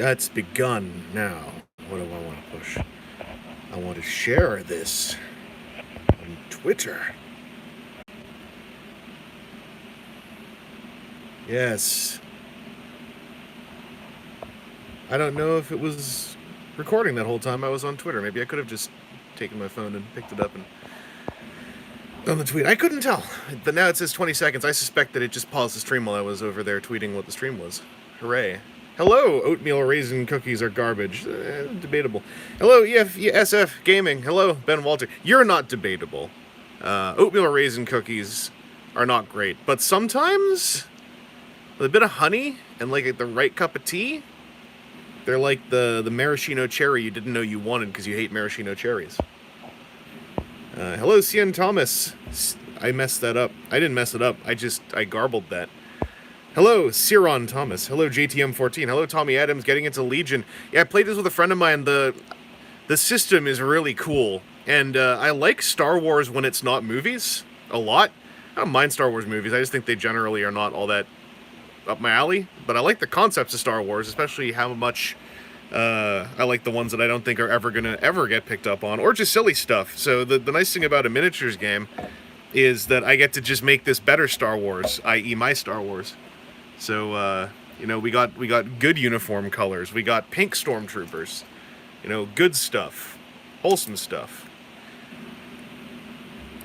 It's begun now. What do I want to push? I want to share this on Twitter. Yes. I don't know if it was recording that whole time I was on Twitter. Maybe I could have just taken my phone and picked it up and done the tweet. I couldn't tell. But now it says 20 seconds. I suspect that it just paused the stream while I was over there tweeting what the stream was. Hooray. Hello, oatmeal raisin cookies are garbage. Debatable. Hello, ESF Gaming. Hello, Ben Walter. You're not debatable. Oatmeal raisin cookies are not great, but sometimes with a bit of honey and like the right cup of tea, they're like the maraschino cherry you didn't know you wanted because you hate maraschino cherries. Hello, Cian Thomas. I messed that up. I didn't mess it up. I garbled that. Hello, Ciron Thomas. Hello, JTM14. Hello, Tommy Adams. Getting into Legion. Yeah, I played this with a friend of mine. The system is really cool, and I like Star Wars when it's not movies a lot. I don't mind Star Wars movies. I just think they generally are not all that up my alley. But I like the concepts of Star Wars, especially how much I like the ones that I don't think are ever gonna get picked up on, or just silly stuff. So the nice thing about a miniatures game is that I get to just make this better Star Wars, i.e. my Star Wars. So, we got good uniform colors. We got pink stormtroopers. Good stuff. Wholesome stuff.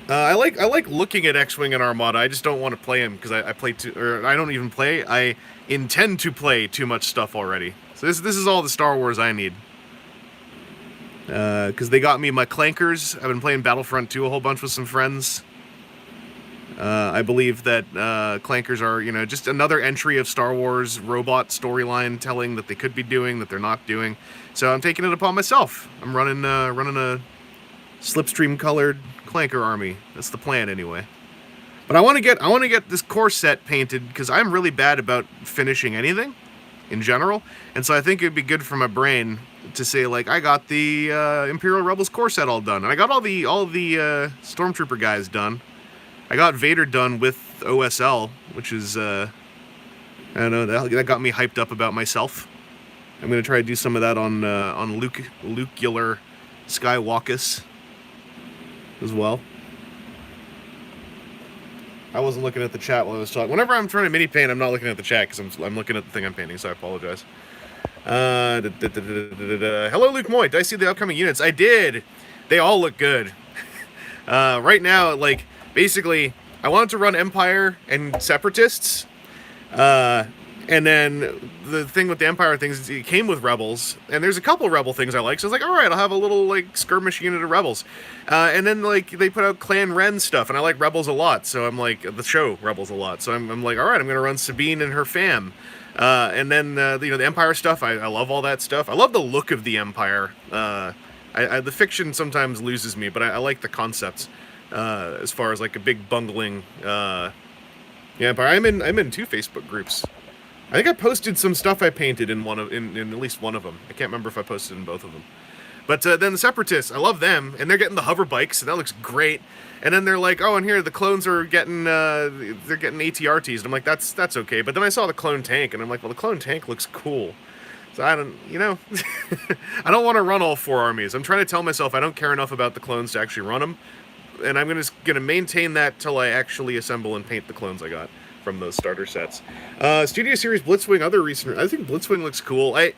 I like looking at X-Wing and Armada. I just don't want to play them because I don't even play. I intend to play too much stuff already. So this is all the Star Wars I need. Because they got me my clankers. I've been playing Battlefront 2 a whole bunch with some friends. I believe that clankers are, just another entry of Star Wars robot storyline telling that they could be doing, that they're not doing. So I'm taking it upon myself. I'm running a slipstream-colored clanker army. That's the plan, anyway. But I want to get this core set painted because I'm really bad about finishing anything in general, and so I think it'd be good for my brain to say like I got the Imperial Rebels core set all done, and I got all the Stormtrooper guys done. I got Vader done with OSL, which is, I don't know, that got me hyped up about myself. I'm going to try to do some of that on Luke-ular Skywalkus as well. I wasn't looking at the chat while I was talking. Whenever I'm trying to mini paint, I'm not looking at the chat because I'm looking at the thing I'm painting, so I apologize. Hello, Luke Moy. Did I see the upcoming units? I did. They all look good. Right now, like, basically, I wanted to run Empire and Separatists, and then the thing with the Empire things is it came with Rebels, and there's a couple Rebel things I like, so I was like, alright, I'll have a little, like, skirmish unit of Rebels. And then, like, they put out Clan Ren stuff, and I like Rebels a lot, so I'm like, the show Rebels a lot, so I'm like, alright, I'm gonna run Sabine and her fam. And then, the Empire stuff, I love all that stuff. I love the look of the Empire. The fiction sometimes loses me, but I like the concepts. As far as like a big bungling Empire. I'm in 2 Facebook groups. I think I posted some stuff I painted in at least one of them. I can't remember if I posted in both of them. But then the Separatists, I love them, and they're getting the hover bikes, and that looks great. And then they're like, oh, and here the clones are getting they're getting ATRTs. And I'm like, that's okay. But then I saw the clone tank, and I'm like, well, the clone tank looks cool. So I don't, I don't want to run all 4 armies. I'm trying to tell myself I don't care enough about the clones to actually run them. And I'm just going to maintain that till I actually assemble and paint the clones I got from those starter sets. Studio Series Blitzwing, other recent... I think Blitzwing looks cool. A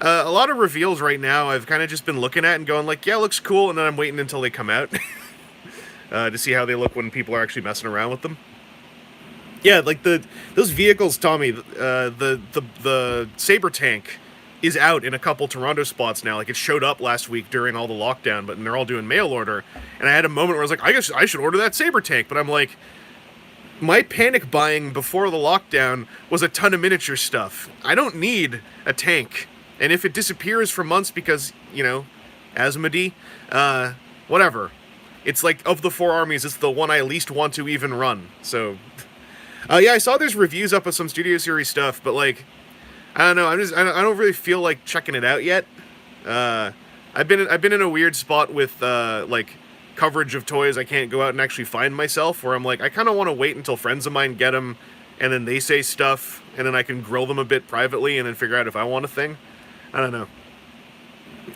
lot of reveals right now I've kind of just been looking at and going like, yeah, it looks cool, and then I'm waiting until they come out to see how they look when people are actually messing around with them. Yeah, like those vehicles, Tommy, the Saber tank is out in a couple Toronto spots now. Like, it showed up last week during all the lockdown, but they're all doing mail order. And I had a moment where I was like, I guess I should order that Saber tank. But I'm like, my panic buying before the lockdown was a ton of miniature stuff. I don't need a tank. And if it disappears for months because, Asmodee, whatever. It's like, of the 4 armies, it's the one I least want to even run. So, yeah, I saw there's reviews up of some Studio Series stuff, but like, I don't know. I don't really feel like checking it out yet. I've been in a weird spot with like coverage of toys I can't go out and actually find myself, where I'm like, I kind of want to wait until friends of mine get them, and then they say stuff, and then I can grill them a bit privately, and then figure out if I want a thing. I don't know.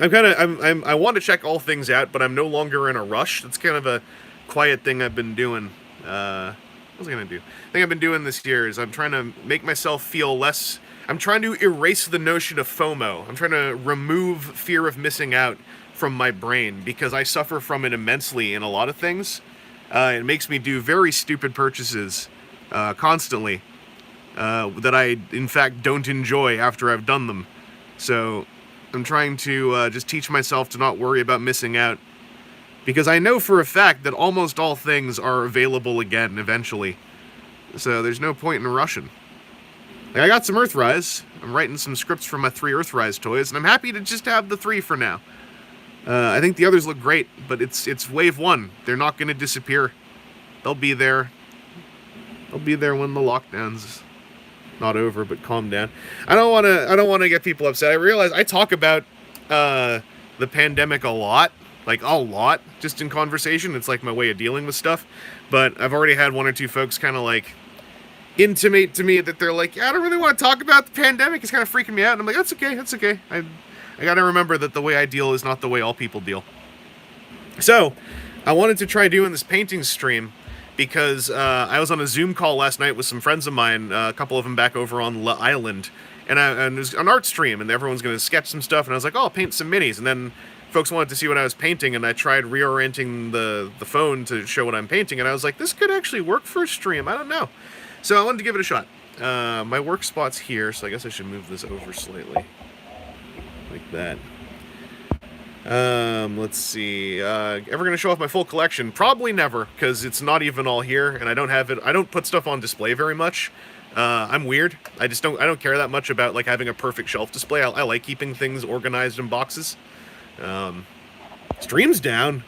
I want to check all things out, but I'm no longer in a rush. That's kind of a quiet thing I've been doing. What was I gonna do? The thing I've been doing this year is I'm trying to make myself feel less. I'm trying to erase the notion of FOMO. I'm trying to remove fear of missing out from my brain because I suffer from it immensely in a lot of things. It makes me do very stupid purchases constantly that I, in fact, don't enjoy after I've done them. So I'm trying to just teach myself to not worry about missing out. Because I know for a fact that almost all things are available again eventually. So there's no point in rushing. Like, I got some Earthrise. I'm writing some scripts for my 3 Earthrise toys, and I'm happy to just have the 3 for now. I think the others look great, but it's wave 1. They're not going to disappear. They'll be there. They'll be there when the lockdown's not over, but calm down. I don't want to get people upset. I realize I talk about the pandemic a lot. Like, a lot, just in conversation. It's like my way of dealing with stuff. But I've already had 1 or 2 folks kind of, like, intimate to me that they're like, yeah, I don't really want to talk about the pandemic. It's kind of freaking me out. And I'm like, that's okay, that's okay. I gotta remember that the way I deal is not the way all people deal. So, I wanted to try doing this painting stream because I was on a Zoom call last night with some friends of mine, a couple of them back over on the island. And it was an art stream, and everyone's going to sketch some stuff. And I was like, oh, I'll paint some minis. And then folks wanted to see what I was painting, and I tried reorienting the phone to show what I'm painting, and I was like, this could actually work for a stream. I don't know. So I wanted to give it a shot. My work spot's here, so I guess I should move this over slightly. Like that. Let's see. Ever going to show off my full collection? Probably never, because it's not even all here, and I don't have it. I don't put stuff on display very much. I'm weird. I don't care that much about, like, having a perfect shelf display. I like keeping things organized in boxes. Stream's down.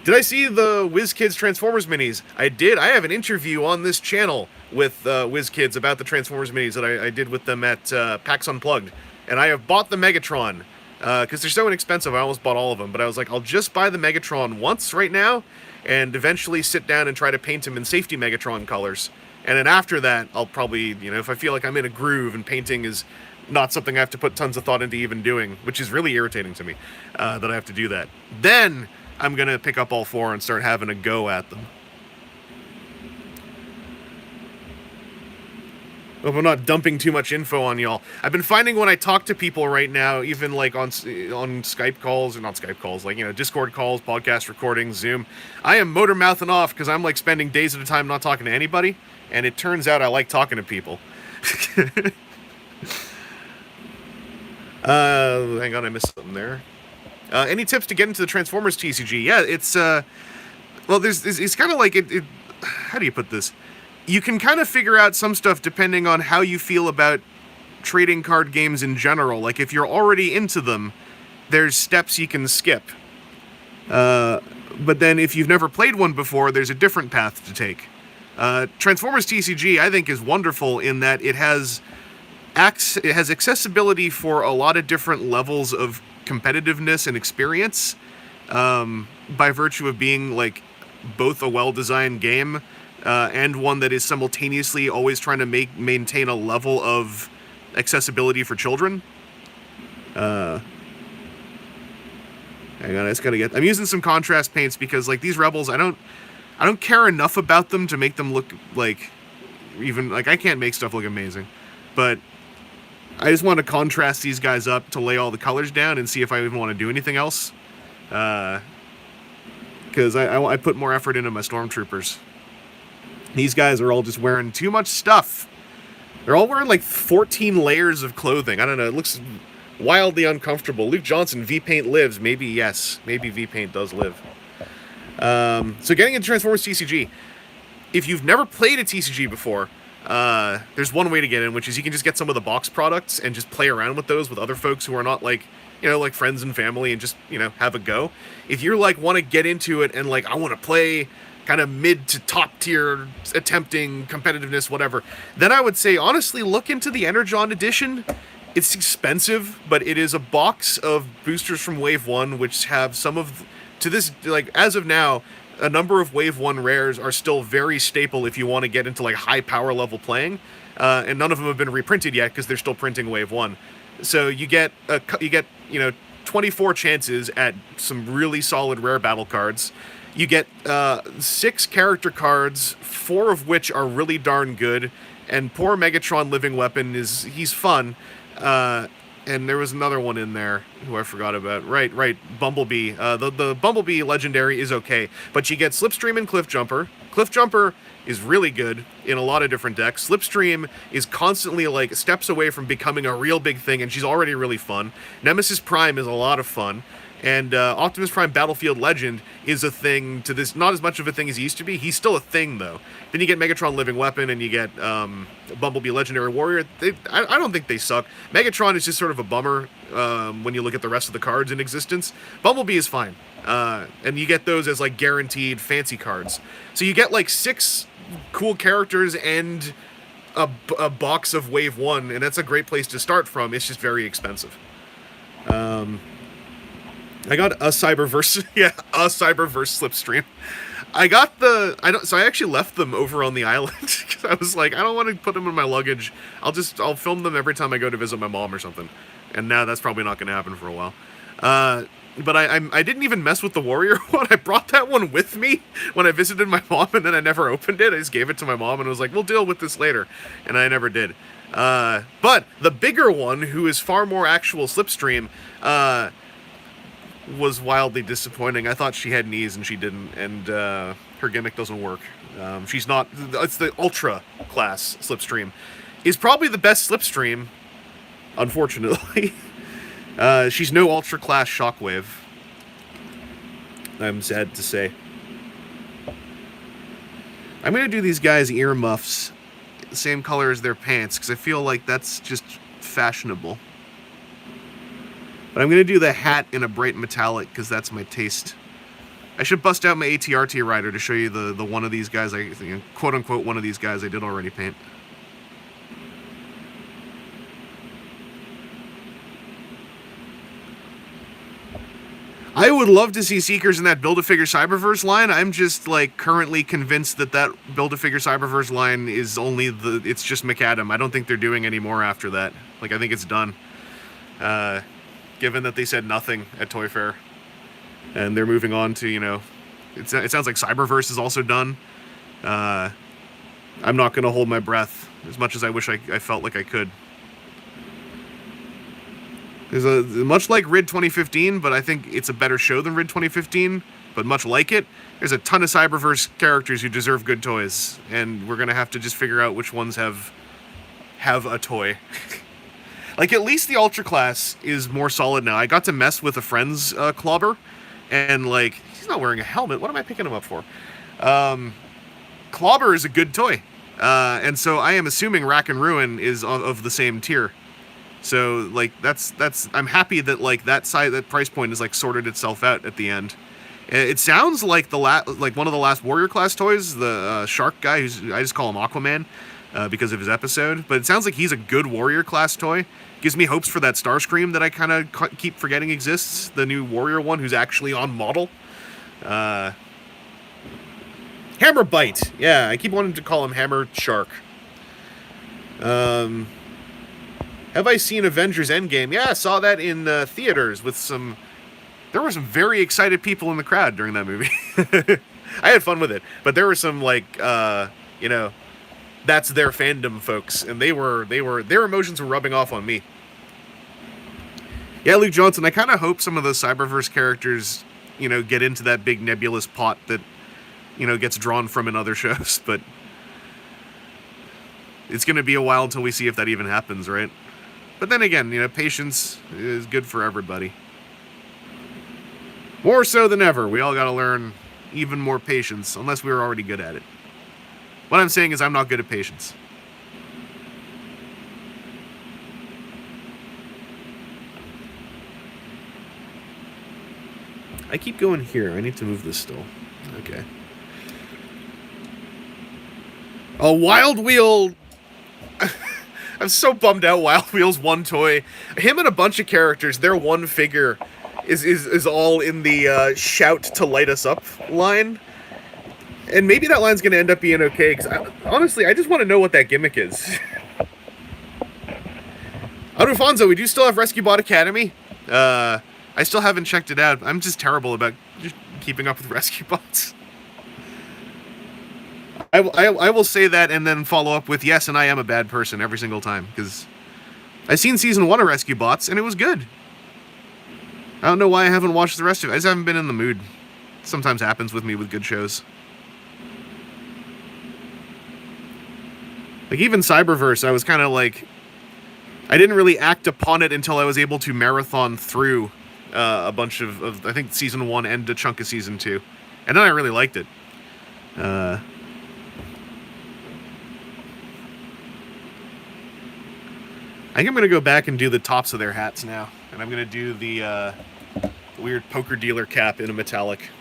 Did I see the WizKids Transformers minis? I did. I have an interview on this channel with WizKids about the Transformers minis that I did with them at PAX Unplugged. And I have bought the Megatron, because they're so inexpensive. I almost bought all of them. But I was like, I'll just buy the Megatron once right now, and eventually sit down and try to paint him in safety Megatron colors. And then after that, I'll probably, if I feel like I'm in a groove and painting is not something I have to put tons of thought into even doing, which is really irritating to me, that I have to do that. Then I'm going to pick up all 4 and start having a go at them. Hope I'm not dumping too much info on y'all. I've been finding when I talk to people right now, even like on Skype calls, or not Skype calls, like, Discord calls, podcast recordings, Zoom, I am motor mouthing off because I'm like spending days at a time not talking to anybody, and it turns out I like talking to people. Hang on, I missed something there. Any tips to get into the Transformers TCG? Yeah, it's, well, it's kind of like, how do you put this? You can kind of figure out some stuff depending on how you feel about trading card games in general. Like, if you're already into them, there's steps you can skip. But then if you've never played one before, there's a different path to take. Transformers TCG, I think, is wonderful in that it has accessibility for a lot of different levels of competitiveness and experience, by virtue of being, like, both a well-designed game and one that is simultaneously always trying to maintain a level of accessibility for children. Hang on, I just gotta I'm using some contrast paints because, like, these Rebels, I don't care enough about them to make them look like, even, like, I can't make stuff look amazing, but I just want to contrast these guys up to lay all the colors down and see if I even want to do anything else. Because I put more effort into my Stormtroopers. These guys are all just wearing too much stuff. They're all wearing like 14 layers of clothing. I don't know, it looks wildly uncomfortable. Luke Johnson, V-Paint lives. Maybe, yes. Maybe V-Paint does live. So getting into Transformers TCG. If you've never played a TCG before, there's one way to get in, which is you can just get some of the box products and just play around with those with other folks who are not like, like friends and family, and just, have a go. If you're like, want to get into it and like, I want to play kind of mid to top tier attempting competitiveness, whatever, then I would say, honestly, look into the Energon edition. It's expensive, but it is a box of boosters from Wave 1, which have some of, to this, like, as of now, a number of Wave 1 rares are still very staple if you want to get into, like, high power level playing, and none of them have been reprinted yet because they're still printing Wave 1. So you get 24 chances at some really solid rare battle cards. You get 6 character cards, 4 of which are really darn good. And poor Megatron Living Weapon he's fun. And there was another one in there who I forgot about. Right, Bumblebee. The Bumblebee legendary is okay, but you get Slipstream and Cliff Jumper. Cliff Jumper is really good in a lot of different decks. Slipstream is constantly like steps away from becoming a real big thing, and she's already really fun. Nemesis Prime is a lot of fun. And Optimus Prime Battlefield Legend is a thing to this, not as much of a thing as he used to be. He's still a thing, though. Then you get Megatron Living Weapon, and you get Bumblebee Legendary Warrior. I don't think they suck. Megatron is just sort of a bummer when you look at the rest of the cards in existence. Bumblebee is fine. And you get those as, like, guaranteed fancy cards. So you get, like, 6 cool characters and a box of Wave 1, and that's a great place to start from. It's just very expensive. I got a Cyberverse, a Cyberverse Slipstream. So I actually left them over on the island because I was like, I don't want to put them in my luggage. I'll film them every time I go to visit my mom or something. And now that's probably not going to happen for a while. But I didn't even mess with the Warrior one. I brought that one with me when I visited my mom, and then I never opened it. I just gave it to my mom and was like, we'll deal with this later. And I never did. But the bigger one, who is far more actual Slipstream, was wildly disappointing. I thought she had knees and she didn't, and her gimmick doesn't work. She's not. It's the Ultra class Slipstream. Is probably the best Slipstream, unfortunately. She's no Ultra class Shockwave. I'm sad to say. I'm gonna do these guys' earmuffs the same color as their pants because I feel like that's just fashionable. But I'm going to do the hat in a bright metallic because that's my taste. I should bust out my ATRT rider to show you the one of these guys, quote-unquote one of these guys I did already paint. I would love to see Seekers in that Build-A-Figure Cyberverse line. I'm just, like, currently convinced that Build-A-Figure Cyberverse line is it's just McAdam. I don't think they're doing any more after that. Like, I think it's done. Given that they said nothing at Toy Fair. And they're moving on to, it sounds like Cyberverse is also done. I'm not going to hold my breath as much as I wish I felt like I could. There's much like RID 2015, but I think it's a better show than RID 2015. But much like it, there's a ton of Cyberverse characters who deserve good toys. And we're going to have to just figure out which ones have a toy. Like, at least the Ultra class is more solid now. I got to mess with a friend's Clobber, and, like, he's not wearing a helmet. What am I picking him up for? Clobber is a good toy. And so I am assuming Rack and Ruin is of the same tier. So, like, I'm happy that, like, that price point is, like, sorted itself out at the end. It sounds like one of the last Warrior class toys, the Shark guy, I just call him Aquaman, because of his episode. But it sounds like he's a good Warrior class toy. Gives me hopes for that Starscream that I kind of keep forgetting exists. The new Warrior one who's actually on model. Hammer Bite. Yeah, I keep wanting to call him Hammer Shark. Have I seen Avengers Endgame? Yeah, I saw that in theaters with some... There were some very excited people in the crowd during that movie. I had fun with it. But there were some, like, that's their fandom folks, and their emotions were rubbing off on me. Yeah, Luke Johnson, I kind of hope some of those Cyberverse characters, get into that big nebulous pot that, gets drawn from in other shows, but it's going to be a while until we see if that even happens, right? But then again, patience is good for everybody. More so than ever, we all got to learn even more patience, unless we were already good at it. What I'm saying is I'm not good at patience. I keep going here. I need to move this still. Okay. A Wild Wheel... I'm so bummed out. Wild Wheel's one toy. Him and a bunch of characters, their one figure is all in the shout to light us up line. And maybe that line's going to end up being okay, because honestly, I just want to know what that gimmick is. Adufonso, we do still have Rescue Bot Academy. I still haven't checked it out. I'm just terrible about just keeping up with Rescue Bots. I will say that and then follow up with yes, and I am a bad person every single time, because I've seen season 1 of Rescue Bots, and it was good. I don't know why I haven't watched the rest of it. I just haven't been in the mood. Sometimes happens with me with good shows. Like, even Cyberverse, I was kind of like... I didn't really act upon it until I was able to marathon through a bunch of, I think, Season 1 and a chunk of Season 2. And then I really liked it. I think I'm going to go back and do the tops of their hats now. And I'm going to do the weird poker dealer cap in a metallic.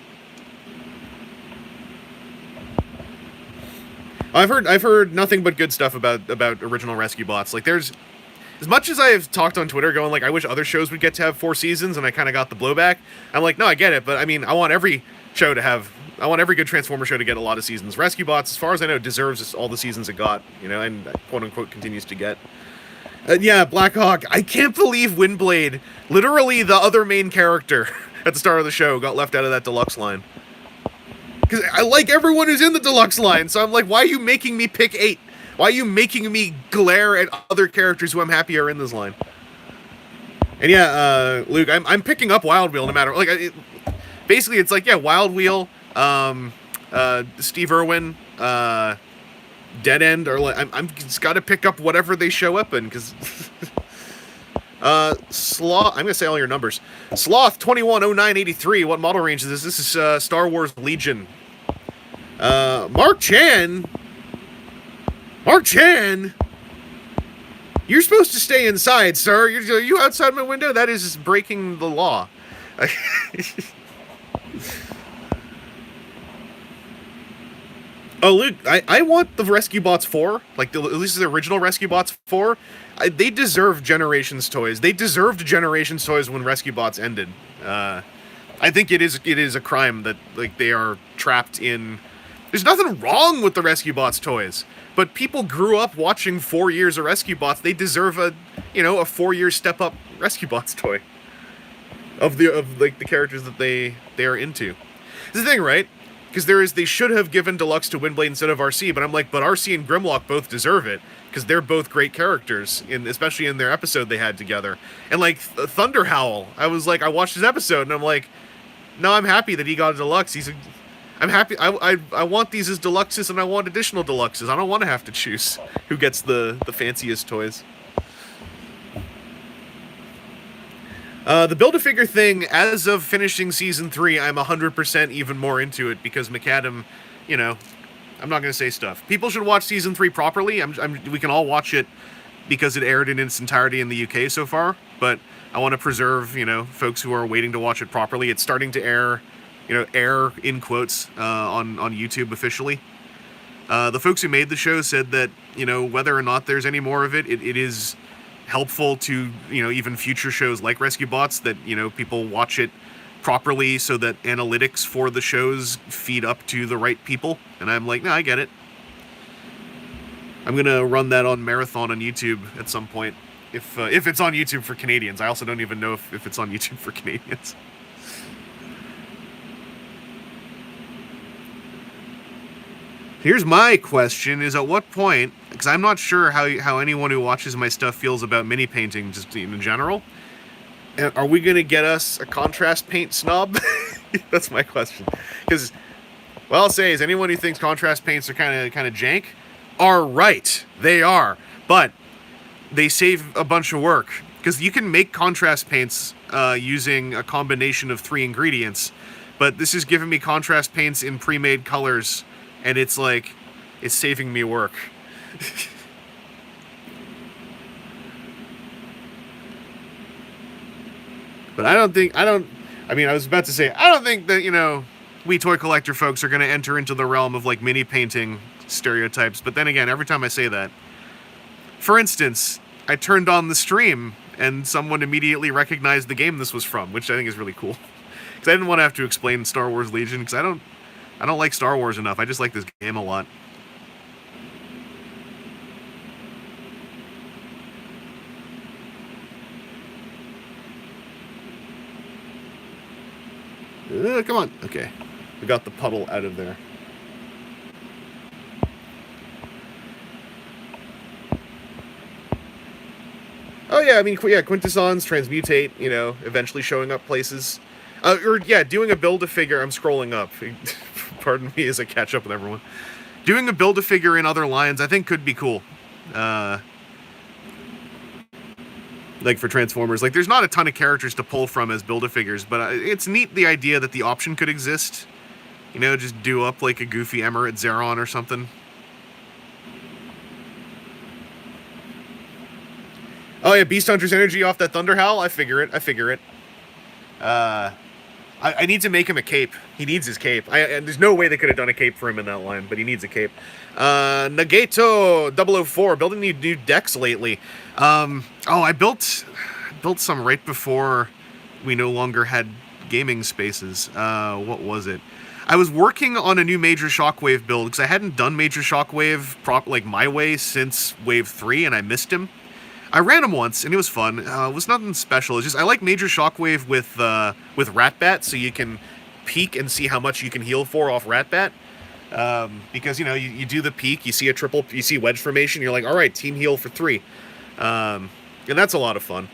I've heard nothing but good stuff about original Rescue Bots. Like, there's... As much as I have talked on Twitter going, like, I wish other shows would get to have 4 seasons, and I kind of got the blowback, I'm like, no, I get it, but, I mean, I want every show to have... I want every good Transformer show to get a lot of seasons. Rescue Bots, as far as I know, deserves all the seasons it got, you know, and quote-unquote continues to get. Yeah, Blackhawk, I can't believe Windblade, literally the other main character at the start of the show, got left out of that deluxe line. Because I like everyone who's in the deluxe line, so I'm like, why are you making me pick 8? Why are you making me glare at other characters who I'm happy are in this line? And yeah, Luke, I'm picking up Wild Wheel no matter... Like, basically, it's like, yeah, Wild Wheel, Steve Irwin, Dead End, or like, I'm just got to pick up whatever they show up in, because... Sloth, I'm going to say all your numbers. Sloth 210983, what model range is this? This is Star Wars Legion. Mark Chan, you're supposed to stay inside, sir. Are you outside my window? That is breaking the law. Oh, Luke, I want the Rescue Bots 4, like at least the original Rescue Bots 4. They deserve Generations toys. They deserved Generations toys when Rescue Bots ended. I think it is a crime that, like, they are trapped in... There's nothing wrong with the Rescue Bots toys, but people grew up watching 4 years of Rescue Bots. They deserve a 4-year step up Rescue Bots toy of the characters that they are into. This is the thing, right? Because they should have given Deluxe to Windblade instead of RC, but I'm like, but RC and Grimlock both deserve it, because they're both great characters, especially in their episode they had together. And like Thunder Howl, I was like, I watched his episode and I'm like, no, I'm happy that he got a Deluxe. I'm happy. I want these as Deluxes, and I want additional Deluxes. I don't want to have to choose who gets the fanciest toys. The Build-A-Figure thing, as of finishing Season 3, I'm 100% even more into it, because McAdam, I'm not going to say stuff. People should watch Season 3 properly. We can all watch it because it aired in its entirety in the UK so far, but I want to preserve, folks who are waiting to watch it properly. It's starting to air in quotes, on YouTube officially. The folks who made the show said that, whether or not there's any more of it, it is helpful to, even future shows like Rescue Bots, that, people watch it properly so that analytics for the shows feed up to the right people. And I'm like, no, I get it. I'm going to run that on Marathon on YouTube at some point. If it's on YouTube for Canadians. I also don't even know if it's on YouTube for Canadians. Here's my question, is at what point, because I'm not sure how anyone who watches my stuff feels about mini painting just in general, are we going to get us a contrast paint snob? That's my question. Because, what I'll say is, anyone who thinks contrast paints are kind of jank are right. They are. But they save a bunch of work. Because you can make contrast paints using a combination of 3 ingredients. But this is giving me contrast paints in pre-made colors. And it's like, it's saving me work. But I was about to say, I don't think that, we toy collector folks are going to enter into the realm of, like, mini painting stereotypes. But then again, every time I say that, for instance, I turned on the stream and someone immediately recognized the game this was from, which I think is really cool. Because I didn't want to have to explain Star Wars Legion, because I don't like Star Wars enough. I just like this game a lot. Come on. Okay. We got the puddle out of there. Oh, yeah, I mean, yeah, Quintessons, Transmutate, you know, eventually showing up places. Or, yeah, doing a Build-A-Figure. I'm scrolling up. Pardon me as I catch up with everyone. Doing a Build-A-Figure in other lines, I think, could be cool. Like, for Transformers. Like, there's not a ton of characters to pull from as Build-A-Figures, but it's neat, the idea that the option could exist. You know, just do up, like, a goofy Emirate Zeron or something. Oh, yeah, Beast Hunter's energy off that Thunder Howl? I figure it. I need to make him a cape. He needs his cape. There's no way they could have done a cape for him in that line, but he needs a cape. Nagato 004, building new decks lately. I built some right before we no longer had gaming spaces. What was it? I was working on a new Major Shockwave build, because I hadn't done Major Shockwave like my way since Wave 3, and I missed him. I ran him once, and it was fun. It was nothing special. It's just I like Major Shockwave with Ratbat, so you can peek and see how much you can heal for off Ratbat. Because, you know, you do the peek, you see wedge formation, you're like, all right, team heal for 3. And that's a lot of fun.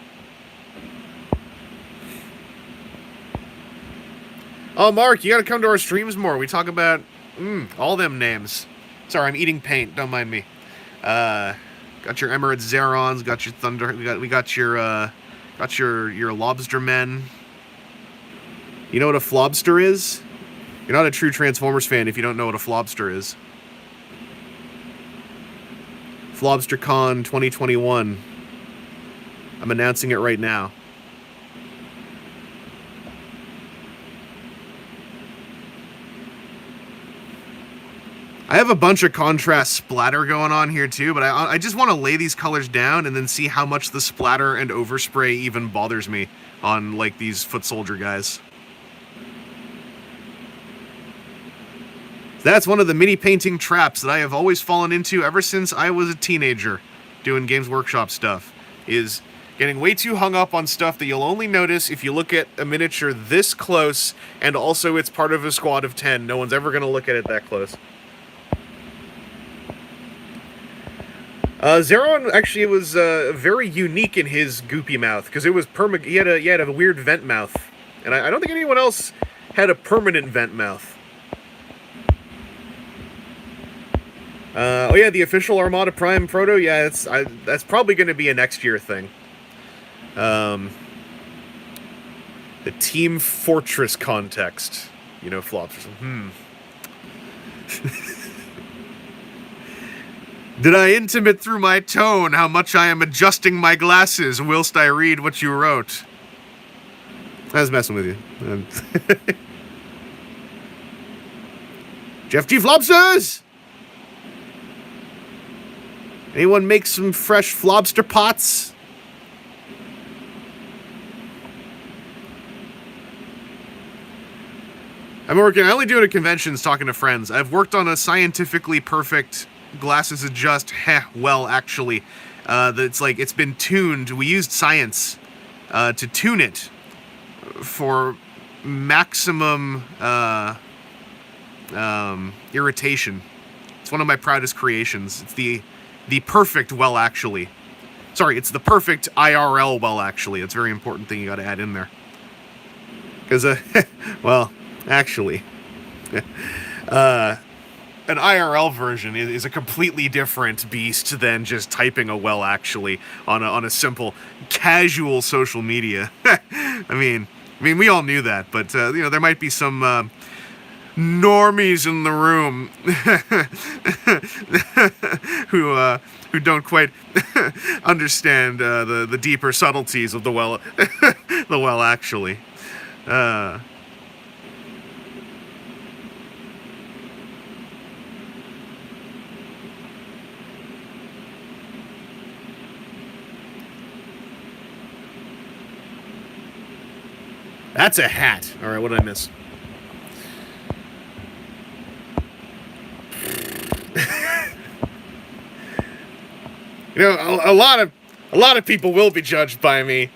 Oh, Mark, you gotta come to our streams more. We talk about all them names. Sorry, I'm eating paint. Don't mind me. Got your Emirate Zerons, got your Thunder, we got your Lobster Men. You know what a Flobster is? You're not a true Transformers fan if you don't know what a Flobster is. FlobsterCon 2021. I'm announcing it right now. I have a bunch of contrast splatter going on here too, but I just want to lay these colors down and then see how much the splatter and overspray even bothers me on, like, these foot soldier guys. That's one of the mini painting traps that I have always fallen into ever since I was a teenager doing Games Workshop stuff, is getting way too hung up on stuff that you'll only notice if you look at a miniature this close, and also it's part of a squad of 10. No one's ever going to look at it that close. Zeron actually was very unique in his goopy mouth, because it was he had a weird vent mouth, and I don't think anyone else had a permanent vent mouth. Oh yeah, the official Armada Prime Proto. Yeah, that's probably going to be a next year thing. The Team Fortress context, you know, flops. Did I intimate through my tone how much I am adjusting my glasses whilst I read what you wrote? I was messing with you. Jeff G. Flobsters! Anyone make some fresh Flobster pots? I only do it at conventions talking to friends. I've worked on a scientifically perfect glasses adjust, well, actually. That's like, it's been tuned. We used science to tune it for maximum irritation. It's one of my proudest creations. It's the perfect well, actually. Sorry, it's the perfect IRL well, actually. It's a very important thing you gotta add in there. Because, well, actually... an IRL version is a completely different beast than just typing a well, actually, on a simple, casual social media. I mean, we all knew that, but, you know, there might be some, normies in the room who don't quite understand the deeper subtleties of the well, the well, actually. That's a hat. All right, what did I miss? You know, a lot of people will be judged by me,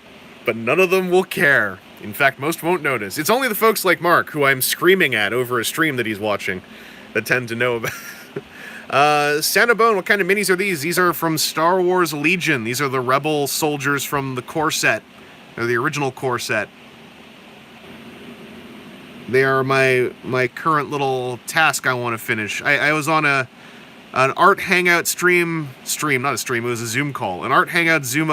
but none of them will care. In fact, most won't notice. It's only the folks like Mark, who I'm screaming at over a stream that he's watching, that tend to know about. Santa Bone, what kind of minis are these? These are from Star Wars Legion. These are the Rebel soldiers from the core set. They're the original core set. They are my current little task I want to finish. I was on an art hangout stream, not a stream, it was a Zoom call. An art hangout zoom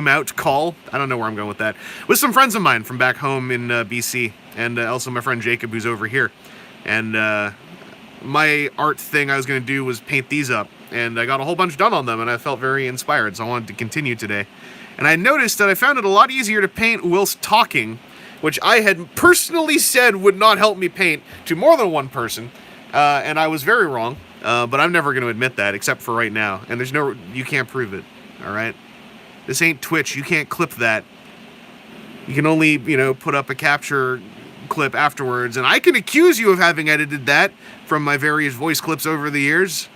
out call. I don't know where I'm going with that. With some friends of mine from back home in BC, and also my friend Jacob, who's over here. And my art thing I was going to do was paint these up, and I got a whole bunch done on them, and I felt very inspired, so I wanted to continue today. And I noticed that I found it a lot easier to paint whilst talking, which I had personally said would not help me paint to more than one person, and I was very wrong, but I'm never going to admit that, except for right now, and you can't prove it, alright? This ain't Twitch, you can't clip that. You can only, put up a capture clip afterwards, and I can accuse you of having edited that from my various voice clips over the years.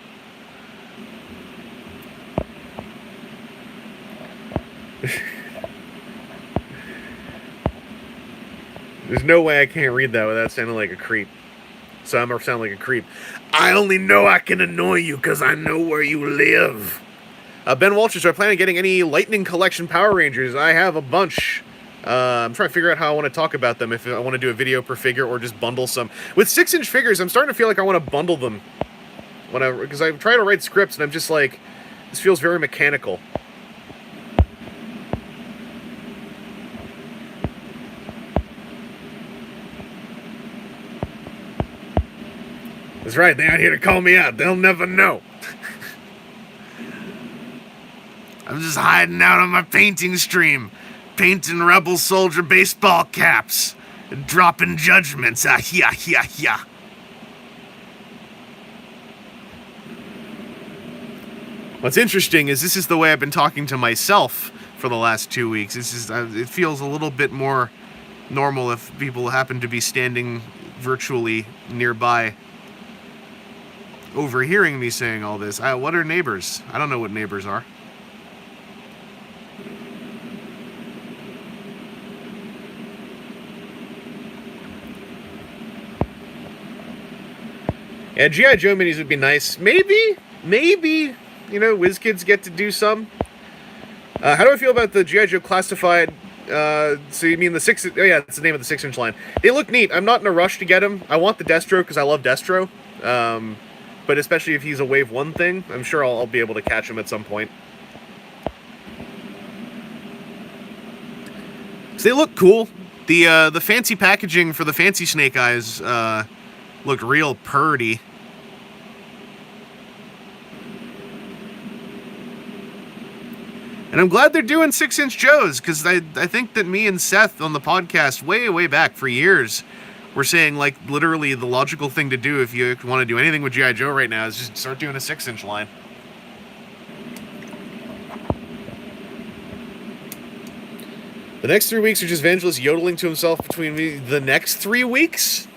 There's no way I can't read that without sounding like a creep. So I'm gonna sound like a creep. I only know I can annoy you because I know where you live. Ben Walters, are I planning on getting any Lightning Collection Power Rangers? I have a bunch. I'm trying to figure out how I want to talk about them, if I want to do a video per figure or just bundle some. With 6-inch figures, I'm starting to feel like I want to bundle them. Because I'm trying to write scripts and I'm just like, this feels very mechanical. That's right, they out here to call me out. They'll never know. I'm just hiding out on my painting stream. Painting Rebel Soldier baseball caps. And dropping judgments. Ah, yeah, yeah, yeah. What's interesting is this is the way I've been talking to myself for the last 2 weeks. It feels a little bit more normal if people happen to be standing virtually nearby, overhearing me saying all this. What are neighbors? I don't know what neighbors are. Yeah, G.I. Joe minis would be nice. Maybe, WizKids get to do some. How do I feel about the G.I. Joe classified? So you mean the 6... Oh yeah, that's the name of the 6-inch line. They look neat. I'm not in a rush to get them. I want the Destro because I love Destro. But especially if he's a Wave 1 thing, I'm sure I'll be able to catch him at some point. So they look cool. The fancy packaging for the fancy Snake Eyes looked real purdy. And I'm glad they're doing 6-inch Joes, because I think that me and Seth on the podcast way back for years were saying, like, literally the logical thing to do if you want to do anything with G.I. Joe right now is just start doing a 6-inch line. The next 3 weeks are just Vangelis yodeling to himself between the next 3 weeks?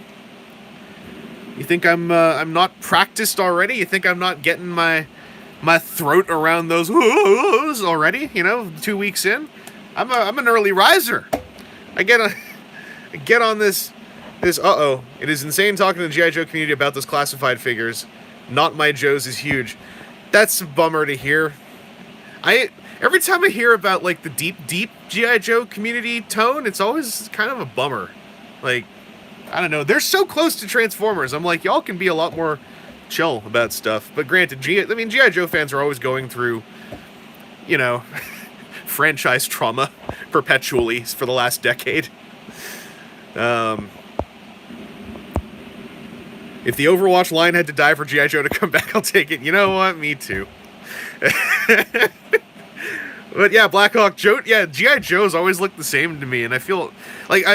You think I'm not practiced already? You think I'm not getting my throat around those already? 2 weeks in, I'm an early riser. I get on this. It is insane talking to the G.I. Joe community about those classified figures. Not my Joes is huge. That's a bummer to hear. Every time I hear about, like, the deep G.I. Joe community tone, it's always kind of a bummer. Like, I don't know. They're so close to Transformers. I'm like, y'all can be a lot more chill about stuff. But granted, G.I. Joe fans are always going through, franchise trauma perpetually for the last decade. If the Overwatch line had to die for G.I. Joe to come back, I'll take it. You know what? Me too. But yeah, Blackhawk Joe. Yeah, G.I. Joes always look the same to me, and I feel like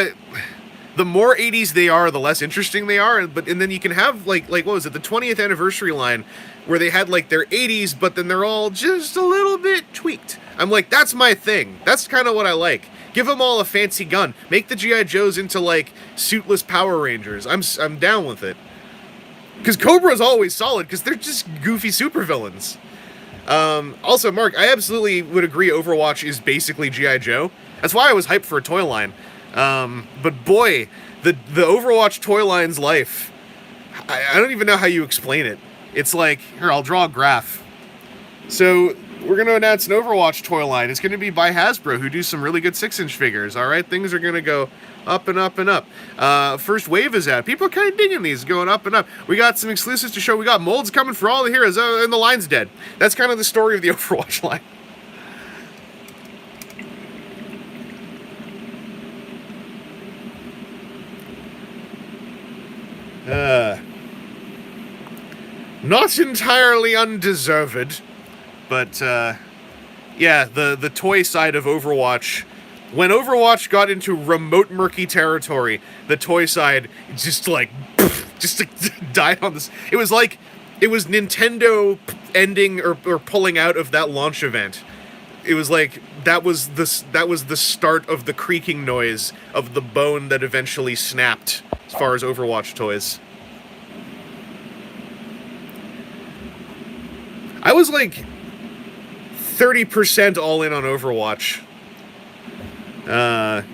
the more 80s they are, the less interesting they are. And then you can have like what was it, the 20th anniversary line, where they had like their 80s, but then they're all just a little bit tweaked. I'm like, that's my thing. That's kind of what I like. Give them all a fancy gun. Make the G.I. Joes into like suitless Power Rangers. I'm down with it. Because Cobra's always solid, because they're just goofy supervillains. Also, Mark, I absolutely would agree Overwatch is basically G.I. Joe. That's why I was hyped for a toy line. But boy, the Overwatch toy line's life, I don't even know how you explain it. It's like, here, I'll draw a graph. So we're going to announce an Overwatch toy line. It's going to be by Hasbro, who do some really good 6-inch figures, all right? Things are going to go up and up and up. First wave is out. People are kind of digging these, going up and up. We got some exclusives to show. We got molds coming for all the heroes, and the line's dead. That's kind of the story of the Overwatch line. Not entirely undeserved, but yeah, the toy side of Overwatch. When Overwatch got into remote murky territory, the toy side just like died on this. It was like it was Nintendo ending or pulling out of that launch event. It was like that was the start of the creaking noise of the bone that eventually snapped as far as Overwatch toys. I was like 30% all in on Overwatch. And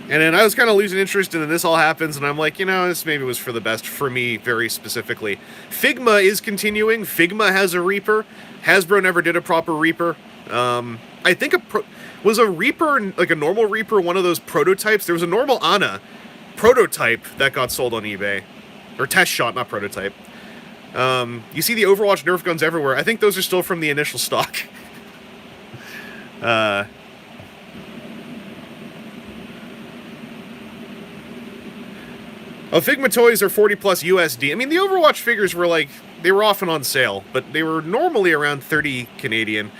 then I was kind of losing interest, and then this all happens, and I'm like, you know, this maybe was for the best for me, very specifically. Figma is continuing. Figma has a Reaper. Hasbro never did a proper Reaper. I think was a Reaper, like a normal Reaper, one of those prototypes? There was a normal Ana prototype that got sold on eBay. Or test shot, not prototype. You see the Overwatch Nerf guns everywhere. I think those are still from the initial stock. Oh, Figma toys are 40 plus USD. I mean, the Overwatch figures were like, they were often on sale, but they were normally around 30 Canadian.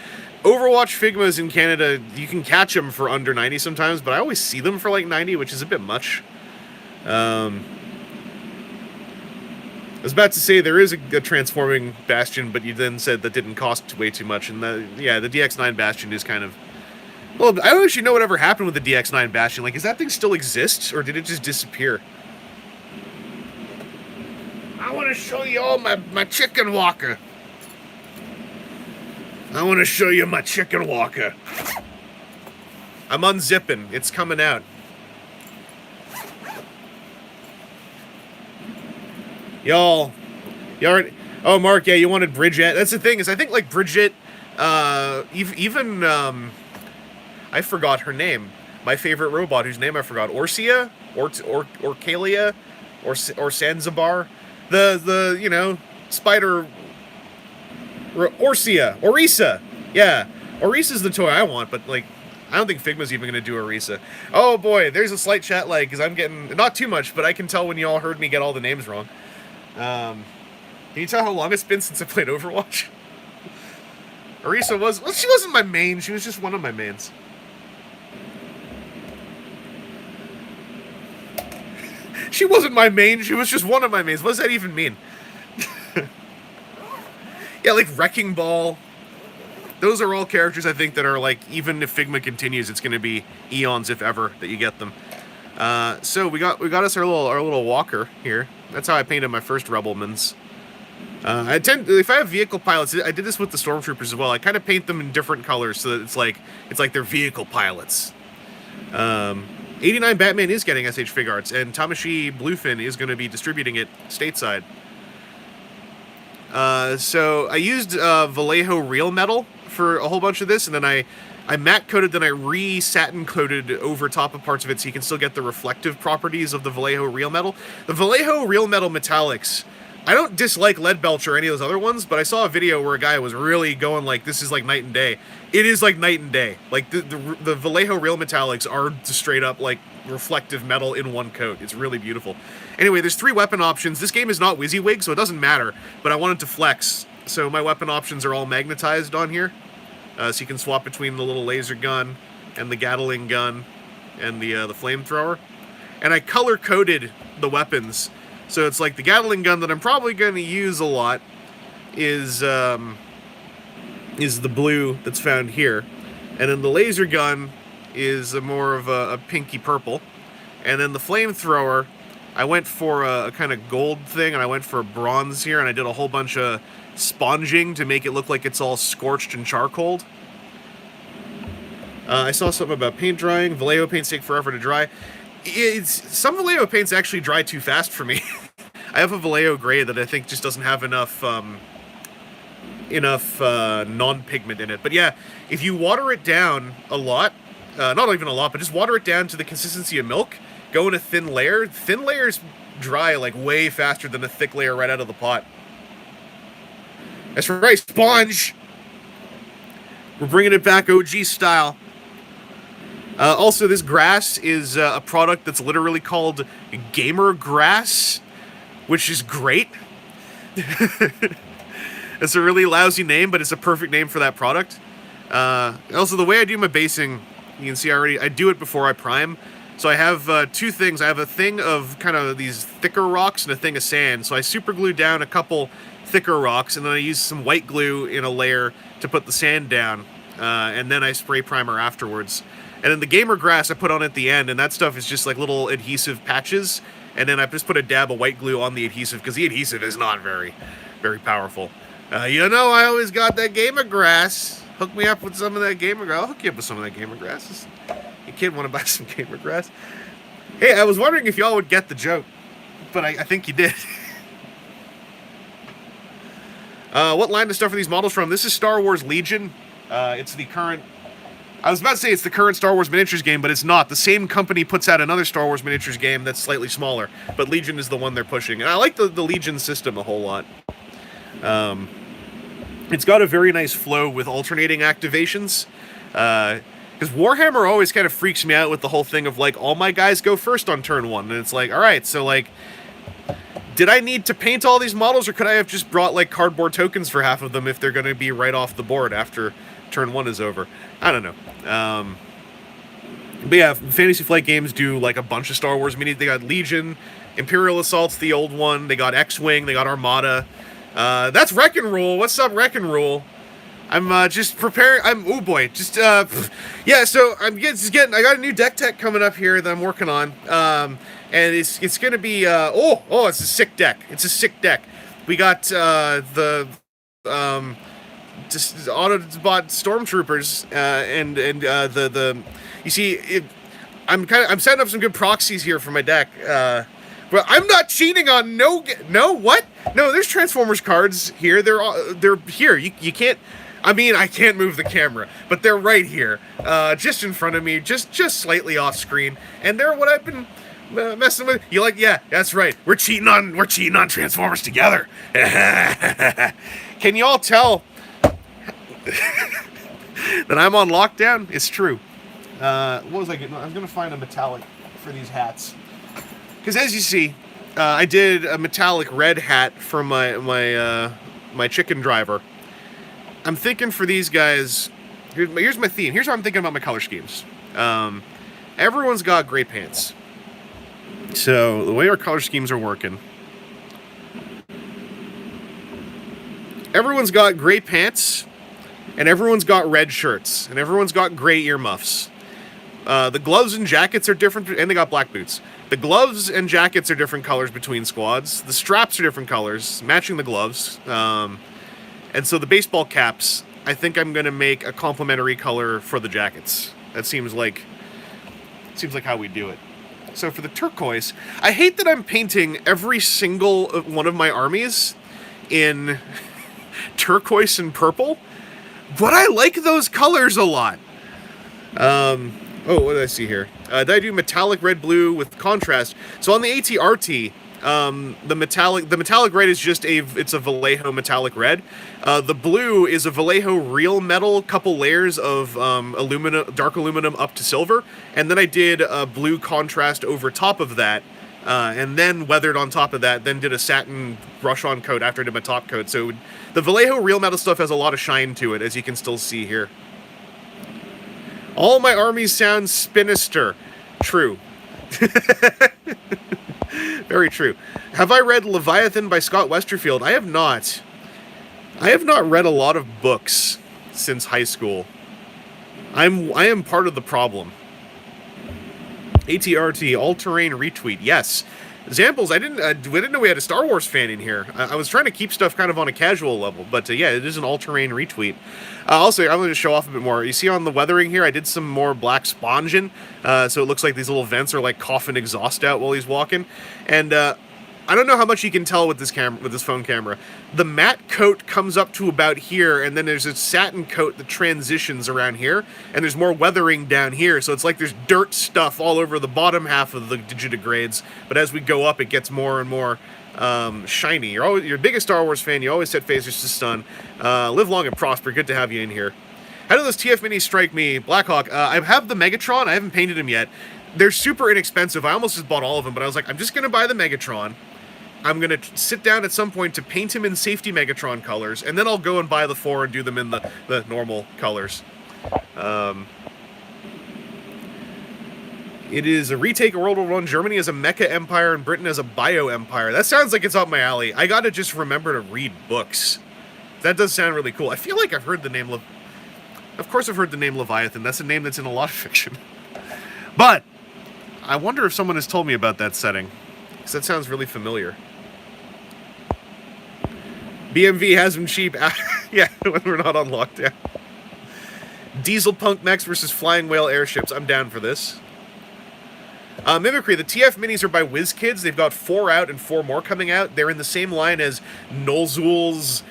Overwatch Figmas in Canada, you can catch them for under 90 sometimes, but I always see them for like 90, which is a bit much. I was about to say there is a transforming Bastion, but you then said that didn't cost way too much, and the DX9 Bastion is kind of... Well, I don't actually know whatever happened with the DX9 Bastion. Like, does that thing still exist, or did it just disappear? I want to show you all my chicken walker. I want to show you my chicken walker. I'm unzipping. It's coming out. Y'all, oh, Mark, yeah, you wanted Bridget. That's the thing, is I think, like, Bridget, even, I forgot her name. My favorite robot, whose name I forgot. Orsia? Or Kalia? Or Sanzabar? The you know, spider... Orisa! Yeah, Orisa's the toy I want, but, like, I don't think Figma's even going to do Orisa. Oh, boy, there's a slight chat lag, because I'm getting... Not too much, but I can tell when you all heard me get all the names wrong. Can you tell how long it's been since I played Overwatch? Orisa was... Well, she wasn't my main. She was just one of my mains. She wasn't my main. She was just one of my mains. What does that even mean? Yeah, like Wrecking Ball. Those are all characters, I think, that are like, even if Figma continues, it's going to be eons, if ever, that you get them. So we got us our little walker here. That's how I painted my first Rebelmans. If I have vehicle pilots, I did this with the Stormtroopers as well. I kind of paint them in different colors so that it's like they're vehicle pilots. 89 Batman is getting SH Fig Arts, and Tamashii Bluefin is going to be distributing it stateside. So I used Vallejo Real Metal for a whole bunch of this, and then I matte coated, then I re-satin coated over top of parts of it so you can still get the reflective properties of the Vallejo Real Metal. The Vallejo Real Metal Metallics, I don't dislike Leadbelch or any of those other ones, but I saw a video where a guy was really going like, this is like night and day. It is like night and day. Like, the Vallejo Real Metallics are just straight up like reflective metal in one coat. It's really beautiful. Anyway, there's 3 weapon options. This game is not WYSIWYG, so it doesn't matter, but I wanted to flex. So my weapon options are all magnetized on here. So you can swap between the little laser gun and the Gatling gun and the flamethrower. And I color-coded the weapons. So it's like the Gatling gun that I'm probably going to use a lot is the blue that's found here. And then the laser gun is more of a pinky purple. And then the flamethrower, I went for a kind of gold thing, and I went for a bronze here, and I did a whole bunch of sponging to make it look like it's all scorched and charcoaled. I saw something about paint drying. Vallejo paints take forever to dry. Some Vallejo paints actually dry too fast for me. I have a Vallejo gray that I think just doesn't have enough non-pigment in it. But yeah, if you water it down a lot, not even a lot, but just water it down to the consistency of milk, go in a thin layer. Thin layers dry like way faster than a thick layer right out of the pot. That's right, sponge! We're bringing it back OG style. Also, this grass is a product that's literally called gamer grass, which is great. It's a really lousy name, but it's a perfect name for that product. Also, the way I do my basing, you can see I do it before I prime. So I have two things. I have a thing of kind of these thicker rocks and a thing of sand. So I super glue down a couple thicker rocks, and then I use some white glue in a layer to put the sand down, and then I spray primer afterwards. And then the gamer grass I put on at the end, and that stuff is just like little adhesive patches, and then I just put a dab of white glue on the adhesive, because the adhesive is not very, very powerful. You know, I always got that gamer grass. Hook me up with some of that gamer grass. I'll hook you up with some of that gamer grass. You kid want to buy some gamer grass? Hey, I was wondering if y'all would get the joke, but I think you did. What line to stuff are these models from? This is Star Wars Legion. It's the current... I was about to say it's the current Star Wars miniatures game, but it's not. The same company puts out another Star Wars miniatures game that's slightly smaller, but Legion is the one they're pushing. And I like the Legion system a whole lot. It's got a very nice flow with alternating activations. Because Warhammer always kind of freaks me out with the whole thing of, like, all my guys go first on turn one. And it's like, alright, so, like, did I need to paint all these models, or could I have just brought, like, cardboard tokens for half of them if they're going to be right off the board after turn one is over? I don't know. But yeah, Fantasy Flight Games do, like, a bunch of Star Wars minis. They got Legion, Imperial Assault's the old one, they got X-Wing, they got Armada. That's Wreckin' Rule. What's up, Wreckin' Rule? I'm just preparing. Oh boy, yeah. So I got a new deck tech coming up here that I'm working on, and it's gonna be it's a sick deck. It's a sick deck. We got just Autobot Stormtroopers, and you see, I'm setting up some good proxies here for my deck. But I'm not cheating on no what? No, there's Transformers cards here. They're here. You can't. I mean, I can't move the camera, but they're right here, just in front of me, just slightly off screen, and they're what I've been messing with. You like? Yeah, that's right. We're cheating on Transformers together. Can you all tell that I'm on lockdown? It's true. What was I getting? I'm gonna find a metallic for these hats, because as you see, I did a metallic red hat for my chicken driver. I'm thinking for these guys, here's my theme. Here's how I'm thinking about my color schemes. Everyone's got gray pants. So the way our color schemes are working, everyone's got gray pants, and everyone's got red shirts, and everyone's got gray earmuffs. The gloves and jackets are different, and they got black boots. The gloves and jackets are different colors between squads. The straps are different colors, matching the gloves. And so the baseball caps, I think I'm going to make a complementary color for the jackets. That seems like how we do it. So for the turquoise, I hate that I'm painting every single one of my armies in turquoise and purple, but I like those colors a lot. What did I see here? Did I do metallic red blue with contrast? So on the ATRT, the metallic red is just it's a Vallejo metallic red. The blue is a Vallejo real metal, couple layers of dark aluminum up to silver, and then I did a blue contrast over top of that, and then weathered on top of that, then did a satin brush-on coat after I did my top coat. So the Vallejo real metal stuff has a lot of shine to it, as you can still see here. All my armies sound Spinister. True. Very true. Have I read Leviathan by Scott Westerfield? I have not. I have not read a lot of books since high school. I am part of the problem. ATRT, all-terrain retweet. Yes. Zamples, we didn't know we had a Star Wars fan in here. I was trying to keep stuff kind of on a casual level, but yeah, it is an all-terrain retweet. Also, I'm going to show off a bit more. You see on the weathering here, I did some more black sponging, so it looks like these little vents are like coughing exhaust out while he's walking. And I don't know how much you can tell with this phone camera. The matte coat comes up to about here, and then there's a satin coat that transitions around here, and there's more weathering down here, so it's like there's dirt stuff all over the bottom half of the digitigrades, but as we go up, it gets more and more shiny. You're a biggest Star Wars fan, you always set phasers to stun. Live long and prosper, good to have you in here. How do those TF Minis strike me? Blackhawk, I have the Megatron, I haven't painted him yet. They're super inexpensive, I almost just bought all of them, but I was like, I'm just gonna buy the Megatron. I'm going to sit down at some point to paint him in safety Megatron colors, and then I'll go and buy the 4 and do them in the normal colors. It is a retake of World War I. Germany as a mecha empire and Britain as a bio empire. That sounds like it's up my alley. I gotta just remember to read books. That does sound really cool. I feel like I've heard the name Of course I've heard the name Leviathan. That's a name that's in a lot of fiction. But I wonder if someone has told me about that setting, because that sounds really familiar. BMV has them cheap. Yeah, when we're not on lockdown. Diesel punk mechs versus flying whale airships. I'm down for this. Mimicry, the TF Minis are by WizKids. They've got 4 out and 4 more coming out. They're in the same line as Nolzul's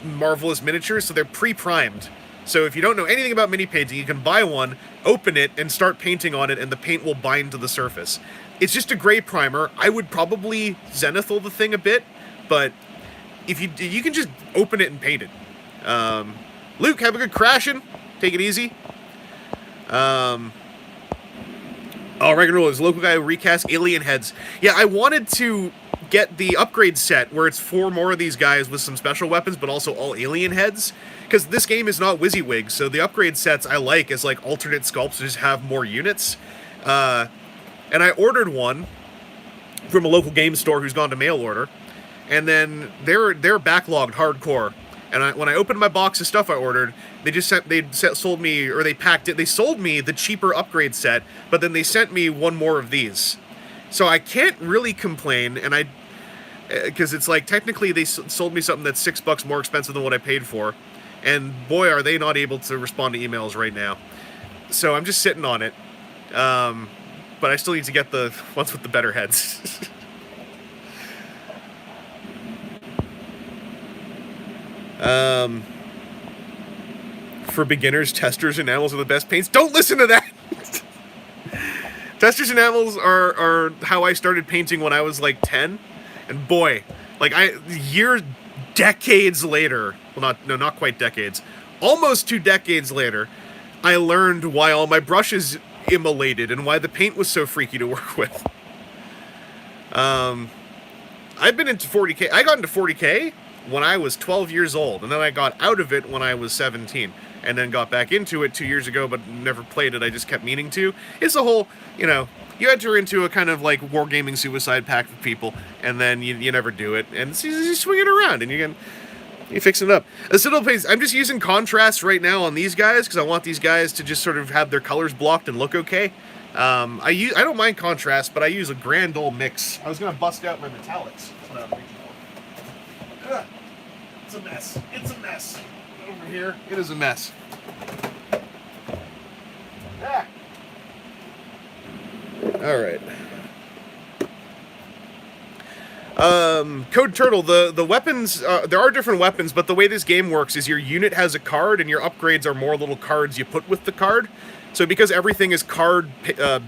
Marvelous Miniatures, so they're pre-primed. So if you don't know anything about mini painting, you can buy one, open it, and start painting on it, and the paint will bind to the surface. It's just a gray primer. I would probably zenithal the thing a bit, but if you can just open it and paint it. Luke, have a good crashing. Take it easy. Regular rules. Local guy recast alien heads. Yeah, I wanted to get the upgrade set where it's 4 more of these guys with some special weapons, but also all alien heads. Because this game is not WYSIWYG, so the upgrade sets I like as like alternate sculpts to just have more units. And I ordered one from a local game store who's gone to mail order. And then they're backlogged hardcore. And when I opened my box of stuff I ordered, they sold me the cheaper upgrade set, but then they sent me one more of these. So I can't really complain, and because it's like technically they sold me something that's $6 more expensive than what I paid for, and boy are they not able to respond to emails right now. So I'm just sitting on it, but I still need to get the ones with the better heads. For beginners, testers and animals are the best paints. Don't listen to that! Testers and animals are how I started painting when I was like 10. And boy, like decades later, well not quite decades, almost 2 decades later, I learned why all my brushes immolated and why the paint was so freaky to work with. I've been into 40K. I got into 40K when I was 12 years old, and then I got out of it when I was 17, and then got back into it 2 years ago, but never played it. I just kept meaning to. It's a whole, you enter into a kind of like wargaming suicide pact with people, and then you never do it, and you swing it around, and you fix it up. I'm just using contrast right now on these guys, because I want these guys to just sort of have their colors blocked and look okay. I don't mind contrast, but I use a grand old mix. I was going to bust out my metallics. That's what I was reaching for. It's a mess. It's a mess. Over here, it is a mess. Ah. All right. Code Turtle, the weapons, there are different weapons, but the way this game works is your unit has a card, and your upgrades are more little cards you put with the card. So because everything is card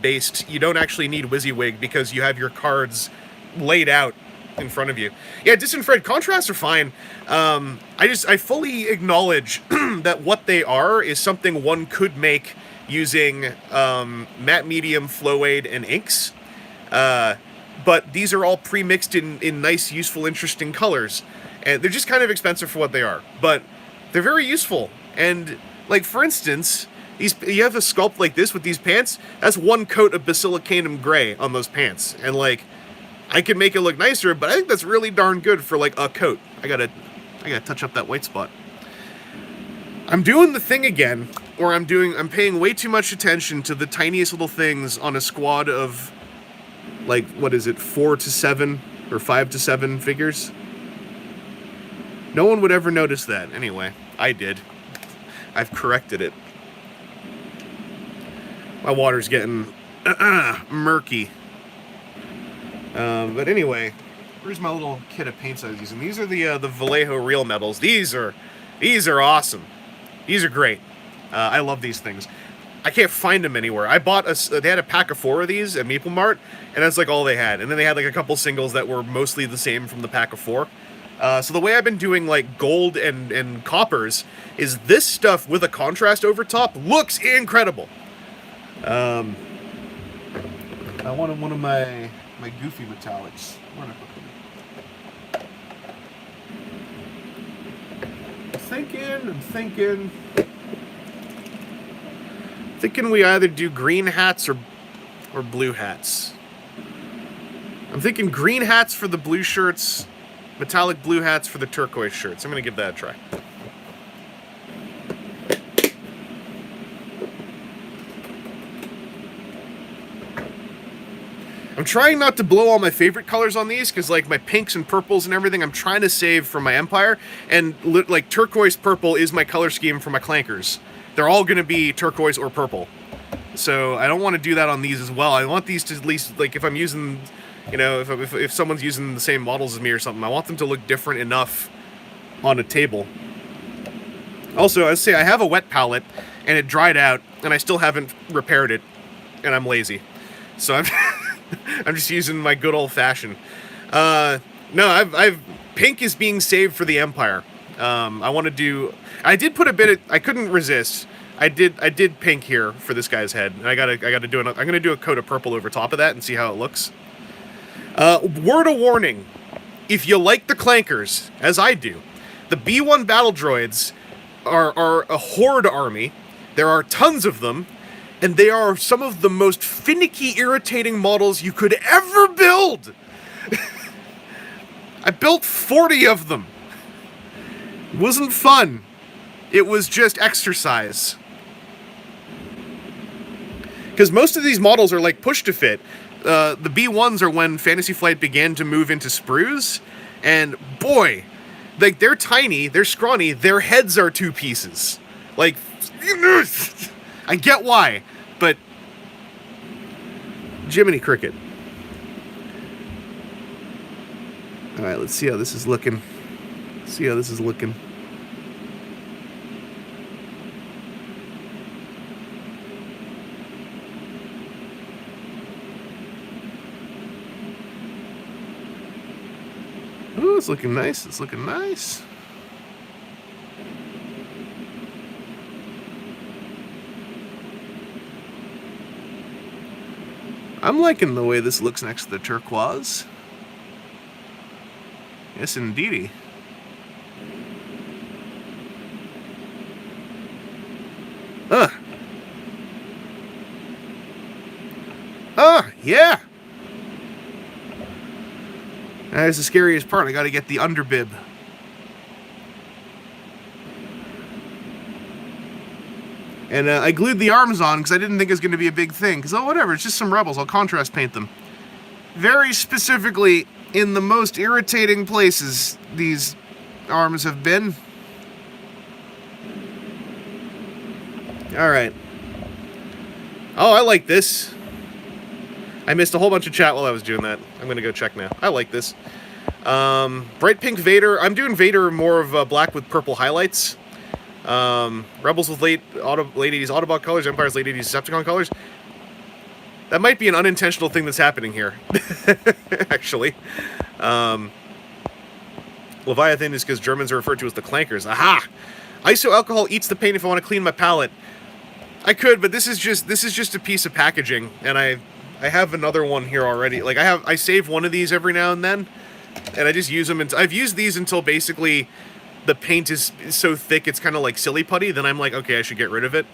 based, you don't actually need WYSIWYG because you have your cards laid out in front of you. Yeah, disinfrared contrasts are fine. I fully acknowledge that what they are is something one could make using matte medium, flow aid, and inks. But these are all pre-mixed in nice, useful, interesting colors. And they're just kind of expensive for what they are. But they're very useful. And, like, for instance, you have a sculpt like this with these pants, that's 1 coat of Basilicanum Gray on those pants. And, like, I can make it look nicer, but I think that's really darn good for, like, a coat. I gotta touch up that white spot. I'm doing the thing again, where I'm paying way too much attention to the tiniest little things on a squad of like, what is it, 4 to 7 or 5 to 7 figures. No one would ever notice that. Anyway, I did. I've corrected it. My water's getting murky. But anyway, here's my little kit of paints I was using. These are the Vallejo Real Metals. These are awesome. These are great. I love these things. I can't find them anywhere. I bought they had a pack of 4 of these at Maple Mart, and that's like all they had. And then they had like a couple singles that were mostly the same from the pack of 4. So the way I've been doing like gold and coppers is this stuff with a contrast over top looks incredible. I wanted one of my goofy metallics. Where did I put them? I'm thinking we either do green hats or blue hats. I'm thinking green hats for the blue shirts, metallic blue hats for the turquoise shirts. I'm gonna give that a try. I'm trying not to blow all my favorite colors on these, because like my pinks and purples and everything, I'm trying to save for my Empire, and like turquoise purple is my color scheme for my clankers. They're all gonna be turquoise or purple. So I don't want to do that on these as well. I want these to at least, like, if I'm using, you know, if someone's using the same models as me or something, I want them to look different enough on a table. Also, I say I have a wet palette, and it dried out, and I still haven't repaired it, and I'm lazy. So I'm I'm just using my good old-fashioned. No, I've pink is being saved for the Empire. I want to do. I did put a bit of. I couldn't resist. I did pink here for this guy's head, and I gotta do another. I'm gonna do a coat of purple over top of that and see how it looks. Word of warning: if you like the clankers, as I do, the B1 battle droids are a horde army. There are tons of them, and they are some of the most finicky, irritating models you could ever build. I built 40 of them. It wasn't fun. It was just exercise. Because most of these models are like push to fit. The B1s are when Fantasy Flight began to move into sprues, and boy, like they're tiny, they're scrawny, their heads are 2 pieces. Like, I get why, but Jiminy Cricket. All right, let's see how this is looking. Ooh, it's looking nice. I'm liking the way this looks next to the turquoise. Yes, indeedy. Yeah! That's the scariest part. I gotta get the underbib. And I glued the arms on because I didn't think it was going to be a big thing. Because, oh, whatever, it's just some rebels. I'll contrast paint them. Very specifically, in the most irritating places these arms have been. Alright. Oh, I like this. I missed a whole bunch of chat while I was doing that. I'm going to go check now. I like this. Bright pink Vader. I'm doing Vader more of black with purple highlights. Rebels with late 80s Autobot colors, Empire's late 80s Decepticon colors. That might be an unintentional thing that's happening here, actually. Leviathan is because Germans are referred to as the clankers. Aha! Iso alcohol eats the paint if I want to clean my palette. I could, but this is just a piece of packaging, and I have another one here already. Like I save one of these every now and then, and I just use them. I've used these until basically the paint is so thick it's kind of like silly putty. Then I'm like, okay, I should get rid of it.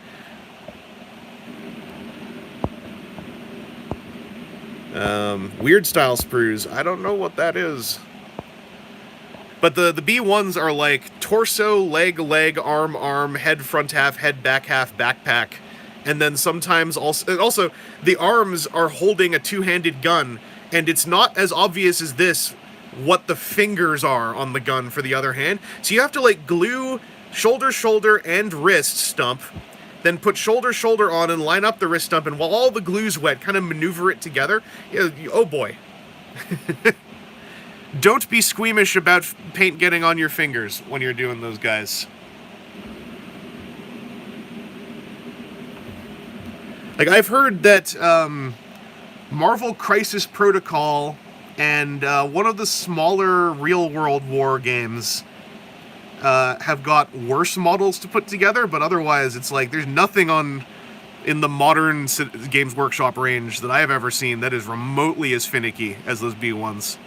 Weird style sprues. I don't know what that is. But the B1s are like torso, leg, arm, head, front half, head, back half, backpack. And then sometimes also the arms are holding a two-handed gun, and it's not as obvious as this what the fingers are on the gun for the other hand. So you have to like glue shoulder, shoulder, and wrist stump, then put shoulder, shoulder on and line up the wrist stump, and while all the glue's wet, kind of maneuver it together. Oh boy. Don't be squeamish about paint getting on your fingers when you're doing those guys. Like, I've heard that Marvel Crisis Protocol and one of the smaller Real World War games have got worse models to put together, but otherwise it's like there's nothing in the modern Games Workshop range that I have ever seen that is remotely as finicky as those B1s.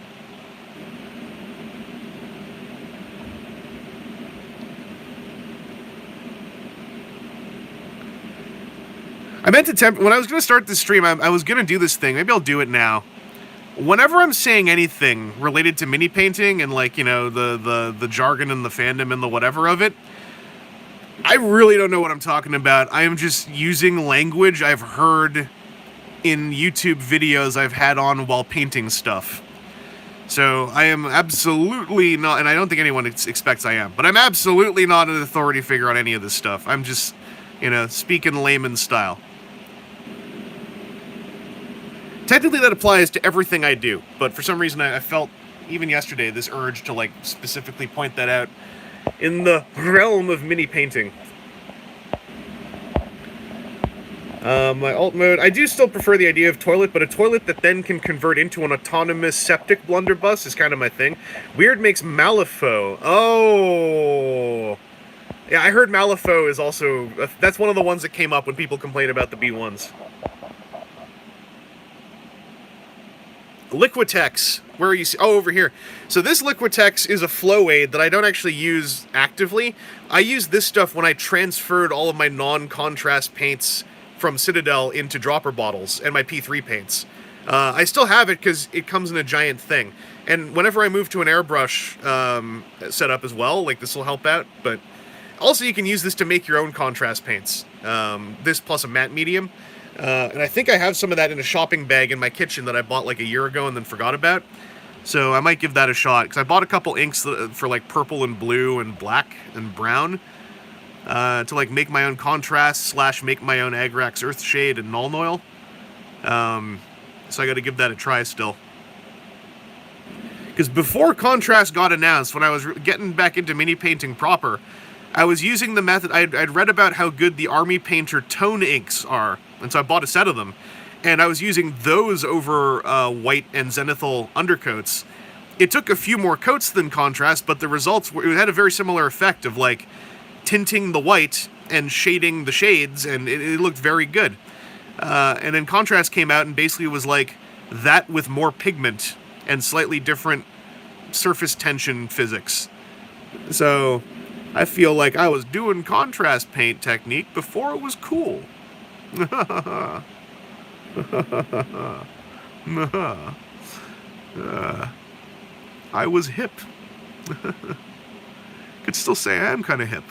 I meant to when I was going to start this stream, I was going to do this thing. Maybe I'll do it now. Whenever I'm saying anything related to mini painting and, like, you know, the jargon and the fandom and the whatever of it, I really don't know what I'm talking about. I am just using language I've heard in YouTube videos I've had on while painting stuff. So I am absolutely not, and I don't think anyone expects I am, but I'm absolutely not an authority figure on any of this stuff. I'm just, you know, speaking layman's style. Technically that applies to everything I do, but for some reason I felt, even yesterday, this urge to, like, specifically point that out in the realm of mini painting. My alt mode, I do still prefer the idea of toilet, but a toilet that then can convert into an autonomous septic blunderbuss is kind of my thing. Weird makes Malifaux. Oh! Yeah, I heard Malifaux is also, that's one of the ones that came up when people complain about the B1s. Liquitex, where are you? Oh, over here. So this Liquitex is a flow aid that I don't actually use actively. I used this stuff when I transferred all of my non-contrast paints from Citadel into dropper bottles and my P3 paints. I still have it because it comes in a giant thing. And whenever I move to an airbrush setup as well, like, this will help out. But also you can use this to make your own contrast paints. This plus a matte medium. And I think I have some of that in a shopping bag in my kitchen that I bought like a year ago and then forgot about. So I might give that a shot, because I bought a couple inks for like purple and blue and black and brown to like make my own contrast / make my own Agrax Earthshade and Nuln Oil. So I got to give that a try still. Because before contrast got announced, when I was getting back into mini painting proper, I was using the method, I'd read about how good the Army Painter tone inks are, and so I bought a set of them, and I was using those over white and zenithal undercoats. It took a few more coats than contrast, but the results were, it had a very similar effect of, like, tinting the white and shading the shades, and it looked very good. And then contrast came out and basically was like that with more pigment and slightly different surface tension physics. So I feel like I was doing contrast paint technique before it was cool. I was hip. Could still say I am kind of hip.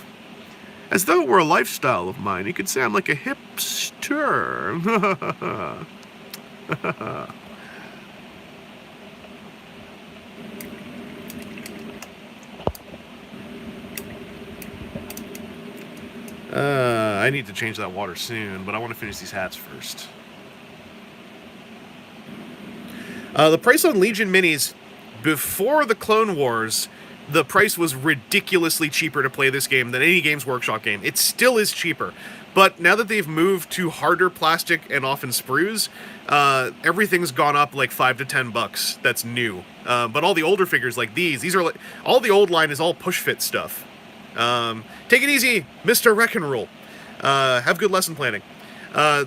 As though it were a lifestyle of mine, you could say I'm like a hipster. I need to change that water soon, but I want to finish these hats first. The price on Legion Minis, before the Clone Wars, the price was ridiculously cheaper to play this game than any Games Workshop game. It still is cheaper, but now that they've moved to harder plastic and often sprues, everything's gone up like $5 to $10. That's new. But all the older figures like these are like, all the old line is all push fit stuff. Take it easy, Mr. Wreckin' have good lesson planning.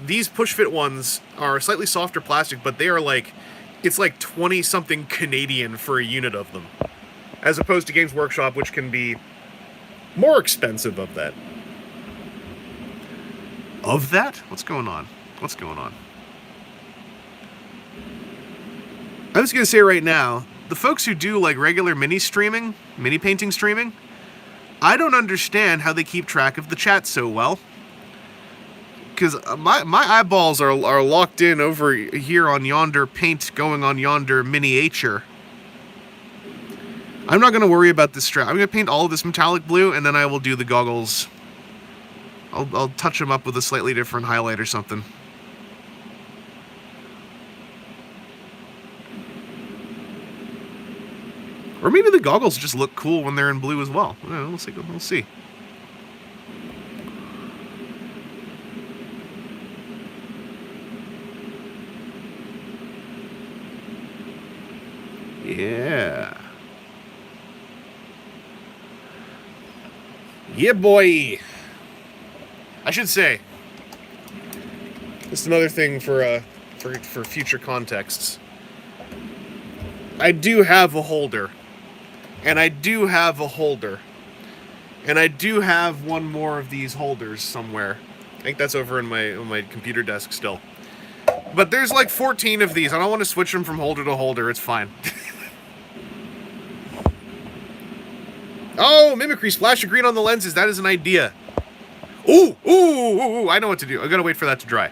These push fit ones are slightly softer plastic, but they are like, it's like 20-something Canadian for a unit of them. As opposed to Games Workshop, which can be more expensive of that. Of that? What's going on? What's going on? I'm just going to say right now, the folks who do like regular mini painting streaming, I don't understand how they keep track of the chat so well. because my eyeballs are locked in over here on yonder paint going on yonder miniature. I'm not going to worry about this strap. I'm going to paint all of this metallic blue, and then I will do the goggles. I'll touch them up with a slightly different highlight or something. Or maybe the goggles just look cool when they're in blue as well. We'll see. We'll see. Yeah. Yeah, boy. I should say, just another thing for future contexts. I do have a holder, and I do have a holder, and I do have one more of these holders somewhere. I think that's over in my computer desk still. But there's like 14 of these. I don't want to switch them from holder to holder. It's fine. Oh, mimicry, splash of green on the lenses. That is an idea. Ooh, I know what to do. I gotta wait for that to dry.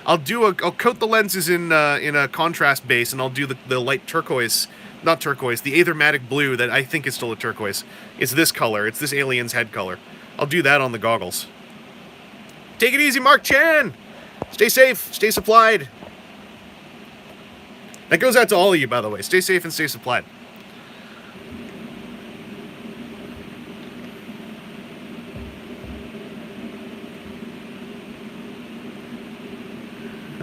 I'll coat the lenses in a contrast base, and I'll do the light turquoise, not turquoise, the aethermatic blue that I think is still a turquoise. It's this color. It's this alien's head color. I'll do that on the goggles. Take it easy, Mark Chan. Stay safe. Stay supplied. That goes out to all of you, by the way. Stay safe and stay supplied.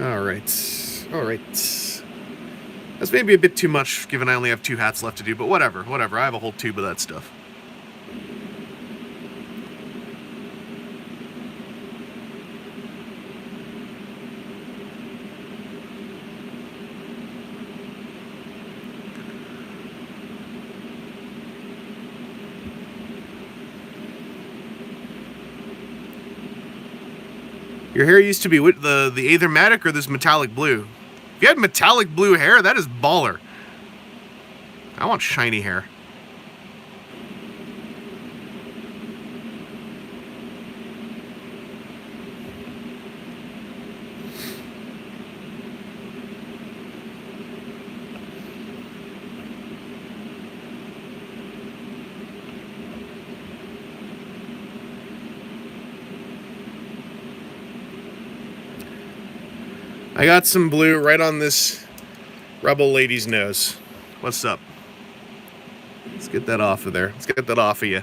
Alright. That's maybe a bit too much, given I only have 2 hats left to do, but whatever. I have a whole tube of that stuff. Your hair used to be with the aethermatic or this metallic blue? If you had metallic blue hair, that is baller. I want shiny hair. I got some blue right on this rebel lady's nose. What's up? Let's get that off of there. Let's get that off of you.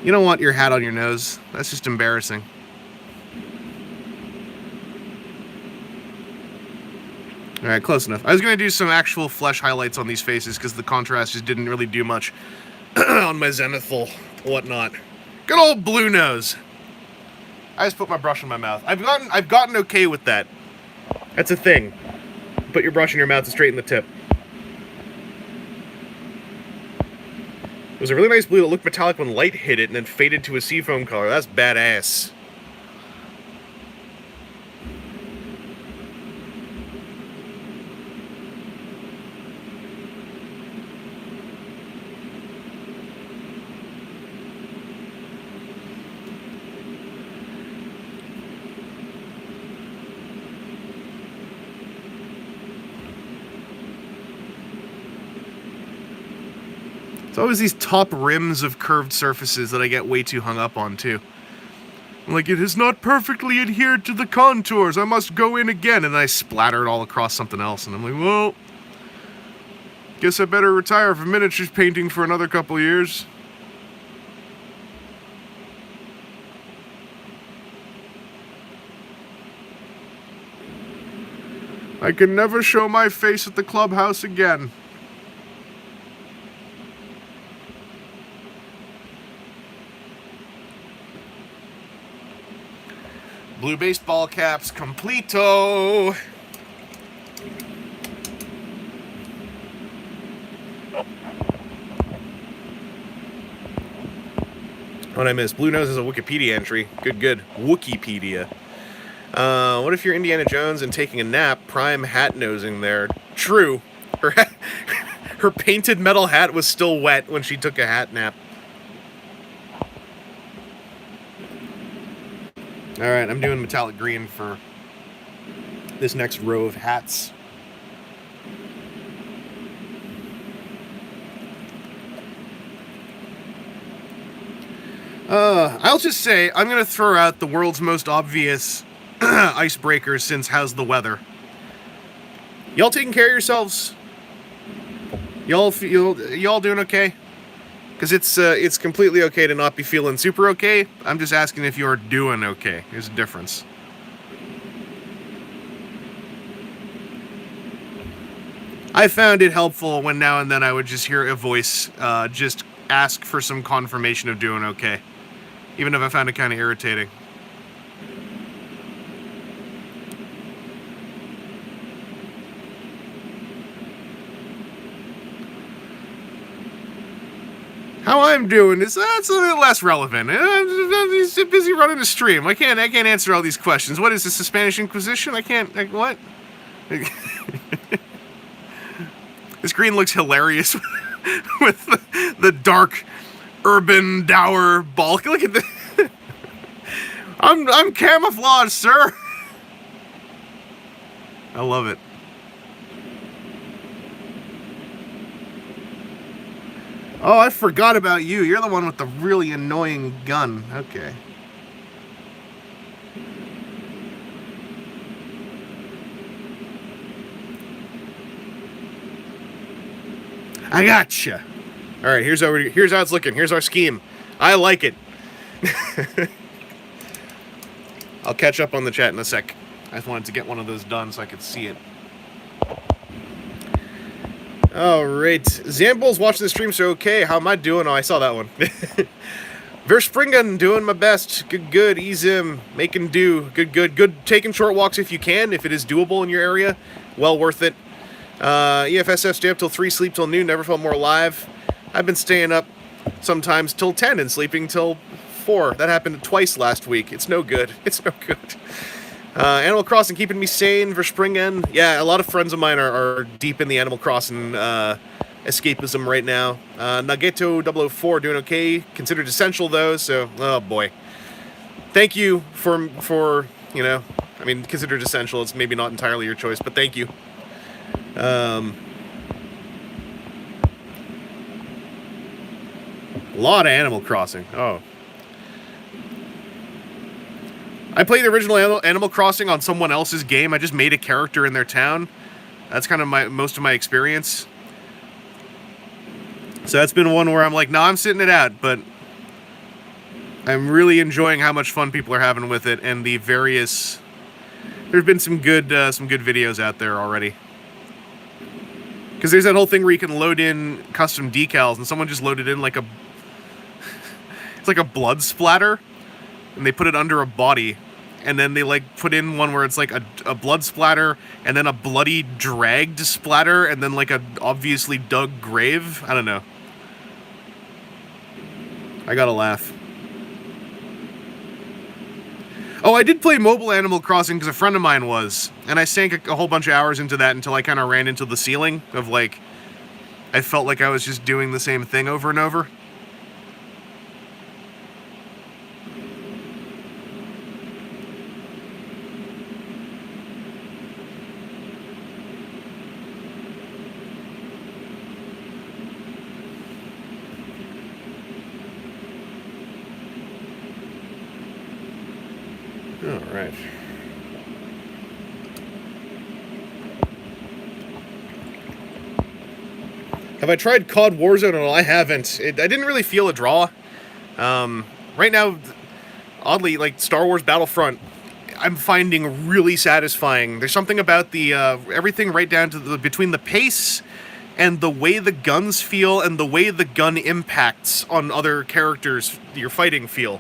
You don't want your hat on your nose. That's just embarrassing. Alright, close enough. I was going to do some actual flesh highlights on these faces because the contrast just didn't really do much on my zenithal whatnot. Good old blue nose. I just put my brush in my mouth. I've gotten okay with that. That's a thing. Put your brush in your mouth to straighten the tip. It was a really nice blue that looked metallic when light hit it and then faded to a seafoam color. That's badass. It's always these top rims of curved surfaces that I get way too hung up on, too. I'm like, it has not perfectly adhered to the contours. I must go in again. And I splatter it all across something else. And I'm like, well, guess I better retire from miniatures painting for another couple years. I can never show my face at the clubhouse again. Blue baseball caps, completo! What I missed? Blue Nose is a Wikipedia entry. Good. Wikipedia. What if you're Indiana Jones and taking a nap? Prime hat nosing there. True. Her painted metal hat was still wet when she took a hat nap. Alright, I'm doing metallic green for this next row of hats. I'll just say, I'm gonna throw out the world's most obvious icebreaker since How's the Weather. Y'all taking care of yourselves? Y'all doing okay? Because it's completely okay to not be feeling super okay. I'm just asking if you're doing okay. There's a difference. I found it helpful when now and then I would just hear a voice just ask for some confirmation of doing okay. Even if I found it kind of irritating. How I'm doing is that's a little less relevant. I'm just busy running a stream. I can't answer all these questions. What is this, the Spanish Inquisition? I can't. What? This green looks hilarious with the dark, urban, dour bulk. Look at this. I'm camouflaged, sir. I love it. Oh, I forgot about you. You're the one with the really annoying gun. Okay. I gotcha. All right, here's how it's looking. Here's our scheme. I like it. I'll catch up on the chat in a sec. I just wanted to get one of those done so I could see it. All right, Zambul's watching the stream, so okay. How am I doing? Oh, I saw that one. Verspringen, doing my best. Good. Easy, making do. Good. Taking short walks if you can, if it is doable in your area. Well worth it. EFSF, stay up till 3, sleep till noon, never felt more alive. I've been staying up sometimes till 10 and sleeping till 4. That happened twice last week. It's no good. It's no good. Animal Crossing keeping me sane. Verspringen. Yeah, a lot of friends of mine are deep in the Animal Crossing escapism right now. Nuggeto 004 doing okay. Considered essential though, so oh boy. Thank you for you know, I mean, considered essential. It's maybe not entirely your choice, but thank you. A lot of Animal Crossing. Oh. I played the original Animal Crossing on someone else's game. I just made a character in their town. That's kind of most of my experience. So that's been one where I'm like, nah, I'm sitting it out, but I'm really enjoying how much fun people are having with it, and the various. There's been some good videos out there already. Because there's that whole thing where you can load in custom decals, and someone just loaded in like a. It's like a blood splatter. And they put it under a body, and then they like put in one where it's like a blood splatter, and then a bloody dragged splatter, and then like a obviously dug grave. I don't know. I gotta laugh. Oh, I did play mobile Animal Crossing because a friend of mine was, and I sank a whole bunch of hours into that until I kind of ran into the ceiling of like, I felt like I was just doing the same thing over and over. Alright. Have I tried COD Warzone at all? I haven't. I didn't really feel a draw. Right now, oddly, like Star Wars Battlefront, I'm finding really satisfying. There's something about the everything right down to between the pace and the way the guns feel and the way the gun impacts on other characters you're fighting feel.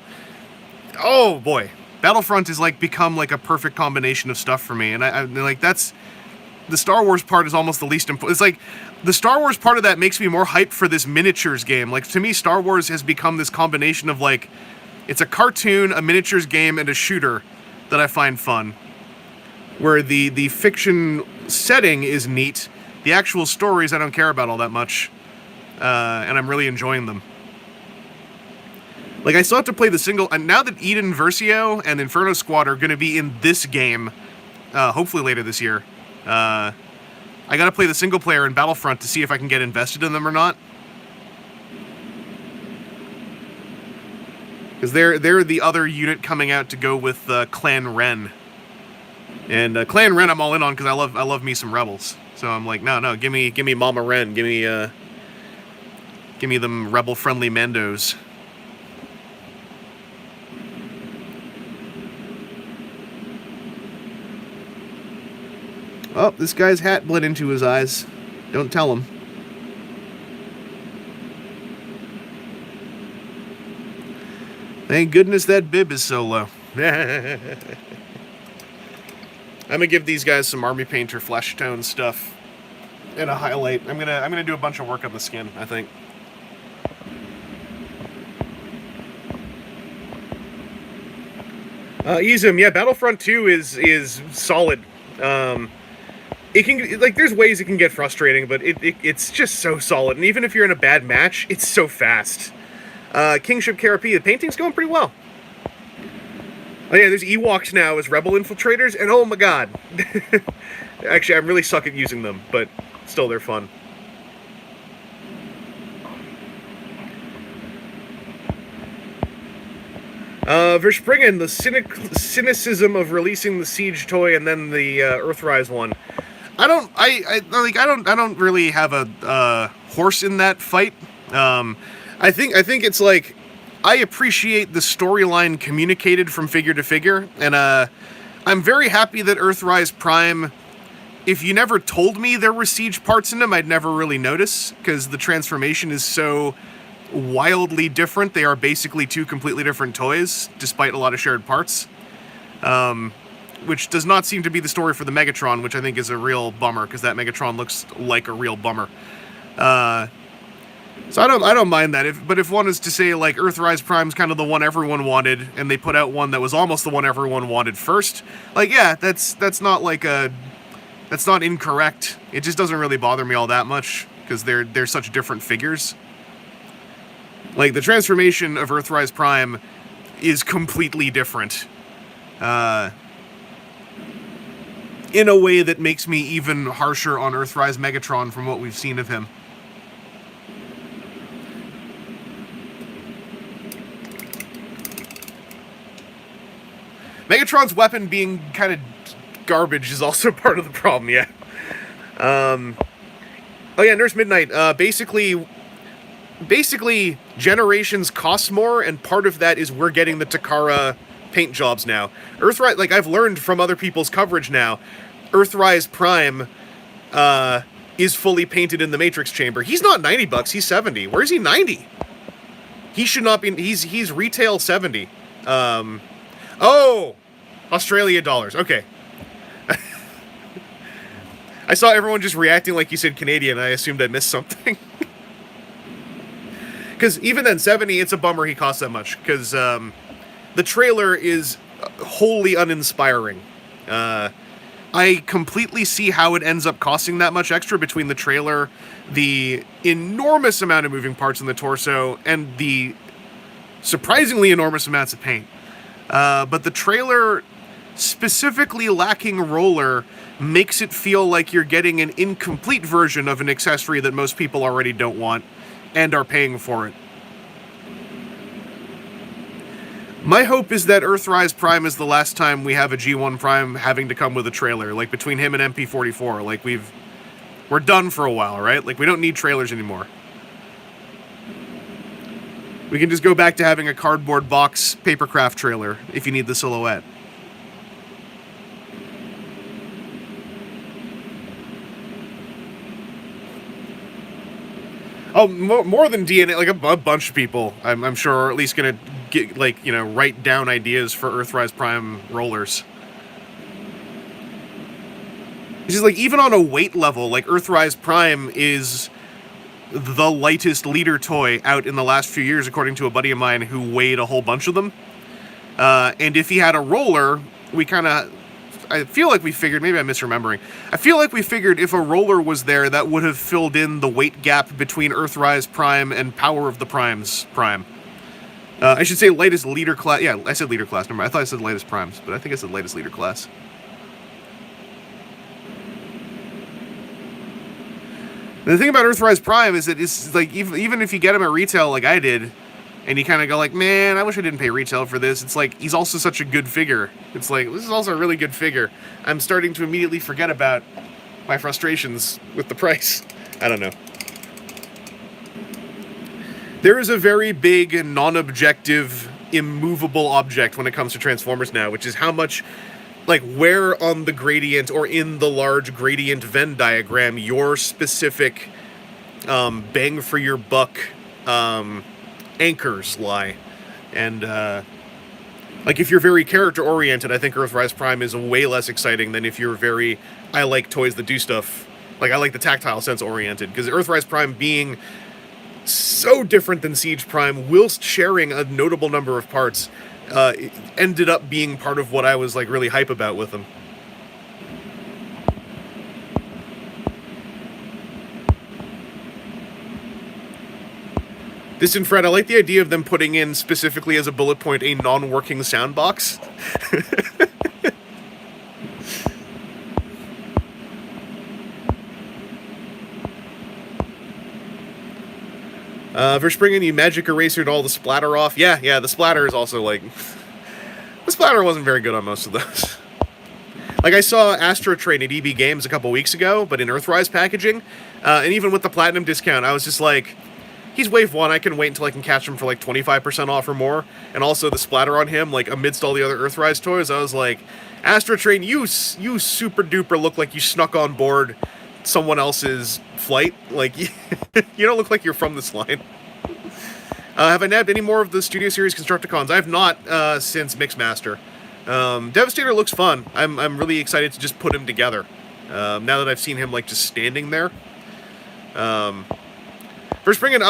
Oh boy. Battlefront has like become like a perfect combination of stuff for me, and I like that's the Star Wars part is almost the least important. It's like the Star Wars part of that makes me more hyped for this miniatures game. Like to me, Star Wars has become this combination of like it's a cartoon, a miniatures game, and a shooter that I find fun. Where the fiction setting is neat, the actual stories I don't care about all that much, and I'm really enjoying them. Like, I still have to play the single, and now that Eden Versio and Inferno Squad are going to be in this game, hopefully later this year, I gotta play the single player in Battlefront to see if I can get invested in them or not. Because they're the other unit coming out to go with Clan Ren. And Clan Ren I'm all in on because I love me some Rebels. So I'm like, no, give me Mama Ren, give me them rebel-friendly Mandos. Oh, this guy's hat bled into his eyes. Don't tell him. Thank goodness that bib is so low. I'm gonna give these guys some Army Painter flesh tone stuff and a highlight. I'm gonna do a bunch of work on the skin, I think. Izum, yeah, Battlefront 2 is solid. It can, like, there's ways it can get frustrating, but it's just so solid. And even if you're in a bad match, it's so fast. Kingship KRP, the painting's going pretty well. Oh yeah, there's Ewoks now as Rebel Infiltrators, and oh my god. Actually, I really suck at using them, but still, they're fun. Verspringen, the cynicism of releasing the Siege toy and then the Earthrise one. I don't really have a horse in that fight. I think it's like, I appreciate the storyline communicated from figure to figure, and I'm very happy that Earthrise Prime, if you never told me there were Siege parts in them, I'd never really notice, because the transformation is so wildly different. They are basically two completely different toys, despite a lot of shared parts. Which does not seem to be the story for the Megatron, which I think is a real bummer, because that Megatron looks like a real bummer. So I don't mind that. But if one is to say, like, Earthrise Prime's kind of the one everyone wanted, and they put out one that was almost the one everyone wanted first, like, yeah, that's not like that's not incorrect. It just doesn't really bother me all that much, because they're such different figures. Like, the transformation of Earthrise Prime is completely different. In a way that makes me even harsher on Earthrise Megatron from what we've seen of him. Megatron's weapon being kind of garbage is also part of the problem, yeah. Oh yeah, Nurse Midnight, basically, Generations cost more, and part of that is we're getting the Takara paint jobs now. Earthrise, like, I've learned from other people's coverage now, Earthrise Prime is fully painted in the Matrix Chamber. He's not $90, he's 70. Where is he 90? He should not be, he's retail 70. Oh! Australia dollars, okay. I saw everyone just reacting like you said Canadian, I assumed I missed something. Because even then, 70, it's a bummer he costs that much, because the trailer is wholly uninspiring. I completely see how it ends up costing that much extra between the trailer, the enormous amount of moving parts in the torso, and the surprisingly enormous amounts of paint. But the trailer, specifically lacking roller, makes it feel like you're getting an incomplete version of an accessory that most people already don't want and are paying for it. My hope is that Earthrise Prime is the last time we have a G1 Prime having to come with a trailer, like between him and MP44. Like, we're done for a while, right? Like, we don't need trailers anymore. We can just go back to having a cardboard box papercraft trailer if you need the silhouette. Oh, more than DNA, like a bunch of people, I'm sure, are at least gonna get, like, you know, write down ideas for Earthrise Prime rollers. It's just like, even on a weight level, like, Earthrise Prime is the lightest leader toy out in the last few years, according to a buddy of mine who weighed a whole bunch of them. And if he had a roller, we kind of, I feel like we figured, maybe I'm misremembering, I feel like we figured if a roller was there, that would have filled in the weight gap between Earthrise Prime and Power of the Primes Prime. I should say lightest leader class. Yeah, I said leader class. Never mind. I thought I said lightest primes, but I think I said lightest leader class. The thing about Earthrise Prime is that it's like, even if you get him at retail like I did, and you kind of go like, man, I wish I didn't pay retail for this. It's like, he's also such a good figure. It's like, this is also a really good figure. I'm starting to immediately forget about my frustrations with the price. I don't know. There is a very big, non-objective, immovable object when it comes to Transformers now, which is how much, like, where on the gradient or in the large gradient Venn diagram your specific bang for your buck anchors lie. And like, if you're very character oriented, I think Earthrise Prime is way less exciting than if you're very, I like toys that do stuff, like I like the tactile sense oriented, because Earthrise Prime being so different than Siege Prime, whilst sharing a notable number of parts, it ended up being part of what I was like really hype about with them. This and Fred, I like the idea of them putting in specifically as a bullet point a non-working sound box. Verspringen, you magic erasered all the splatter off. Yeah, the splatter is also like... the splatter wasn't very good on most of those. Like, I saw Astro Train at EB Games a couple weeks ago, but in Earthrise packaging, and even with the Platinum discount, I was just like, he's Wave 1, I can wait until I can catch him for like 25% off or more, and also the splatter on him, like, amidst all the other Earthrise toys, I was like, Astro Train, you super duper look like you snuck on board someone else's flight. Like, you don't look like you're from this line. Have I nabbed any more of the Studio Series Constructicons? I have not since Mixmaster. Devastator looks fun. I'm really excited to just put him together. Now that I've seen him like just standing there. Verspringen,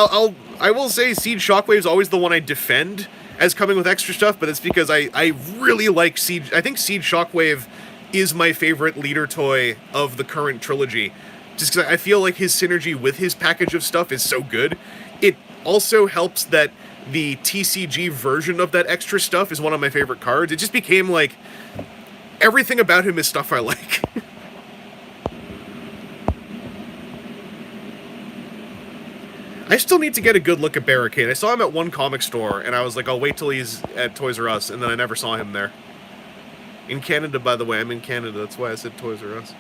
I will say Siege Shockwave is always the one I defend as coming with extra stuff, but it's because I really like Siege. I think Siege Shockwave is my favorite leader toy of the current trilogy. Just because I feel like his synergy with his package of stuff is so good. It also helps that the TCG version of that extra stuff is one of my favorite cards. It just became like, everything about him is stuff I like. I still need to get a good look at Barricade. I saw him at one comic store, and I was like, I'll wait till he's at Toys R Us, and then I never saw him there. In Canada, by the way. I'm in Canada, that's why I said Toys R Us.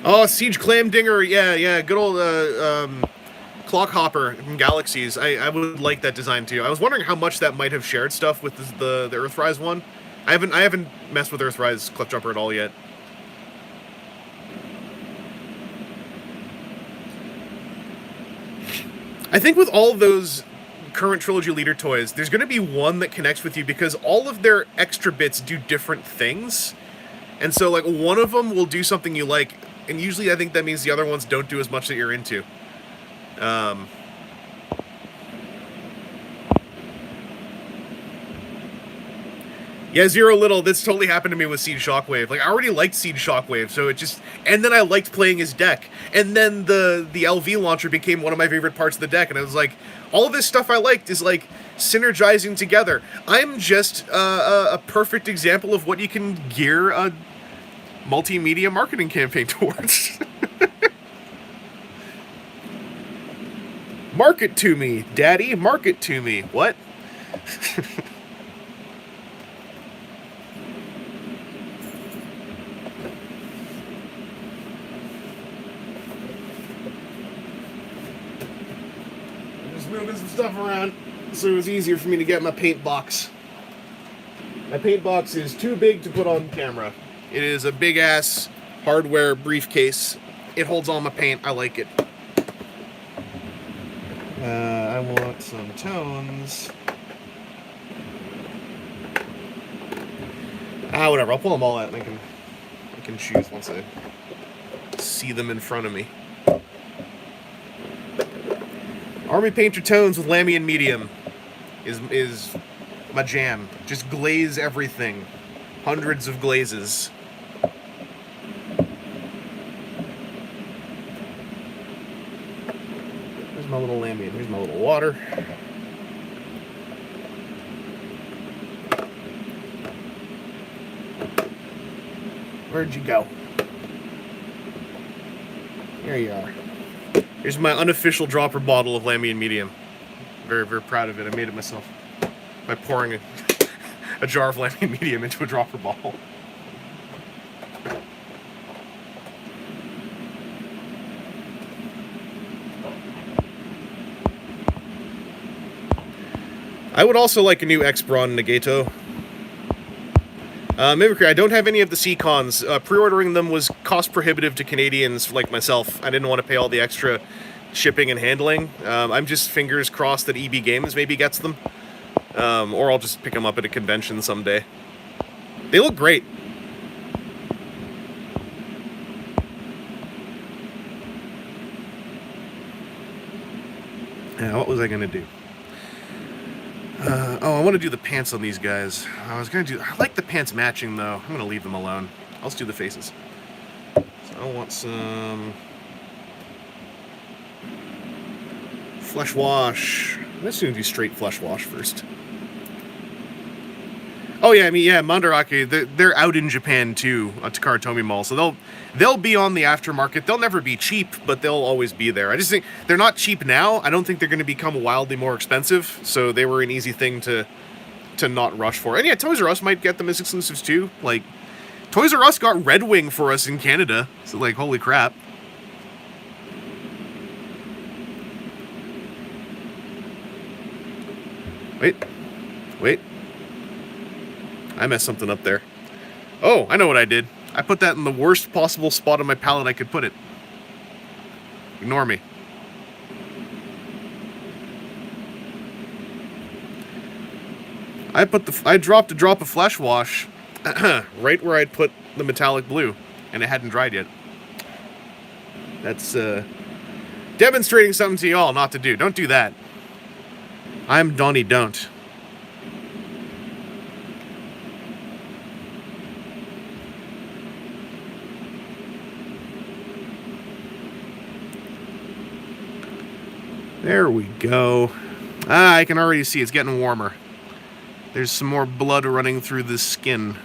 Oh, Siege Clamdinger, yeah, good old Clockhopper from Galaxies. I would like that design too. I was wondering how much that might have shared stuff with the Earthrise one. I haven't messed with Earthrise Cliffjumper at all yet. I think with all of those current trilogy leader toys, there's going to be one that connects with you because all of their extra bits do different things. And so, like, one of them will do something you like, and usually I think that means the other ones don't do as much that you're into. Yeah, Zero Little, that's totally happened to me with Siege Shockwave. Like, I already liked Siege Shockwave, so it just... And then I liked playing his deck. And then the LV launcher became one of my favorite parts of the deck, and I was like, all of this stuff I liked is, like, synergizing together. I'm just a perfect example of what you can gear a multimedia marketing campaign towards. Market to me, Daddy. Market to me. What? Moving some stuff around so it was easier for me to get my paint box. My paint box is too big to put on camera. It is a big ass hardware briefcase. It holds all my paint. I like it. I want some tones. Whatever. I'll pull them all out and I can choose once I see them in front of me. Army Painter tones with Lamian medium is my jam. Just glaze everything. Hundreds of glazes. Here's my little lambian. Here's my little water. Where'd you go? There you are. Here's my unofficial dropper bottle of Lambian Medium. Very, very proud of it. I made it myself by pouring a jar of Lambian Medium into a dropper bottle. I would also like a new X-Brawn Negato. Mimicry, I don't have any of the C-Cons. Pre-ordering them was cost-prohibitive to Canadians like myself. I didn't want to pay all the extra shipping and handling. I'm just fingers crossed that EB Games maybe gets them. Or I'll just pick them up at a convention someday. They look great. Yeah, what was I going to do? Oh, I want to do the pants on these guys. I like the pants matching, though. I'm going to leave them alone. I'll just do the faces. So I want some flesh wash. I'm just going to do straight flesh wash first. Oh, yeah, I mean, yeah, Mandarake, they're out in Japan, too, at Takara Tomy Mall, so they'll be on the aftermarket. They'll never be cheap, but they'll always be there. I just think they're not cheap now. I don't think they're going to become wildly more expensive, so they were an easy thing to not rush for. And yeah, Toys R Us might get them as exclusives, too. Like, Toys R Us got Red Wing for us in Canada, so, like, holy crap. Wait. I messed something up there. Oh, I know what I did. I put that in the worst possible spot on my palette I could put it. Ignore me. I dropped a drop of flesh wash right where I'd put the metallic blue, and it hadn't dried yet. That's demonstrating something to y'all not to do. Don't do that. I'm Donnie Don't. There we go. Ah, I can already see it's getting warmer. There's some more blood running through the skin.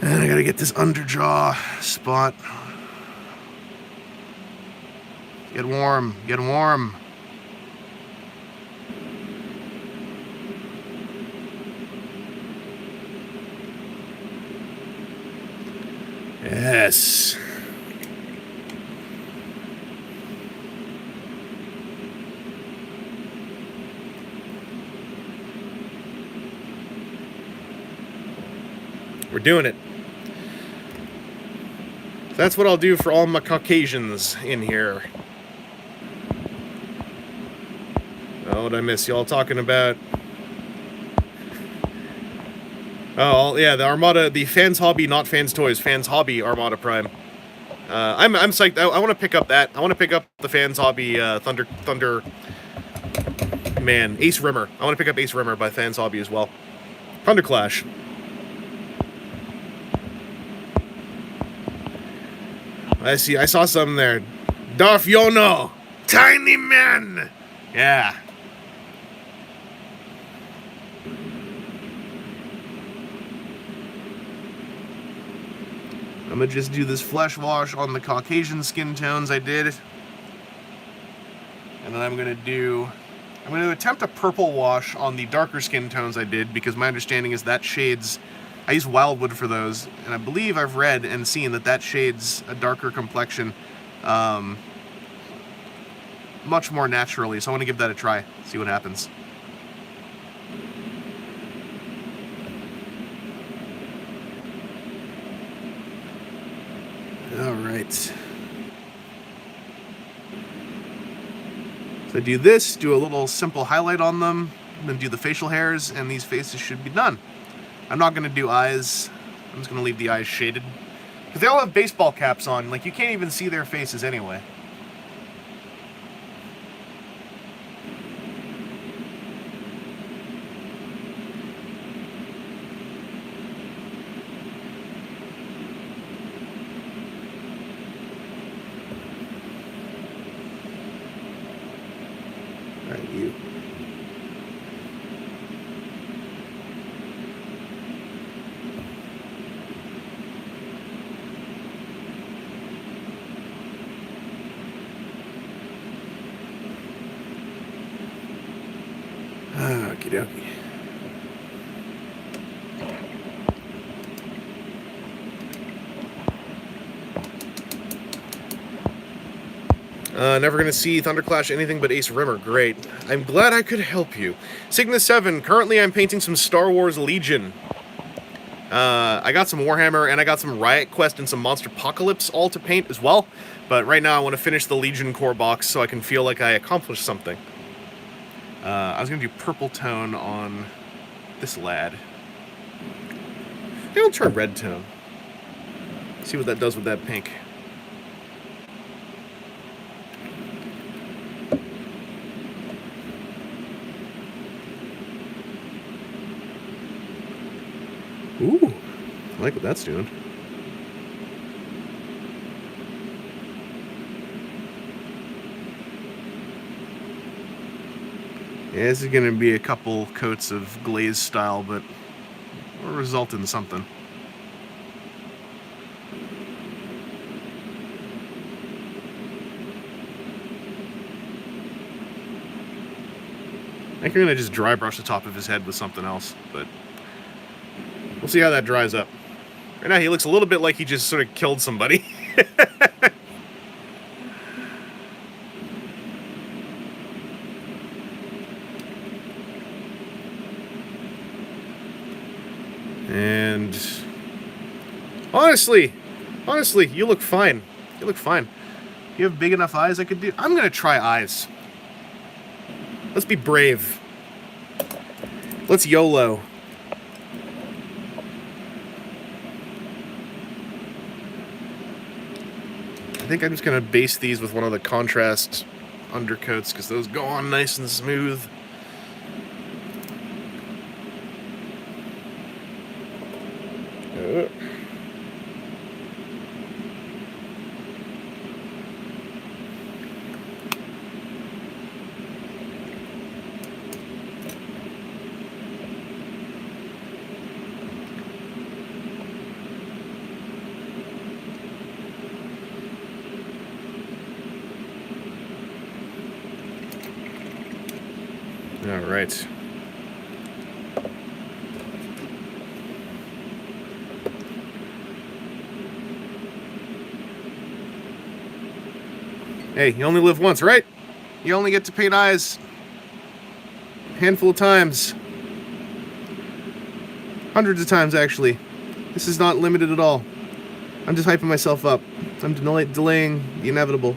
And I gotta get this underjaw spot. Get warm, get warm. Yes. We're doing it. That's what I'll do for all my Caucasians in here. Oh, what did I miss? Y'all talking about? Oh, yeah, the Armada, the Fans Hobby, not Fans Toys, Fans Hobby Armada Prime. I'm psyched. I want to pick up that. I want to pick up the Fans Hobby Thunder. Man, Ace Rimmer. I want to pick up Ace Rimmer by Fans Hobby as well. Thunder Clash. I see. I saw something there. Darth Yono, Tiny Man. Yeah. I'm gonna just do this flesh wash on the Caucasian skin tones I did. And then I'm gonna attempt a purple wash on the darker skin tones I did, because my understanding is that shades, I use Wildwood for those, and I believe I've read and seen that shades a darker complexion much more naturally, so I want to give that a try, see what happens. Alright. So I do this, do a little simple highlight on them, then do the facial hairs, and these faces should be done. I'm not going to do eyes. I'm just going to leave the eyes shaded. Because they all have baseball caps on. Like, you can't even see their faces anyway. Alright, you. Okie dokie. Never gonna see Thunderclash anything but Ace Rimmer. Great. I'm glad I could help you. Cygnus 7, currently I'm painting some Star Wars Legion. I got some Warhammer, and I got some Riot Quest and some Monster Apocalypse all to paint as well. But right now I want to finish the Legion core box so I can feel like I accomplished something. I was gonna do purple tone on this lad. Maybe I'll try red tone. See what that does with that pink. Ooh, I like what that's doing. Yeah, this is going to be a couple coats of glaze style, but will result in something. I think I'm going to just dry brush the top of his head with something else, but we'll see how that dries up. Right now he looks a little bit like he just sort of killed somebody. And honestly, you look fine. You look fine. You have big enough eyes I could do. I'm gonna try eyes. Let's be brave. Let's YOLO. I think I'm just gonna base these with one of the contrast undercoats because those go on nice and smooth. All right. Hey, you only live once, right? You only get to paint eyes a handful of times. Hundreds of times, actually. This is not limited at all. I'm just hyping myself up. I'm delaying the inevitable.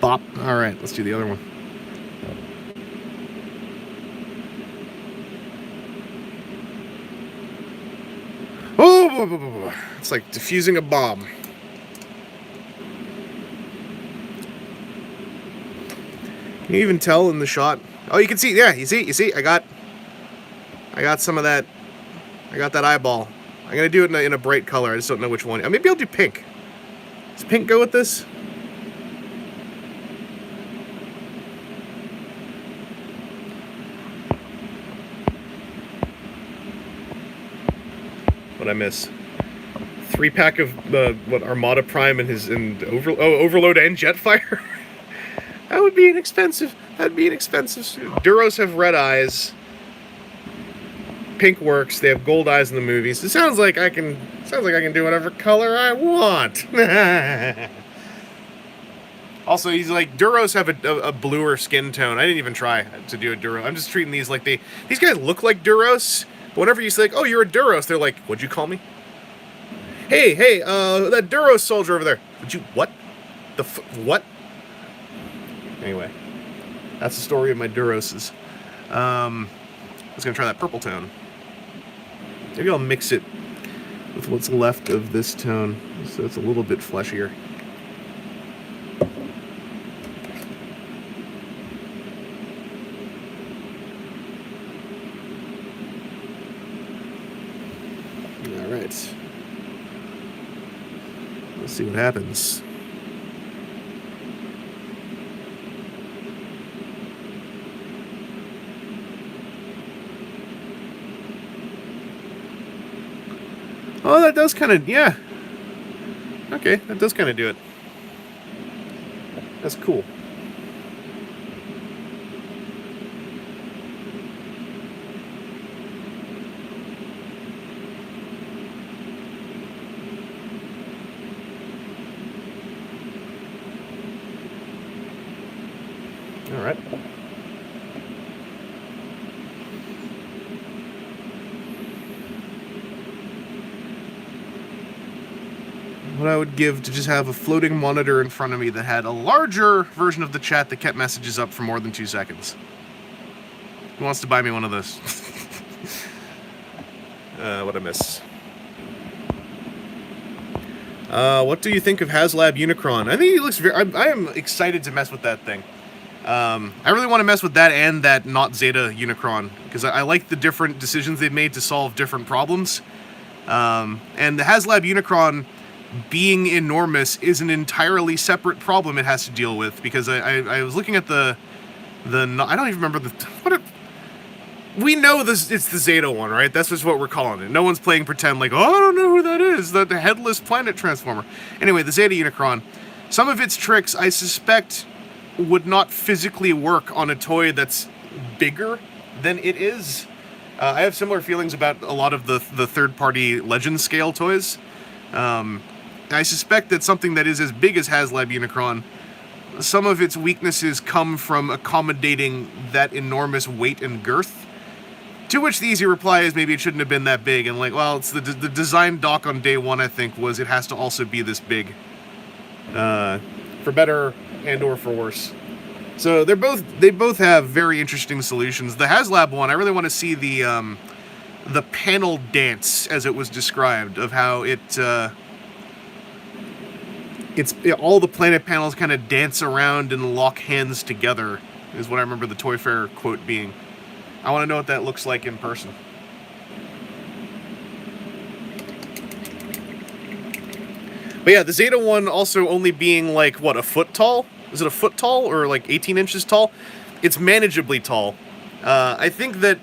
Bop. All right, let's do the other one. Oh, it's like diffusing a bomb. Can you even tell in the shot? Oh, you can see. Yeah, you see. I got some of that. I got that eyeball. I'm gonna do it in a bright color. I just don't know which one. Maybe I'll do pink. Does pink go with this? What I miss? 3-pack of what Armada Prime and Overload and Jetfire. That would be inexpensive. That'd be an expensive suit. Duros have red eyes. Pink works. They have gold eyes in the movies. It sounds like I can do whatever color I want. Also, he's like, Duros have a bluer skin tone. I didn't even try to do a Duro. I'm just treating these like these guys look like Duros. But whenever you say, like, oh, you're a Duros, they're like, what'd you call me? Hey, that Duros soldier over there. Would you, what? What? Anyway, that's the story of my Duroses. I was gonna try that purple tone. Maybe I'll mix it with what's left of this tone, so it's a little bit fleshier. Alright. Let's see what happens. Oh, that does kind of, yeah. Okay, that does kind of do it. That's cool. All right. What I would give to just have a floating monitor in front of me that had a larger version of the chat that kept messages up for more than 2 seconds. Who wants to buy me one of those? What'd I miss? What do you think of Haslab Unicron? I think he looks very... I am excited to mess with that thing. I really want to mess with that and that not Zeta Unicron, because I like the different decisions they've made to solve different problems. And the Haslab Unicron being enormous is an entirely separate problem it has to deal with, because I was looking at the I don't even remember we know this, it's the Zeta one, right? That's just what we're calling it. No one's playing pretend like, oh, I don't know who that is, the headless planet transformer. Anyway, the Zeta Unicron, some of its tricks I suspect would not physically work on a toy that's bigger than it is. I have similar feelings about a lot of the third-party Legend scale toys. I suspect that something that is as big as Haslab Unicron, some of its weaknesses come from accommodating that enormous weight and girth. To which the easy reply is maybe it shouldn't have been that big, and like, well, it's the design doc on day one, I think, was it has to also be this big. For better and or for worse. So they both have very interesting solutions. The Haslab one, I really want to see the panel dance, as it was described, of how it's all the planet panels kind of dance around and lock hands together, is what I remember the Toy Fair quote being. I want to know what that looks like in person. But yeah, the Zeta one also only being like, what, a foot tall? Is it a foot tall or like 18 inches tall? It's manageably tall. I think that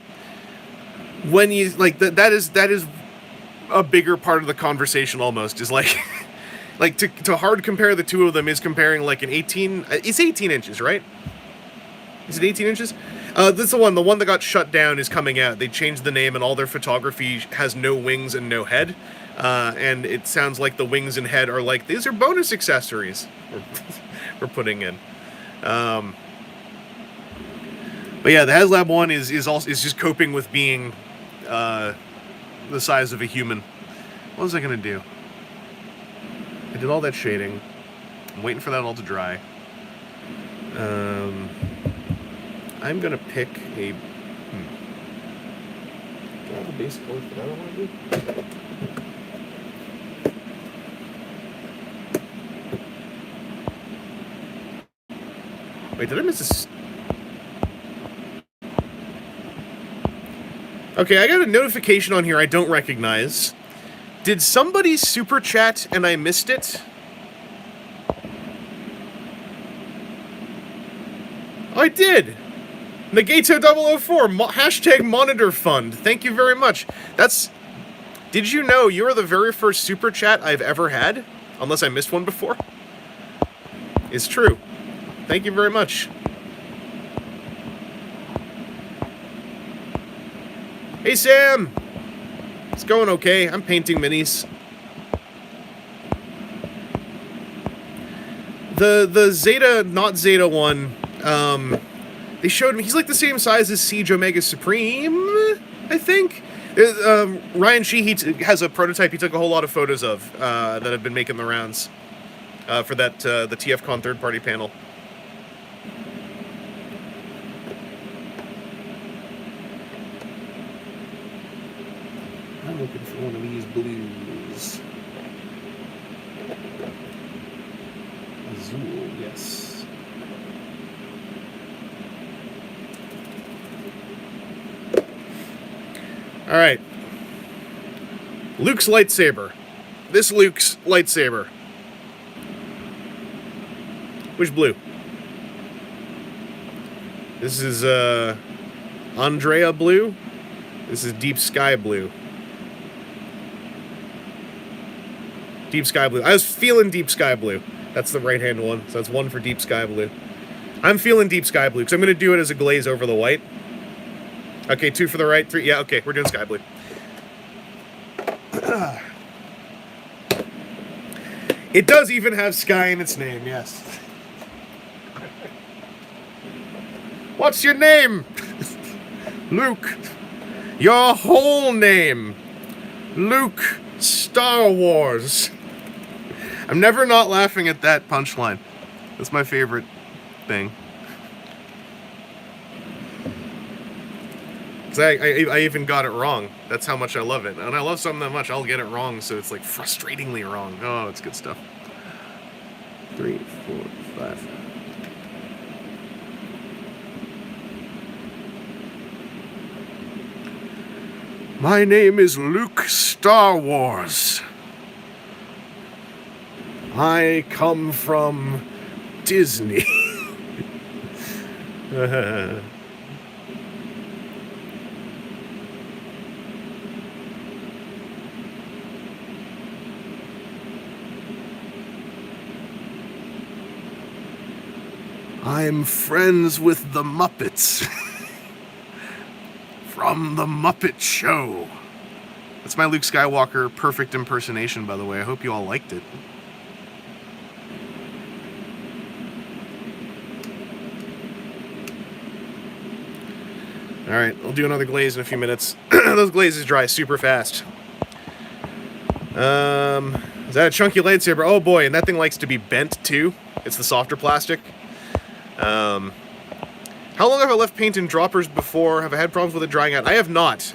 when you, like, that is a bigger part of the conversation almost, is like, like to hard compare the two of them is comparing like an 18, it's 18 inches, right? Is it 18 inches? This is the one that got shut down is coming out. They changed the name and all their photography has no wings and no head. And it sounds like the wings and head are like, these are bonus accessories we're putting in. But yeah, the Haslab one is just coping with being the size of a human. What was I gonna do? I did all that shading. I'm waiting for that all to dry. I'm gonna pick a. Do I have a base color for that I want to do? Wait, did I miss this? Okay, I got a notification on here I don't recognize. Did somebody super chat and I missed it? Oh, I did! Negato004, hashtag monitor fund. Thank you very much. Did you know you're the very first super chat I've ever had? Unless I missed one before. It's true. Thank you very much. Hey, Sam! It's going okay. I'm painting minis. The Zeta, not Zeta one, they showed me, he's like the same size as Siege Omega Supreme, I think. Ryan Sheehy has a prototype he took a whole lot of photos of that have been making the rounds for that the TFCon third-party panel. I'm looking for one of these blues. Azul, yes. All right. Luke's lightsaber. This Luke's lightsaber. Which blue? This is Andrea blue. This is deep sky blue. Deep sky blue. I was feeling deep sky blue. That's the right-hand one. So that's one for deep sky blue. I'm feeling deep sky blue because I'm going to do it as a glaze over the white. Okay, 2 for the right, 3. Yeah, okay, we're doing sky blue. It does even have sky in its name, yes. What's your name? Luke. Your whole name. Luke Star Wars. I'm never not laughing at that punchline. That's my favorite thing. Because I even got it wrong. That's how much I love it. And I love something that much, I'll get it wrong, so it's like frustratingly wrong. Oh, it's good stuff. 3, 4, 5. My name is Luke Star Wars. I come from Disney. I'm friends with the Muppets. From the Muppet Show. That's my Luke Skywalker perfect impersonation, by the way. I hope you all liked it. Alright, I'll do another glaze in a few minutes. Those glazes dry super fast. Is that a chunky lightsaber? Oh boy, and that thing likes to be bent too. It's the softer plastic. How long have I left paint in droppers before? Have I had problems with it drying out? I have not.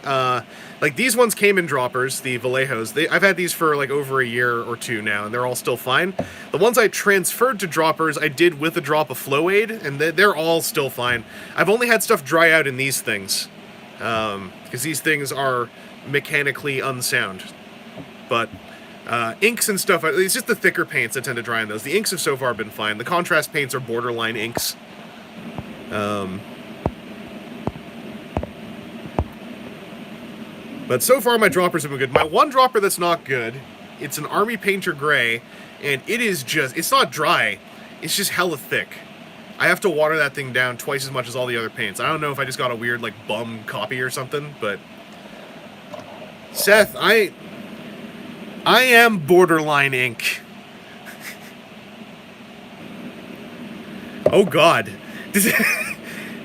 Like, these ones came in droppers, the Vallejos. I've had these for, like, over a year or two now, and they're all still fine. The ones I transferred to droppers, I did with a drop of Flow Aid, and they're all still fine. I've only had stuff dry out in these things, because these things are mechanically unsound. But inks and stuff, it's just the thicker paints that tend to dry on those. The inks have so far been fine. The contrast paints are borderline inks. But so far my droppers have been good. My one dropper that's not good, it's an Army Painter Gray, and it is just, it's not dry, it's just hella thick. I have to water that thing down twice as much as all the other paints. I don't know if I just got a weird, like, bum copy or something, but... Seth, I am borderline ink. Oh god.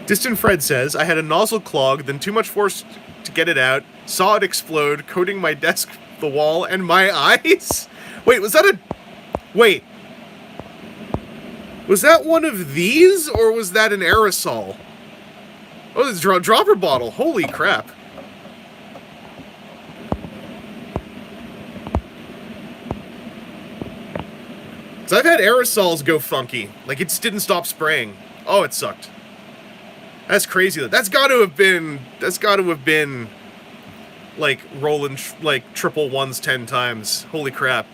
Distant Fred says, I had a nozzle clog, then too much force to get it out, saw it explode, coating my desk, the wall, and my eyes? Wait, was that a... Wait. Was that one of these, or was that an aerosol? Oh, it's a dropper bottle. Holy crap. So I've had aerosols go funky. Like, it just didn't stop spraying. Oh, it sucked. That's crazy. That's got to have been, like, rolling, like, triple ones 10 times. Holy crap.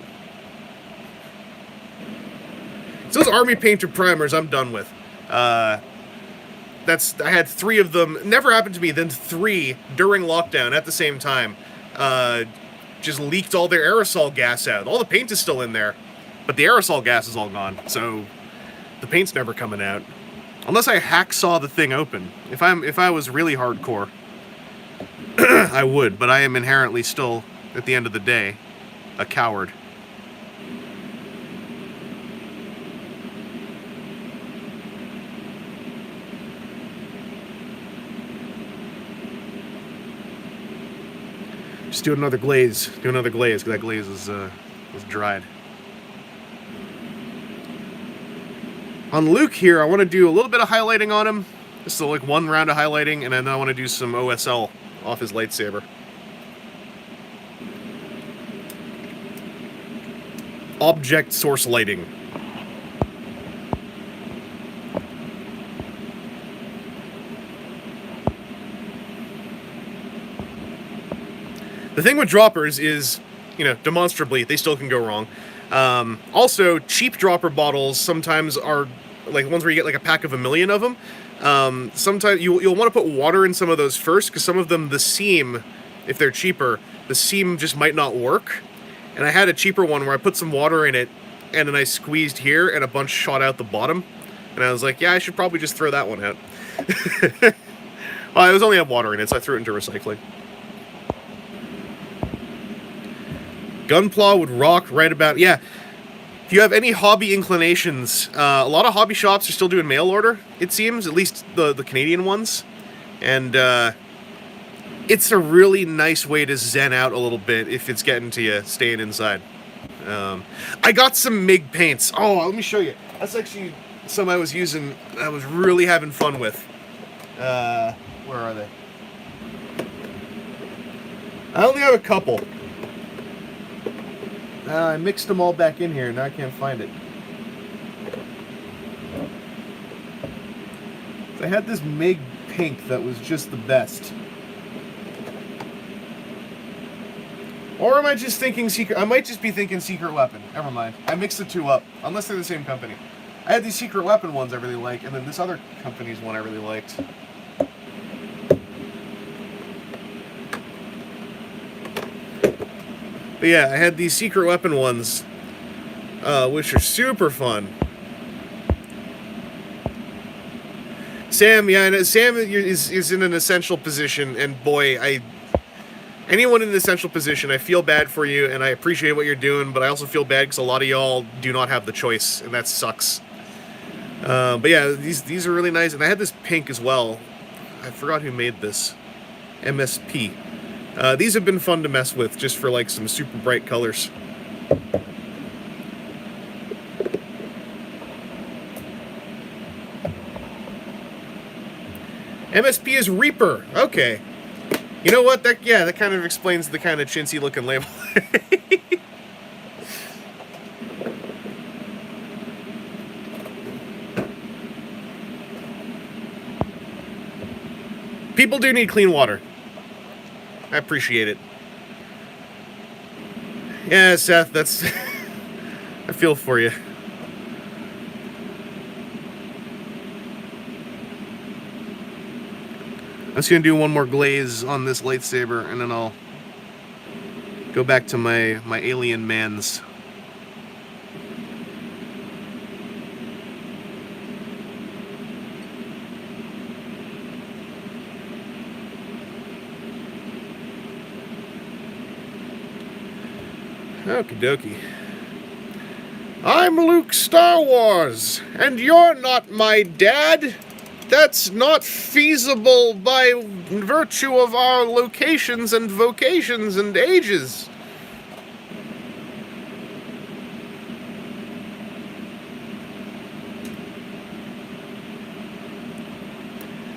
So those Army Painter primers I'm done with. I had 3 of them. Never happened to me. Then 3 during lockdown at the same time. Just leaked all their aerosol gas out. All the paint is still in there. But the aerosol gas is all gone. So the paint's never coming out. Unless I hacksaw the thing open. If I was really hardcore, I would, but I am inherently still, at the end of the day, a coward. Just do another glaze. Do another glaze, because that glaze is dried. On Luke here, I want to do a little bit of highlighting on him. Just like one round of highlighting, and then I want to do some OSL off his lightsaber. Object source lighting. The thing with droppers is, you know, demonstrably, they still can go wrong. Also, cheap dropper bottles sometimes are, like ones where you get like a pack of 1,000,000 of them. Sometimes you'll want to put water in some of those first, because some of them, the seam, if they're cheaper, the seam just might not work. And I had a cheaper one where I put some water in it, and then I squeezed here, and a bunch shot out the bottom. And I was like, yeah, I should probably just throw that one out. Well, it was only had water in it, so I threw it into recycling. Gunpla would rock right about, yeah. If you have any hobby inclinations, a lot of hobby shops are still doing mail order, it seems, at least the Canadian ones. And it's a really nice way to zen out a little bit if it's getting to you staying inside. I got some MIG paints. Oh, let me show you. That's actually some I was using, I was really having fun with. Where are they? I only have a couple. I mixed them all back in here, and now I can't find it. I had this MIG pink that was just the best. Or am I just thinking secret? I might just be thinking secret weapon. Never mind. I mixed the two up, unless they're the same company. I had these secret weapon ones I really like, and then this other company's one I really liked. But yeah, I had these secret weapon ones, which are super fun. Sam, yeah, Sam is in an essential position, and boy, anyone in an essential position, I feel bad for you, and I appreciate what you're doing, but I also feel bad because a lot of y'all do not have the choice, and that sucks. But yeah, these are really nice, and I had this pink as well. I forgot who made this. MSP. These have been fun to mess with, just for like some super bright colors. MSP is Reaper. Okay. You know what? That kind of explains the kind of chintzy looking label. People do need clean water. I appreciate it. Yeah, Seth, that's... I feel for you. I'm just going to do one more glaze on this lightsaber, and then I'll go back to my alien mans. Okie dokie. I'm Luke Star Wars, and you're not my dad. That's not feasible by virtue of our locations and vocations and ages.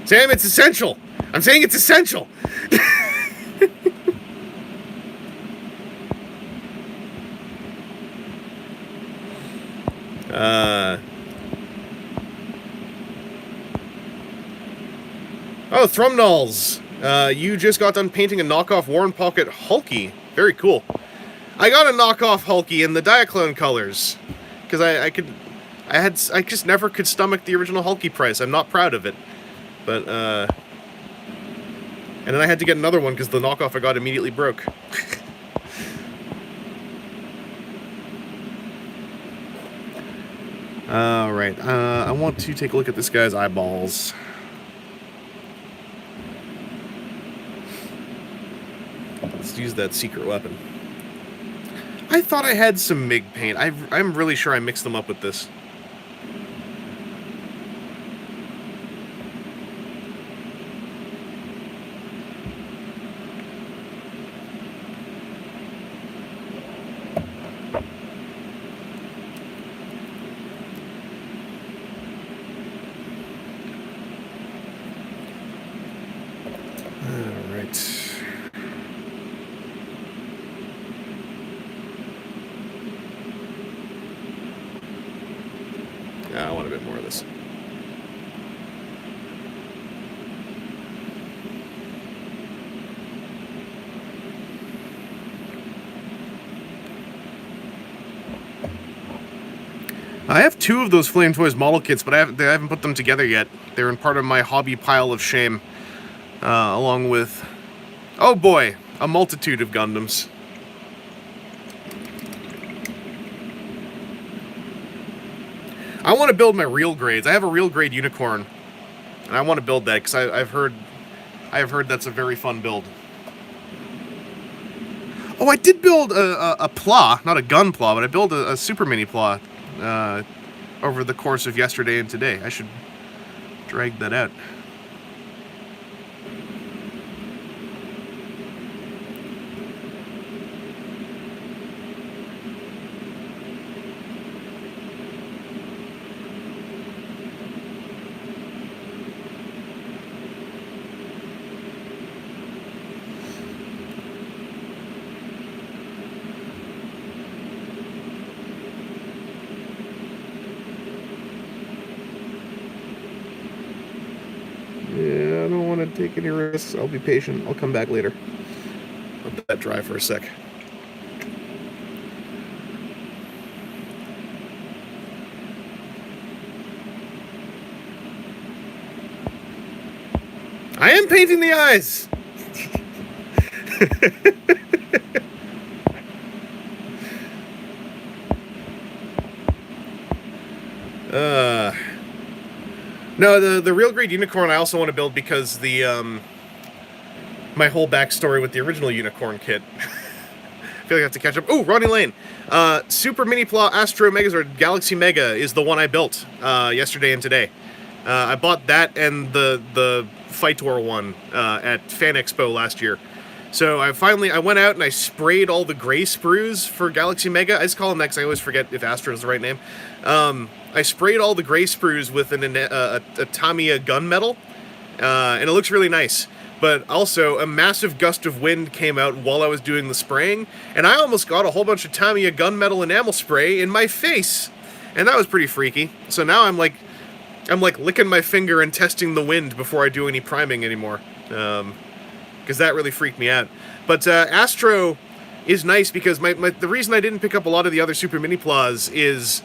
Sam, it's essential. I'm saying it's essential. Oh, Thrumnalls. You just got done painting a knockoff Warren Pocket Hulky. Very cool. I got a knockoff Hulky in the Diaclone colors, because I just never could stomach the original Hulky price. I'm not proud of it, but and then I had to get another one because the knockoff I got immediately broke. Alright, I want to take a look at this guy's eyeballs. Let's use that secret weapon. I thought I had some MIG paint. I'm really sure I mixed them up with this. Yeah, I want a bit more of this. I have 2 of those Flame Toys model kits, but I haven't put them together yet. They're in part of my hobby pile of shame, along with, oh boy, a multitude of Gundams. I want to build my real grades. I have a real grade Unicorn, and I want to build that because I've heard that's a very fun build. Oh, I did build a Pla, not a gun Pla, but I built a super mini Pla over the course of yesterday and today. I should drag that out. Yeah, I don't want to take any risks. I'll be patient. I'll come back later. Let that dry for a sec. I am painting the eyes! No, the real grade Unicorn I also want to build because the my whole backstory with the original Unicorn kit. I feel like I have to catch up. Oh, Ronnie Lane. Super Mini Pla Astro Megazord Galaxy Mega is the one I built yesterday and today. I bought that and the Fightor one at Fan Expo last year. So I went out and I sprayed all the gray sprues for Galaxy Mega. I just call them that because I always forget if Astro is the right name. I sprayed all the gray sprues with a Tamiya gunmetal, and it looks really nice. But also, a massive gust of wind came out while I was doing the spraying, and I almost got a whole bunch of Tamiya gunmetal enamel spray in my face, and that was pretty freaky. So now I'm like licking my finger and testing the wind before I do any priming anymore, because that really freaked me out. But Astro is nice because the reason I didn't pick up a lot of the other Super Mini Plas is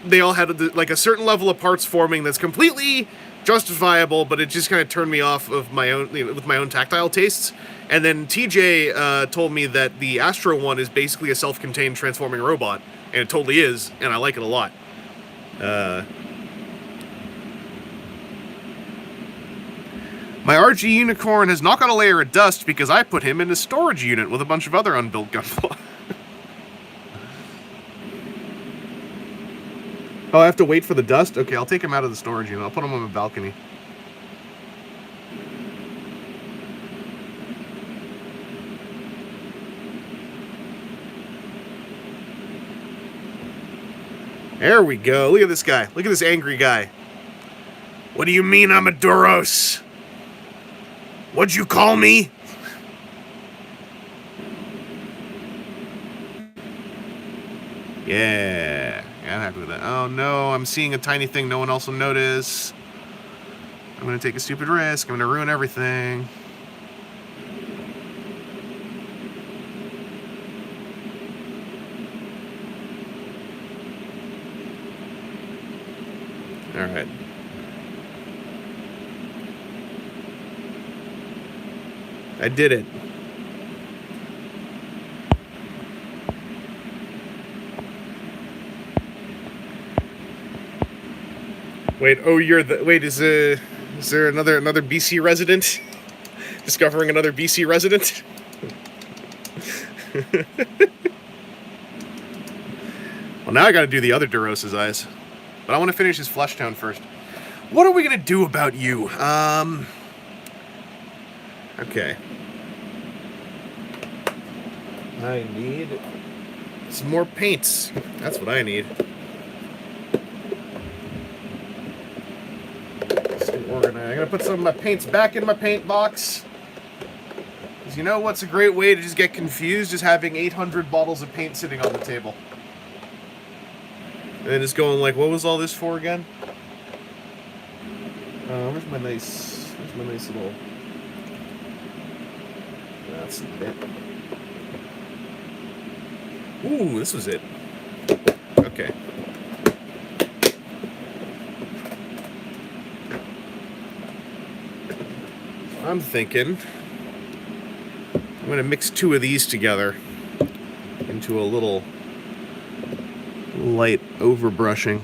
they all had like a certain level of parts forming that's completely justifiable, but it just kind of turned me off of my own with my own tactile tastes. And then TJ told me that the Astro one is basically a self-contained transforming robot, and it totally is, and I like it a lot. My RG Unicorn has not got a layer of dust because I put him in a storage unit with a bunch of other unbuilt Gunpla. Oh, I have to wait for the dust? Okay, I'll take him out of the storage unit. I'll put him on the balcony. There we go. Look at this guy. Look at this angry guy. What do you mean I'm a Duros? What'd you call me? Yeah, I'm happy with that. Oh no, I'm seeing a tiny thing no one else will notice. I'm gonna take a stupid risk. I'm gonna ruin everything. Alright. I did it. Wait, oh, you're the... Wait, is there another BC resident? Discovering another BC resident? Well, now I gotta do the other Duros' eyes. But I want to finish his flesh tone first. What are we gonna do about you? Okay. I need some more paints. That's what I need. Organize. I'm gonna put some of my paints back in my paint box. Because you know what's a great way to just get confused? Is having 800 bottles of paint sitting on the table. And then it's going like, what was all this for again? Where's my nice little... That's it. Ooh, this was it. Okay. I'm thinking I'm going to mix two of these together into a little light overbrushing.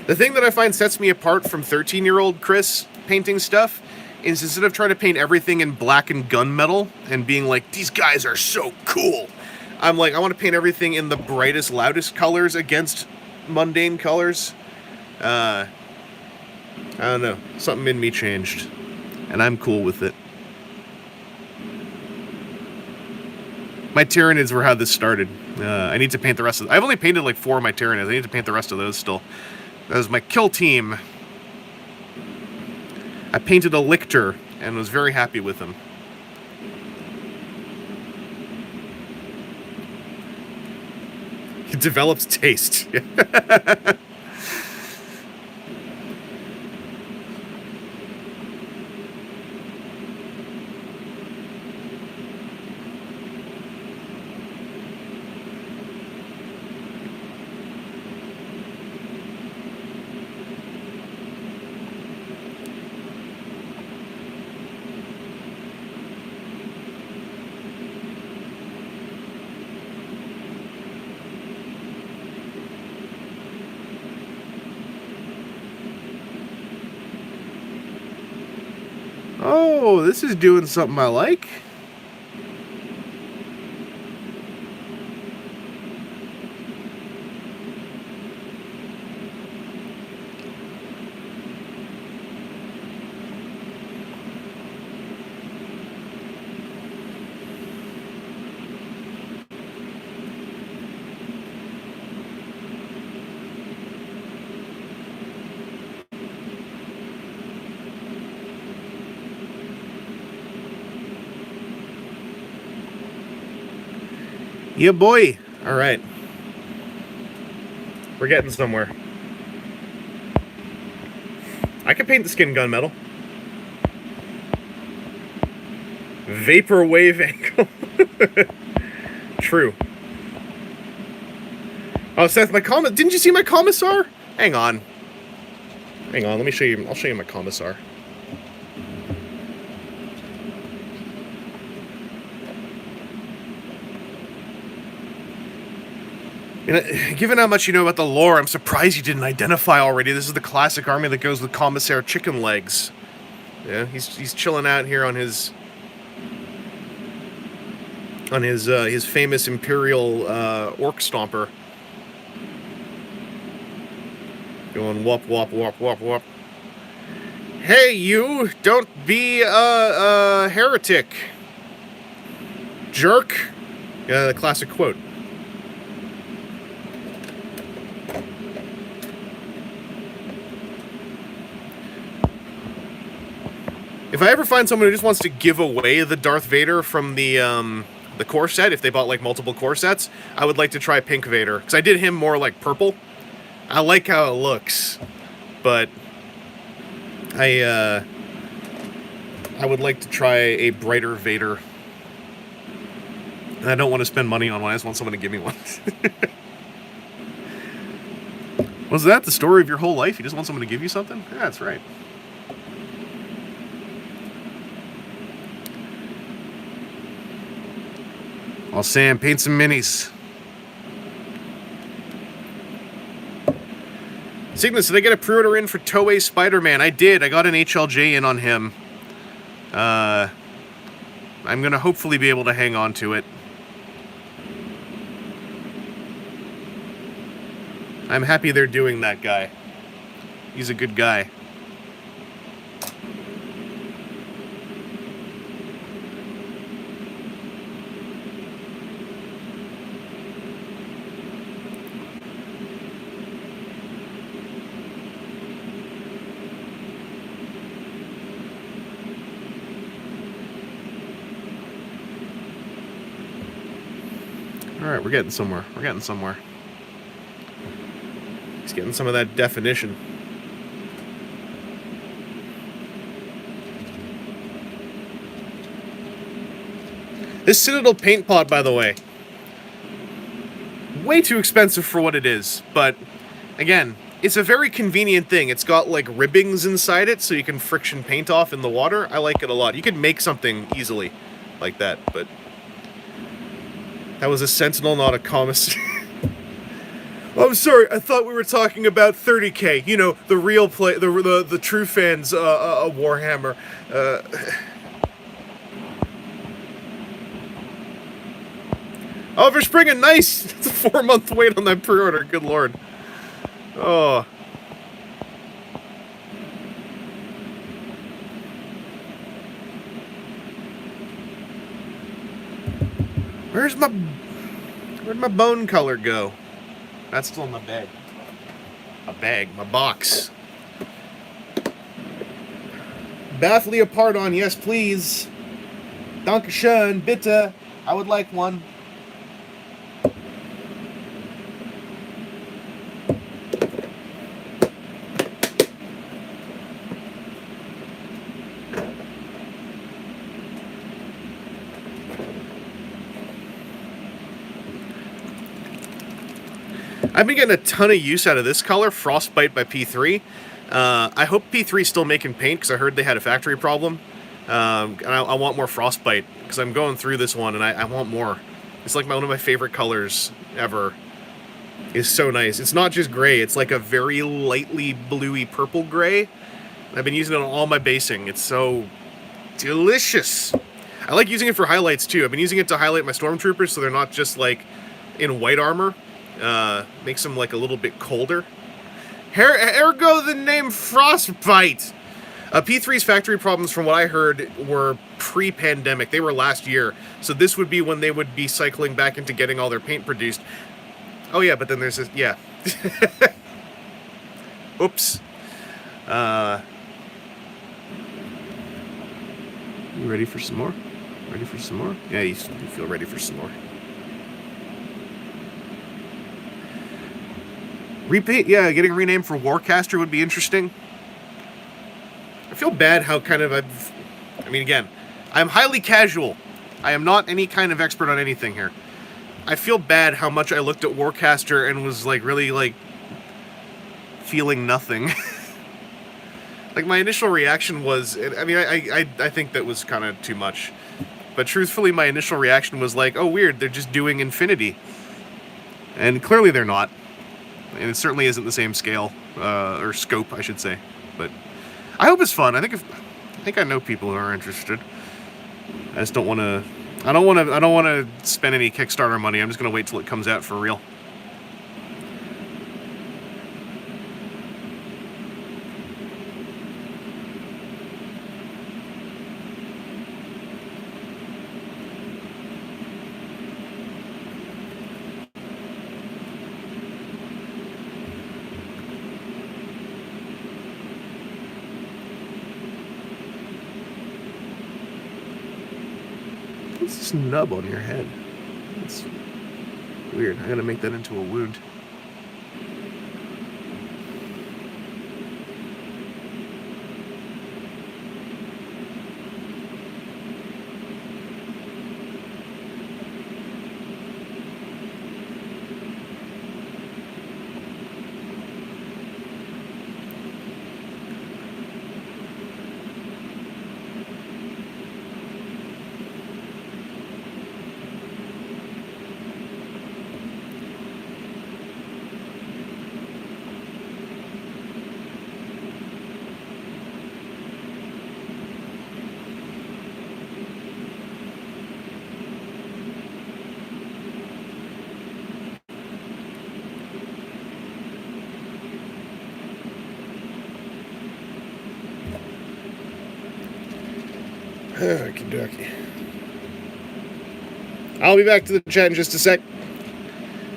The thing that I find sets me apart from 13-year-old Chris painting stuff is instead of trying to paint everything in black and gunmetal and being like, these guys are so cool, I'm like, I want to paint everything in the brightest, loudest colors against mundane colors. I don't know. Something in me changed. And I'm cool with it. My Tyranids were how this started. I need to paint the rest of... I've only painted like 4 of my Tyranids. I need to paint the rest of those still. That was my kill team. I painted a Lictor and was very happy with him. He develops taste. Oh, this is doing something I like. Yeah, boy. All right. We're getting somewhere. I can paint the skin gunmetal. Vaporwave angle. True. Oh, Seth, my didn't you see my commissar? Hang on. Hang on, let me show you. I'll show you my commissar. You know, given how much you know about the lore, I'm surprised you didn't identify already. This is the classic army that goes with Commissar Chicken Legs. Yeah, he's chilling out here on his famous Imperial Orc Stomper. Going whoop whoop whoop whoop whoop. Hey, you! Don't be a heretic, jerk. Yeah, the classic quote. If I ever find someone who just wants to give away the Darth Vader from the core set, if they bought like multiple core sets, I would like to try Pink Vader, because I did him more like purple. I like how it looks, but I would like to try a brighter Vader. And I don't want to spend money on one. I just want someone to give me one. Was that the story of your whole life? You just want someone to give you something? Yeah, that's right. Well, Sam, paint some minis. Cygnus, did I get a pre-order in for Toei Spider-Man? I did. I got an HLJ in on him. I'm going to hopefully be able to hang on to it. I'm happy they're doing that guy. He's a good guy. Alright, we're getting somewhere. We're getting somewhere. He's getting some of that definition. This Citadel paint pot, by the way, way too expensive for what it is, but again, it's a very convenient thing. It's got like ribbings inside it so you can friction paint off in the water. I like it a lot. You can make something easily like that, but that was a Sentinel, not a commissary. I'm sorry, I thought we were talking about 30K. You know, the real play, the true fans, Warhammer. Oh, for springing, nice! It's a 4-month wait on that pre-order, good lord. Oh. Where'd my bone color go? That's still in my bag. My box. Bath Leopard on, yes please. Dankeschön, bitte. I would like one. I've been getting a ton of use out of this color, Frostbite by P3. I hope P3's still making paint, because I heard they had a factory problem. And I want more Frostbite, because I'm going through this one, and I want more. It's like one of my favorite colors ever. It's so nice. It's not just gray, it's like a very lightly bluey purple gray. I've been using it on all my basing. It's so delicious. I like using it for highlights, too. I've been using it to highlight my stormtroopers, so they're not just, like, in white armor. Makes them like a little bit colder. Ergo the name Frostbite. P3's factory problems, from what I heard, were pre-pandemic. They were last year, so this would be when they would be cycling back into getting all their paint produced. Oh yeah, but then there's this, yeah. Oops. You ready for some more? Ready for some more? Yeah, you feel ready for some more. Repaint, yeah, getting renamed for Warcaster would be interesting. I feel bad how kind of I mean, again, I'm highly casual. I am not any kind of expert on anything here. I feel bad how much I looked at Warcaster and was, like, really, like, feeling nothing. Like, my initial reaction was, I mean, I think that was kind of too much. But truthfully, my initial reaction was like, oh, weird, they're just doing Infinity. And clearly they're not. And it certainly isn't the same scale, or scope, I should say. But I hope it's fun. I think I know people who are interested. I just don't want to. I don't want to spend any Kickstarter money. I'm just gonna wait till it comes out for real. What's this nub on your head? It's weird. I gotta make that into a wound. Okie dokie. I'll be back to the chat in just a sec.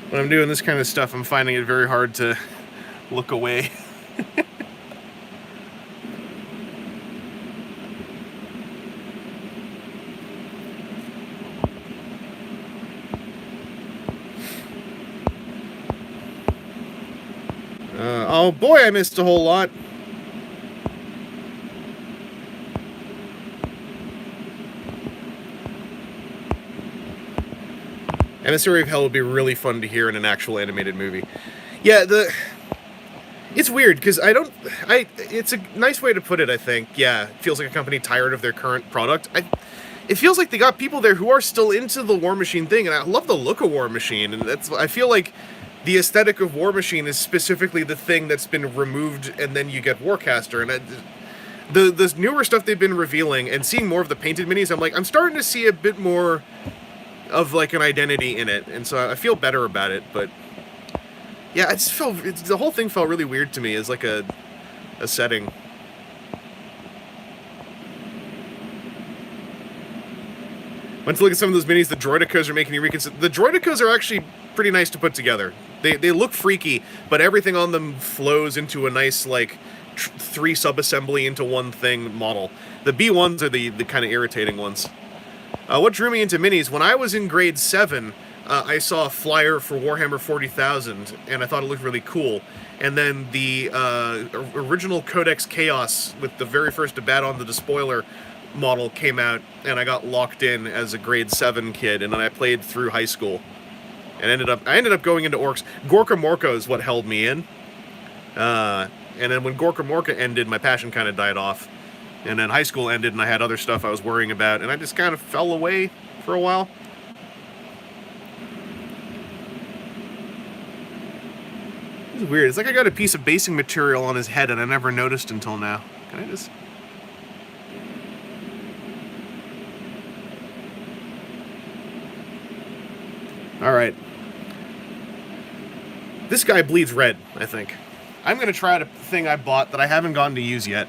When I'm doing this kind of stuff, I'm finding it very hard to look away. Oh boy, I missed a whole lot. Emissary of Hell would be really fun to hear in an actual animated movie. Yeah, it's weird because it's a nice way to put it, I think. Yeah, it feels like a company tired of their current product. It feels like they got people there who are still into the War Machine thing, and I love the look of War Machine, and I feel like the aesthetic of War Machine is specifically the thing that's been removed, and then you get Warcaster, and the newer stuff they've been revealing, and seeing more of the painted minis, I'm starting to see a bit more of like an identity in it, and so I feel better about it, but yeah, the whole thing felt really weird to me as like a setting. Went to look at some of those minis. The Droidicas are making you reconsider. The Droidicas are actually pretty nice to put together. They look freaky, but everything on them flows into a nice, like, 3 sub-assembly into one thing model. The B1s are the kind of irritating ones. What drew me into minis, when I was in grade 7, I saw a flyer for Warhammer 40,000, and I thought it looked really cool. And then the original Codex Chaos with the very first Abaddon the Despoiler model came out, and I got locked in as a grade 7 kid, and then I played through high school. And I ended up going into Orcs. Gorka Morka is what held me in. And then when Gorka Morka ended, my passion kind of died off. And then high school ended, and I had other stuff I was worrying about, and I just kind of fell away for a while. It's weird. It's like I got a piece of basing material on his head, and I never noticed until now. Can I just... Alright. This guy bleeds red, I think. I'm going to try out a thing I bought that I haven't gotten to use yet.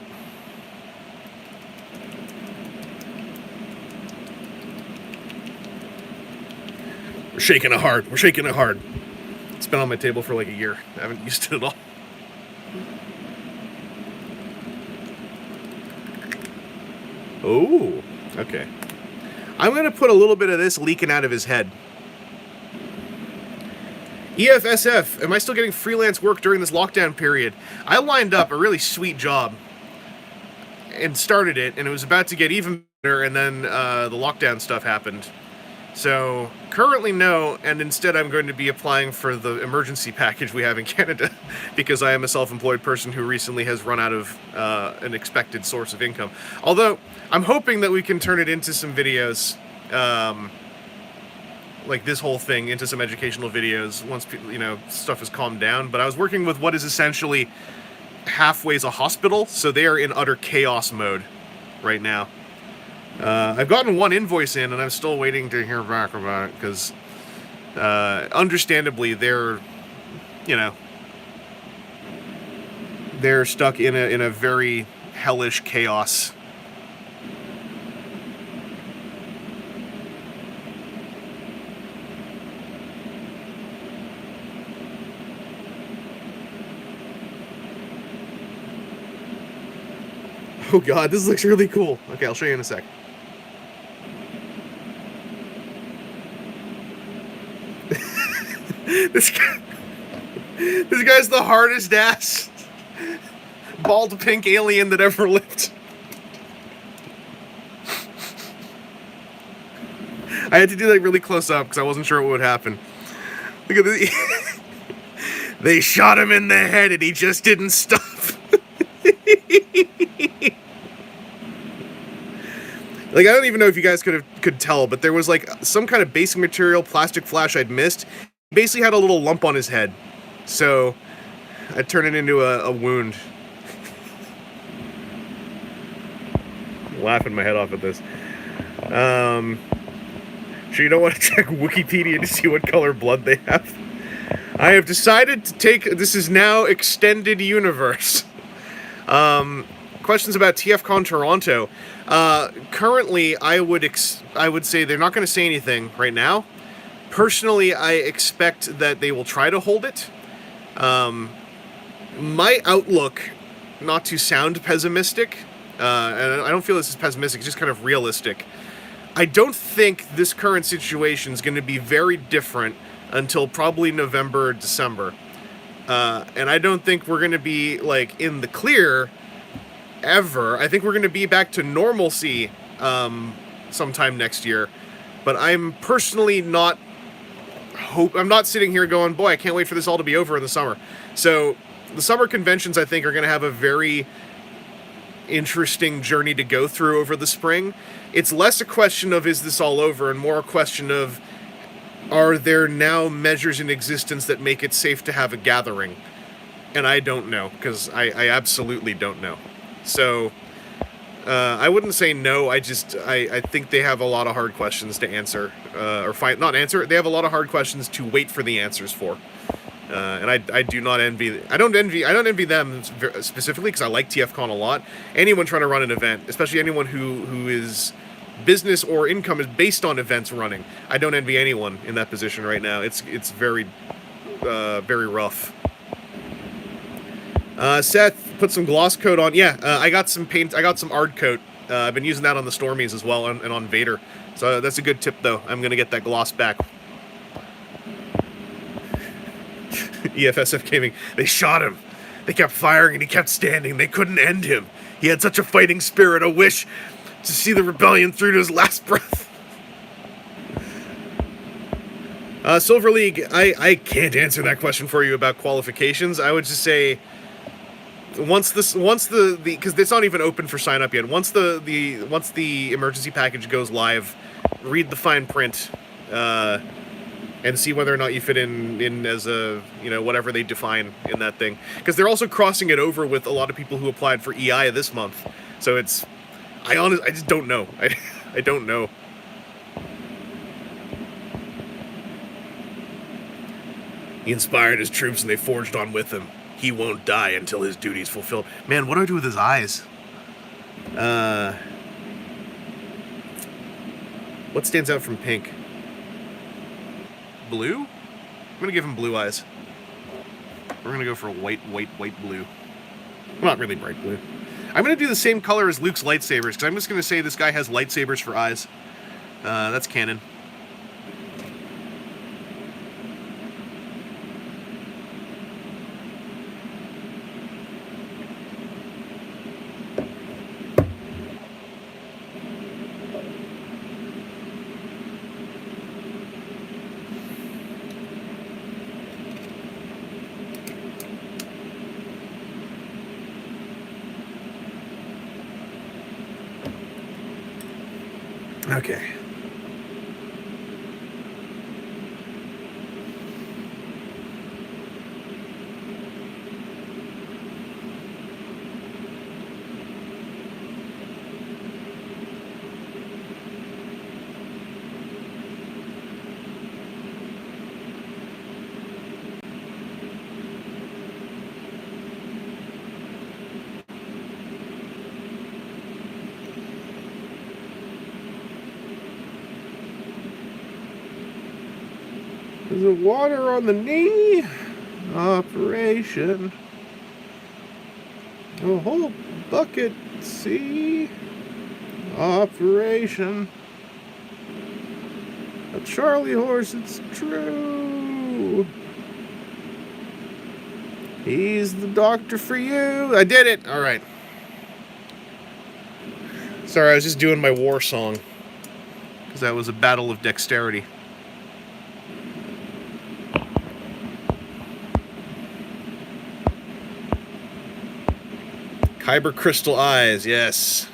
We're shaking it hard. We're shaking it hard. It's been on my table for like a year. I haven't used it at all. Oh, okay. I'm going to put a little bit of this leaking out of his head. EFSF, am I still getting freelance work during this lockdown period? I lined up a really sweet job and started it, and it was about to get even better, and then the lockdown stuff happened. So, currently no, and instead I'm going to be applying for the emergency package we have in Canada, because I am a self-employed person who recently has run out of an expected source of income. Although, I'm hoping that we can turn it into some videos, like this whole thing, into some educational videos once, stuff has calmed down. But I was working with what is essentially halfway's a hospital, so they are in utter chaos mode right now. I've gotten one invoice in, and I'm still waiting to hear back about it, because, understandably, they're stuck in a very hellish chaos. Oh god, this looks really cool. Okay, I'll show you in a sec. This guy's the hardest ass bald pink alien that ever lived. I had to do that really close up because I wasn't sure what would happen. Look at this. They shot him in the head and he just didn't stop. Like, I don't even know if you guys could tell, but there was like some kind of basic material plastic flash I'd missed. He basically had a little lump on his head, so I turned it into a wound. Laughing my head off at this. Sure you don't want to check Wikipedia to see what color blood they have? I have decided to take... This is now Extended Universe. Questions about TFCon Toronto. Currently, I would say they're not going to say anything right now. Personally, I expect that they will try to hold it. My outlook, not to sound pessimistic, and I don't feel this is pessimistic, it's just kind of realistic. I don't think this current situation is going to be very different until probably November or December. And I don't think we're going to be, like, in the clear ever. I think we're going to be back to normalcy sometime next year. But I'm personally not... I'm not sitting here going, boy, I can't wait for this all to be over in the summer. So the summer conventions, I think, are going to have a very interesting journey to go through over the spring. It's less a question of, is this all over, and more a question of, are there now measures in existence that make it safe to have a gathering? And I don't know, because I absolutely don't know. So I wouldn't say no. I think they have a lot of hard questions to answer, not answer. They have a lot of hard questions to wait for the answers for. And I do not envy. I don't envy them specifically, because I like TFCon a lot. Anyone trying to run an event, especially anyone who is business or income is based on events running. I don't envy anyone in that position right now. It's very very rough. Seth put some gloss coat on. Yeah, I got some paint. I got some Ard coat. I've been using that on the Stormies as well, and on Vader. So that's a good tip, though. I'm gonna get that gloss back. EFSF Gaming. They shot him. They kept firing, and he kept standing. They couldn't end him. He had such a fighting spirit, a wish to see the rebellion through to his last breath. Silver League. I can't answer that question for you about qualifications. I would just say, once the because it's not even open for sign up yet. Once the emergency package goes live, read the fine print, and see whether or not you fit in as a, whatever they define in that thing. Because they're also crossing it over with a lot of people who applied for EI this month. So it's, I just don't know. I don't know. He inspired his troops and they forged on with him. He won't die until his duty's fulfilled. Man, what do I do with his eyes? What stands out from pink? Blue? I'm gonna give him blue eyes. We're gonna go for white blue. Not really bright blue. I'm gonna do the same color as Luke's lightsabers, because I'm just gonna say this guy has lightsabers for eyes. That's canon. Okay. Is it water on the knee? Operation. A whole bucket, see? Operation. A Charlie horse, it's true. He's the doctor for you. I did it. All right. Sorry, I was just doing my war song. Because that was a battle of dexterity. Kyber crystal eyes, yes.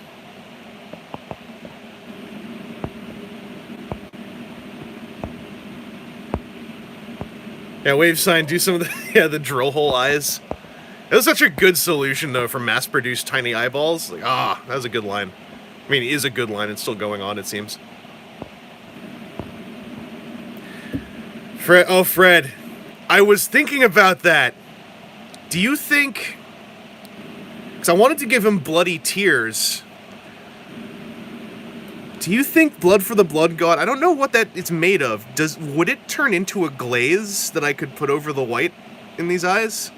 Yeah, wave sign, do some of the the drill hole eyes. It was such a good solution though for mass-produced tiny eyeballs. Like, that was a good line. I mean, it is a good line. It's still going on, it seems. Fred, I was thinking about that. Do you think? Because I wanted to give him bloody tears. Do you think blood for the blood god? I don't know what that is made of. Would it turn into a glaze that I could put over the white in these eyes?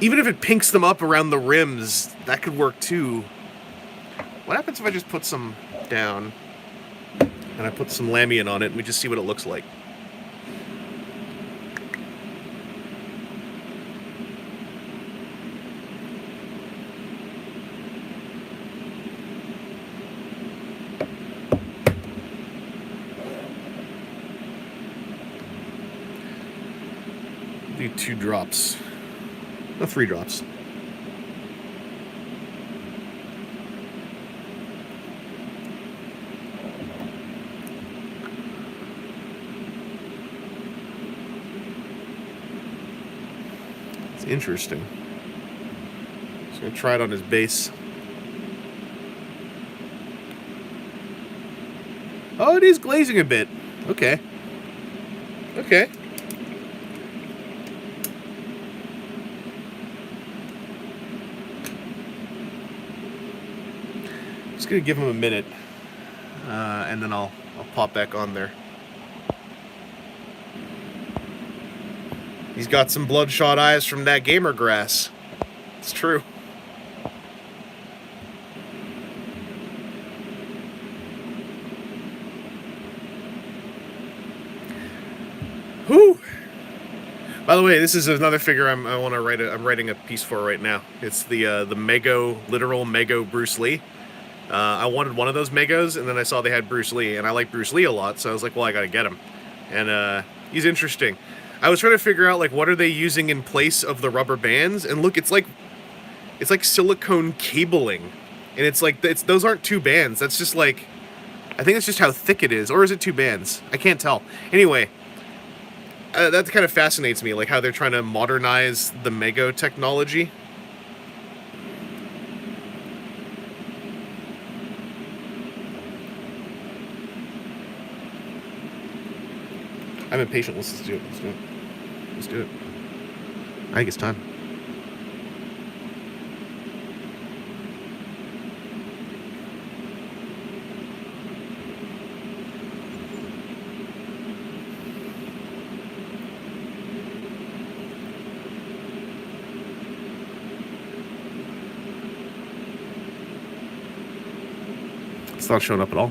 Even if it pinks them up around the rims, that could work too. What happens if I just put some down and I put some Lamian on it and we just see what it looks like? Do 2 drops. No, 3 drops. It's interesting. Just gonna try it on his base. Oh, it is glazing a bit. Okay. Okay. Just gonna give him a minute, and then I'll pop back on there. He's got some bloodshot eyes from that gamer grass. It's true. Whew. By the way, this is another figure I want to write. I'm writing a piece for right now. It's the Mego, literal Mego Bruce Lee. I wanted one of those Megos, and then I saw they had Bruce Lee, and I like Bruce Lee a lot, so I was like, well, I gotta get him. And he's interesting. I was trying to figure out, like, what are they using in place of the rubber bands, and look, it's like silicone cabling, and it's like those aren't 2 bands. That's just like, I think it's just how thick it is, or is it 2 bands? I can't tell. Anyway. That kind of fascinates me, like how they're trying to modernize the Mego technology. I'm impatient. Let's do it. Let's do it. Let's do it. I think it's time. It's not showing up at all.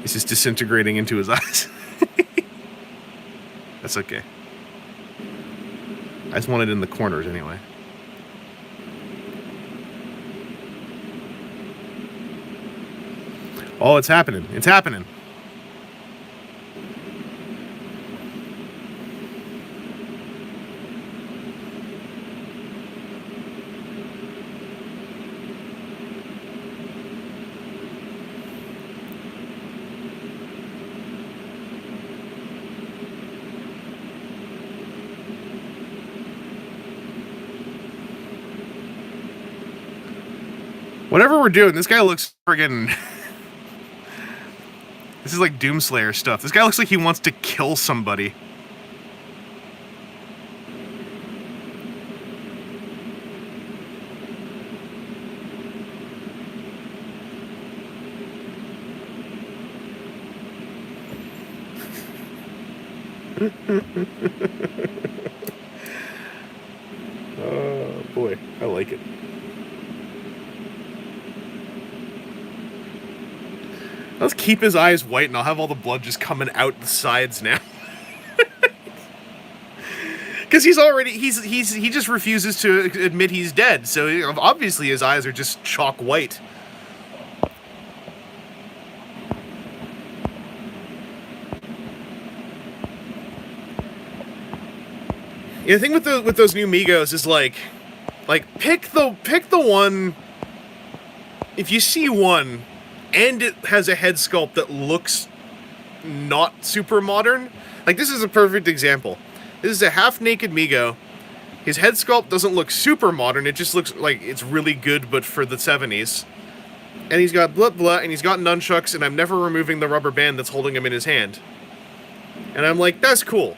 It's just disintegrating into his eyes. That's okay. I just want it in the corners anyway. Oh, it's happening. It's happening. Whatever we're doing, this guy looks friggin'... This is like Doomslayer stuff. This guy looks like he wants to kill somebody. Oh, boy. I like it. Let's keep his eyes white and I'll have all the blood just coming out the sides now. Because he just refuses to admit he's dead. So obviously his eyes are just chalk white. Yeah, the thing with those new Megos is like pick the one. If you see one, and it has a head sculpt that looks not super modern. Like, this is a perfect example. This is a half-naked Mego. His head sculpt doesn't look super modern. It just looks like it's really good, but for the 70s. And he's got blah, and he's got nunchucks, and I'm never removing the rubber band that's holding him in his hand. And I'm like, that's cool.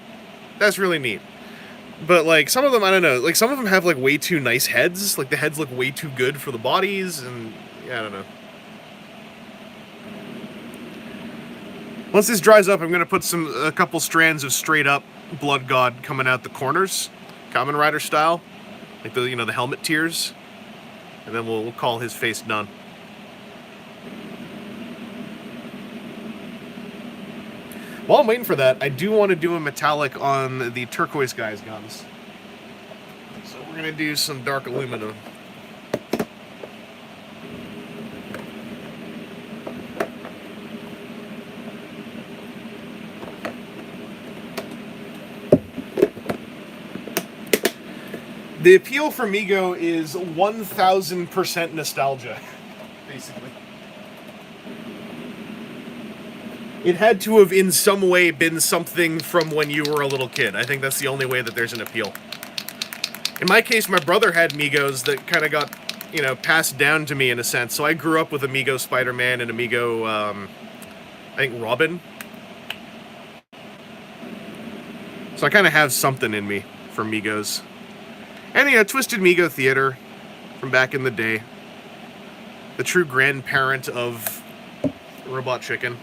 That's really neat. But, like, some of them, I don't know. Like, some of them have, like, way too nice heads. Like, the heads look way too good for the bodies, and, yeah, I don't know. Once this dries up, I'm going to put a couple strands of straight up Blood God coming out the corners, Kamen Rider style, like the helmet tears, and then we'll call his face done. While I'm waiting for that, I do want to do a metallic on the turquoise guy's guns. So we're going to do some dark aluminum. The appeal for Migo is 1000% nostalgia, basically. It had to have in some way been something from when you were a little kid. I think that's the only way that there's an appeal. In my case, my brother had Migos that kind of got, you know, passed down to me in a sense. So I grew up with Amigo Spider-Man and Amigo, I think Robin. So I kind of have something in me for Migos. And, you know, Twisted Migo Theater from back in the day. The true grandparent of Robot Chicken.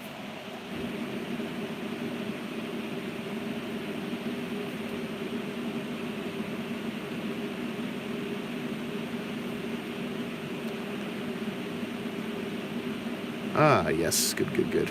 Ah, yes. Good, good, good.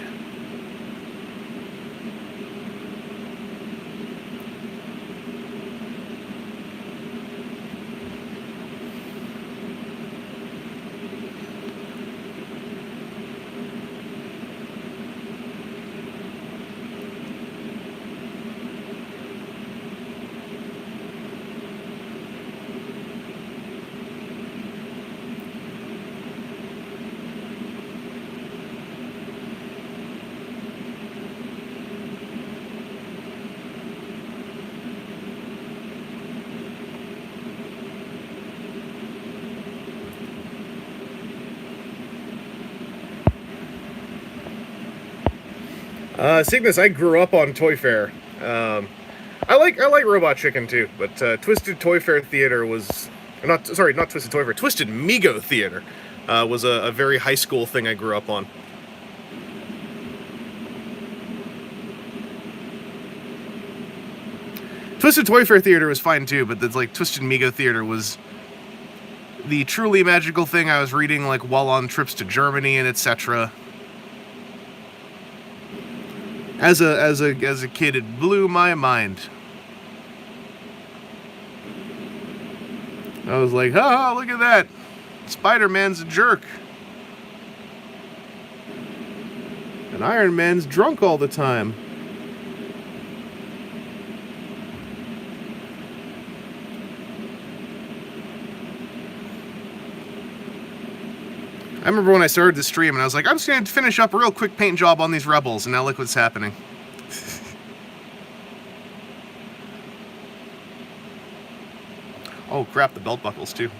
Cygnus, I grew up on Toy Fair. I like Robot Chicken too, but Twisted Toy Fair Theater was not Twisted Toy Fair, Twisted Migo Theater was a very high school thing I grew up on. Twisted Toy Fair Theater was fine too, but it's like Twisted Migo Theater was the truly magical thing I was reading like while on trips to Germany and etc. As a kid, it blew my mind. I was like, oh, look at that. Spider-Man's a jerk. And Iron Man's drunk all the time. I remember when I started the stream and I was like, I'm just going to finish up a real quick paint job on these rebels, and now look what's happening. Oh crap, the belt buckles too.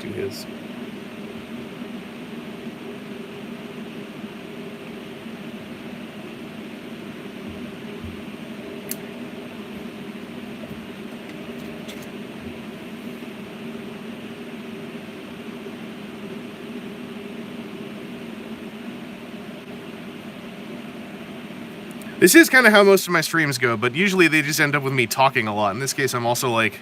Do his. This is kind of how most of my streams go, but usually they just end up with me talking a lot. In this case, I'm also, like,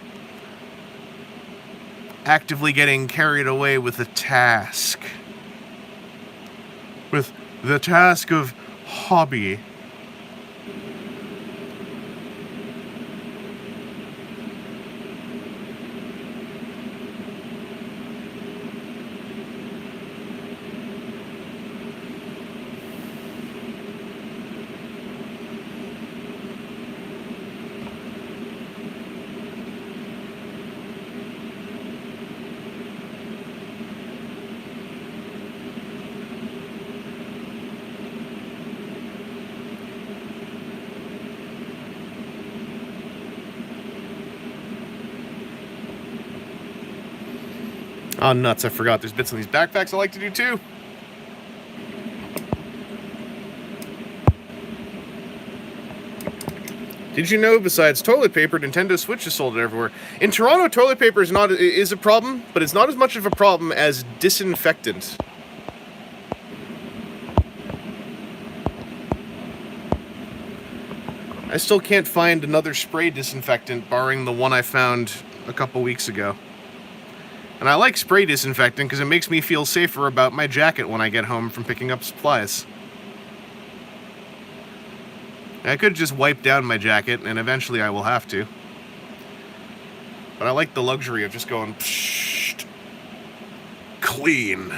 actively getting carried away with a task. With the task of hobby. Oh, nuts, I forgot there's bits on these backpacks I like to do too. Did you know, besides toilet paper, Nintendo Switch is sold everywhere? In Toronto, toilet paper is a problem, but it's not as much of a problem as disinfectant. I still can't find another spray disinfectant, barring the one I found a couple weeks ago. And I like spray disinfectant because it makes me feel safer about my jacket when I get home from picking up supplies. I could just wipe down my jacket, and eventually I will have to. But I like the luxury of just going, psh, clean.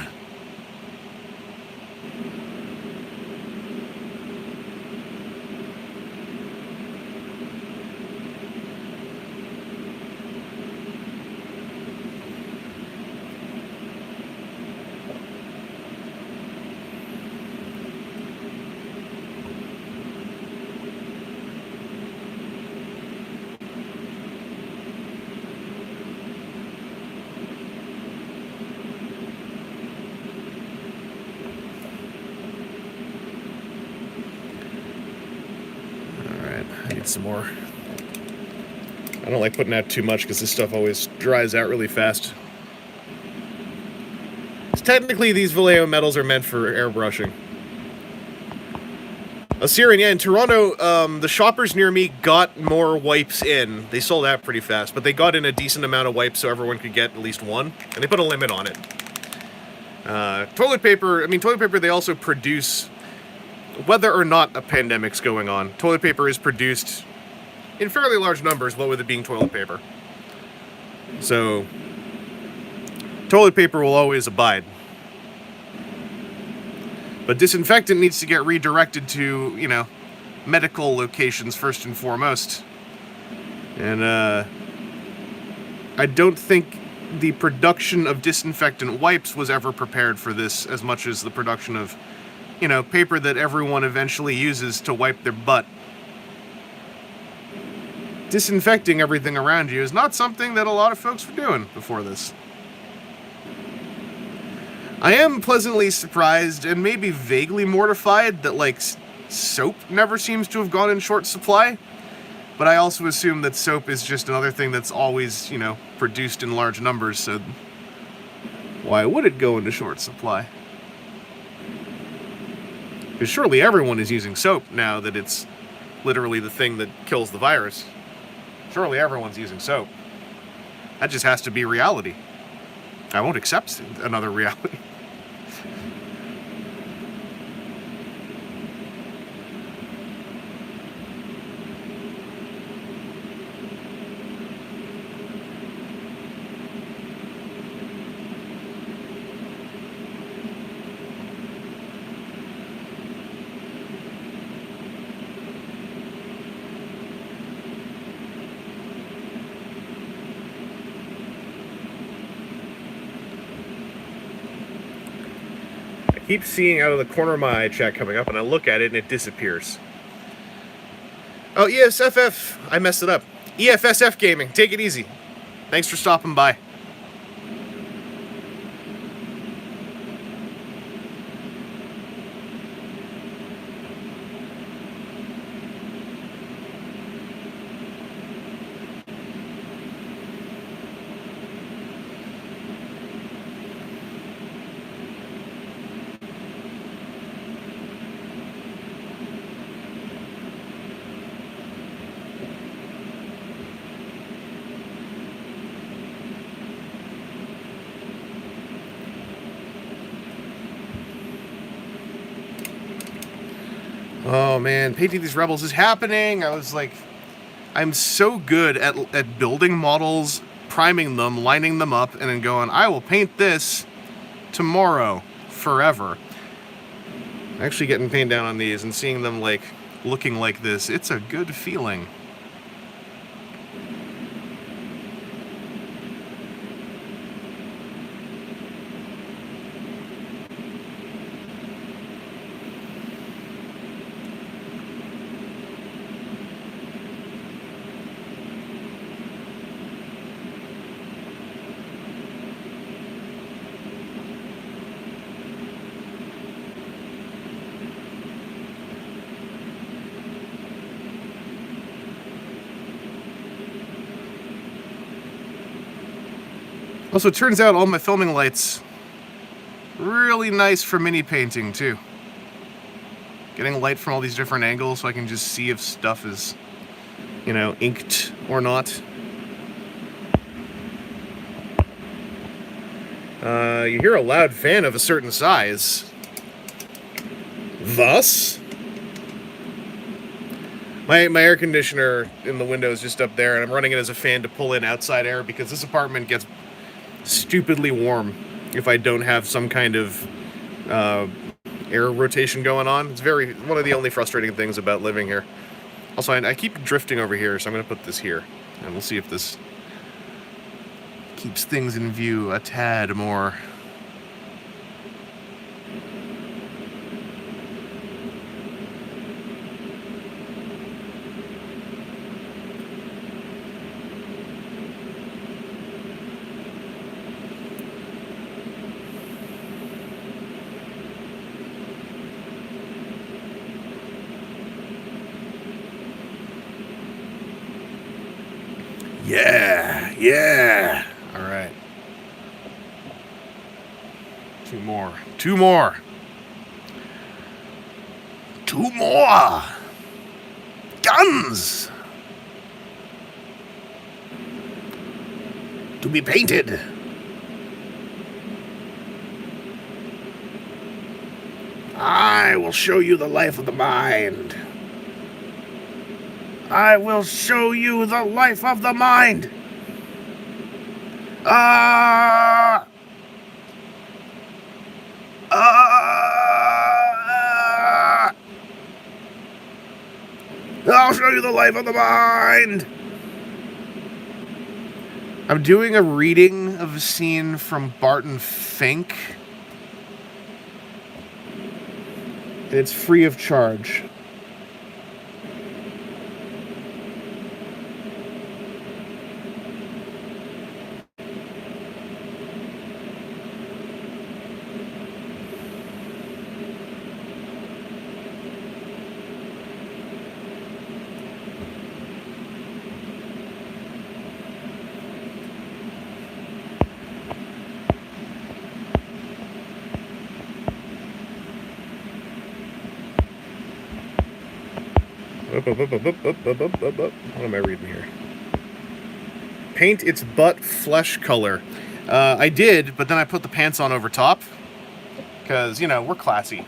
Need some more. I don't like putting out too much because this stuff always dries out really fast. So technically, these Vallejo metals are meant for airbrushing. Syrian, yeah, in Toronto, the shoppers near me got more wipes in. They sold out pretty fast, but they got in a decent amount of wipes so everyone could get at least one, and they put a limit on it. Toilet paper, they also produce, whether or not a pandemic's going on, toilet paper is produced in fairly large numbers, what with it being toilet paper. So, toilet paper will always abide. But disinfectant needs to get redirected to, you know, medical locations first and foremost. And, I don't think the production of disinfectant wipes was ever prepared for this as much as the production of, you know, paper that everyone eventually uses to wipe their butt. Disinfecting everything around you is not something that a lot of folks were doing before this. I am pleasantly surprised and maybe vaguely mortified that, like, soap never seems to have gone in short supply. But I also assume that soap is just another thing that's always, you know, produced in large numbers, so why would it go into short supply? Because surely everyone is using soap now that it's literally the thing that kills the virus. Surely everyone's using soap. That just has to be reality. I won't accept another reality. Keep seeing out of the corner of my eye chat coming up, and I look at it and it disappears. Oh, ESFF, I messed it up. EFSF Gaming, take it easy. Thanks for stopping by. Oh man, painting these rebels is happening. I was like, I'm so good at building models, priming them, lining them up, and then going, I will paint this tomorrow, forever. Actually getting paint down on these and seeing them like looking like this, it's a good feeling. Also, it turns out all my filming lights really nice for mini painting too. Getting light from all these different angles so I can just see if stuff is, you know, inked or not. You hear a loud fan of a certain size. Thus? My air conditioner in the window is just up there, and I'm running it as a fan to pull in outside air because this apartment gets stupidly warm if I don't have some kind of air rotation going on. It's one of the only frustrating things about living here. Also, I keep drifting over here, so I'm going to put this here, and we'll see if this keeps things in view a tad more. Yeah, yeah. All right. Two more. Two more. Two more. Guns. To be painted. I will show you the life of the mind. I will show you the life of the mind. I'll show you the life of the mind. I'm doing a reading of a scene from Barton Fink. And it's free of charge. What am I reading here? Paint its butt flesh color. I did, but then I put the pants on over top. Because, you know, we're classy.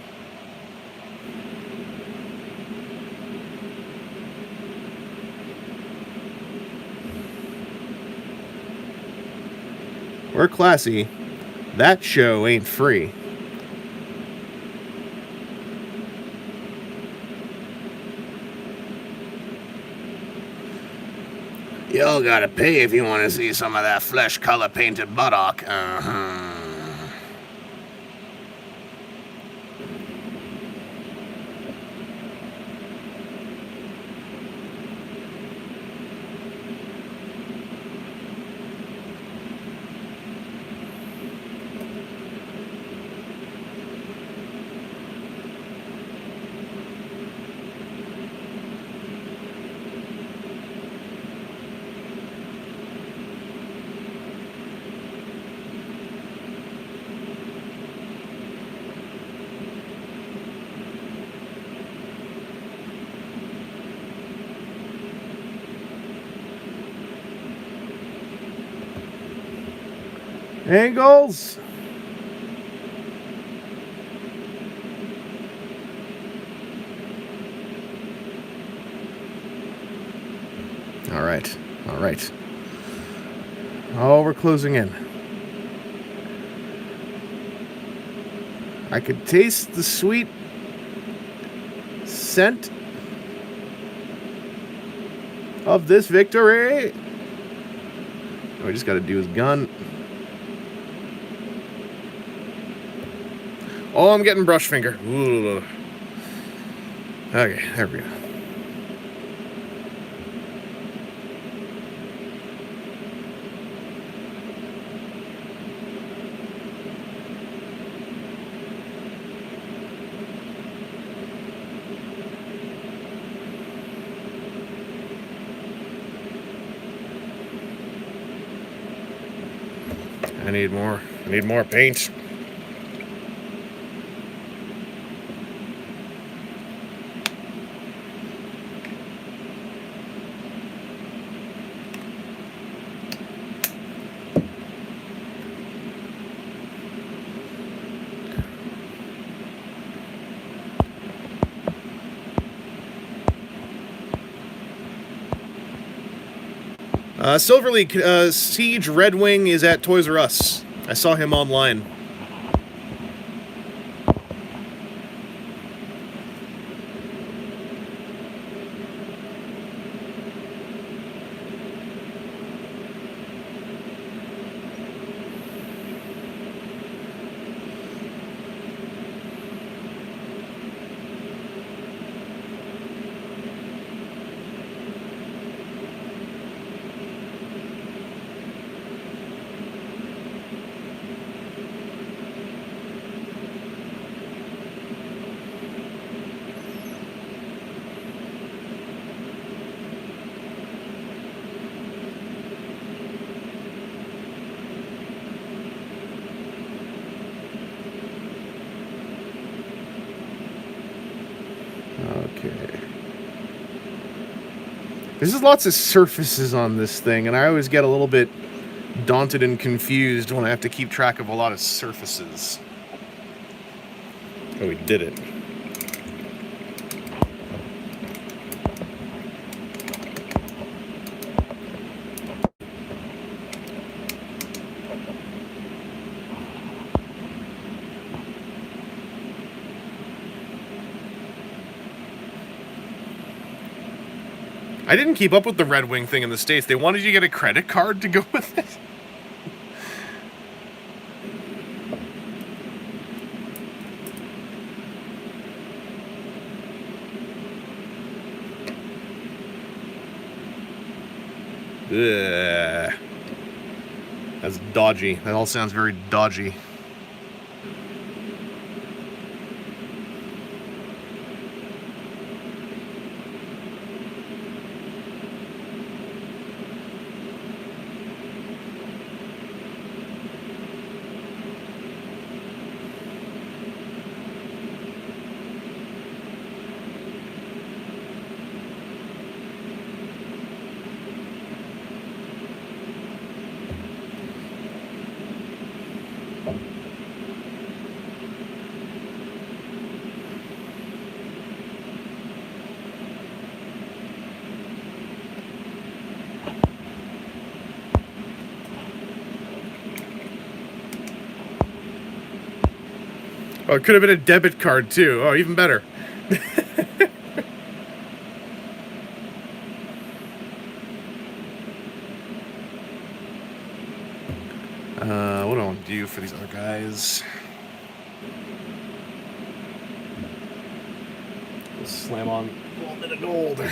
We're classy. That show ain't free. Y'all gotta pay if you want to see some of that flesh color painted buttock. Angles. All right. All right. Oh, we're closing in. I could taste the sweet scent of this victory. Oh, I just got to do his gun. Oh, I'm getting brush finger. Ooh. Okay, there we go. I need more. I need more paint. Silverleaf, Siege Red Wing is at Toys R Us. I saw him online. Okay. There's lots of surfaces on this thing, and I always get a little bit daunted and confused when I have to keep track of a lot of surfaces. Oh, we did it. I didn't keep up with the Red Wing thing in the States. They wanted you to get a credit card to go with it. Ugh. That's dodgy. That all sounds very dodgy. Oh, it could have been a debit card, too. Oh, even better. What do I want to do for these other guys? Let's slam on a little bit of gold.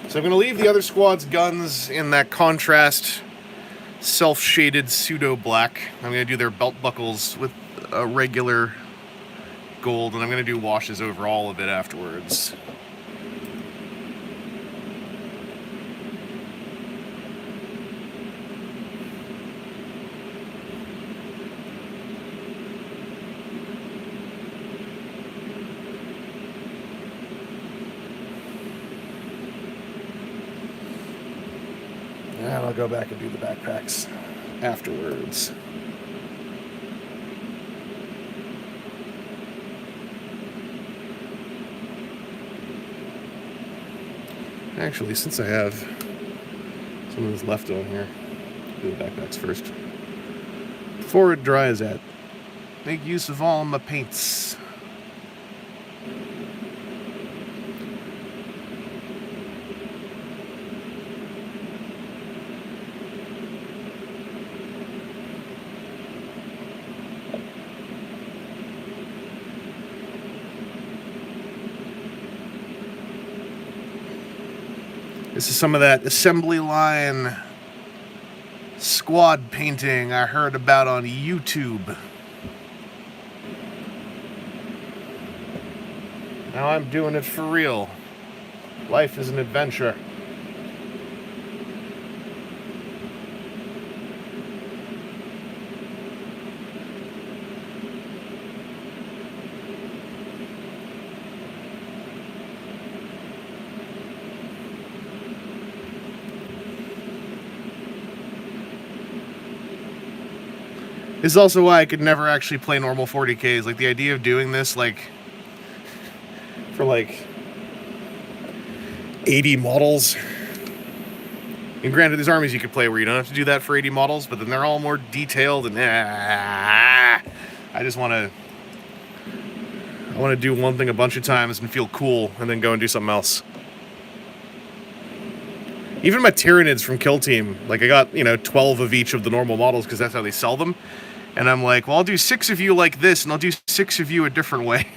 So I'm going to leave the other squad's guns in that contrast, self-shaded pseudo-black. I'm going to do their belt buckles with a regular gold, and I'm going to do washes over all of it afterwards. And I'll go back and do the backpacks afterwards. Actually, since I have some of this left on here, do the backpacks first. Before it dries out, make use of all my paints. This is some of that assembly line squad painting I heard about on YouTube. Now I'm doing it for real. Life is an adventure. This is also why I could never actually play normal 40Ks. Like, the idea of doing this, like, for, like, 80 models. And granted, there's armies you could play where you don't have to do that for 80 models, but then they're all more detailed, and I just want to... I want to do one thing a bunch of times and feel cool, and then go and do something else. Even my Tyranids from Kill Team, like, I got, 12 of each of the normal models, because that's how they sell them. And I'm like, well, I'll do 6 of you like this, and I'll do 6 of you a different way.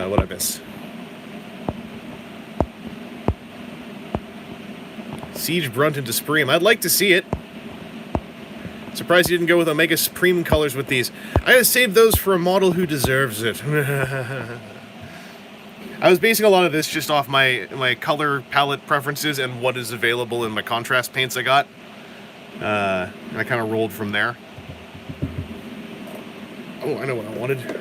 What'd I miss? Siege Brunt into Supreme. I'd like to see it. Surprised you didn't go with Omega Supreme colors with these. I gotta save those for a model who deserves it. I was basing a lot of this just off my color palette preferences and what is available in my contrast paints I got. And I kind of rolled from there. Oh, I know what I wanted.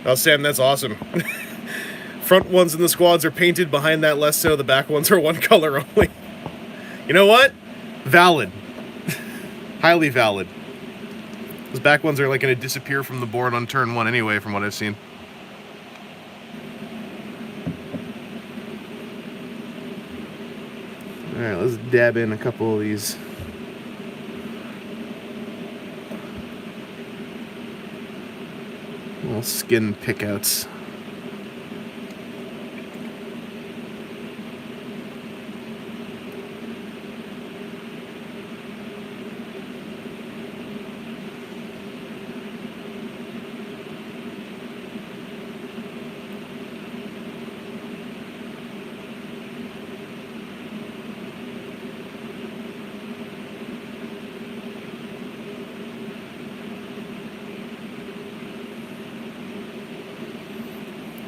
Oh, Sam, that's awesome. Front ones in the squads are painted, behind that less so. The back ones are one color only. You know what? Valid. Highly valid. Those back ones are like going to disappear from the board on turn 1 anyway, from what I've seen. Alright, let's dab in a couple of these. Little skin pickouts.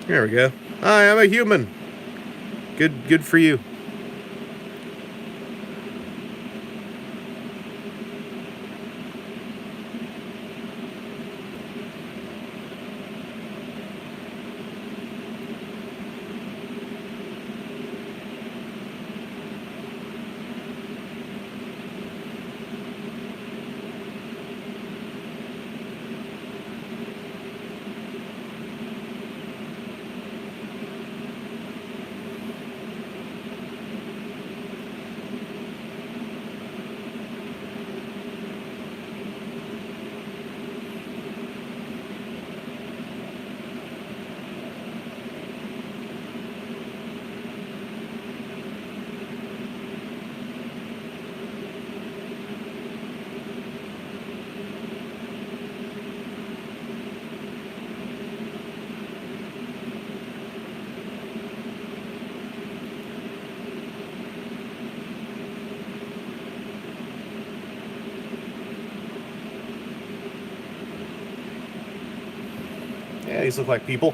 There we go. Hi, I'm a human. Good for you. Yeah, these look like people.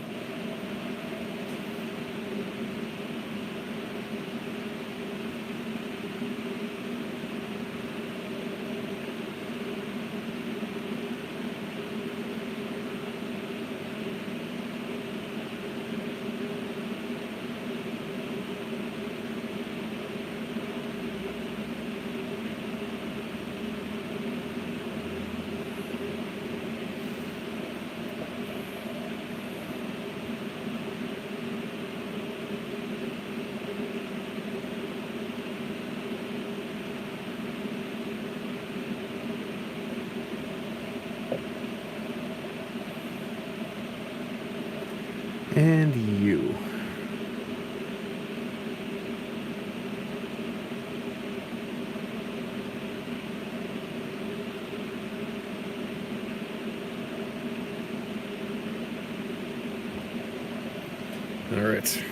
And you. All right.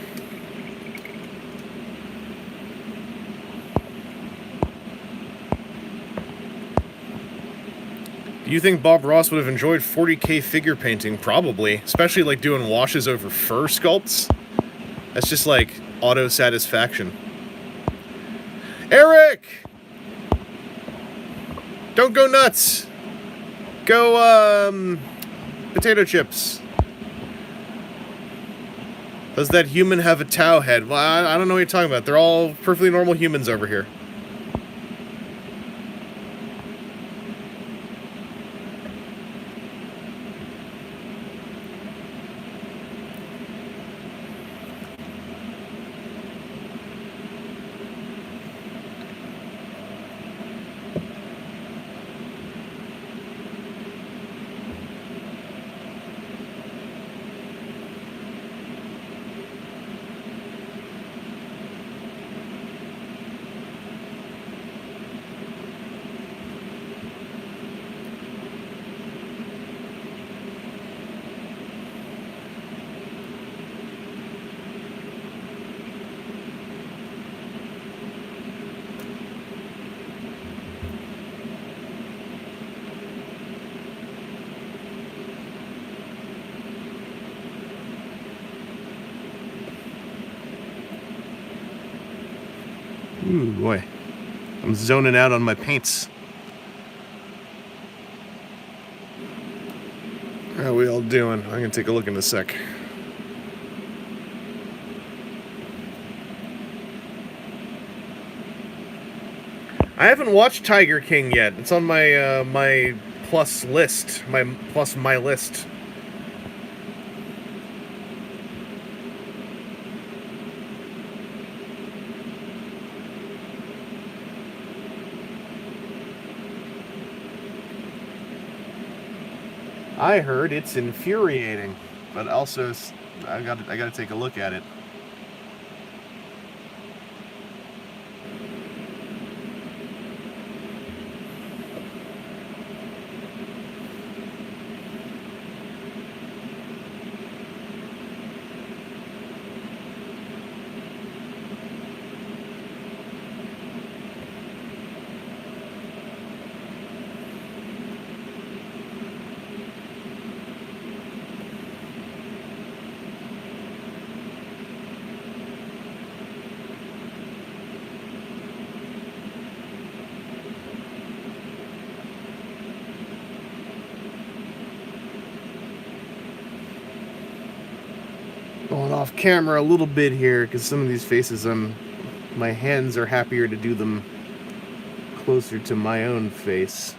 Do you think Bob Ross would have enjoyed 40K figure painting? Probably, especially like doing washes over fur sculpts. That's just like auto satisfaction. Eric! Don't go nuts! Go, potato chips. Does that human have a Tau head? Well, I don't know what you're talking about. They're all perfectly normal humans over here. Ooh, boy. I'm zoning out on my paints. How are we all doing? I'm gonna take a look in a sec. I haven't watched Tiger King yet. It's on my my plus list. My list. I heard it's infuriating, but also I got to take a look at it. Going off camera a little bit here because some of these faces, my hands are happier to do them closer to my own face.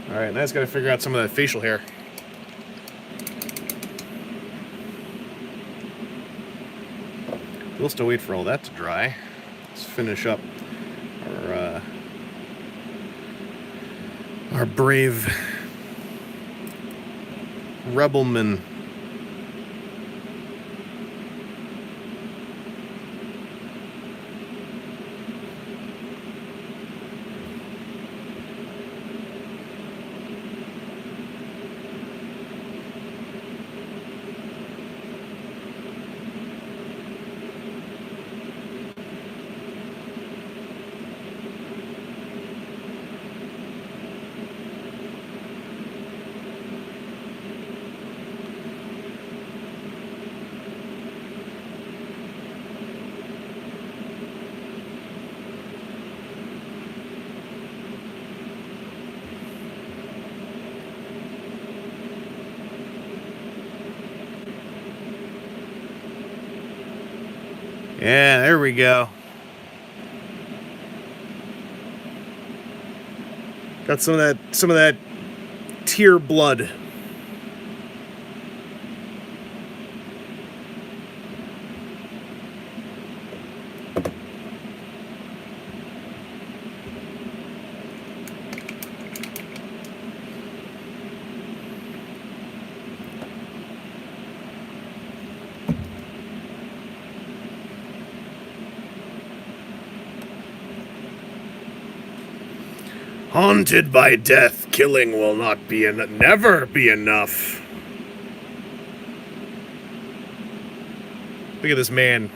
All right, now I just got to figure out some of that facial hair. We'll still wait for all that to dry. Let's finish up our brave rebelman. Yeah, there we go. Got some of that tear blood. Haunted by death, killing will never be enough. Look at this man.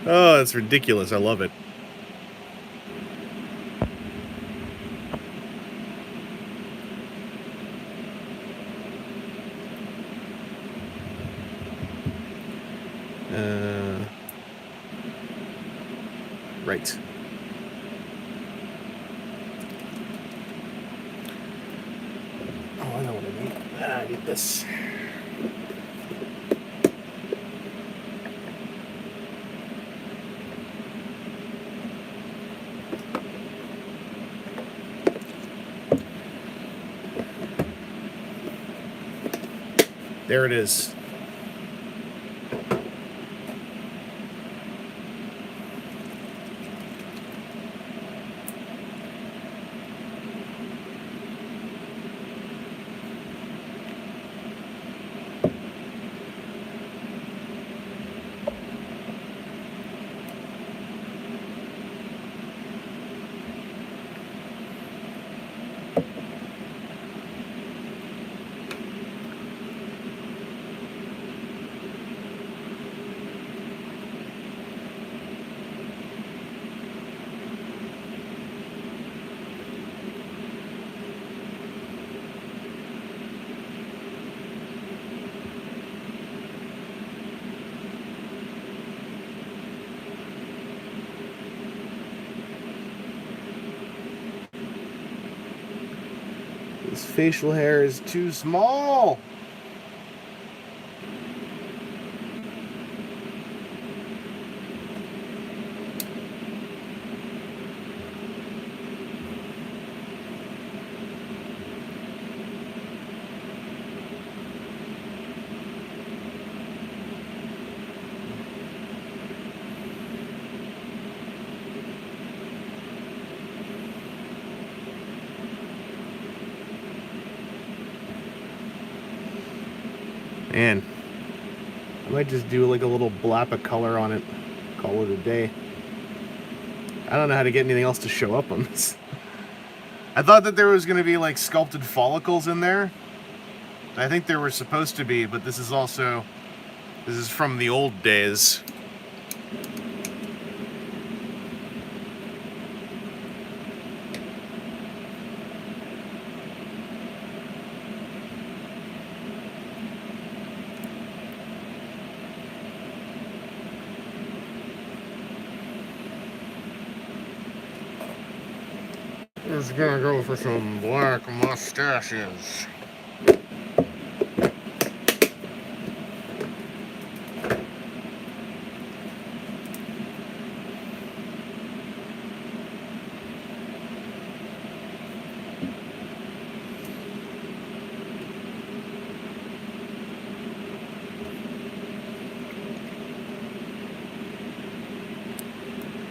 Oh, that's ridiculous. I love it. Right. Oh, I know what I need. I need this. There it is. His facial hair is too small. Man, I might just do like a little blap of color on it, call it a day. I don't know how to get anything else to show up on this. I thought that there was going to be like sculpted follicles in there. I think there were supposed to be, but this is from the old days. Just gonna go for some black mustaches.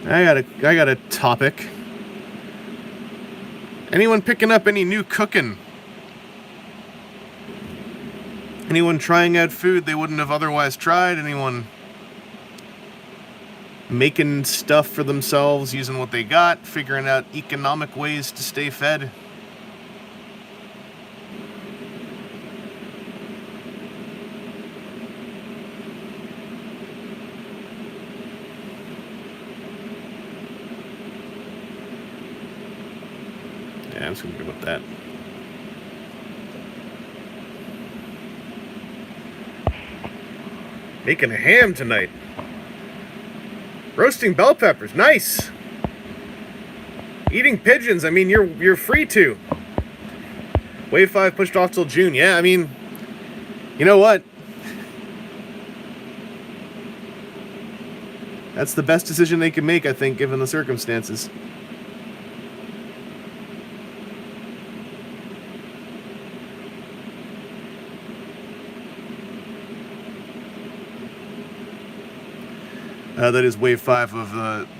I got a topic. Anyone picking up any new cooking? Anyone trying out food they wouldn't have otherwise tried? Anyone making stuff for themselves, using what they got, figuring out economic ways to stay fed? Yeah, I'm just gonna go with that. Making a ham tonight. Roasting bell peppers, nice. Eating pigeons, I mean, you're free to. Wave 5 pushed off till June. Yeah, I mean, you know what? That's the best decision they can make, I think, given the circumstances. That is Wave 5 of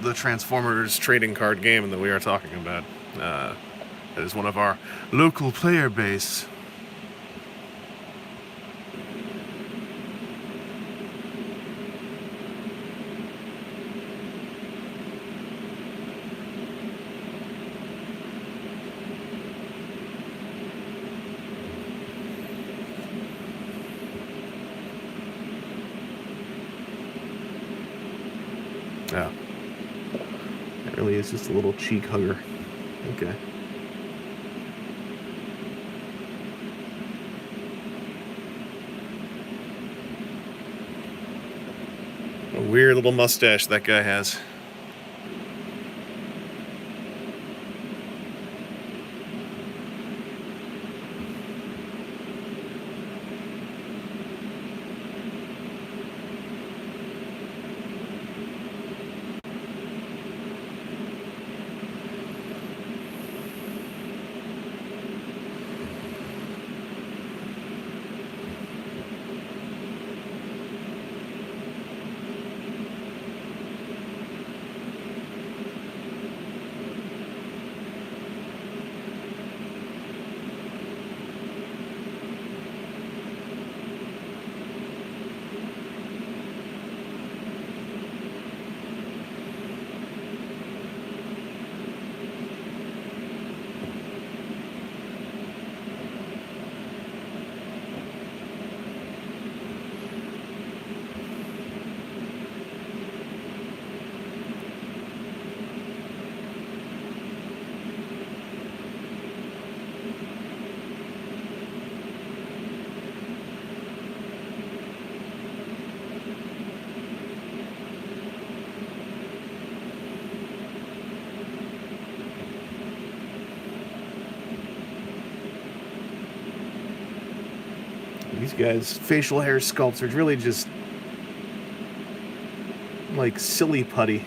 the Transformers trading card game that we are talking about. That is one of our local player base. it's just a little cheek hugger. Okay. A weird little mustache that guy has. These guys' facial hair sculpts are really just like silly putty.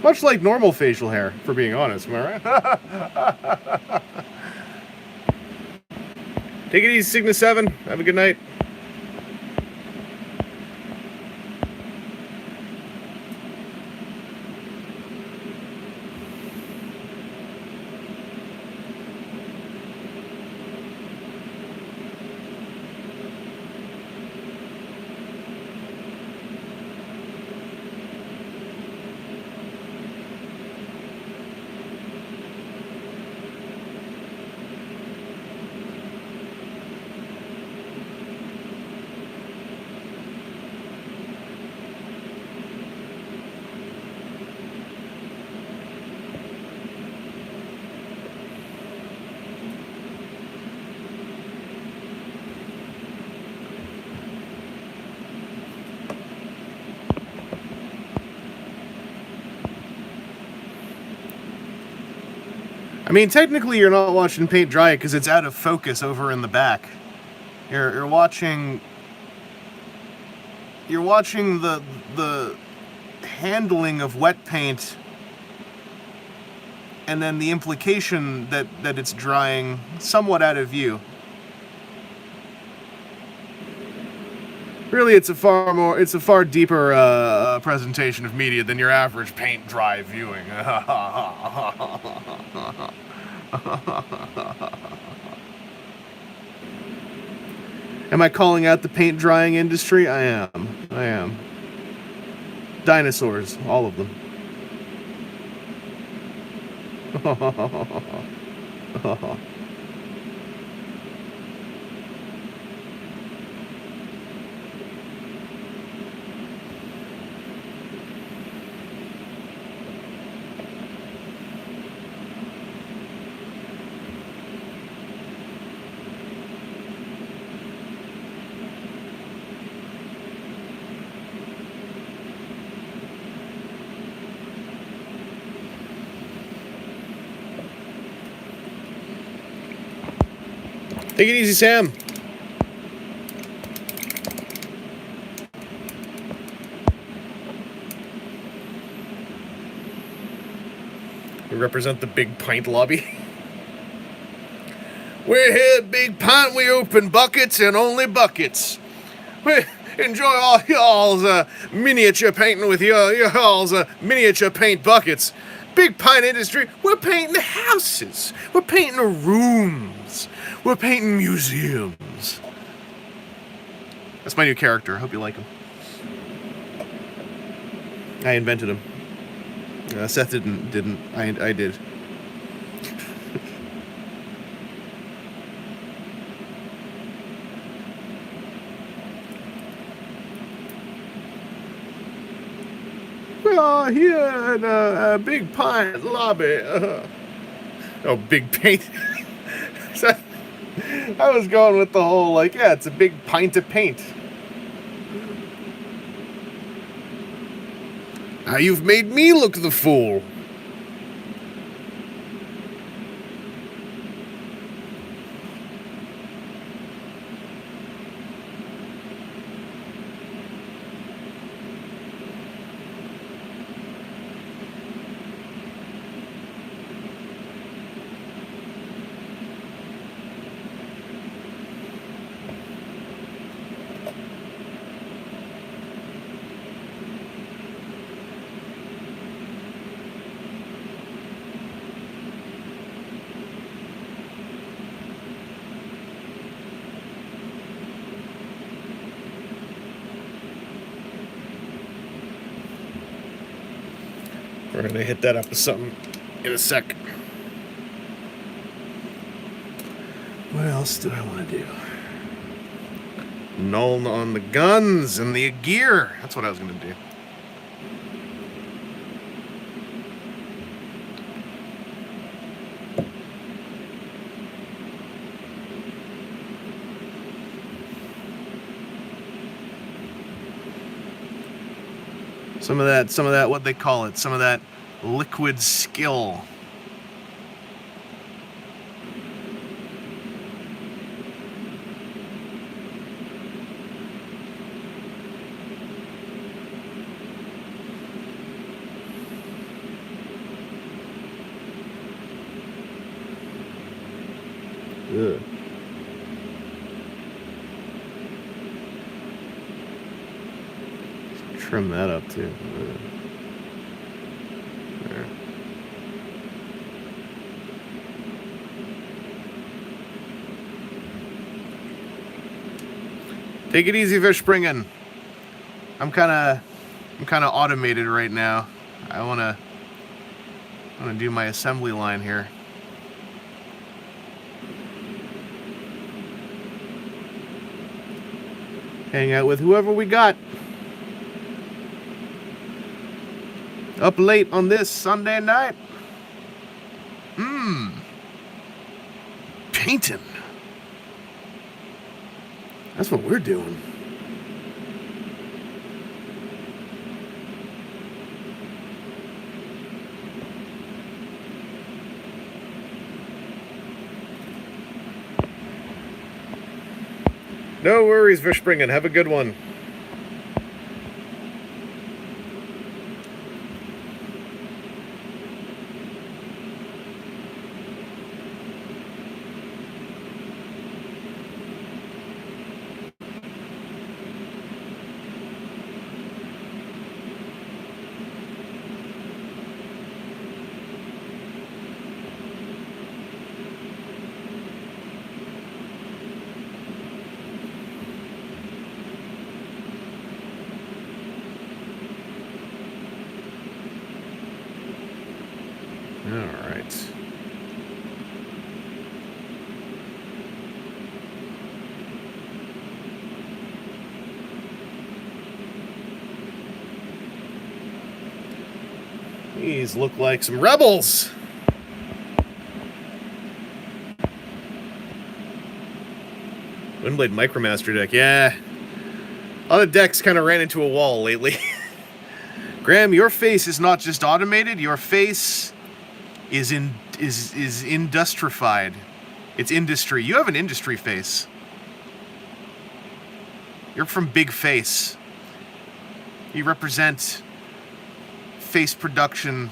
Much like normal facial hair, for being honest, am I right? Take it easy, Cygnus 7. Have a good night. I mean, technically you're not watching paint dry because it's out of focus over in the back. You're watching the handling of wet paint, and then the implication that it's drying somewhat out of view. Really, it's a far deeper presentation of media than your average paint dry viewing. Am I calling out the paint drying industry? I am. Dinosaurs, all of them. Take it easy, Sam. We represent the Big Pint lobby. We're here at Big Pint. We open buckets and only buckets. We enjoy all y'all's miniature painting with y'all's miniature paint buckets. Big Pint Industry, we're painting houses. We're painting rooms. We're painting museums. That's my new character. I hope you like him. I invented him. Seth didn't. I did. here in a big pint lobby. Oh, big paint. So, I was going with the whole, like, yeah, it's a big pint of paint. Now you've made me look the fool. We're going to hit that up with something in a sec. What else do I want to do? Null on the guns and the gear. That's what I was going to do. Some of that, what they call it, some of that liquid skill. Ugh. Trim that up too. There. Take it easy, fish springing. I'm kind of automated right now. I wanna do my assembly line here. Hang out with whoever we got. Up late on this Sunday night. Painting. That's what we're doing. No worries, fish springing. Have a good one. All right. These look like some rebels. Windblade Micromaster deck, yeah. All the decks kind of ran into a wall lately. Graham, your face is not just automated, your face is industrified. It's industry. You have an industry face. You're from Big Face. You represent face production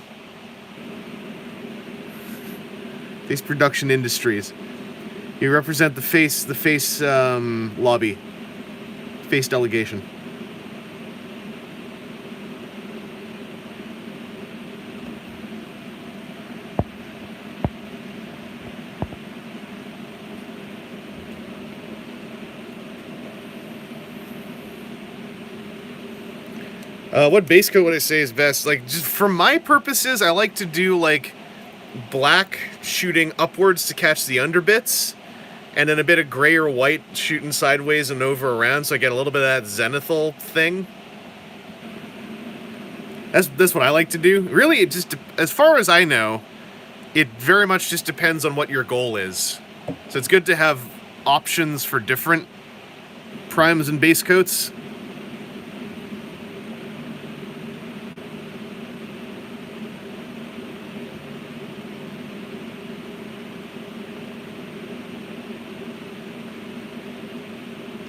industries. You represent the face lobby, face delegation. What base coat would I say is best? Like, just for my purposes, I like to do, like, black shooting upwards to catch the underbits, and then a bit of gray or white shooting sideways and over around, so I get a little bit of that zenithal thing. That's what I like to do. Really, it just, as far as I know, it very much just depends on what your goal is. So it's good to have options for different primes and base coats.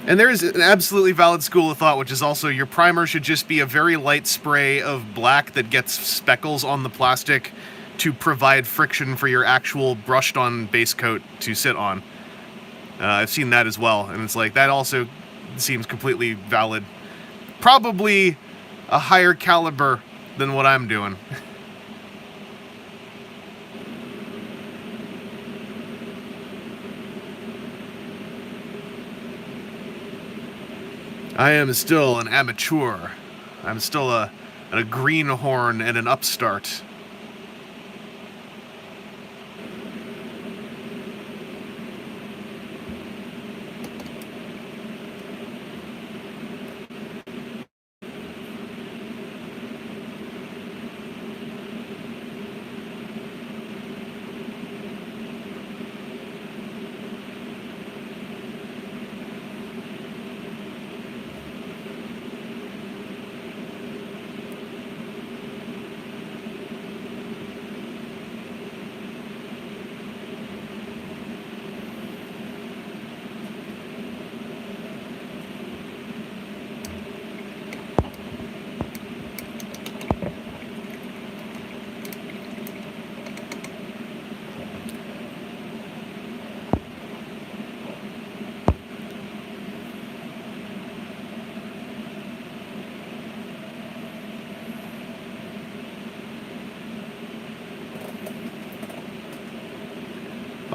And there is an absolutely valid school of thought, which is also your primer should just be a very light spray of black that gets speckles on the plastic to provide friction for your actual brushed-on base coat to sit on. I've seen that as well, and it's like, that also seems completely valid. Probably a higher caliber than what I'm doing. I am still an amateur. I'm still a greenhorn and an upstart.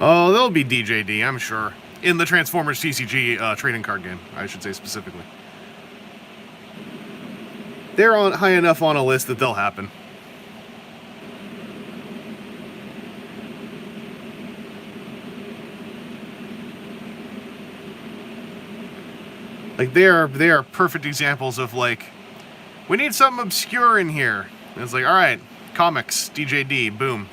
Oh, there'll be DJD, I'm sure. In the Transformers TCG trading card game, I should say specifically. They're on high enough on a list that they'll happen. Like, they are perfect examples of, like, we need something obscure in here. And it's like, alright, comics, DJD, boom.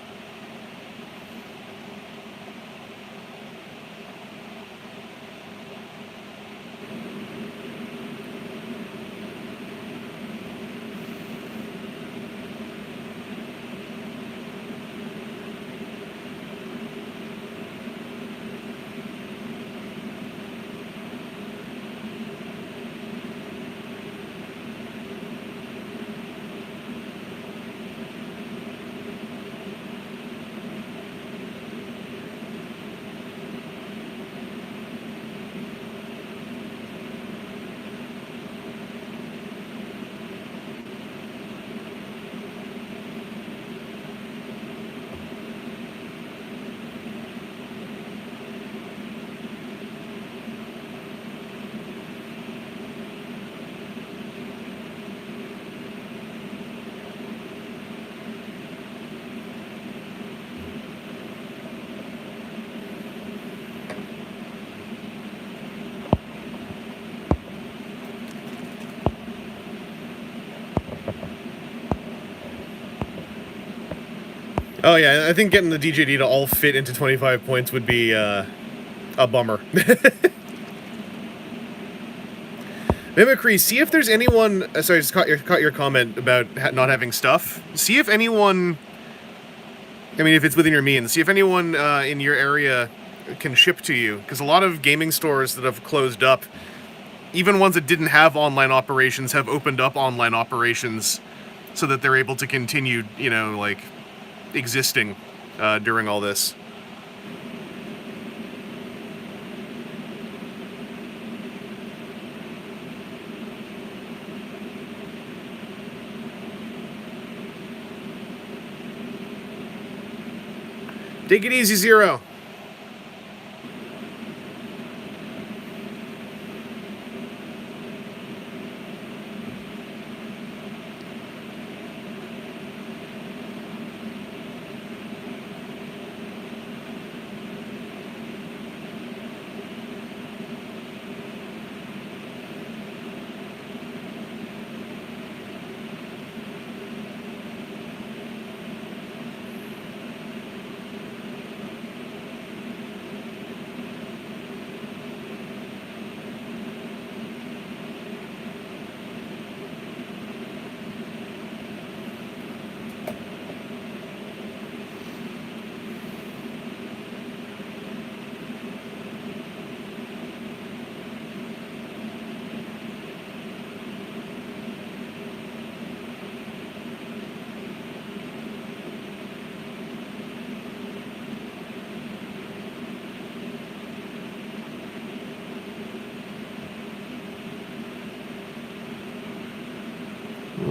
Oh yeah, I think getting the DJD to all fit into 25 points would be a bummer. Mimicry, see if there's anyone... sorry, I just caught your comment about not having stuff. See if anyone... I mean, if it's within your means, see if anyone in your area can ship to you. Because a lot of gaming stores that have closed up, even ones that didn't have online operations, have opened up online operations so that they're able to continue, you know, like, existing during all this. Take it easy, Zero.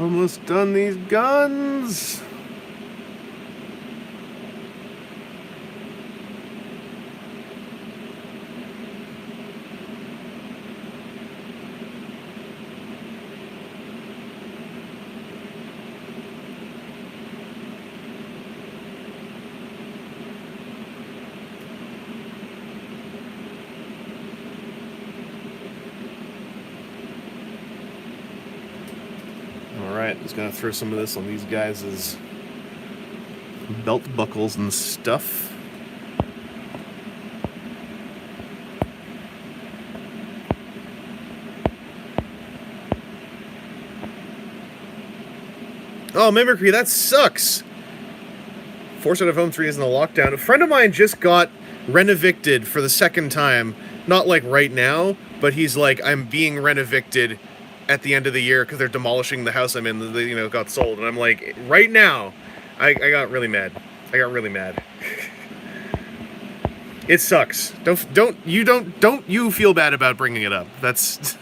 Almost done these guns. Alright, just gonna throw some of this on these guys' belt buckles and stuff. Oh, Mimicry, that sucks! Forced out of home 3 is in the lockdown. A friend of mine just got rent-evicted for the second time. Not like right now, but he's like, I'm being rent-evicted at the end of the year because they're demolishing the house I'm in that, you know, got sold. And I'm like, right now, I got really mad. I got really mad. It sucks. Don't you feel bad about bringing it up. That's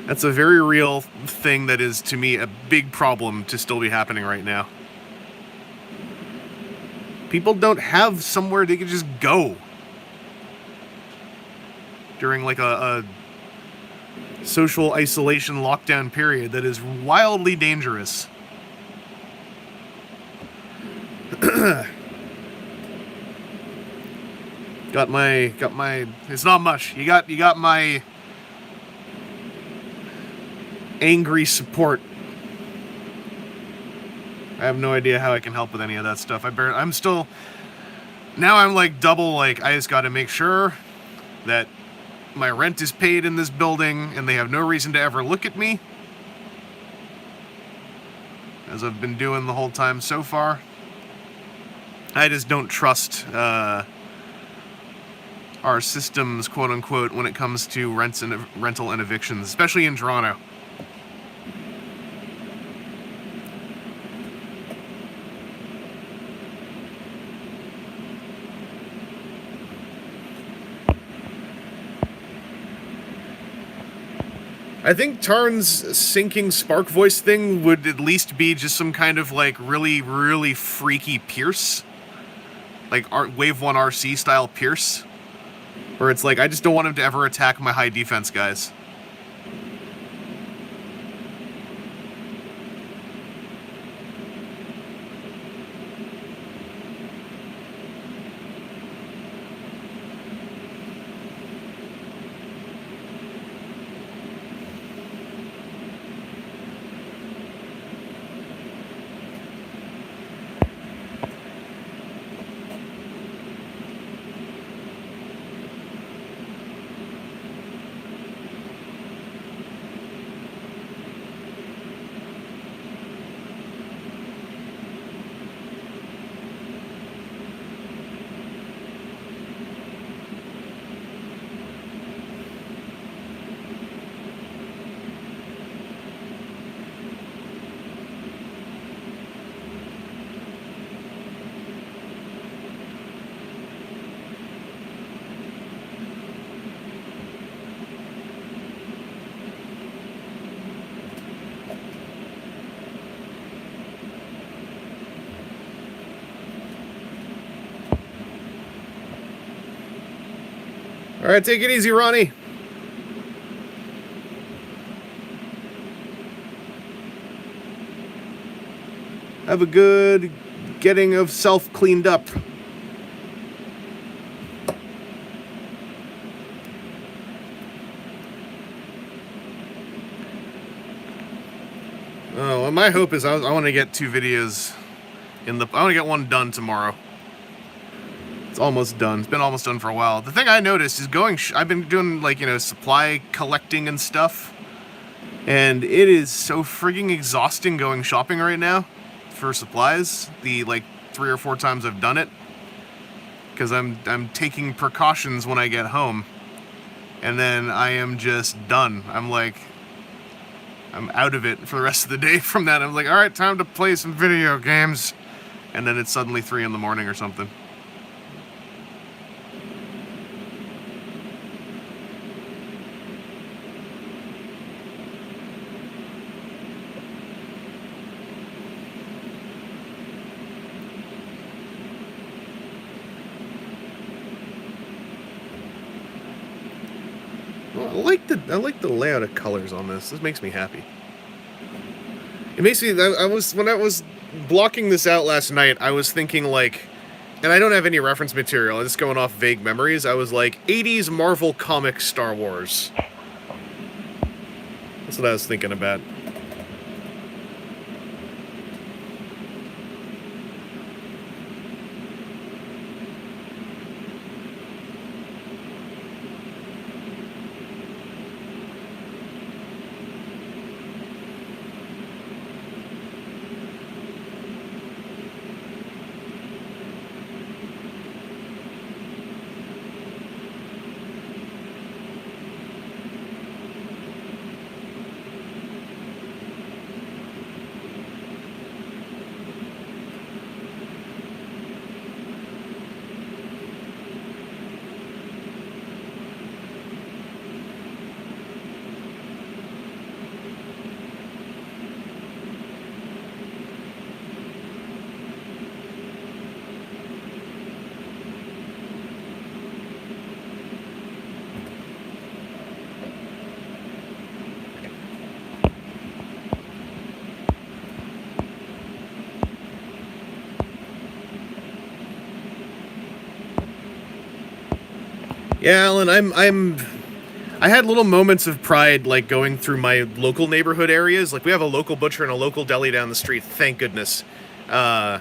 a very real thing that is, to me, a big problem to still be happening right now. People don't have somewhere they can just go during like a social isolation lockdown period that is wildly dangerous. got my it's not much. You got my angry support. I have no idea how I can help with any of that stuff. I'm still now I'm like double like I just got to make sure that my rent is paid in this building and they have no reason to ever look at me, as I've been doing the whole time so far. I just don't trust our systems, quote unquote, when it comes to rental and evictions, especially in Toronto. I think Tarn's sinking spark voice thing would at least be just some kind of like really, really freaky Pierce. Like Wave 1 RC style Pierce. Where it's like, I just don't want him to ever attack my high defense guys. Alright, take it easy, Ronnie. Have a good getting of self cleaned up. Oh, well, my hope is I want to get 2 videos I want to get one done tomorrow. It's almost done. It's been almost done for a while. The thing I noticed is I've been doing, like, you know, supply collecting and stuff, and it is so frigging exhausting going shopping right now for supplies. The, like, 3 or 4 times I've done it, because I'm taking precautions when I get home, and then I am just done. I'm out of it for the rest of the day from that. I'm like, all right, time to play some video games, and then it's suddenly 3 in the morning or something. I like the layout of colors on this. This makes me happy. It makes me. When I was blocking this out last night, I was thinking like, and I don't have any reference material. I'm just going off vague memories. I was like, 80s Marvel comic Star Wars. That's what I was thinking about. Yeah, Alan, I had little moments of pride, like going through my local neighborhood areas. Like we have a local butcher and a local deli down the street. Thank goodness, and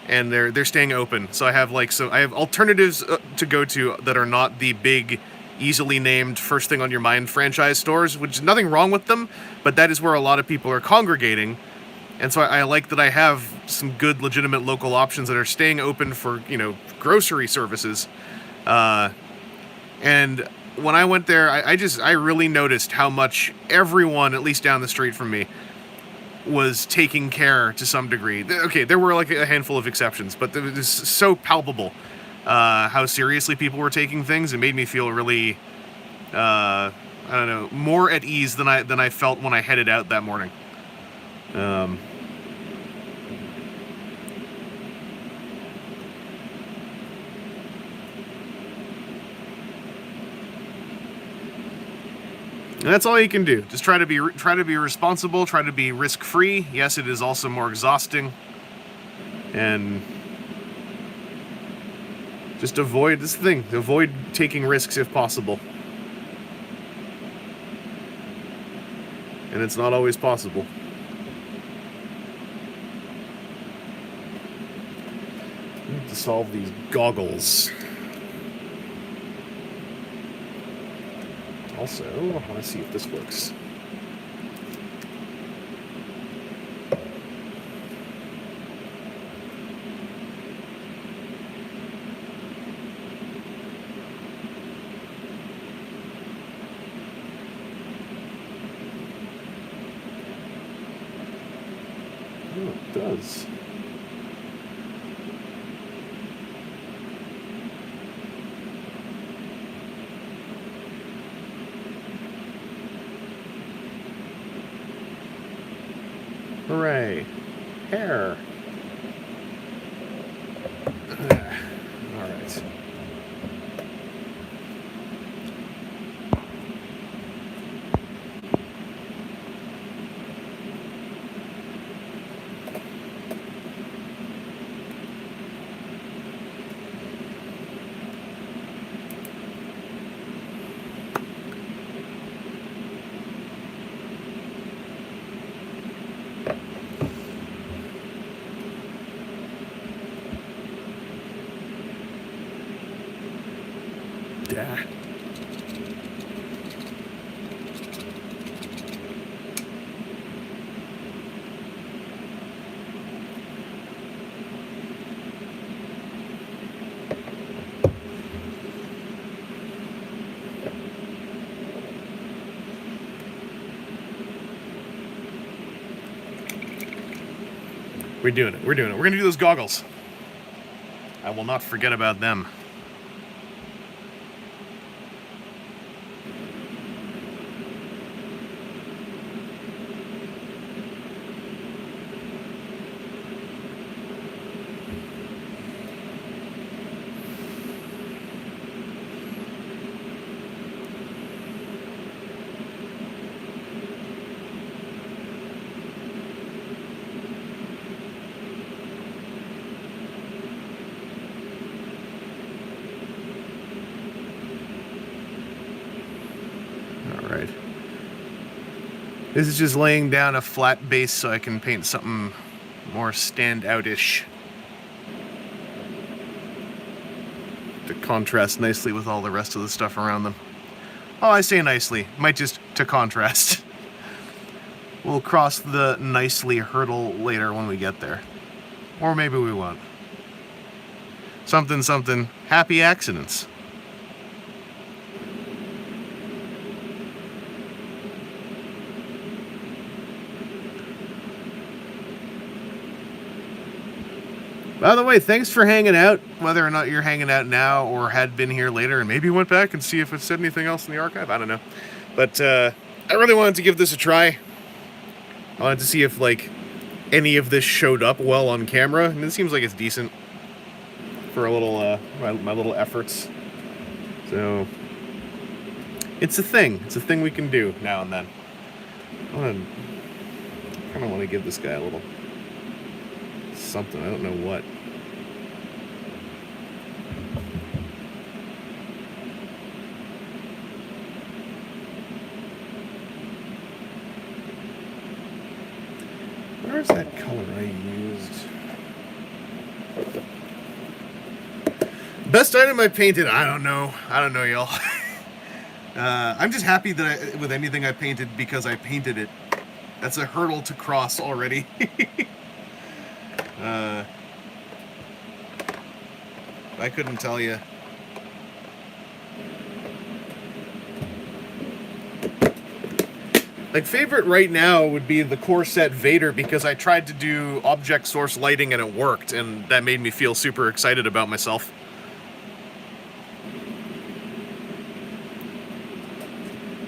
they're staying open. So I have I have alternatives to go to that are not the big, easily named first thing on your mind franchise stores. Which is nothing wrong with them, but that is where a lot of people are congregating. And so I like that I have some good, legitimate local options that are staying open for grocery services. And when I went there, I really noticed how much everyone, at least down the street from me, was taking care to some degree. Okay, there were like a handful of exceptions, but it was so palpable how seriously people were taking things. It made me feel really, I don't know, more at ease than I felt when I headed out that morning. And that's all you can do. Just try to be responsible. Try to be risk-free. Yes, it is also more exhausting, and just avoid this thing. Avoid taking risks if possible. And it's not always possible. I need to solve these goggles. Also, I want to see if this works. Oh, it does. Hooray. Hair. Alright. Yeah. We're doing it. We're doing it. We're going to do those goggles. I will not forget about them. This is just laying down a flat base so I can paint something more stand-out-ish. To contrast nicely with all the rest of the stuff around them. Oh, I say nicely. Might just to contrast. We'll cross the nicely hurdle later when we get there. Or maybe we won't. Something, something. Happy accidents. By the way, thanks for hanging out, whether or not you're hanging out now or had been here later and maybe went back and see if it said anything else in the archive. I don't know. But I really wanted to give this a try. I wanted to see if, like, any of this showed up well on camera. And it seems like it's decent for a little, my little efforts. So, it's a thing. It's a thing we can do now and then. I kind of want to give this guy a little something. I don't know what. Where's that color I used? Best item I painted? I don't know. I don't know, y'all. I'm just happy that with anything I painted because I painted it. That's a hurdle to cross already. I couldn't tell you. Like, favorite right now would be the core set Vader, because I tried to do object source lighting and it worked, and that made me feel super excited about myself.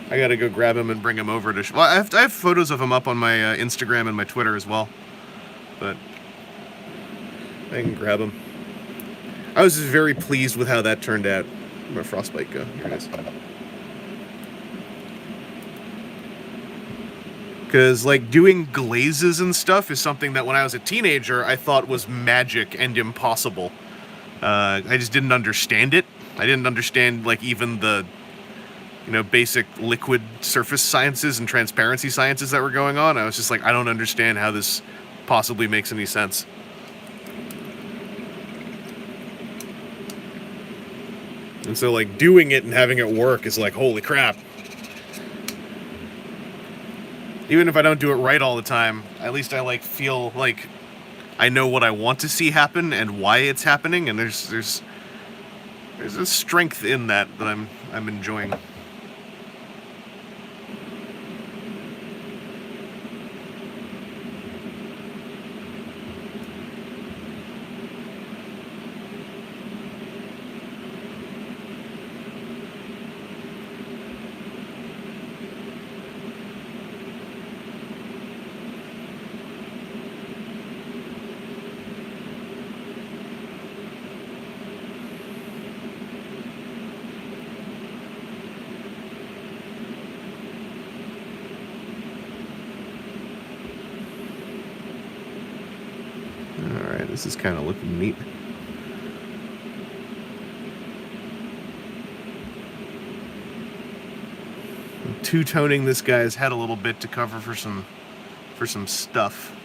I gotta go grab him and bring him over to... Well, I have photos of him up on my Instagram and my Twitter as well. But I can grab him. I was just very pleased with how that turned out. Where'd my frostbite go? Here it is. Because, like, doing glazes and stuff is something that when I was a teenager I thought was magic and impossible. I just didn't understand it. I didn't understand, like, even the, you know, basic liquid surface sciences and transparency sciences that were going on. I was just like, I don't understand how this possibly makes any sense. And so, like, doing it and having it work is like, holy crap. Even if I don't do it right all the time, at least I, like, feel like I know what I want to see happen and why it's happening, and there's a strength in that I'm enjoying. Alright, this is kind of looking neat. I'm two-toning this guy's head a little bit to cover for some stuff.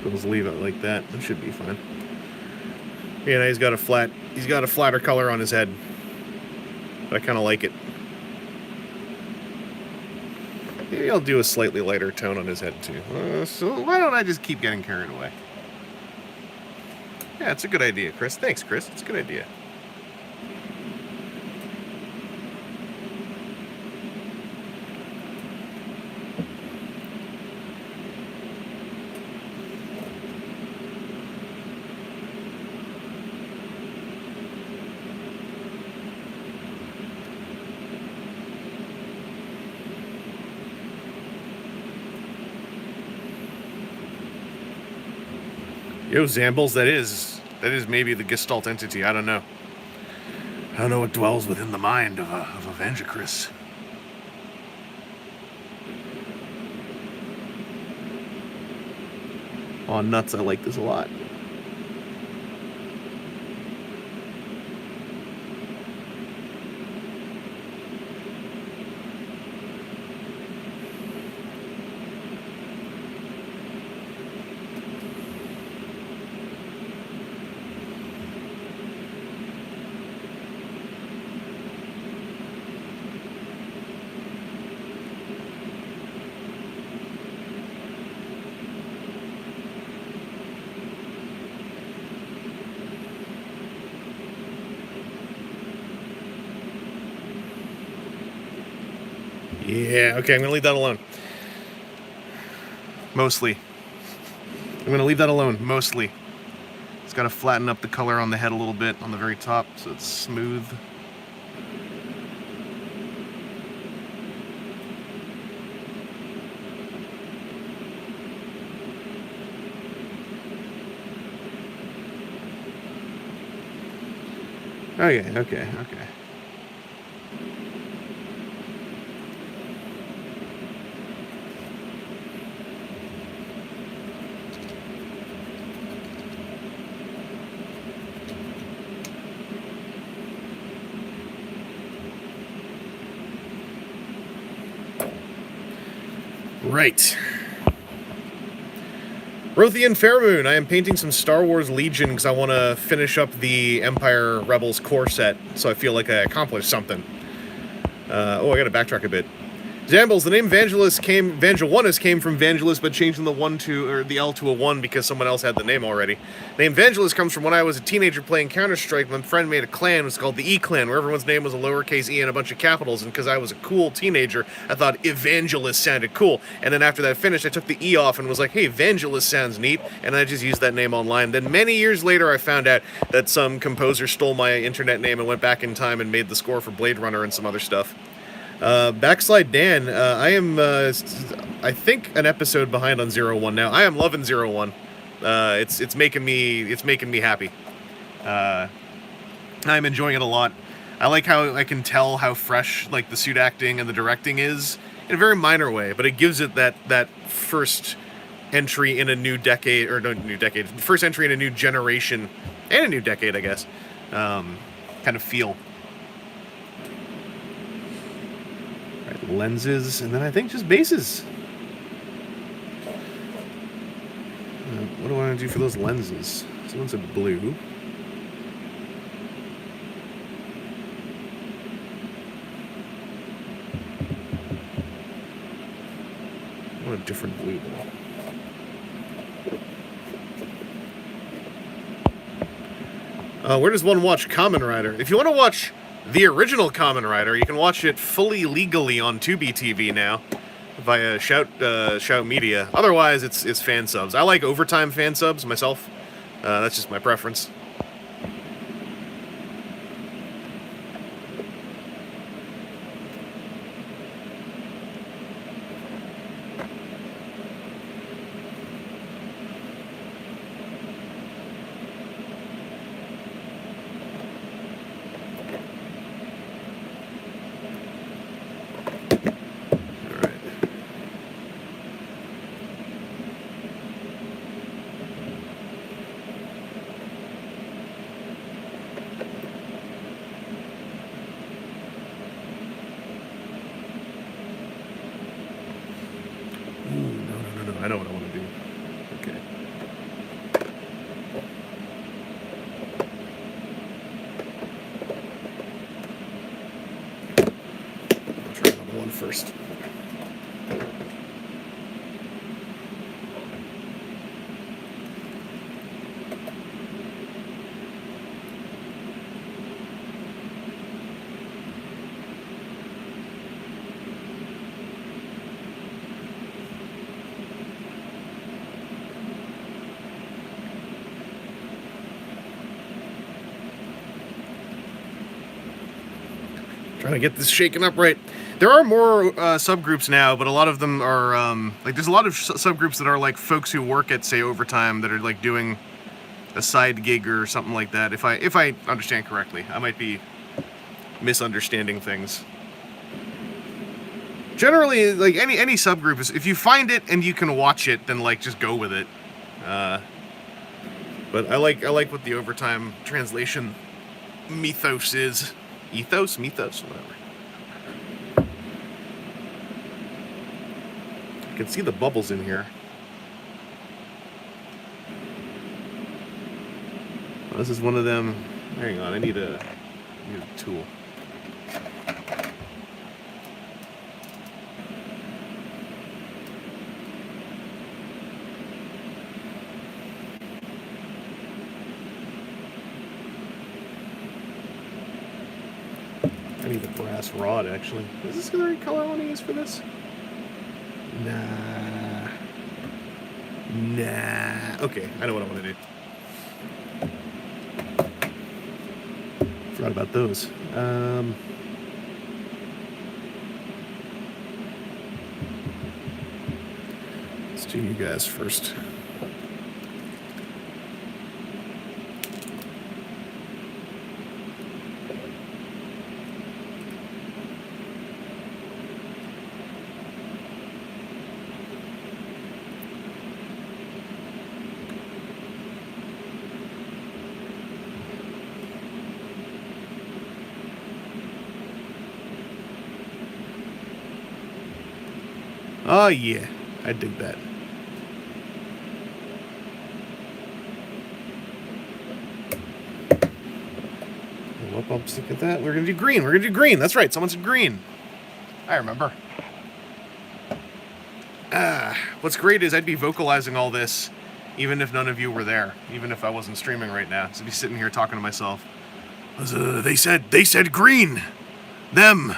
We'll just leave it like that. That should be fine. Yeah, now he's got a flatter color on his head. But I kind of like it. Maybe I'll do a slightly lighter tone on his head too. So why don't I just keep getting carried away? Yeah, it's a good idea, Chris. Thanks, Chris. It's a good idea. Yo, Zambles, that is maybe the Gestalt entity. I don't know. I don't know what dwells within the mind of a Vangeacris. Oh, nuts, I like this a lot. Yeah, okay, I'm gonna leave that alone. Mostly. I'm gonna leave that alone, mostly. It's gotta flatten up the color on the head a little bit on the very top so it's smooth. Okay. Right. Rothian Fairmoon, I am painting some Star Wars Legion because I want to finish up the Empire Rebels core set, so I feel like I accomplished something. I gotta backtrack a bit. Zambles, the name Vangelis came from Vangelis, but changing the the L to a 1 because someone else had the name already. The name Vangelis comes from when I was a teenager playing Counter-Strike. My friend made a clan, it was called the E-Clan, where everyone's name was a lowercase e and a bunch of capitals, and because I was a cool teenager, I thought Evangelist sounded cool. And then after that finished, I took the E off and was like, hey, Vangelis sounds neat, and I just used that name online. Then many years later, I found out that some composer stole my internet name and went back in time and made the score for Blade Runner and some other stuff. Backslide Dan, I am, I think, an episode behind on 01 now. I am loving 01. It's making me happy. I'm enjoying it a lot. I like how I can tell how fresh, like, the suit acting and the directing is, in a very minor way, but it gives it that first entry in a new decade, or no, new decade, first entry in a new generation, and a new decade, I guess, kind of feel. Lenses, and then I think just bases. What do I want to do for those lenses? Someone said blue. I want a different blue though. Where does one watch Kamen Rider? If you want to watch the original Kamen Rider, you can watch it fully legally on Tubi TV now via Shout Media. Otherwise, it's fan subs. I like overtime fan subs myself. That's just my preference. I know what I want to do. Okay. I'll try number 1 first. Trying to get this shaken up right. There are more subgroups now, but a lot of them are like there's a lot of subgroups that are like folks who work at, say, overtime that are like doing a side gig or something like that. If I understand correctly, I might be misunderstanding things. Generally, like any subgroup is, if you find it and you can watch it, then like just go with it. But I like what the overtime translation mythos is. Ethos, mythos, whatever. I can see the bubbles in here. Well, this is one of them. Hang on, I need a tool. I need a brass rod, actually. Is this the right color I want to use for this? Nah. Okay, I know what I want to do. Forgot about those. Let's do you guys first. Oh yeah, I dig that. What bumps? Look at that. We're gonna do green. We're gonna do green. That's right. Someone said green. I remember. What's great is I'd be vocalizing all this, even if none of you were there. Even if I wasn't streaming right now, so I'd be sitting here talking to myself. They said green. Them.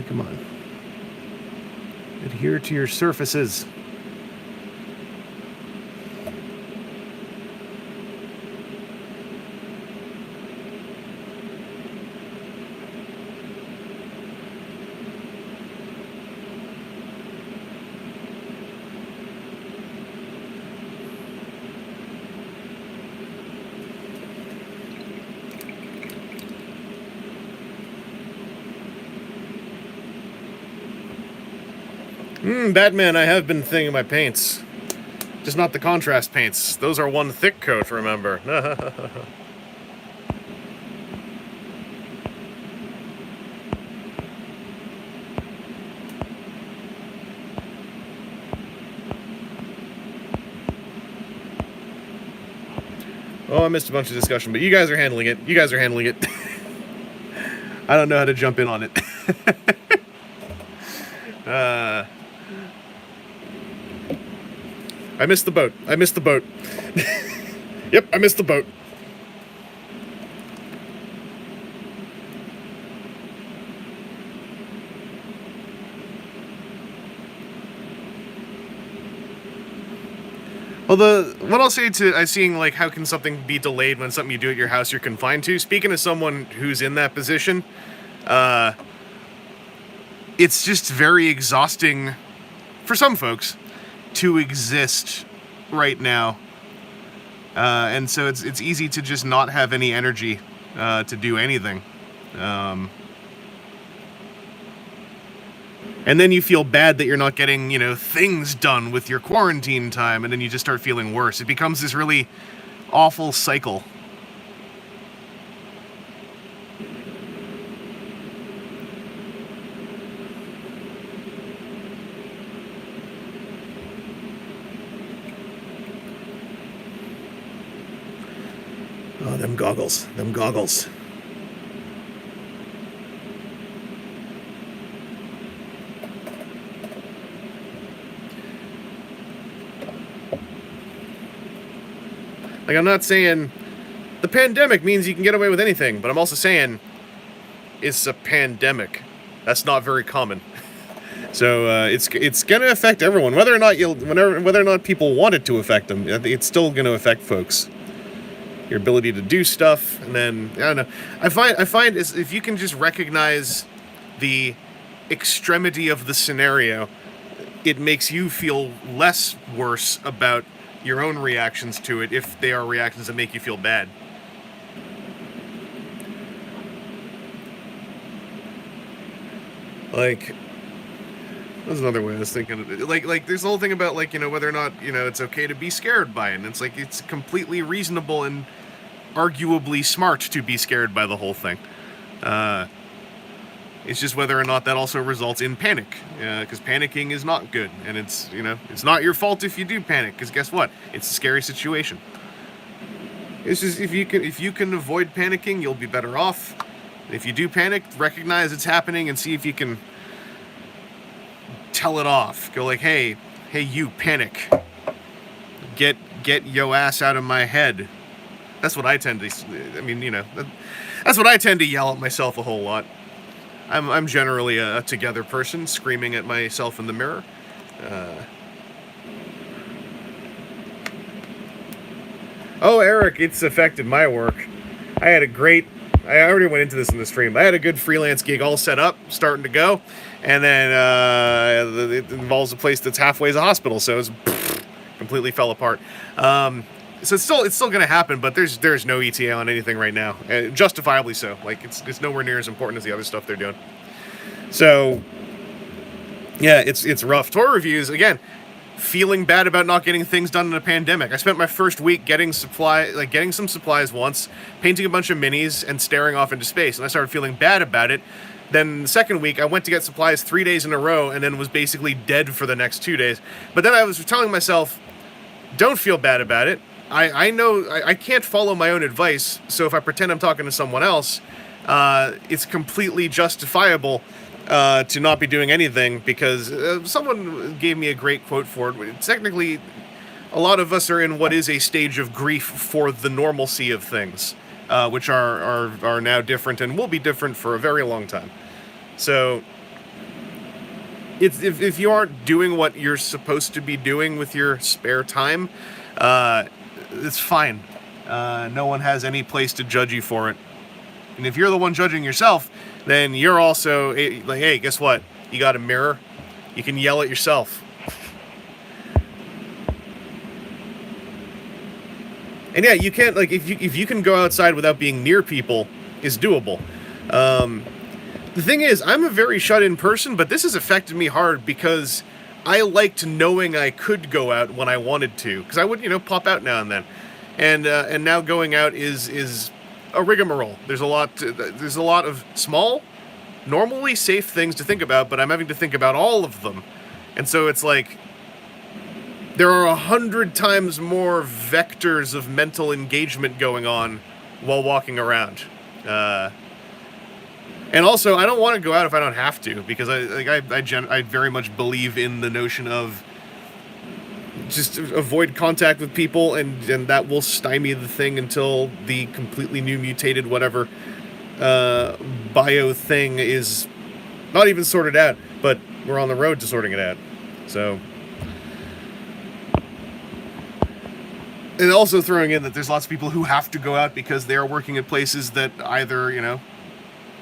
Come on. Adhere to your surfaces. Batman, I have been thinking my paints. Just not the contrast paints. Those are one thick coat, remember. Oh, I missed a bunch of discussion, but you guys are handling it. You guys are handling it. I don't know how to jump in on it. I missed the boat. I missed the boat. Yep, I missed the boat. Well, what I'll say to seeing like how can something be delayed when something you do at your house you're confined to. Speaking as someone who's in that position, it's just very exhausting for some folks to exist right now, and so it's easy to just not have any energy to do anything. And then you feel bad that you're not getting, things done with your quarantine time, and then you just start feeling worse. It becomes this really awful cycle. Oh, them goggles. Them goggles. Like, I'm not saying the pandemic means you can get away with anything, but I'm also saying it's a pandemic. That's not very common. So it's gonna affect everyone, whether or not people want it to affect them. It's still gonna affect folks. Your ability to do stuff, and then I don't know. I find is if you can just recognize the extremity of the scenario, it makes you feel less worse about your own reactions to it if they are reactions that make you feel bad. Like, that's another way I was thinking of it. Like there's the whole thing about, like, whether or not, it's okay to be scared by it. And it's like, it's completely reasonable and arguably smart to be scared by the whole thing. It's just whether or not that also results in panic, because panicking is not good, and it's not your fault if you do panic, because guess what? It's a scary situation. It's just if you can avoid panicking, you'll be better off. If you do panic, recognize it's happening and see if you can tell it off. Go like, hey, you panic. Get yo ass out of my head. That's what I tend to. I mean, that's what I tend to yell at myself a whole lot. I'm generally a together person, screaming at myself in the mirror. Oh, Eric, it's affected my work. I already went into this in the stream. I had a good freelance gig all set up, starting to go, and then it involves a place that's halfway as a hospital, so it's completely fell apart. So it's still going to happen, but there's no ETA on anything right now, justifiably so. Like it's nowhere near as important as the other stuff they're doing. So yeah, it's rough. Tour reviews again. Feeling bad about not getting things done in a pandemic. I spent my first week getting some supplies once, painting a bunch of minis, and staring off into space, and I started feeling bad about it. Then the second week, I went to get supplies 3 days in a row, and then was basically dead for the next 2 days. But then I was telling myself, don't feel bad about it. I know I can't follow my own advice, so if I pretend I'm talking to someone else, it's completely justifiable to not be doing anything, because someone gave me a great quote for it. Technically, a lot of us are in what is a stage of grief for the normalcy of things, which are now different and will be different for a very long time. So if you aren't doing what you're supposed to be doing with your spare time, it's fine. No one has any place to judge you for it. And if you're the one judging yourself, then you're also like, hey, guess what? You got a mirror. You can yell at yourself. And yeah, you can't, like, if you can go outside without being near people, is doable. The thing is, I'm a very shut-in person, but this has affected me hard because I liked knowing I could go out when I wanted to, because I would, pop out now and then, and now going out is a rigmarole. There's a lot of small, normally safe things to think about, but I'm having to think about all of them, and so it's like there are 100 times more vectors of mental engagement going on while walking around. And also, I don't want to go out if I don't have to, because I very much believe in the notion of just avoid contact with people, and that will stymie the thing until the completely new mutated whatever bio thing is not even sorted out, but we're on the road to sorting it out. So, and also throwing in that there's lots of people who have to go out because they are working at places that either,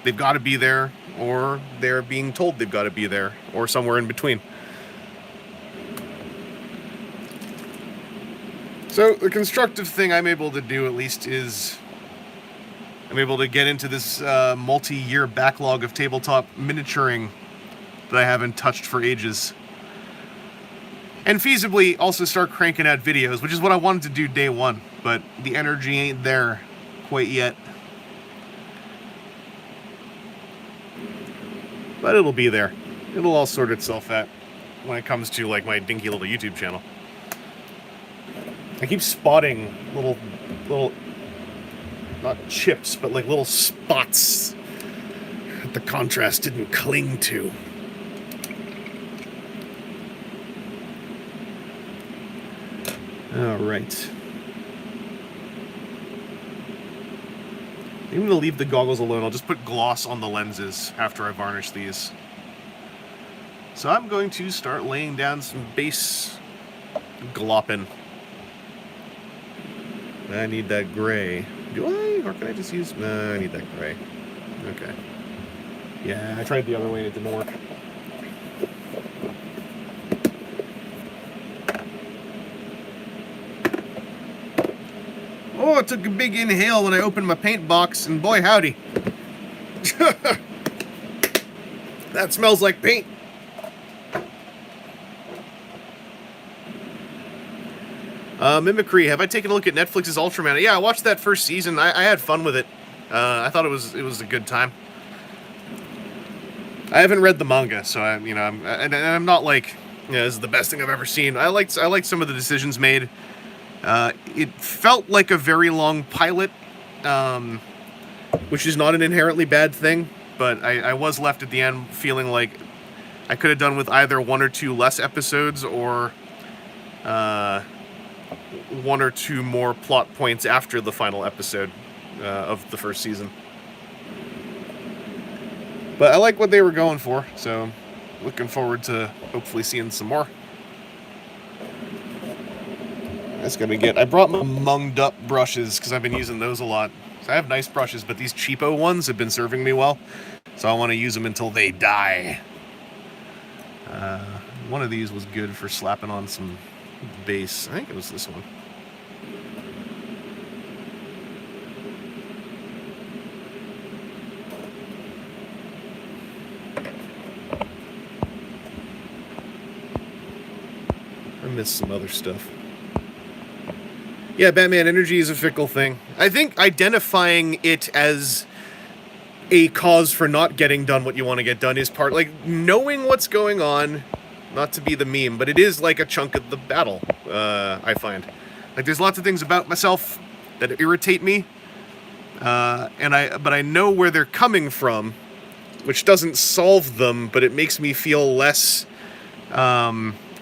they've got to be there, or they're being told they've got to be there, or somewhere in between. So the constructive thing I'm able to do, at least, is I'm able to get into this multi-year backlog of tabletop miniaturing that I haven't touched for ages. And feasibly also start cranking out videos, which is what I wanted to do day one, but the energy ain't there quite yet. But it'll be there. It'll all sort itself out when it comes to, like, my dinky little YouTube channel. I keep spotting little not chips, but like little spots that the contrast didn't cling to. All right. I'm going to leave the goggles alone. I'll just put gloss on the lenses after I varnish these. So I'm going to start laying down some base glopping. I need that gray. Do I? Or can I just use... No, I need that gray. Okay. Yeah, I tried the other way and it didn't work. Oh, I took a big inhale when I opened my paint box, and boy howdy. That smells like paint. Mimicry, have I taken a look at Netflix's Ultraman? Yeah, I watched that first season. I had fun with it. I thought it was a good time. I haven't read the manga, so I'm not like, this is the best thing I've ever seen. I liked some of the decisions made. It felt like a very long pilot, which is not an inherently bad thing, but I was left at the end feeling like I could have done with either 1 or 2 less episodes, or 1 or 2 more plot points after the final episode of the first season. But I like what they were going for, so looking forward to hopefully seeing some more. That's gonna get... I brought my munged up brushes because I've been using those a lot. So I have nice brushes, but these cheapo ones have been serving me well, so I want to use them until they die. One of these was good for slapping on some base. I think it was this one. I missed some other stuff. Yeah, Batman energy is a fickle thing. I think identifying it as a cause for not getting done what you want to get done is part, like, knowing what's going on, not to be the meme, but it is like a chunk of the battle, I find. Like, there's lots of things about myself that irritate me, but I know where they're coming from, which doesn't solve them, but it makes me feel less,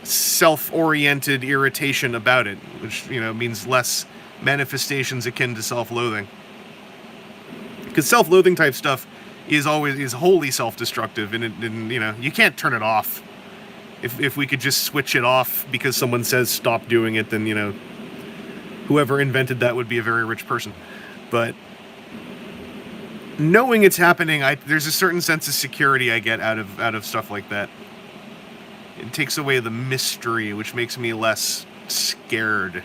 self-oriented irritation about it, which, means less manifestations akin to self-loathing. Because self-loathing type stuff is wholly self-destructive, and you can't turn it off. If we could just switch it off because someone says stop doing it, then whoever invented that would be a very rich person. But knowing it's happening, there's a certain sense of security I get out of stuff like that. It takes away the mystery, which makes me less scared.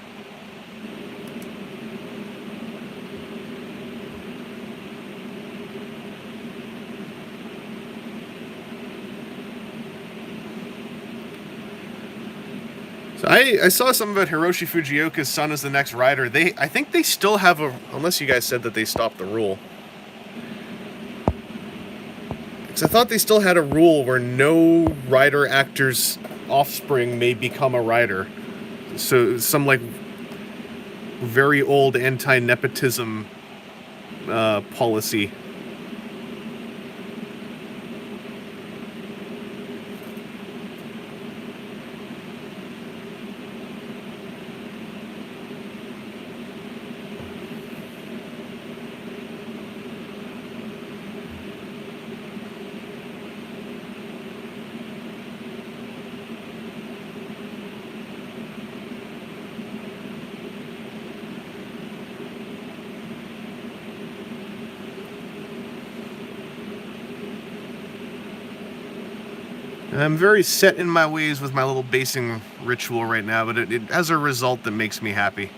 So I saw something about Hiroshi Fujioka's son as the next rider. I think they still have unless you guys said that they stopped the rule. Because I thought they still had a rule where no writer actor's offspring may become a writer. So some, like, very old anti-nepotism policy. I'm very set in my ways with my little basing ritual right now, but it has a result that makes me happy.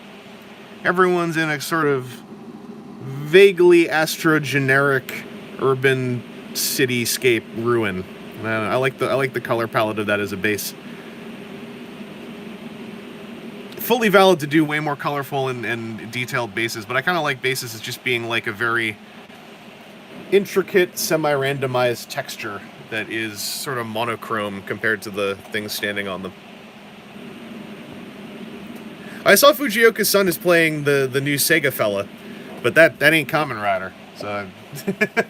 Everyone's in a sort of vaguely astro-generic urban cityscape ruin. I like the color palette of that as a base. Fully valid to do way more colorful and detailed bases, but I kind of like bases as just being like a very intricate, semi-randomized texture that is sort of monochrome compared to the things standing on them. I saw Fujioka's son is playing the new Sega fella, But that ain't Kamen Rider. So it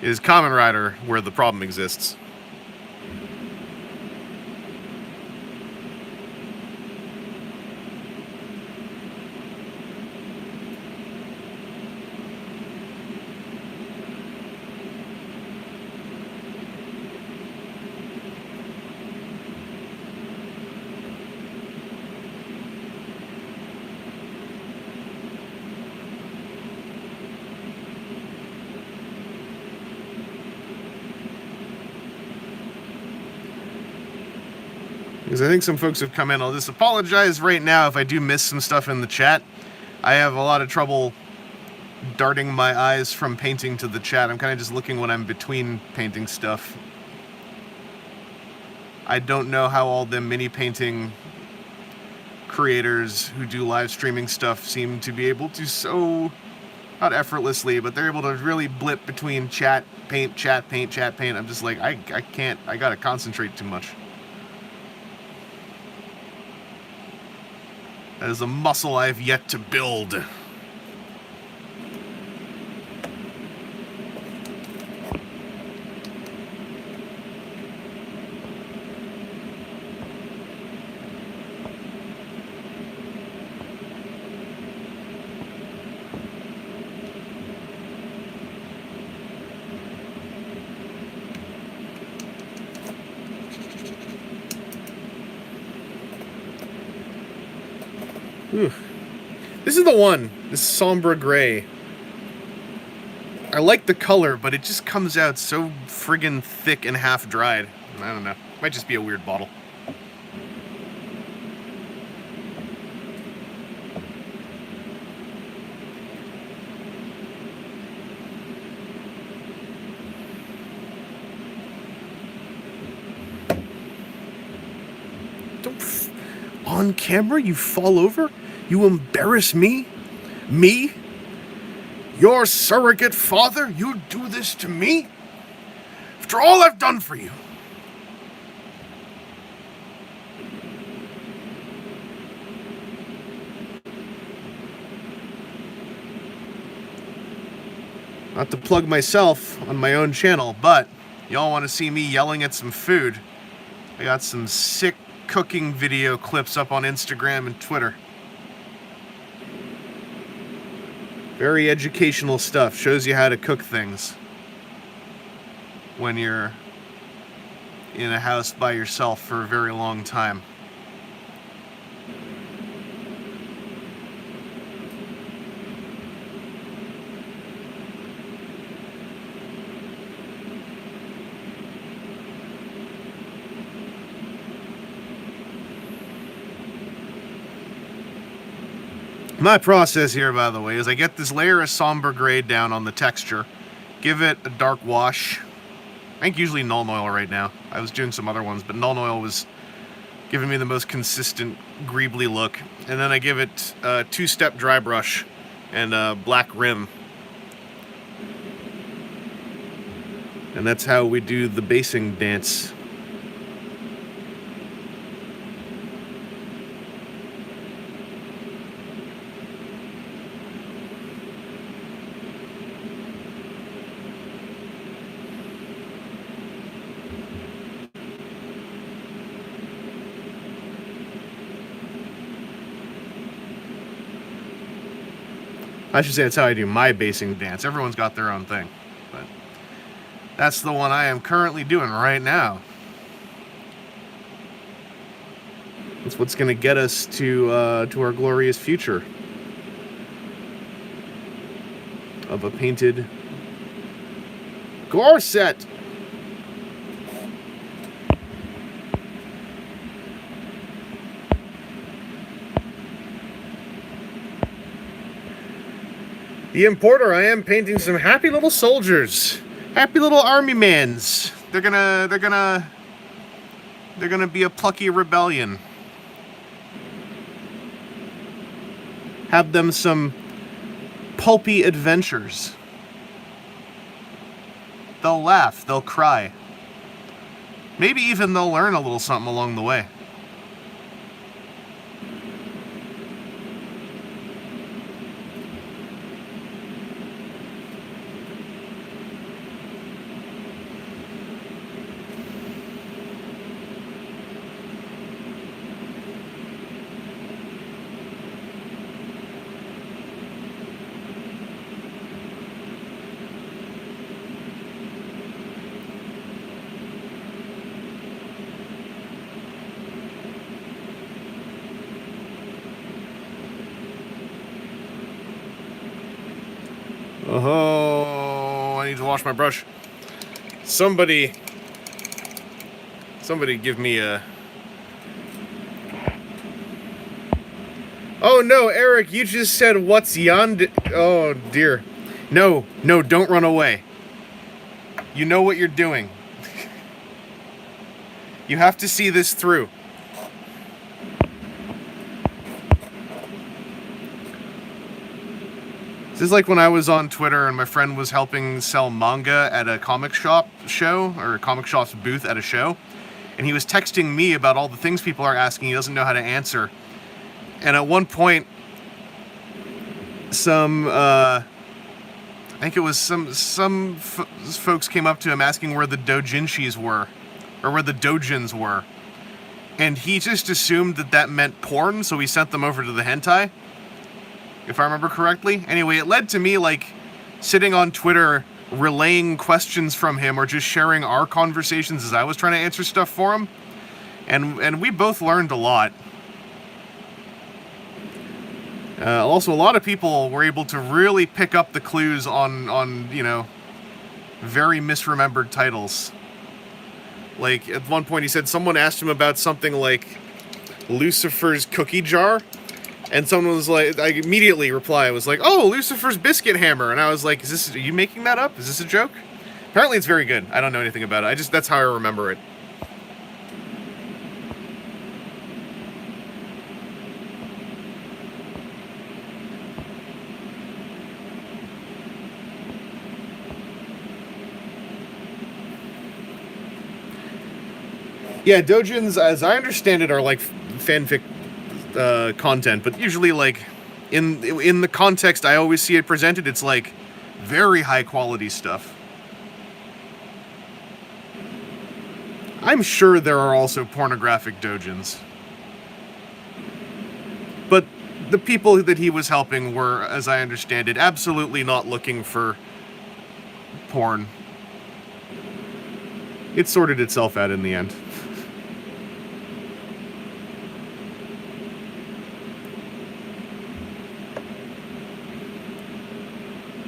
is Kamen Rider where the problem exists. Because I think some folks have come in. I'll just apologize right now if I do miss some stuff in the chat. I have a lot of trouble darting my eyes from painting to the chat. I'm kind of just looking when I'm between painting stuff. I don't know how all the mini painting creators who do live streaming stuff seem to be able to so, not effortlessly, but they're able to really blip between chat, paint, chat, paint, chat, paint. I'm just like, I can't, I gotta concentrate too much. That is a muscle I've yet to build. Ooh. This is the one, this sombre gray. I like the color, but it just comes out so friggin' thick and half-dried. I don't know. Might just be a weird bottle. Don't... On camera, you fall over? You embarrass me? Me? Your surrogate father? You do this to me? After all I've done for you. Not to plug myself on my own channel, but y'all want to see me yelling at some food? I got some sick cooking video clips up on Instagram and Twitter. Very educational stuff. Shows you how to cook things when you're in a house by yourself for a very long time. My process here, by the way, is I get this layer of somber gray down on the texture, give it a dark wash. I think usually Nuln Oil right now. I was doing some other ones, but Nuln Oil was giving me the most consistent, greebly look. And then I give it a two-step dry brush and a black rim. And that's how we do the basing dance. I should say that's how I do my basing dance. Everyone's got their own thing. But that's the one I am currently doing right now. It's what's going to get us to our glorious future of a painted Gorset. The importer, I am painting some happy little soldiers, happy little army mans. They're gonna be a plucky rebellion. Have them some pulpy adventures. They'll laugh, they'll cry. Maybe even they'll learn a little something along the way. Oh, I need to wash my brush. Somebody give me a... Oh no, Eric, you just said what's yonder... Oh dear. No, don't run away. You know what you're doing. You have to see this through. This is like when I was on Twitter and my friend was helping sell manga at a comic shop show, or a comic shop's booth at a show, and he was texting me about all the things people are asking he doesn't know how to answer. And at one point, I think it was some folks came up to him asking where the doujinshis were, or where the doujins were. And he just assumed that meant porn, so he sent them over to the hentai, if I remember correctly. Anyway, it led to me, like, sitting on Twitter, relaying questions from him, or just sharing our conversations as I was trying to answer stuff for him. And we both learned a lot. Also, a lot of people were able to really pick up the clues on, you know, very misremembered titles. Like, at one point he said someone asked him about something like Lucifer's cookie jar, and someone was like, I immediately reply, I was like, oh, Lucifer's biscuit hammer, and I was like, are you making that up? Is this a joke? Apparently it's very good. I don't know anything about it. That's how I remember it. Yeah, doujins, as I understand it, are like fanfic content, but usually, like, in the context I always see it presented, it's like very high quality stuff. I'm sure there are also pornographic doujins, but the people that he was helping were, as I understand it, absolutely not looking for porn. It sorted itself out in the end.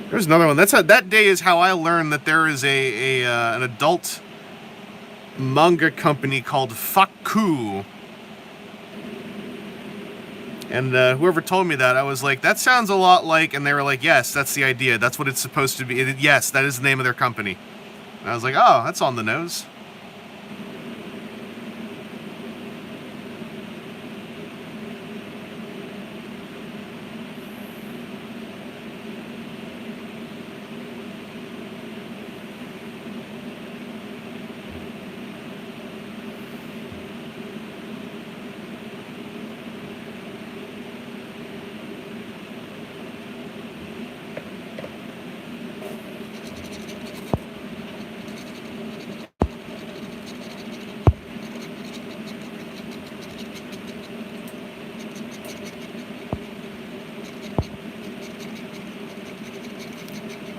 There's another one. That day is how I learned that there is an adult manga company called Faku. And whoever told me that, I was like, that sounds a lot like, and they were like, yes, that's the idea. That's what it's supposed to be. Yes, that is the name of their company. And I was like, oh, that's on the nose.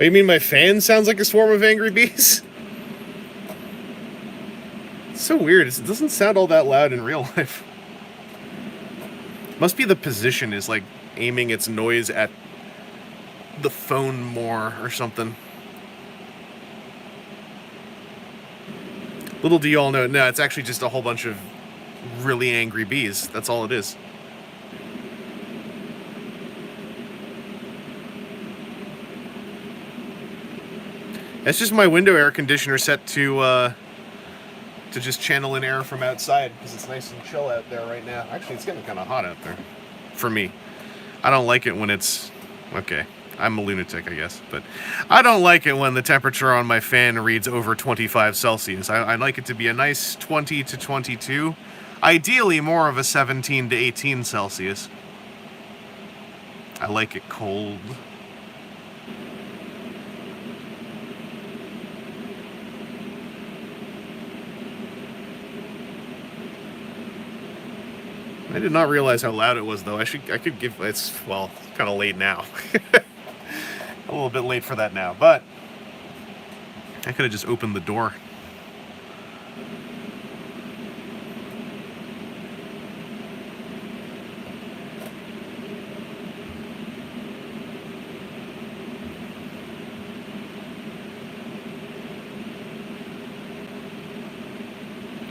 Oh, you mean my fan sounds like a swarm of angry bees? It's so weird. It doesn't sound all that loud in real life. Must be the position is like aiming its noise at the phone more or something. Little do you all know, no, it's actually just a whole bunch of really angry bees. That's all it is. It's just my window air conditioner set to just channel in air from outside because it's nice and chill out there right now. Actually, it's getting kind of hot out there for me. I don't like it when it's... Okay, I'm a lunatic, I guess. But I don't like it when the temperature on my fan reads over 25 Celsius. I like it to be a nice 20 to 22. Ideally, more of a 17 to 18 Celsius. I like it cold. I did not realize how loud it was, though. I could give... It's, well, kind of late now. A little bit late for that now, but I could have just opened the door.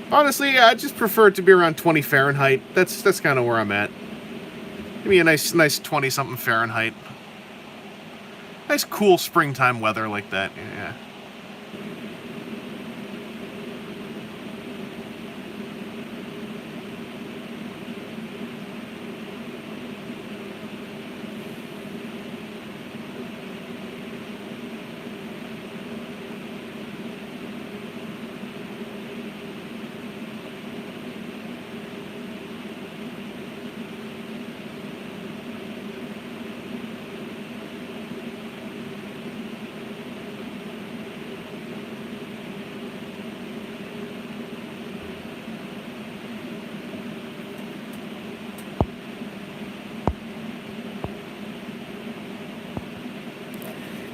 Honestly, yeah, I just prefer it to be around 20 Fahrenheit. That's kind of where I'm at. Give me a nice 20-something Fahrenheit. Nice cool springtime weather like that, yeah.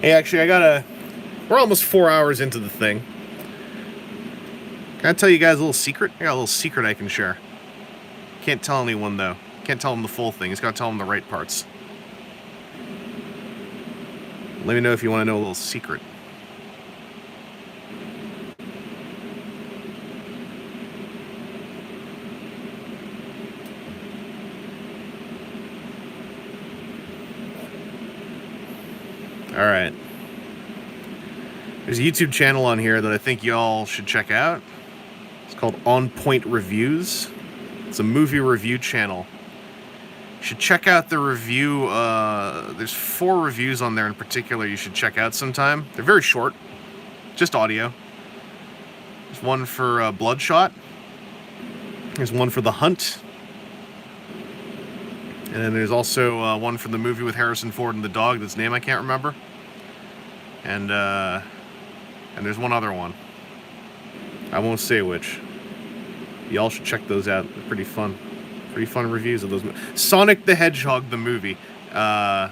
Hey, actually, we're almost 4 hours into the thing. Can I tell you guys a little secret? I got a little secret I can share. Can't tell anyone, though. Can't tell them the full thing. Just gotta tell them the right parts. Let me know if you want to know a little secret. Alright. There's a YouTube channel on here that I think y'all should check out. It's called On Point Reviews. It's a movie review channel. You should check out the review. There's 4 reviews on there in particular you should check out sometime. They're very short. Just audio. There's one for Bloodshot. There's one for The Hunt. And then there's also one for the movie with Harrison Ford and the dog, that's name I can't remember. And there's one other one. I won't say which. Y'all should check those out. They're pretty fun. Pretty fun reviews of those. Sonic the Hedgehog, the movie. No,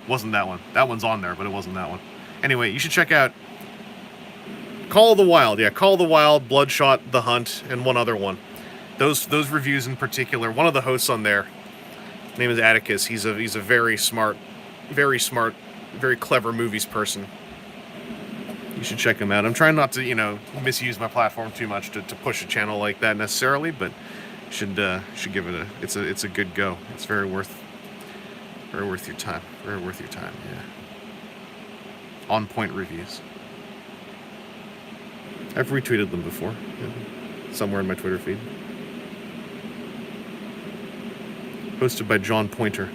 wasn't that one. That one's on there, but it wasn't that one. Anyway, you should check out Call of the Wild. Yeah, Call of the Wild, Bloodshot, The Hunt, and one other one. Those reviews in particular. One of the hosts on there, his name is Atticus. He's a very smart, very clever movies person. You should check him out. I'm trying not to, misuse my platform too much to push a channel like that necessarily, but should give it it's a good go. It's very worth your time. Very worth your time. Yeah. On Point Reviews. I've retweeted them before, somewhere in my Twitter feed. Hosted by John Pointer.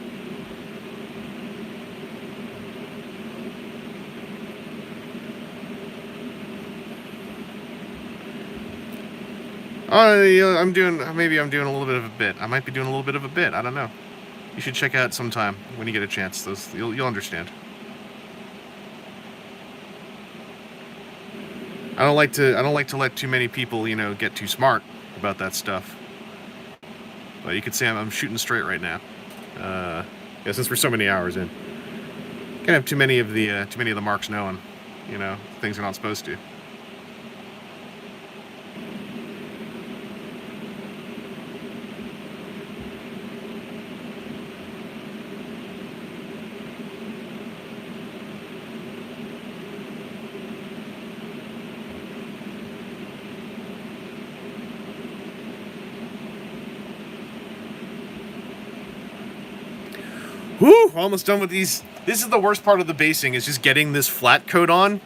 I'm doing a little bit of a bit. I might be doing a little bit of a bit. I don't know. You should check out sometime when you get a chance. You'll understand. I don't like to let too many people, get too smart about that stuff. But you could say I'm shooting straight right now. Since we're so many hours in, can't have too many of the marks knowing, things are not supposed to. Whew, almost done with these. This is the worst part of the basing, is just getting this flat coat on.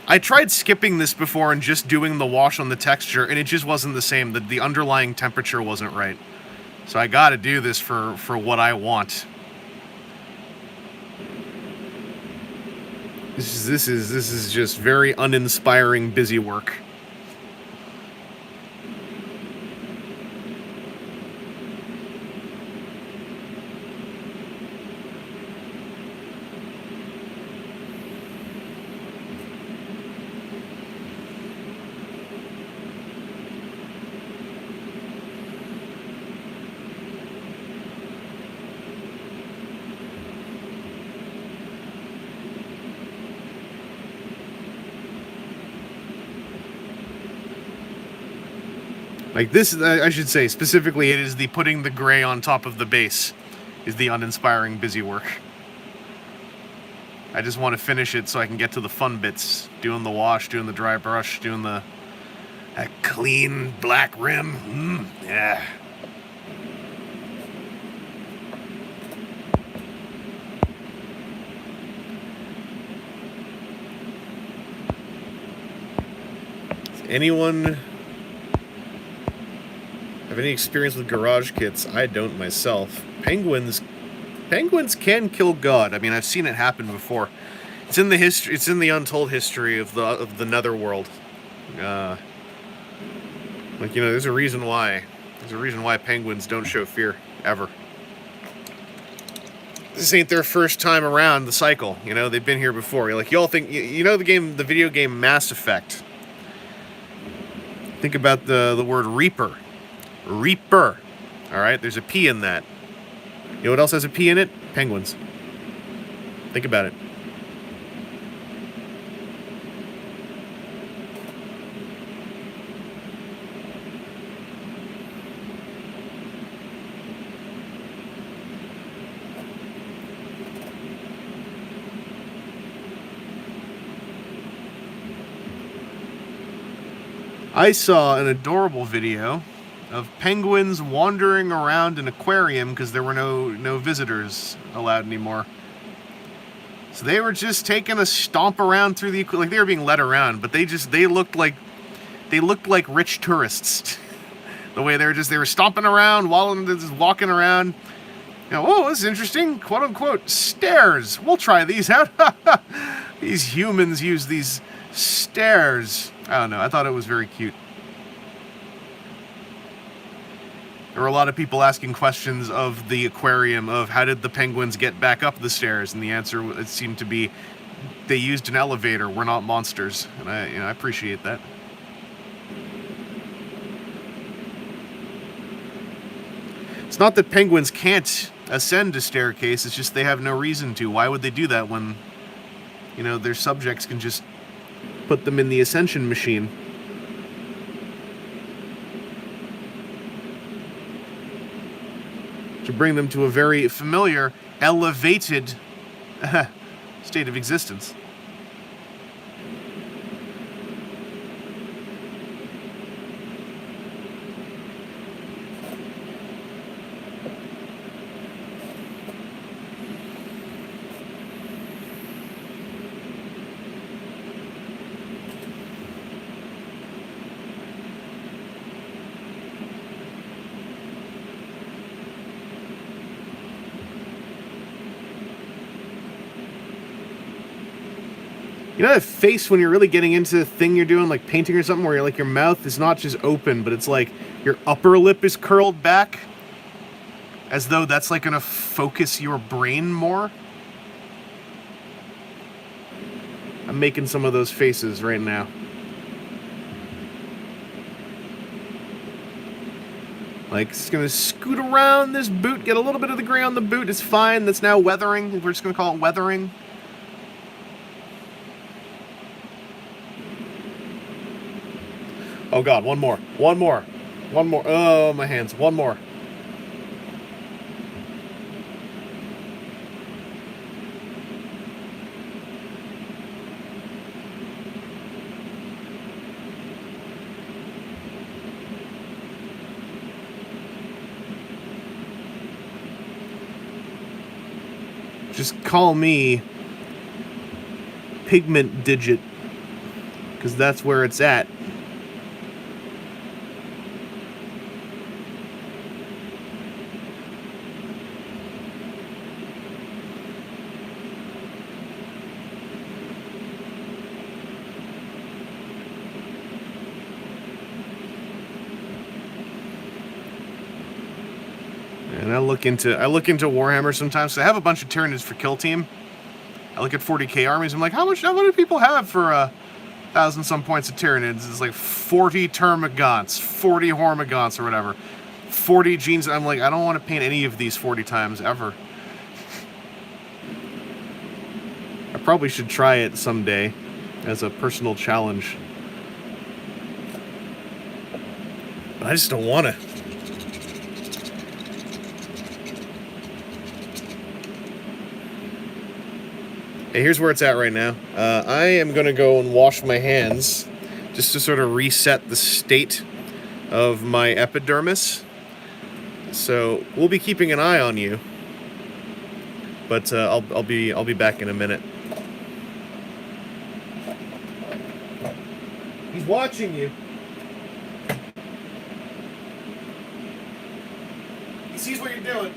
I tried skipping this before and just doing the wash on the texture, and it just wasn't the same. The underlying temperature wasn't right. So I gotta do this for what I want. This is just very uninspiring busy work. Like this, I should say specifically, it is the putting the gray on top of the base is the uninspiring busy work. I just want to finish it so I can get to the fun bits, doing the wash, doing the dry brush, having A clean black rim. Yeah. Does anyone have any experience with garage kits? I don't myself. Penguins can kill God. I mean, I've seen it happen before. It's in the history. It's in the untold history of the netherworld. Like, you know, there's a reason why. There's a reason why penguins don't show fear ever. This ain't their first time around the cycle. You know, they've been here before. Like, y'all think, you know, the video game Mass Effect. Think about the word Reaper. Reaper. All right, there's a P in that. You know what else has a P in it? Penguins. Think about it. I saw an adorable video of penguins wandering around an aquarium because there were no visitors allowed anymore. So they were just taking a stomp around through the, like, they were being led around, but they looked like rich tourists. The way they were stomping around, just walking around. You know, oh, this is interesting, quote unquote, stairs. We'll try these out. These humans use these stairs. I don't know, I thought it was very cute. There were a lot of people asking questions of the aquarium of how did the penguins get back up the stairs, and the answer, it seemed to be, they used an elevator. We're not monsters, and I appreciate that. It's not that penguins can't ascend a staircase. It's just they have no reason to. Why would they do that when, you know, their subjects can just put them in the ascension machine? To bring them to a very familiar, elevated state of existence. You know that face when you're really getting into the thing you're doing, like painting or something, where you're like, your mouth is not just open, but it's like your upper lip is curled back, as though that's like gonna focus your brain more? I'm making some of those faces right now. Like, it's gonna scoot around this boot, get a little bit of the gray on the boot, it's fine, that's now weathering, we're just gonna call it weathering. Oh god, one more. Oh, my hands, one more. Just call me Pigment Digit, because that's where it's at. And I look into Warhammer sometimes. So I have a bunch of Tyranids for Kill Team. I look at 40k armies. I'm like, how do people have for 1,000 some points of Tyranids? It's like 40 Termagants, 40 Hormagaunts or whatever, 40 Genes. I'm like, I don't want to paint any of these 40 times ever. I probably should try it someday as a personal challenge. But I just don't want to. Hey, here's where it's at right now. I am going to go and wash my hands just to sort of reset the state of my epidermis. So we'll be keeping an eye on you, but I'll be back in a minute. He's watching you. He sees what you're doing.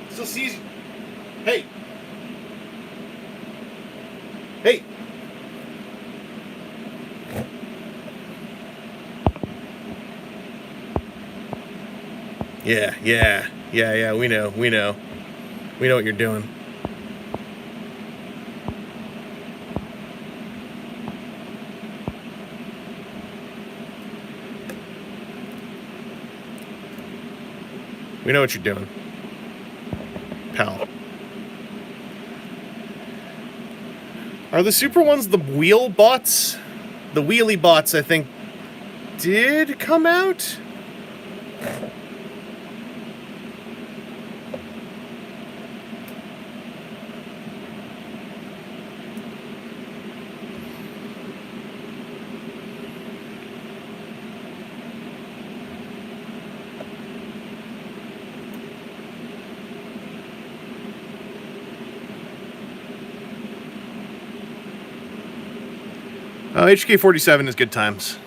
Still sees you. Hey. Hey. Yeah, we know what you're doing. We know what you're doing, pal. Are the super ones the wheel bots? The wheelie bots, I think, did come out? HK47 is good times.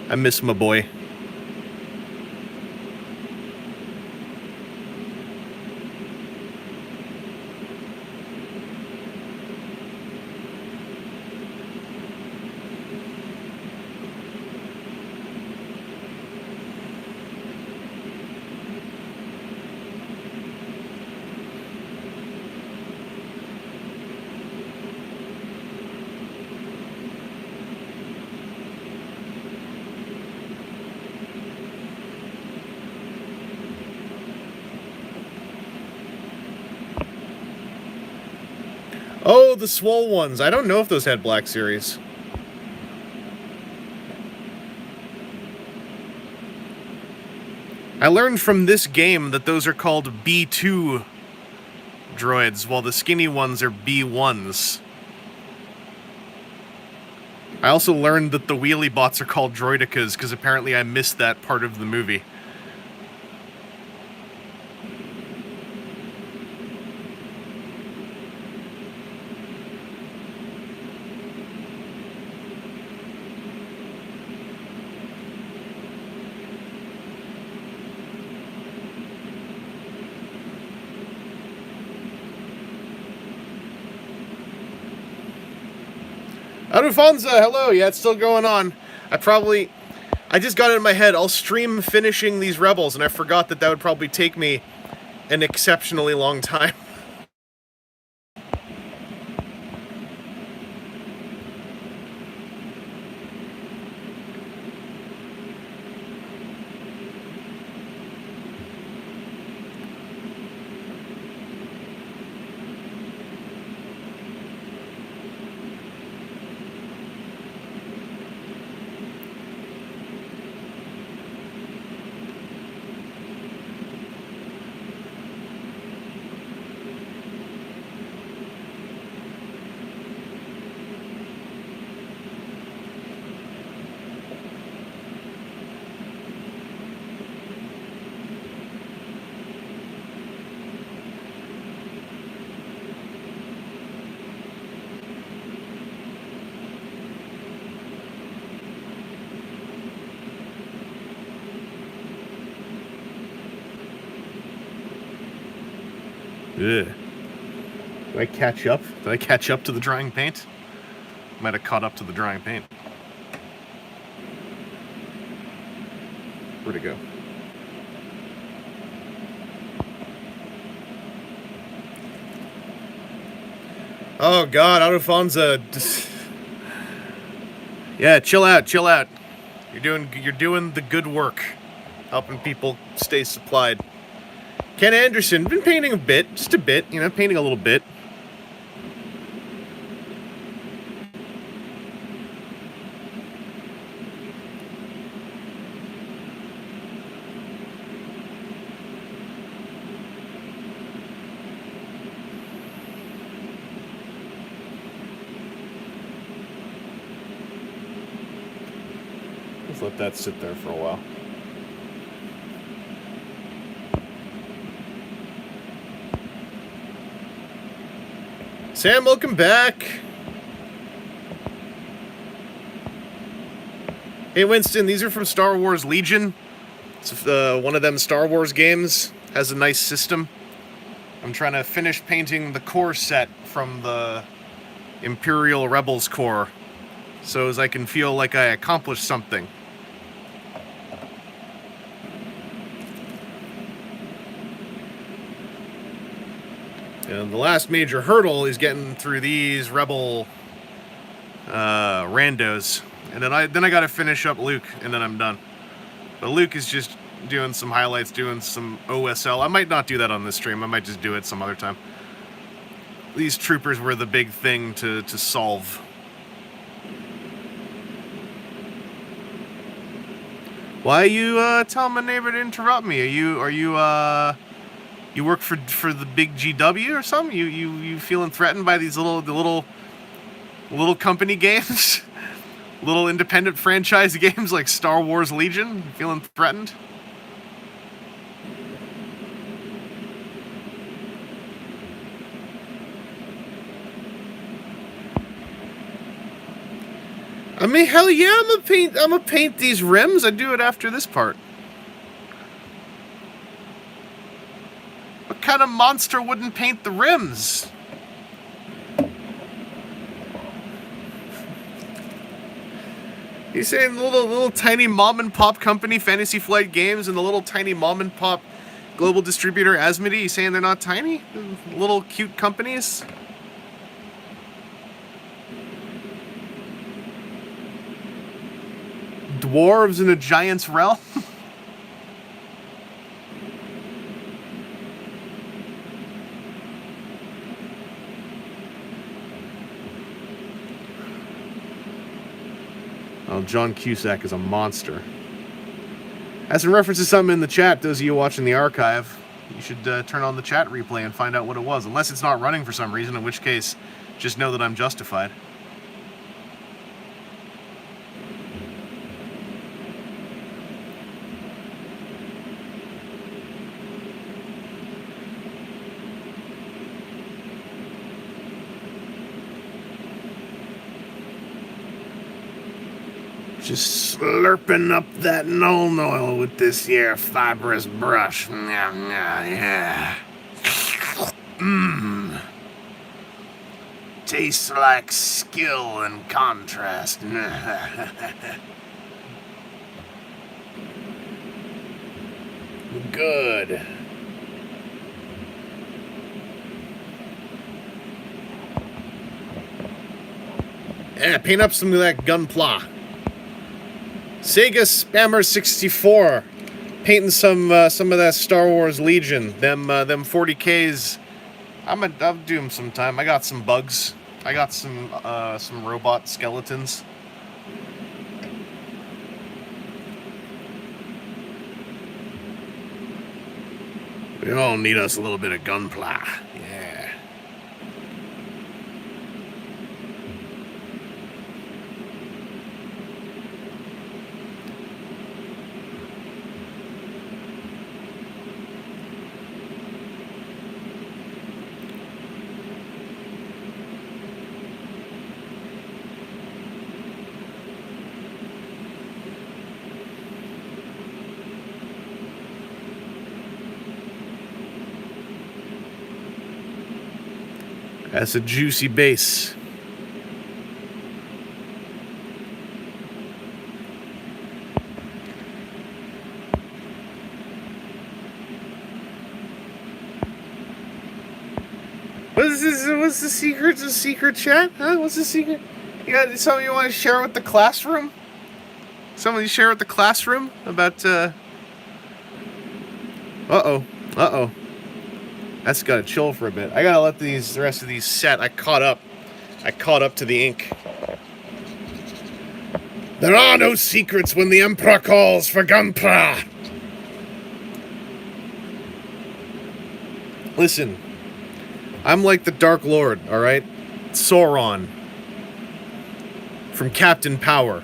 I miss my boy. Oh, the swole ones. I don't know if those had Black Series. I learned from this game that those are called B2 droids, while the skinny ones are B1s. I also learned that the wheelie bots are called droidicas because apparently I missed that part of the movie. Arufonza, hello. Yeah, it's still going on. I just got it in my head. I'll stream finishing these Rebels, and I forgot that would probably take me an exceptionally long time. Ugh. Did I catch up? Did I catch up to the drying paint? Might have caught up to the drying paint. Where'd it go? Oh God, Alfonso. Yeah, chill out, chill out. You're doing the good work, helping people stay supplied. Ken Anderson, been painting a bit, just a bit, painting a little bit. Let's let that sit there for a while. Sam, welcome back. Hey, Winston, these are from Star Wars Legion. It's one of them Star Wars games. Has a nice system. I'm trying to finish painting the core set from the Imperial Rebels core, so as I can feel like I accomplished something. And the last major hurdle is getting through these Rebel randos. And then I gotta finish up Luke, and then I'm done. But Luke is just doing some highlights, doing some OSL. I might not do that on this stream. I might just do it some other time. These troopers were the big thing to solve. Why you telling my neighbor to interrupt me? Are you work for the big GW or something? You feeling threatened by these little company games? Little independent franchise games like Star Wars Legion? Feeling threatened? I mean, hell yeah, I'm gonna paint these rims. I do it after this part. What kind of monster wouldn't paint the rims? He's saying the little tiny mom and pop company Fantasy Flight Games and the little tiny mom and pop global distributor Asmodee. He's saying they're not tiny, little cute companies. Dwarves in a giant's realm. Oh, John Cusack is a monster. As in reference to something in the chat, those of you watching the archive, you should turn on the chat replay and find out what it was. Unless it's not running for some reason, in which case, just know that I'm justified. Just slurping up that Nuln oil with this here fibrous brush. Yeah. Mmm. Tastes like skill and contrast. Good. Yeah, paint up some of that gunpla. Sega Spammer 64, painting some of that Star Wars Legion. Them 40Ks. I'll do them sometime. I got some bugs. I got some robot skeletons. We all need us a little bit of gunpla. Yeah. That's a juicy base. What's this? What's the secret? The secret chat? Huh? What's the secret? You got something you want to share with the classroom? Something you share with the classroom about? Uh oh. That's gotta chill for a bit. I gotta let the rest of these set. I caught up to the ink. There are no secrets when the Emperor calls for gunpla. Listen, I'm like the Dark Lord, alright? Sauron. From Captain Power.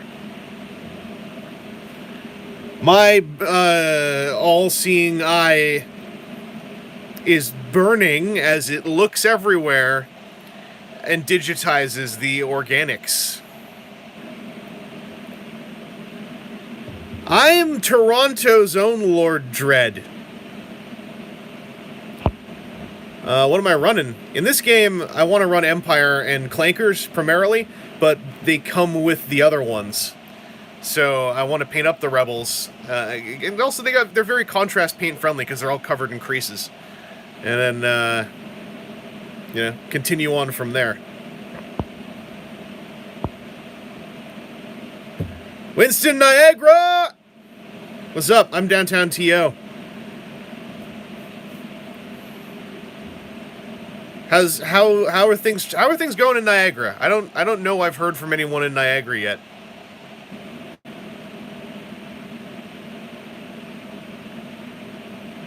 My all-seeing eye is burning as it looks everywhere and digitizes the organics. I am Toronto's own Lord Dread. What am I running? In this game, I want to run Empire and Clankers primarily, but they come with the other ones. So I want to paint up the Rebels. And also they're very contrast paint friendly because they're all covered in creases. And then, continue on from there. Winston Niagara! What's up? I'm downtown TO. How are things going in Niagara? I don't know I've heard from anyone in Niagara yet.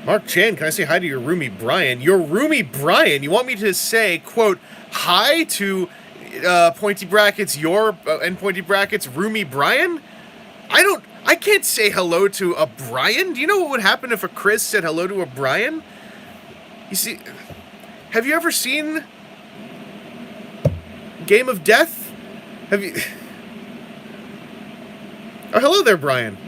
Mark Chan, can I say hi to your roomie Brian? Your roomie Brian? You want me to say, quote, hi to pointy brackets your and pointy brackets roomie Brian? I can't say hello to a Brian. Do you know what would happen if a Chris said hello to a Brian? You see, have you ever seen Game of Death? Have you? Oh, hello there, Brian.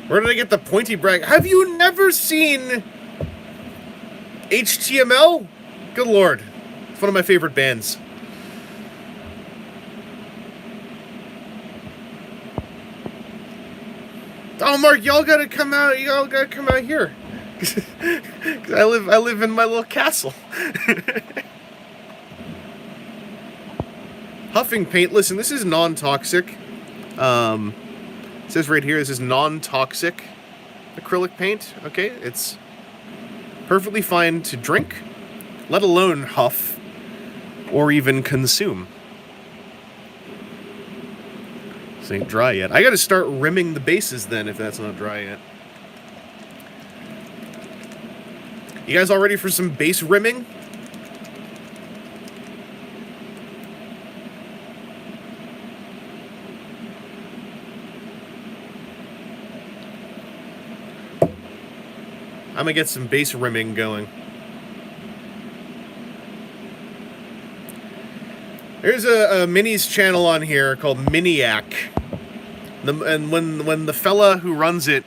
Where did I get the pointy bracket? Have you never seen HTML? Good lord. It's one of my favorite bands. Oh, Mark, y'all gotta come out here. Cause I live in my little castle. Huffing paint. Listen, this is non-toxic. It says right here, this is non-toxic acrylic paint. Okay, it's perfectly fine to drink, let alone huff or even consume. This ain't dry yet. I gotta start rimming the bases then if that's not dry yet. You guys all ready for some base rimming? I'm gonna get some base rimming going. There's a minis channel on here called Miniac. And when the fella who runs it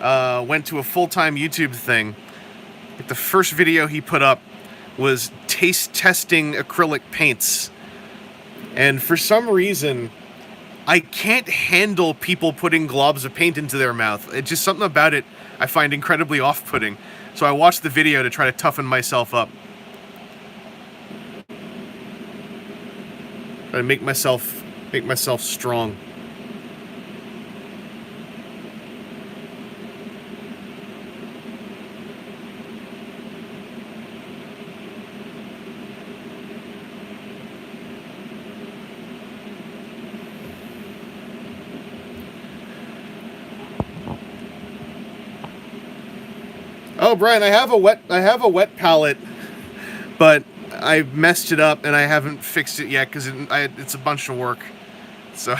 went to a full-time YouTube thing, the first video he put up was taste testing acrylic paints. And for some reason, I can't handle people putting globs of paint into their mouth. It's just something about it I find incredibly off-putting. So I watched the video to try to toughen myself up. Try to make myself strong. Oh, Brian, I have a wet palette, but I messed it up and I haven't fixed it yet because it's a bunch of work. So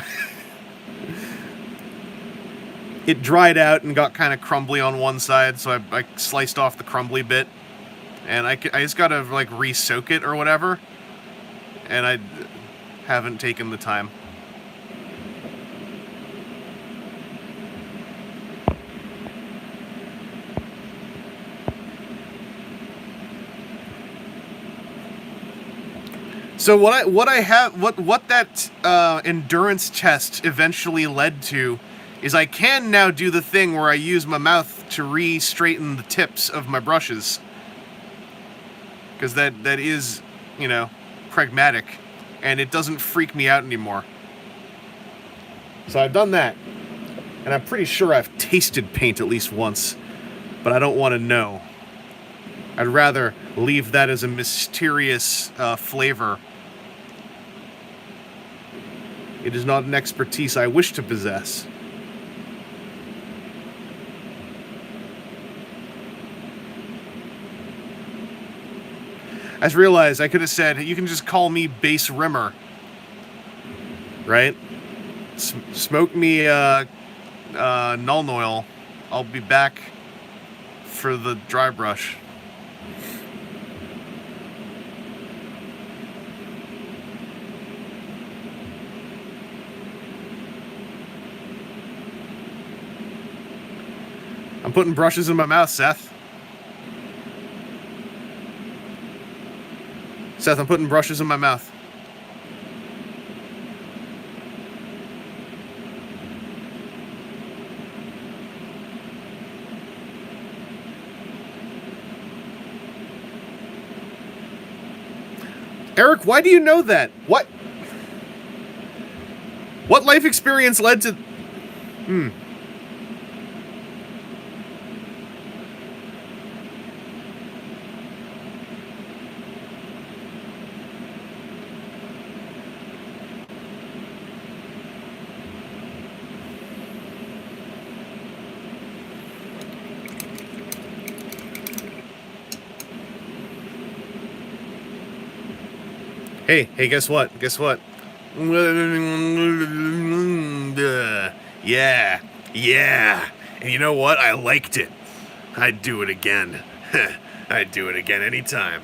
it dried out and got kind of crumbly on one side, so I sliced off the crumbly bit, and I just gotta like re-soak it or whatever, and I haven't taken the time. So what that endurance test eventually led to is I can now do the thing where I use my mouth to re-straighten the tips of my brushes. Because that is, you know, pragmatic, and it doesn't freak me out anymore. So I've done that, and I'm pretty sure I've tasted paint at least once, but I don't want to know. I'd rather leave that as a mysterious flavor. It is not an expertise I wish to possess. I just realized I could have said, you can just call me Base Rimmer. Right? Smoke me null oil. I'll be back for the dry brush. I'm putting brushes in my mouth, Seth. Seth, I'm putting brushes in my mouth. Eric, why do you know that? What life experience led to... Hey, guess what? Yeah. And you know what? I liked it. I'd do it again. I'd do it again anytime.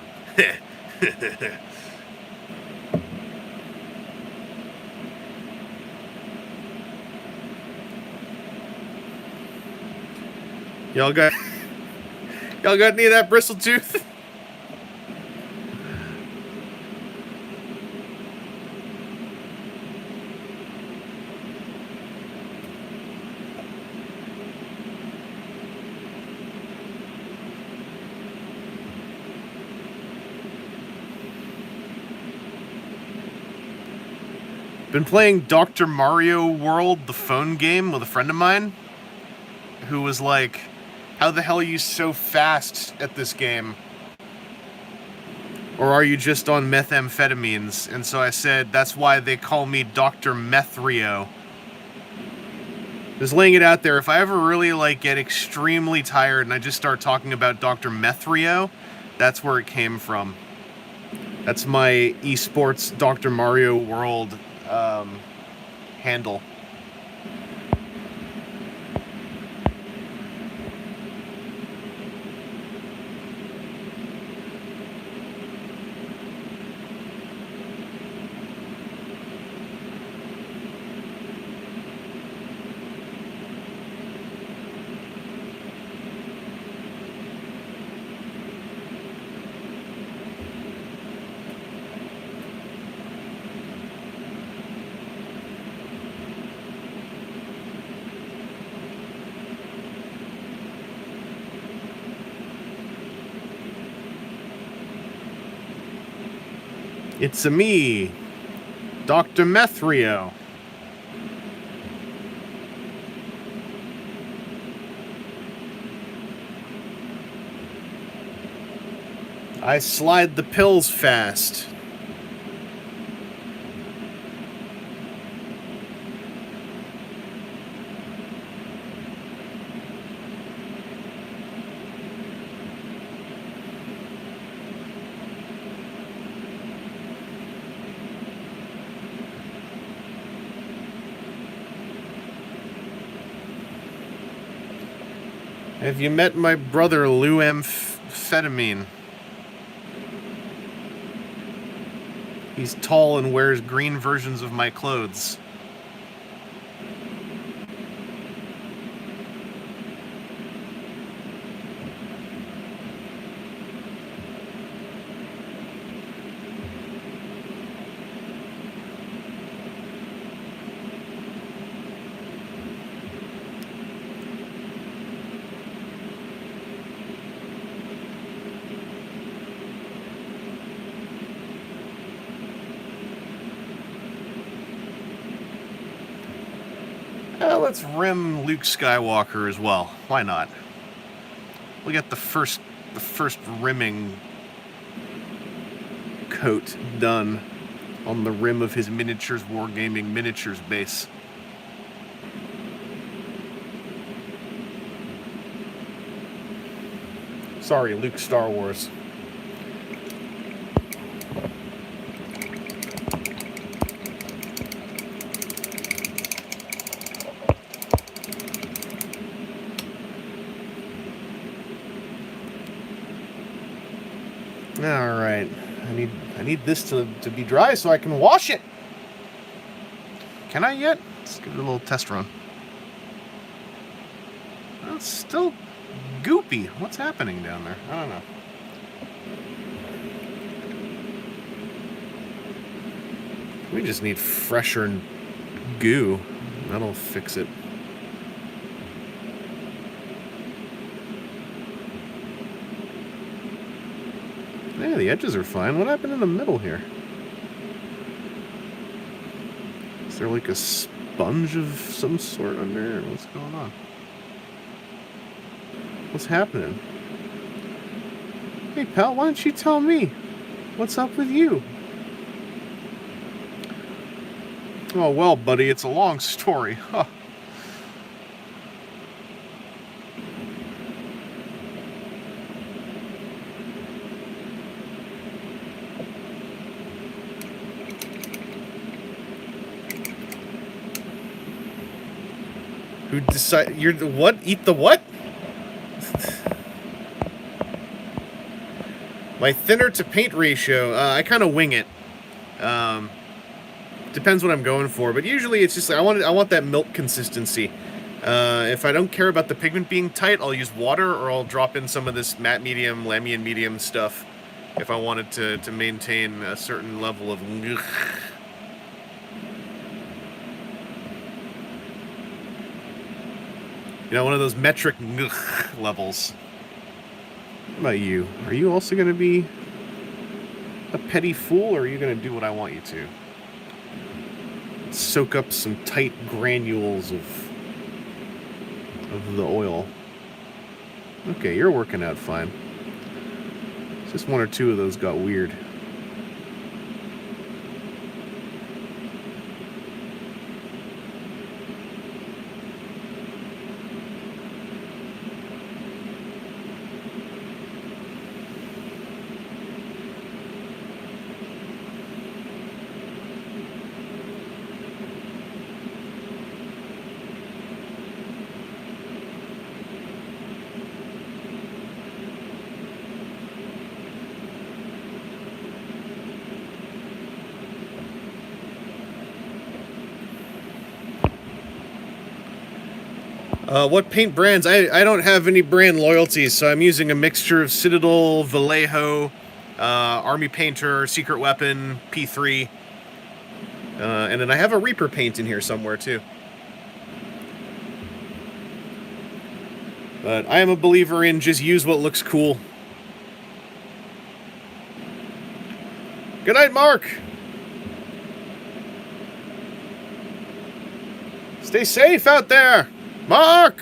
Y'all got any of that bristle tooth? Been playing Dr. Mario World, the phone game, with a friend of mine who was like, how the hell are you so fast at this game? Or are you just on methamphetamines? And so I said, that's why they call me Dr. Methrio. Just laying it out there, if I ever really like get extremely tired and I just start talking about Dr. Methrio, that's where it came from. That's my esports Dr. Mario World handle. It's-a me, Dr. Methrio. I slide the pills fast. Have you met my brother, Lou Amphetamine? He's tall and wears green versions of my clothes. Let's rim Luke Skywalker as well. Why not? We'll get the first rimming coat done on the rim of his Miniatures Wargaming Miniatures base. Sorry, Luke Star Wars. All right, I need this to be dry so I can wash it. Can I yet? Let's give it a little test run. Well, it's still goopy. What's happening down there? I don't know. We just need fresher goo. That'll fix it. Yeah, the edges are fine. What happened in the middle here? Is there like a sponge of some sort under there? What's going on? What's happening? Hey, pal, why don't you tell me? What's up with you? Oh, well, buddy, it's a long story. Huh. Who decide? You're the what? Eat the what? My thinner to paint ratio, I kind of wing it. Depends what I'm going for, but usually it's just like I want that milk consistency. If I don't care about the pigment being tight, I'll use water or I'll drop in some of this matte medium, Lamian medium stuff if I wanted to maintain a certain level of one of those metric levels. What about you? Are you also going to be a petty fool, or are you going to do what I want you to? Soak up some tight granules of the oil. Okay, you're working out fine. Just one or two of those got weird. What paint brands? I don't have any brand loyalties, so I'm using a mixture of Citadel, Vallejo, Army Painter, Secret Weapon, P3, and then I have a Reaper paint in here somewhere too. But I am a believer in just use what looks cool. Good night, Mark. Stay safe out there, Mark.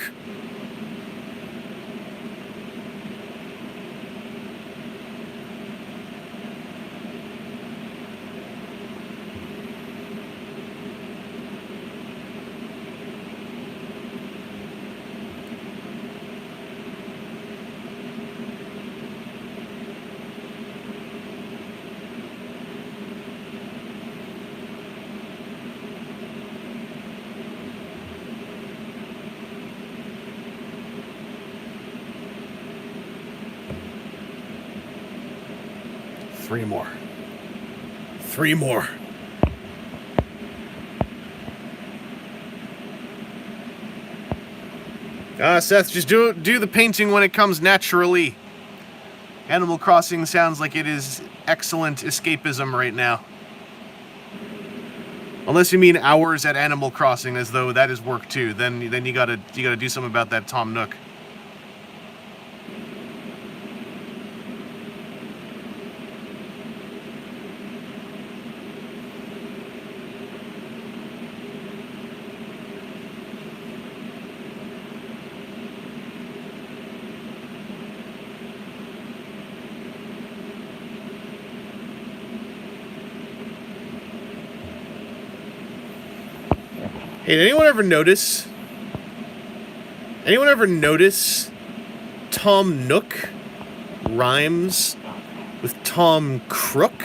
Three more. Three more. Seth, just do the painting when it comes naturally. Animal Crossing sounds like it is excellent escapism right now. Unless you mean hours at Animal Crossing, as though that is work too. Then you gotta do something about that Tom Nook. Hey, did anyone ever notice? Anyone ever notice Tom Nook rhymes with Tom Crook?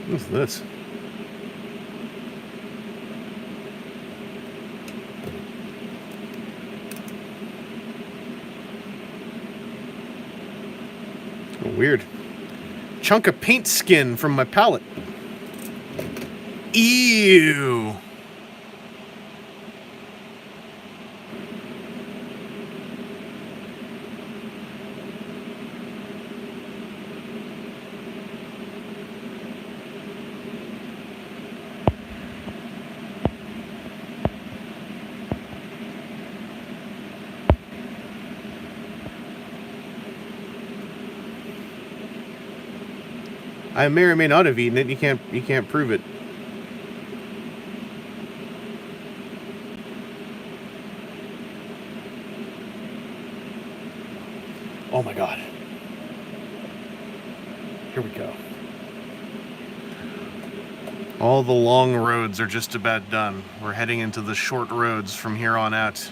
What's this? Oh, weird. Chunk of paint skin from my palette. Ew. I may or may not have eaten it. You can't prove it. Oh my god. Here we go. All the long roads are just about done. We're heading into the short roads from here on out.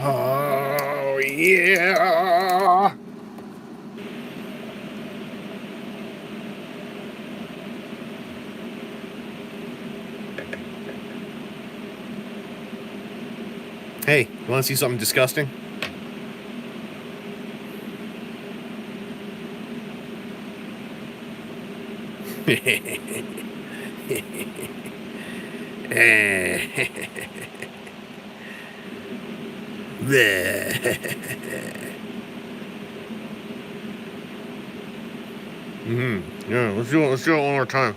Oh, yeah. Hey, you want to see something disgusting? Yeah, let's do it one more time.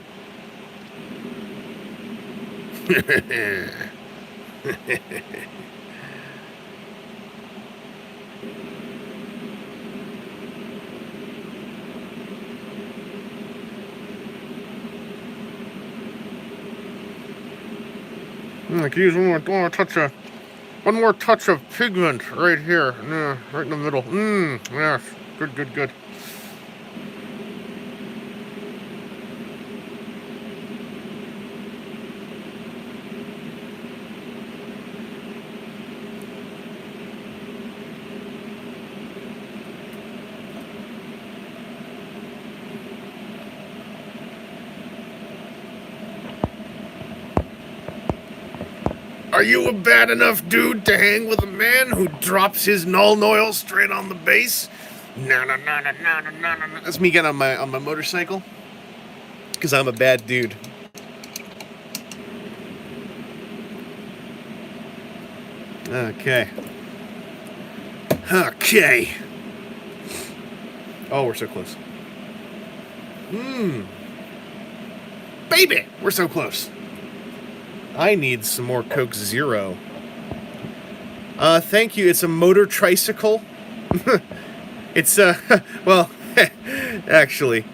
I could use one more touch of pigment right here, right in the middle. Yes, good. Are you a bad enough dude to hang with a man who drops his null oil straight on the base? No. That's me getting on my motorcycle. Because I'm a bad dude. Okay. Oh, we're so close. Baby, we're so close. I need some more Coke Zero. Thank you. It's a motor tricycle. It's, well, actually,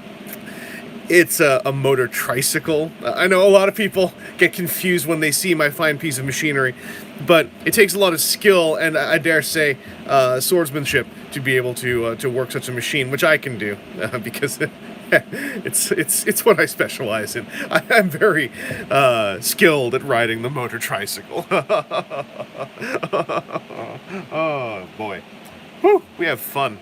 it's a motor tricycle. I know a lot of people get confused when they see my fine piece of machinery, but it takes a lot of skill and I dare say swordsmanship to be able to work such a machine, which I can do because it's what I specialize in. I'm very skilled at riding the motor tricycle. Oh boy, whew, we have fun.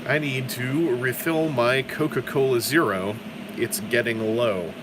I need to refill my Coca-Cola Zero. It's getting low.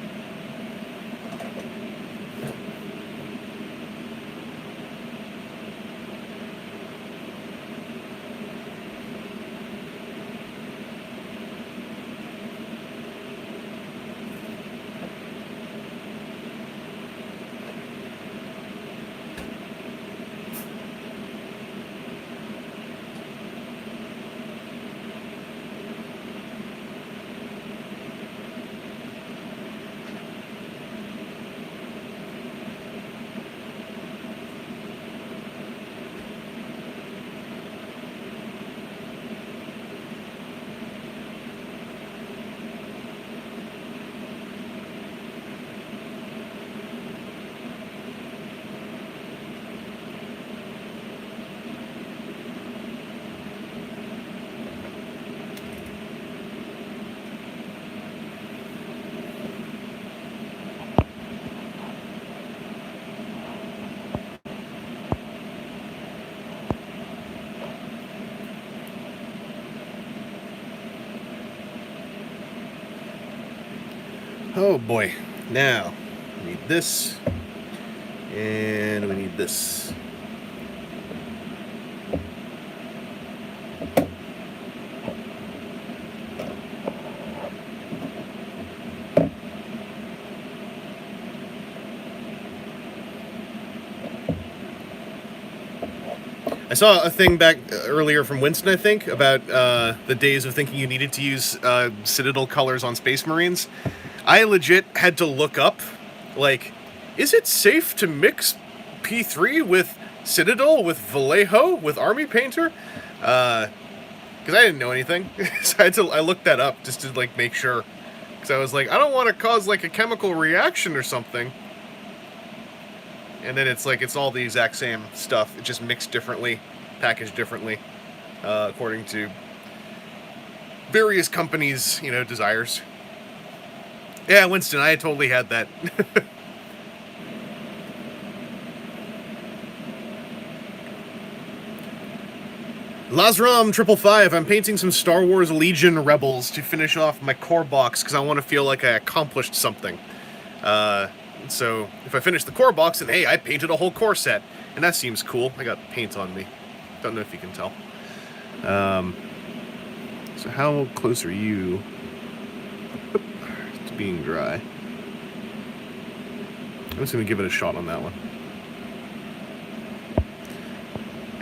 Oh boy. Now, we need this. And we need this. I saw a thing back earlier from Winston, I think, about the days of thinking you needed to use Citadel colors on Space Marines. I legit had to look up, like, is it safe to mix P3 with Citadel, with Vallejo, with Army Painter? Because I didn't know anything. So I looked that up just to, like, make sure. Because I was like, I don't want to cause, like, a chemical reaction or something. And then it's like, it's all the exact same stuff. It just mixed differently, packaged differently, according to various companies', desires. Yeah, Winston, I totally had that. Lazram 555, I'm painting some Star Wars Legion Rebels to finish off my core box because I want to feel like I accomplished something. So if I finish the core box, then hey, I painted a whole core set. And that seems cool. I got paint on me. Don't know if you can tell. So how close are you to being dry? I'm just going to give it a shot on that one.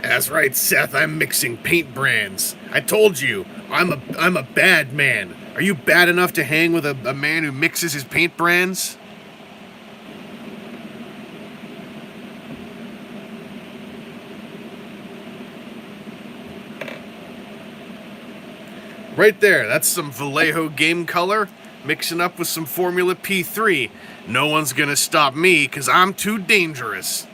That's right, Seth. I'm mixing paint brands. I told you, I'm a bad man. Are you bad enough to hang with a man who mixes his paint brands? Right there, that's some Vallejo game color mixing up with some Formula P3. No one's gonna stop me because I'm too dangerous.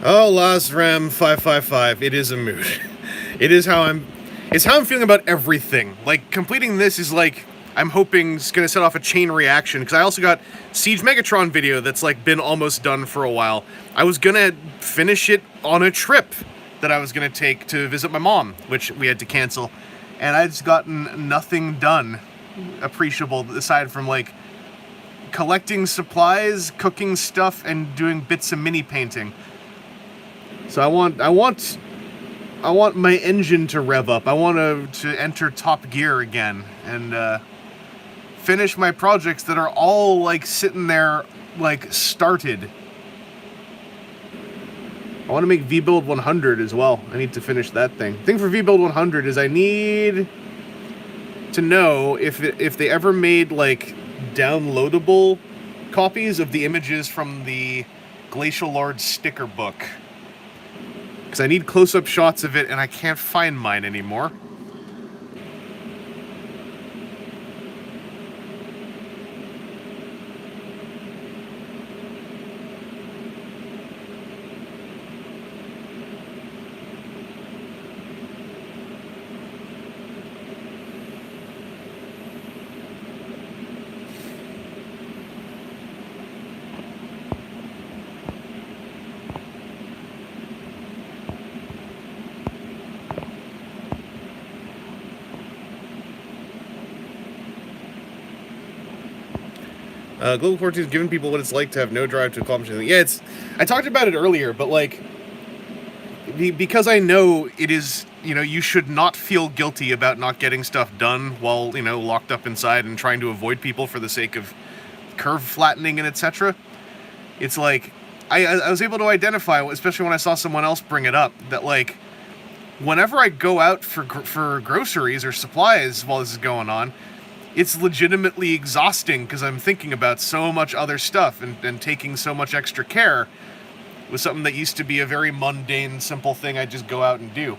Oh, Lazram 555. It is a mood. It's how I'm feeling about everything. Like, completing this is like, I'm hoping it's gonna set off a chain reaction, because I also got Siege Megatron video that's like been almost done for a while. I was gonna finish it on a trip that I was gonna take to visit my mom, which we had to cancel, and I've just gotten nothing done appreciable aside from like collecting supplies, cooking stuff, and doing bits of mini painting. So I want my engine to rev up. I want to enter top gear again and finish my projects that are all like sitting there like started. I want to make VBuild 100 as well. I need to finish that thing. The thing for VBuild 100 is I need to know if they ever made like downloadable copies of the images from the Glacial Lord sticker book. Because I need close-up shots of it, and I can't find mine anymore. Global 14 is giving people what it's like to have no drive to accomplish anything. Yeah, I talked about it earlier, but like, because I know it is, you should not feel guilty about not getting stuff done while, locked up inside and trying to avoid people for the sake of curve flattening and etc. It's like, I was able to identify, especially when I saw someone else bring it up, that like, whenever I go out for groceries or supplies while this is going on, it's legitimately exhausting because I'm thinking about so much other stuff and taking so much extra care with something that used to be a very mundane, simple thing I just go out and do.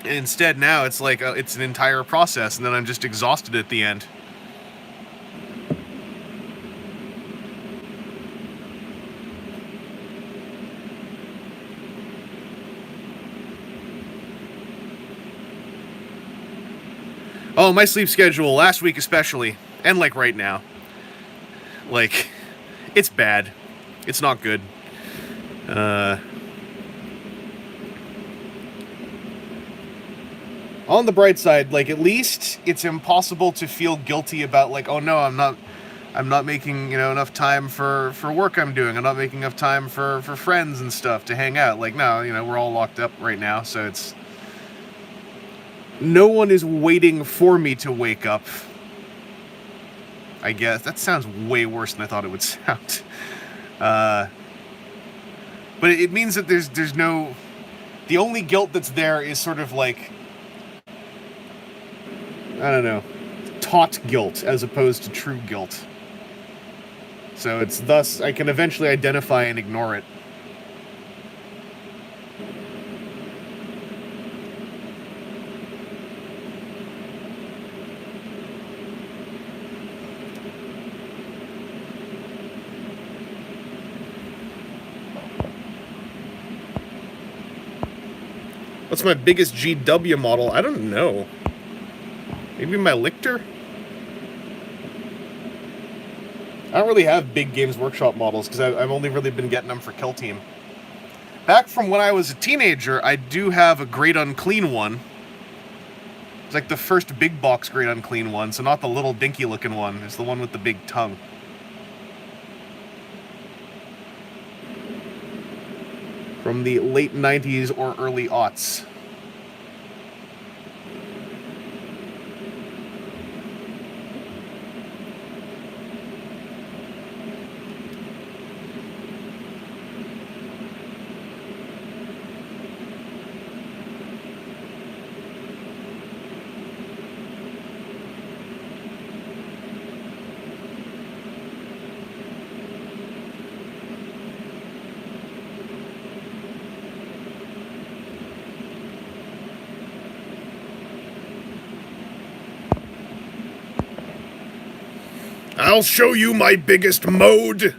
And instead now it's like it's an entire process, and then I'm just exhausted at the end. Oh, my sleep schedule, last week especially, and like right now. Like, it's bad. It's not good. On the bright side, like, at least it's impossible to feel guilty about, like, oh no, I'm not making, enough time for work I'm doing. I'm not making enough time for friends and stuff to hang out. Like, no, we're all locked up right now, so it's... No one is waiting for me to wake up. I guess. That sounds way worse than I thought it would sound. But it means that there's no... The only guilt that's there is sort of like... I don't know. Taught guilt as opposed to true guilt. So it's thus... I can eventually identify and ignore it. What's my biggest GW model? I don't know. Maybe my Lictor? I don't really have big Games Workshop models because I've only really been getting them for Kill Team. Back from when I was a teenager, I do have a Great Unclean one. It's like the first big box Great Unclean one, so not the little dinky looking one. It's the one with the big tongue. from the late 90s or early aughts. I'll show you my biggest mode.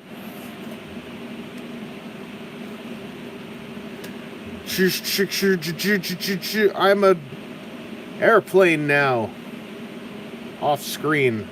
I'm a airplane now. Off screen.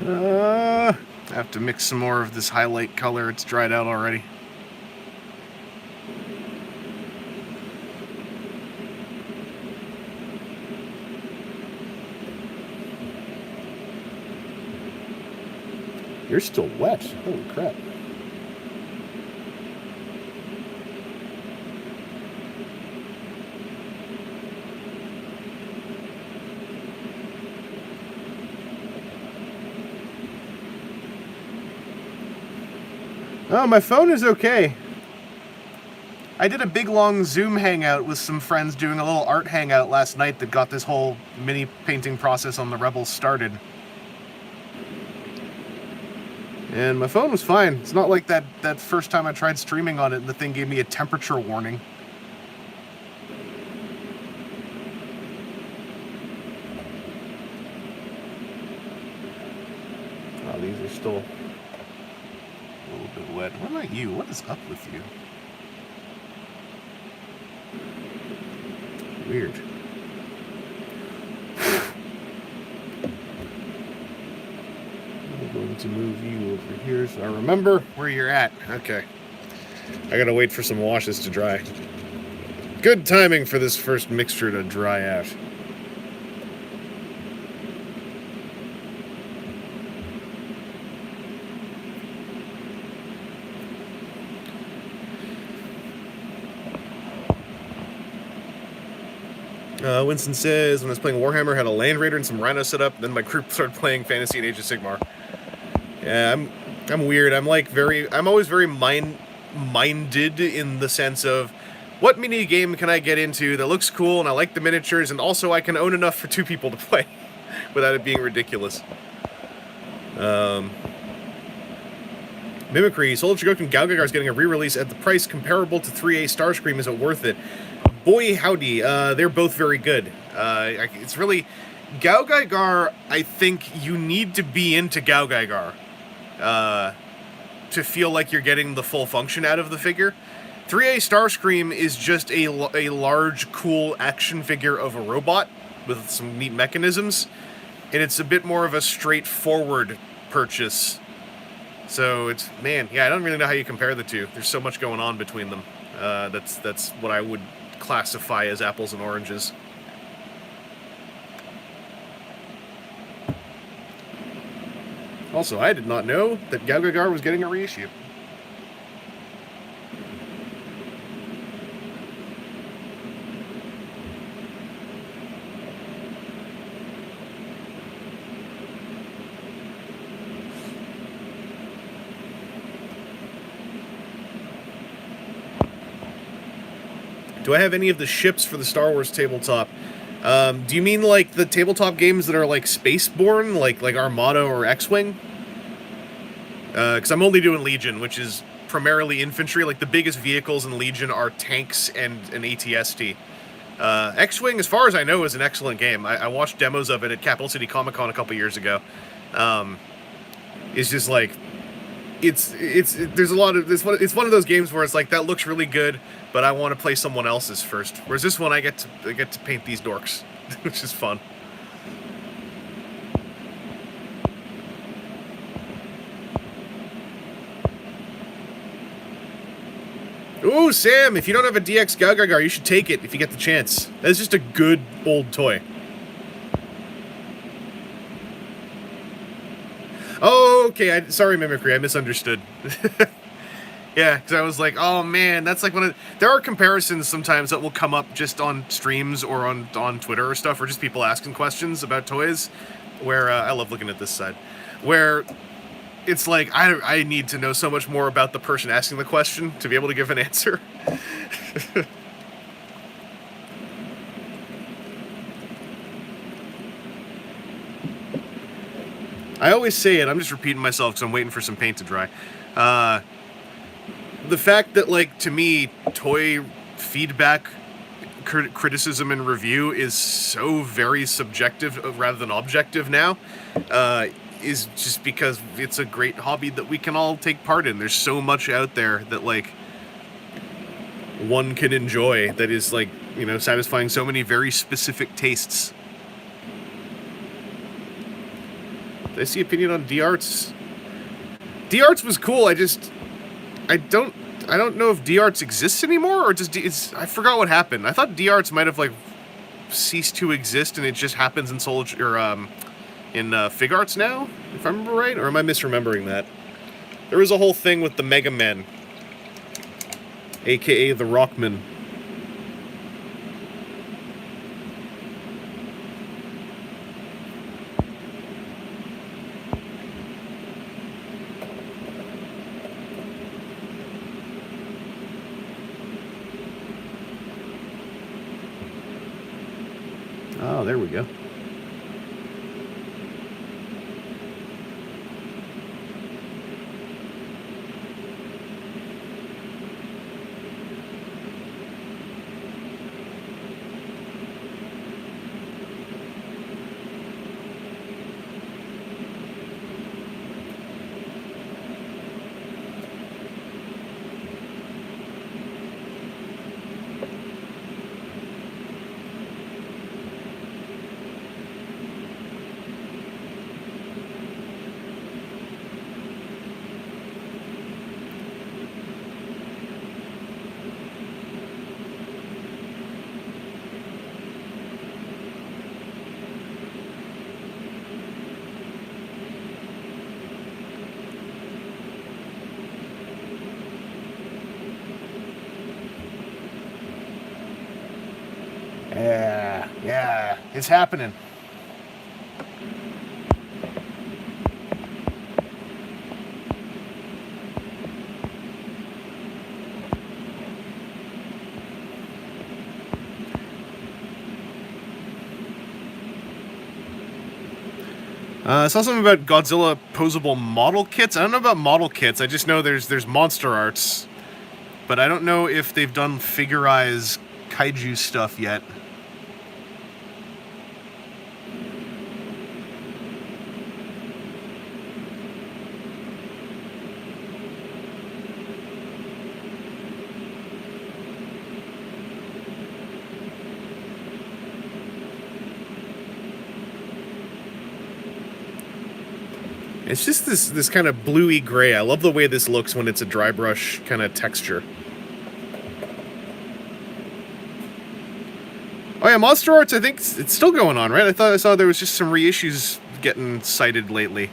I have to mix some more of this highlight color. It's dried out already. You're still wet. Holy crap. Oh, my phone is okay. I did a big long Zoom hangout with some friends doing a little art hangout last night that got this whole mini painting process on the Rebels started. And my phone was fine. It's not like that first time I tried streaming on it and the thing gave me a temperature warning. Oh, these are still a little bit wet. What about you? What is up with you? Weird. I'm going to move you over here so I remember where you're at. Okay. I gotta wait for some washes to dry. Good timing for this first mixture to dry out. Winston says, when I was playing Warhammer, I had a Land Raider and some Rhino set up, then my group started playing Fantasy and Age of Sigmar. Yeah, I'm weird. I'm always very minded in the sense of, what mini game can I get into that looks cool and I like the miniatures and also I can own enough for 2 people to play without it being ridiculous. Mimicry, Soul of Chigok and Galgagar is getting a re-release at the price comparable to 3A Starscream. Is it worth it? Boy, howdy, they're both very good. It's really... Galgagar, I think you need to be into Galgagar to feel like you're getting the full function out of the figure. 3A Starscream is just a large, cool action figure of a robot with some neat mechanisms, and it's a bit more of a straightforward purchase. So it's, man, yeah, I don't really know how you compare the two. There's so much going on between them. That's what I would classify as apples and oranges. Also, I did not know that Galgagar was getting a reissue. Do I have any of the ships for the Star Wars tabletop? Do you mean like the tabletop games that are like spaceborne, like Armada or X-Wing? Because I'm only doing Legion, which is primarily infantry. Like the biggest vehicles in Legion are tanks and an AT-ST. X-Wing, as far as I know, is an excellent game. I watched demos of it at Capital City Comic Con a couple years ago. It's just like there's a lot of this. It's one of those games where it's like that looks really good, but I want to play someone else's first. Whereas this one, I get to paint these dorks, which is fun. Ooh, Sam, if you don't have a DX Gagagar, you should take it if you get the chance. That's just a good old toy. Oh, okay. Sorry, Mimicry. I misunderstood. Yeah, because I was like, oh man, that's like one of... There are comparisons sometimes that will come up just on streams or on Twitter or stuff, or just people asking questions about toys, where... I love looking at this side. Where it's like, I need to know so much more about the person asking the question to be able to give an answer. I always say it, I'm just repeating myself because I'm waiting for some paint to dry. The fact that, like, to me, toy feedback, criticism, and review is so very subjective rather than objective now, is just because it's a great hobby that we can all take part in. There's so much out there that, like, one can enjoy that is, like, you know, satisfying so many very specific tastes. Did I see opinion on D-Arts? D-Arts was cool, I don't know if D-Arts exists anymore, or just I forgot what happened. I thought D-Arts might have, like, ceased to exist, and it just happens in Fig Arts now, if I remember right, or am I misremembering that? There was a whole thing with the Mega Men, aka the Rockman. Oh, there we go. Yeah, it's happening. I saw something about Godzilla posable model kits. I don't know about model kits. I just know there's monster arts, but I don't know if they've done figurized kaiju stuff yet. It's just this kind of bluey gray. I love the way this looks when it's a dry brush kind of texture. Oh yeah, Monster Arts, I think it's still going on, right? I saw there was just some reissues getting cited lately.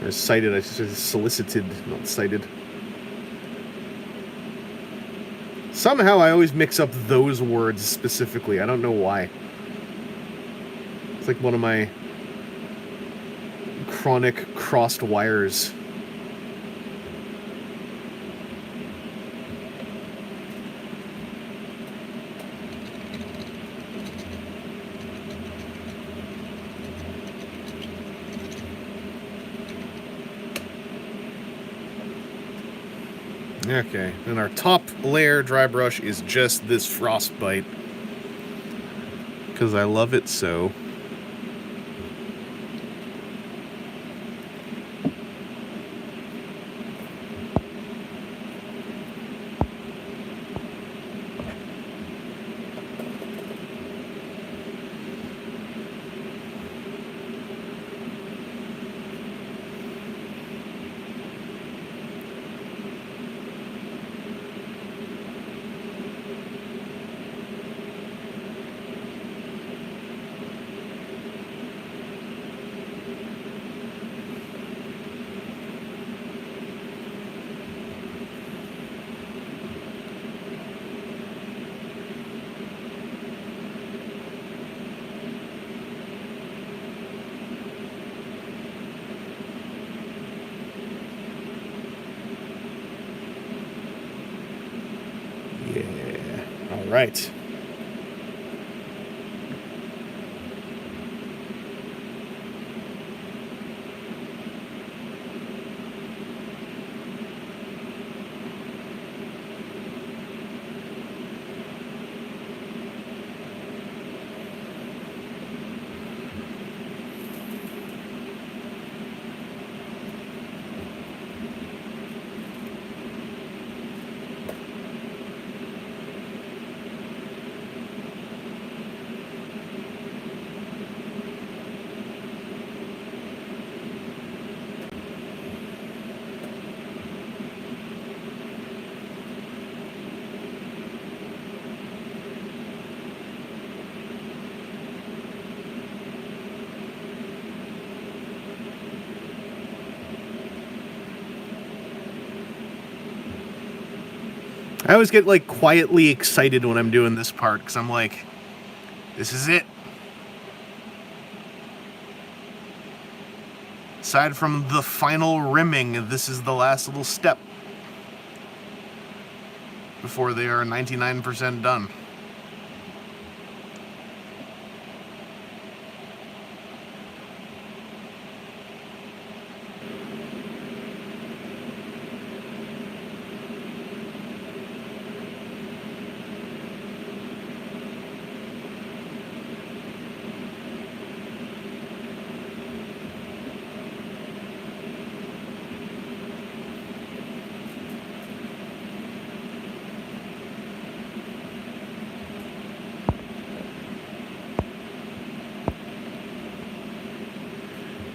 Or cited, I should say solicited, not cited. Somehow I always mix up those words specifically. I don't know why. It's like one of my chronic crossed wires. Okay, and our top layer dry brush is just this frostbite. Because I love it so. Yeah, all right. I always get like quietly excited when I'm doing this part because I'm like, this is it. Aside from the final rimming, this is the last little step before they are 99% done.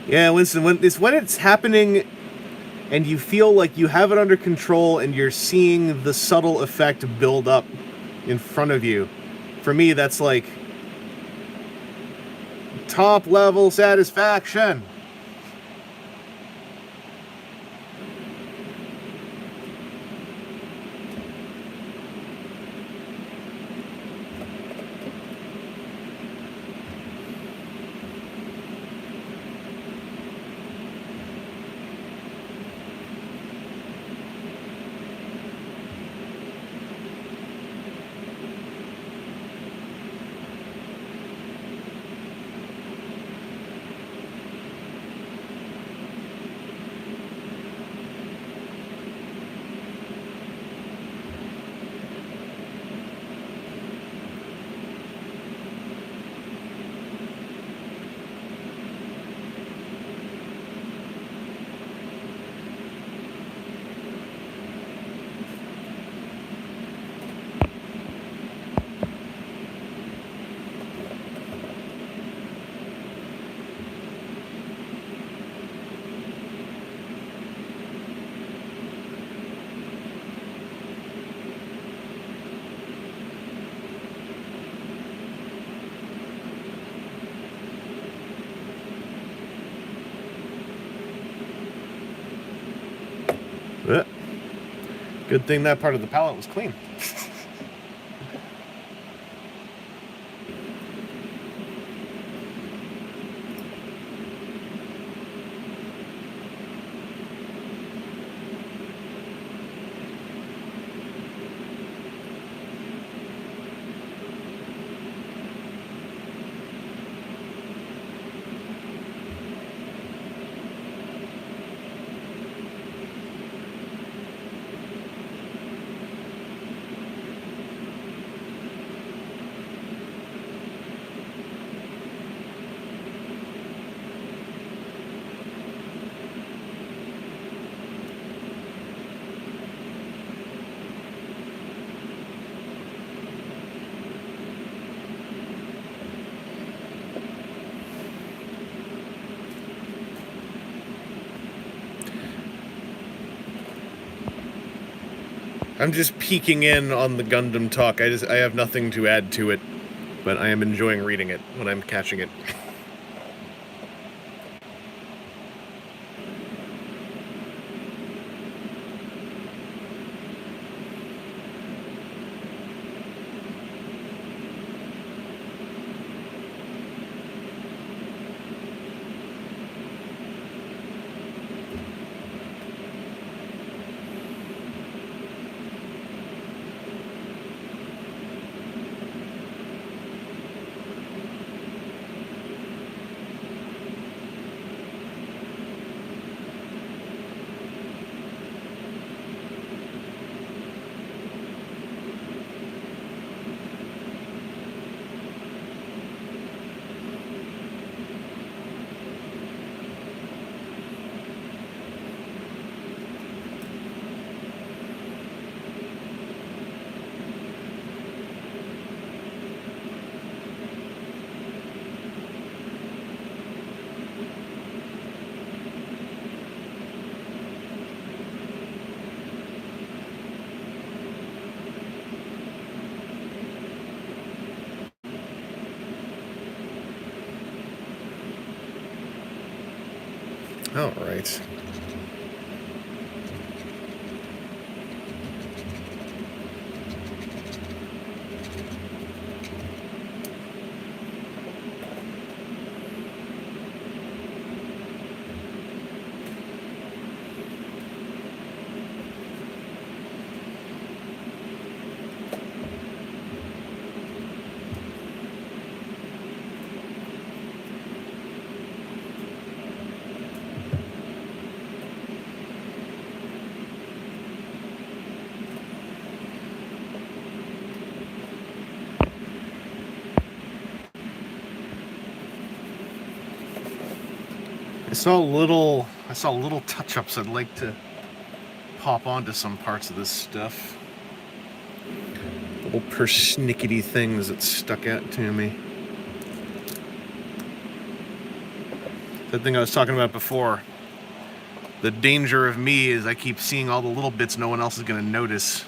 Yeah, Winston, when it's happening and you feel like you have it under control and you're seeing the subtle effect build up in front of you. For me, that's like top level satisfaction. Good thing that part of the pallet was clean. I'm just peeking in on the Gundam talk. I have nothing to add to it, but I am enjoying reading it when I'm catching it. All right. I saw little touch-ups. I'd like to pop onto some parts of this stuff. Little persnickety things that stuck out to me. That thing I was talking about before. The danger of me is I keep seeing all the little bits no one else is going to notice.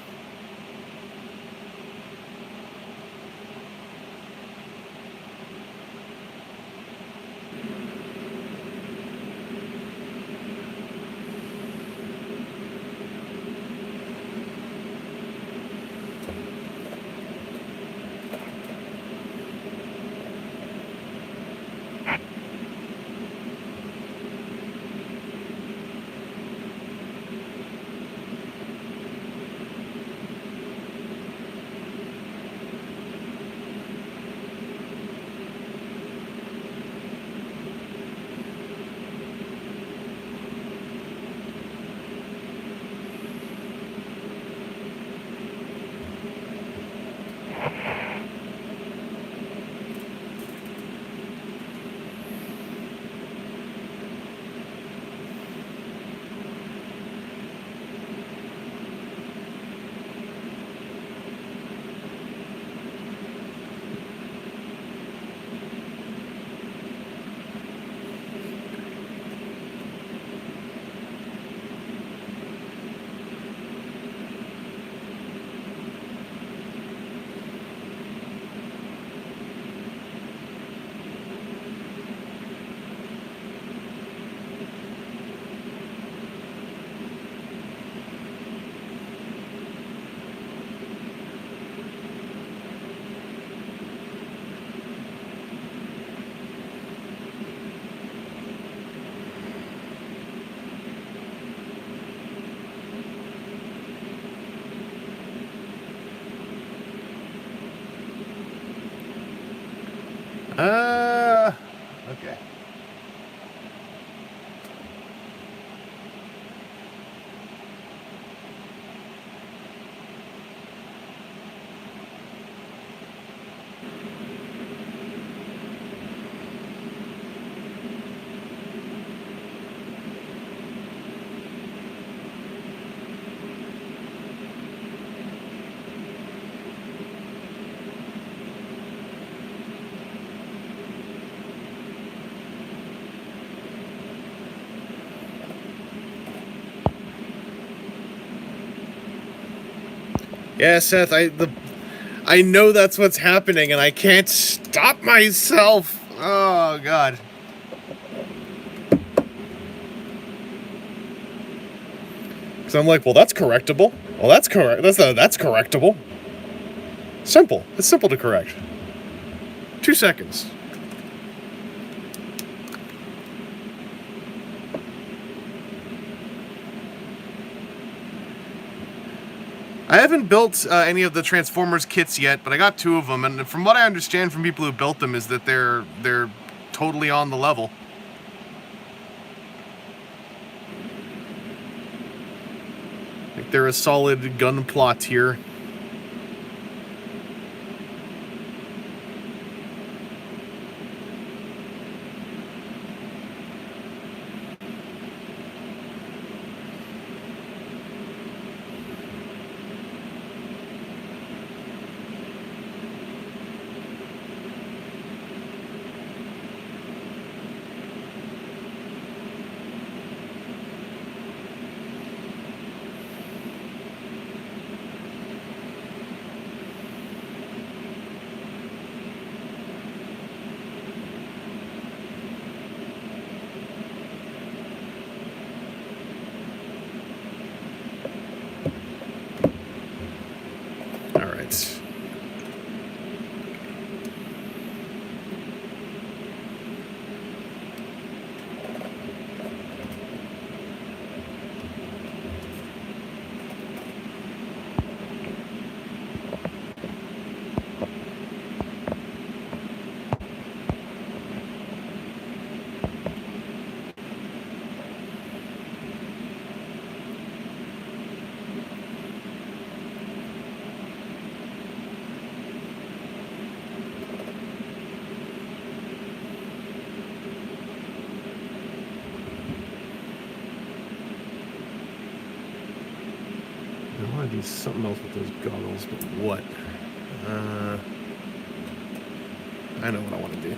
Okay. Yeah, Seth, I know that's what's happening, and I can't stop myself. Oh, God. Because I'm like, well, that's correctable. Well, that's correct. That's correctable. Simple. It's simple to correct. 2 seconds. I haven't built any of the Transformers kits yet, but I got 2 of them, and from what I understand from people who built them is that they're totally on the level. Like they're a solid gun plot here. I want to do something else with those goggles, but what? I know what I want to do.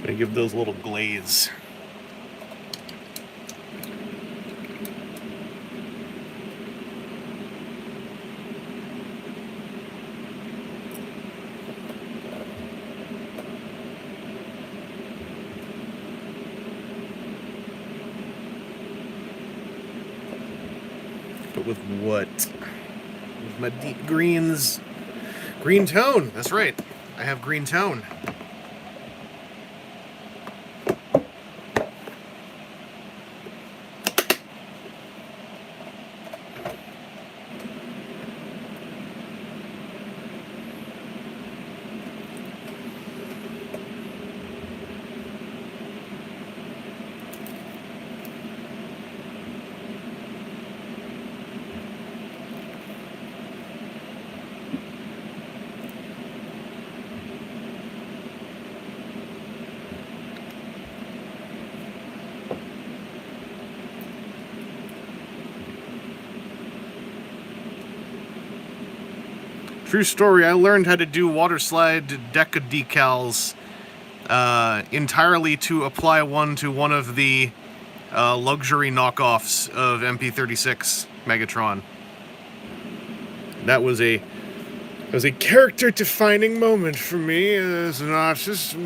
Gonna give those a little glaze. with what? With my deep greens. Green tone, that's right. I have green tone. True story, I learned how to do water slide Deca decals entirely to apply one to one of the luxury knockoffs of MP36 Megatron. That was a character-defining moment for me as an artist.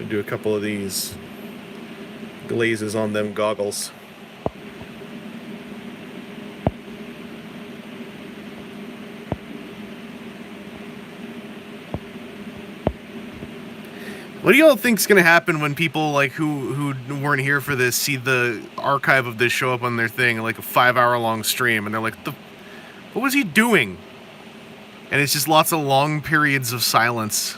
Do a couple of these glazes on them goggles. What do y'all think's gonna happen when people like who weren't here for this see the archive of this show up on their thing, like a 5-hour-long stream, and they're like, what was he doing? And it's just lots of long periods of silence.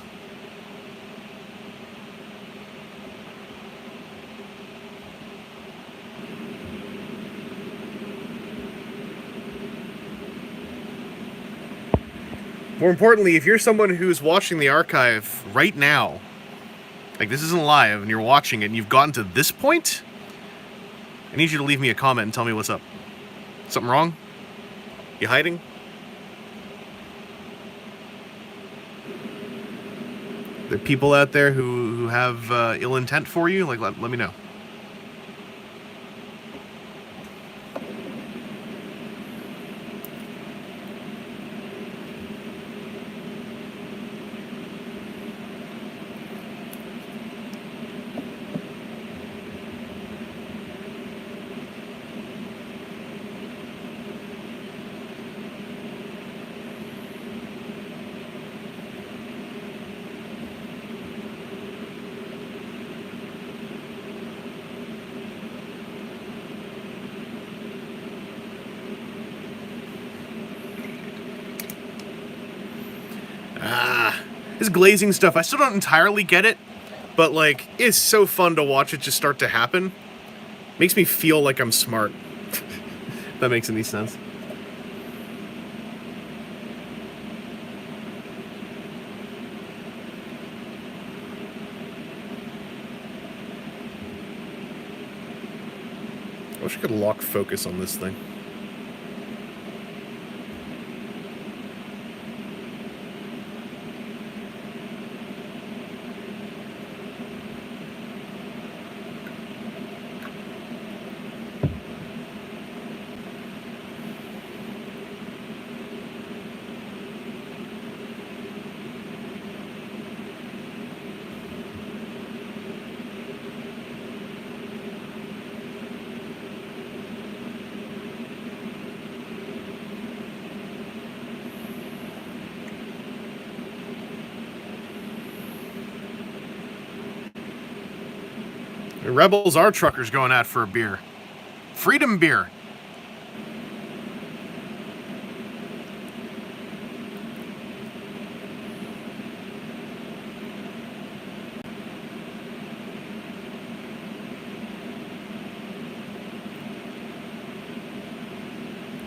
More importantly, if you're someone who's watching the archive right now, like this isn't live, and you're watching it and you've gotten to this point, I need you to leave me a comment and tell me what's up. Something wrong? You hiding? There are people out there who have ill intent for you? Like, let me know. This glazing stuff, I still don't entirely get it, but like, it's so fun to watch it just start to happen. Makes me feel like I'm smart. If that makes any sense. I wish I could lock focus on this thing. The Rebels are truckers going out for a beer. Freedom beer.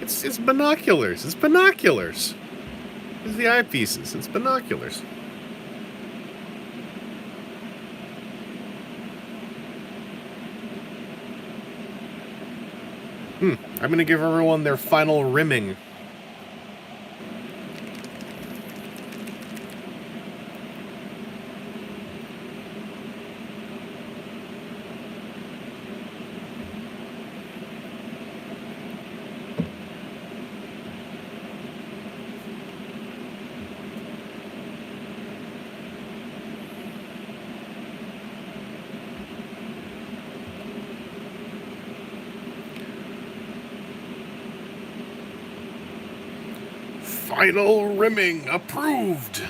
It's binoculars. It's binoculars. It's the eyepieces. It's binoculars. I'm gonna give everyone their final rimming. Final rimming approved.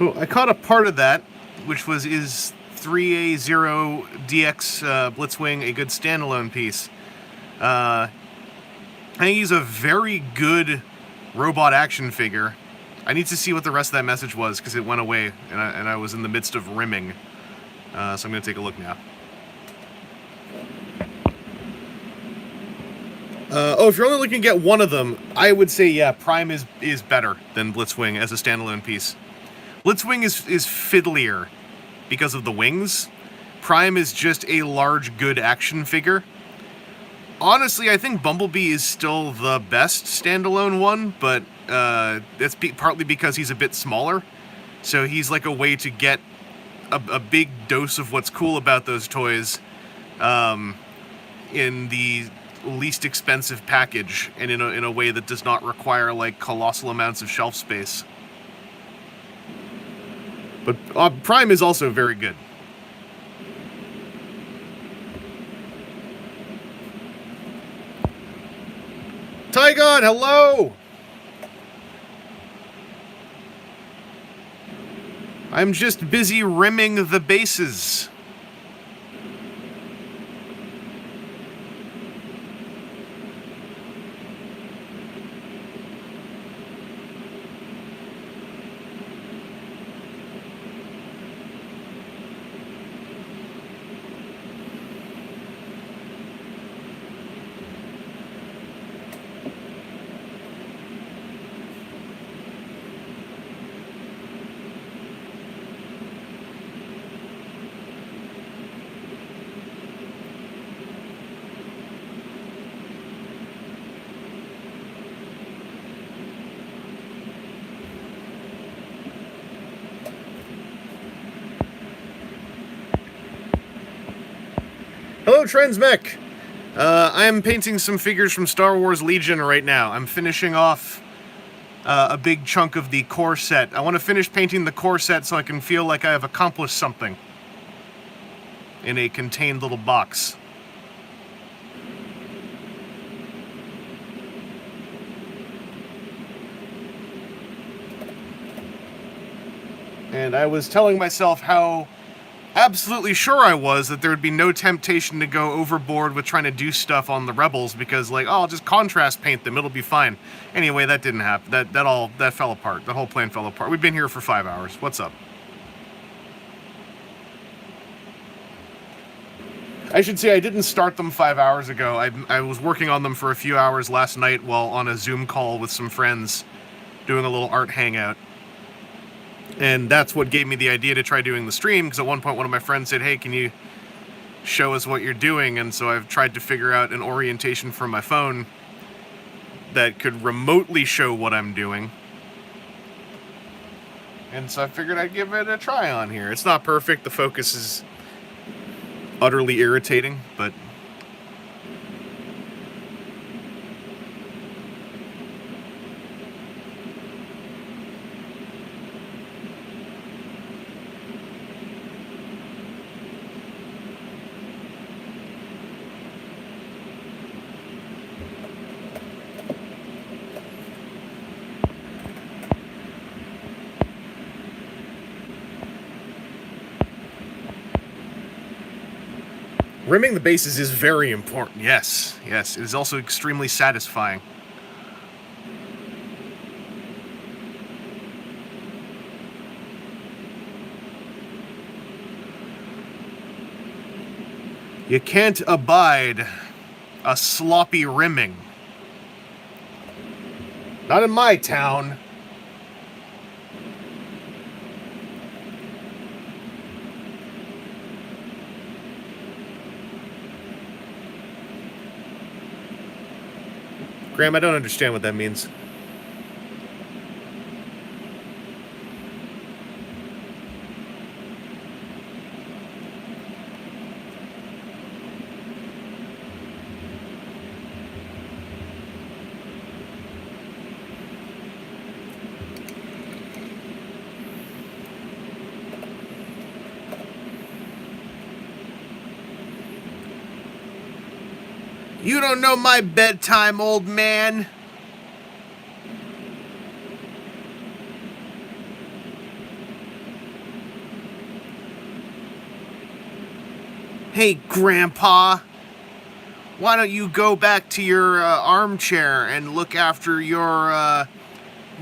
Oh, I caught a part of that, which was is 3A0 DX Blitzwing a good standalone piece. I think he's a very good robot action figure. I need to see what the rest of that message was because it went away and I was in the midst of rimming. So I'm going to take a look now. If you're only looking to get one of them, I would say, yeah, Prime is better than Blitzwing as a standalone piece. Blitzwing is fiddlier because of the wings. Prime is just a large, good action figure. Honestly, I think Bumblebee is still the best standalone one, but that's partly because he's a bit smaller. So he's like a way to get a big dose of what's cool about those toys in the least expensive package and in a way that does not require like colossal amounts of shelf space. But Prime is also very good. Tygon, hello! I'm just busy rimming the bases. Hello, Transmech! I'm painting some figures from Star Wars Legion right now. I'm finishing off a big chunk of the core set. I want to finish painting the core set so I can feel like I have accomplished something in a contained little box. And I was telling myself how absolutely sure I was that there would be no temptation to go overboard with trying to do stuff on the Rebels because, like, oh, I'll just contrast paint them, it'll be fine. Anyway, that didn't happen. That fell apart. The whole plan fell apart. We've been here for 5 hours. What's up? I should say I didn't start them 5 hours ago. I was working on them for a few hours last night while on a Zoom call with some friends doing a little art hangout. And that's what gave me the idea to try doing the stream, because at one point one of my friends said, hey, can you show us what you're doing? And so I've tried to figure out an orientation from my phone that could remotely show what I'm doing. And so I figured I'd give it a try on here. It's not perfect, the focus is utterly irritating, but rimming the bases is very important. Yes, yes. It is also extremely satisfying. You can't abide a sloppy rimming. Not in my town. Graham, I don't understand what that means. You don't know my bedtime, old man. Hey, Grandpa. Why don't you go back to your armchair and look after your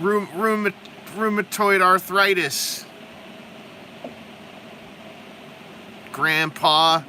rheumatoid arthritis? Grandpa.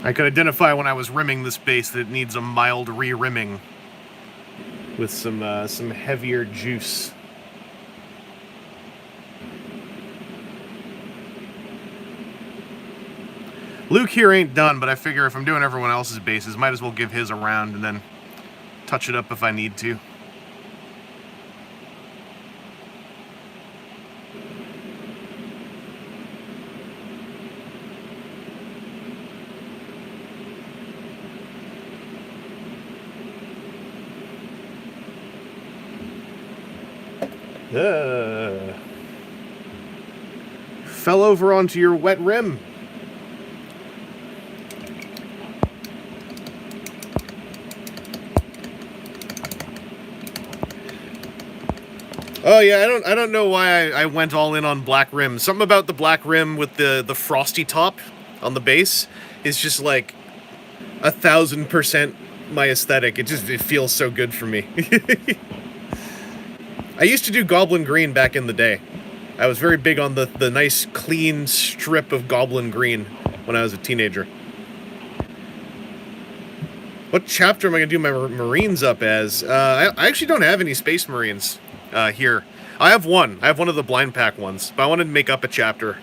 I could identify when I was rimming this base that it needs a mild re-rimming with some heavier juice. Luke here ain't done, but I figure if I'm doing everyone else's bases, might as well give his a round and then touch it up if I need to. Fell over onto your wet rim. Oh yeah, I don't know why I went all in on black rim. Something about the black rim with the frosty top on the base is just like 1000% my aesthetic. It feels so good for me. I used to do Goblin Green back in the day. I was very big on the nice clean strip of Goblin Green when I was a teenager. What chapter am I going to do my Marines up as? I actually don't have any Space Marines here. I have one. I have one of the blind pack ones, but I wanted to make up a chapter.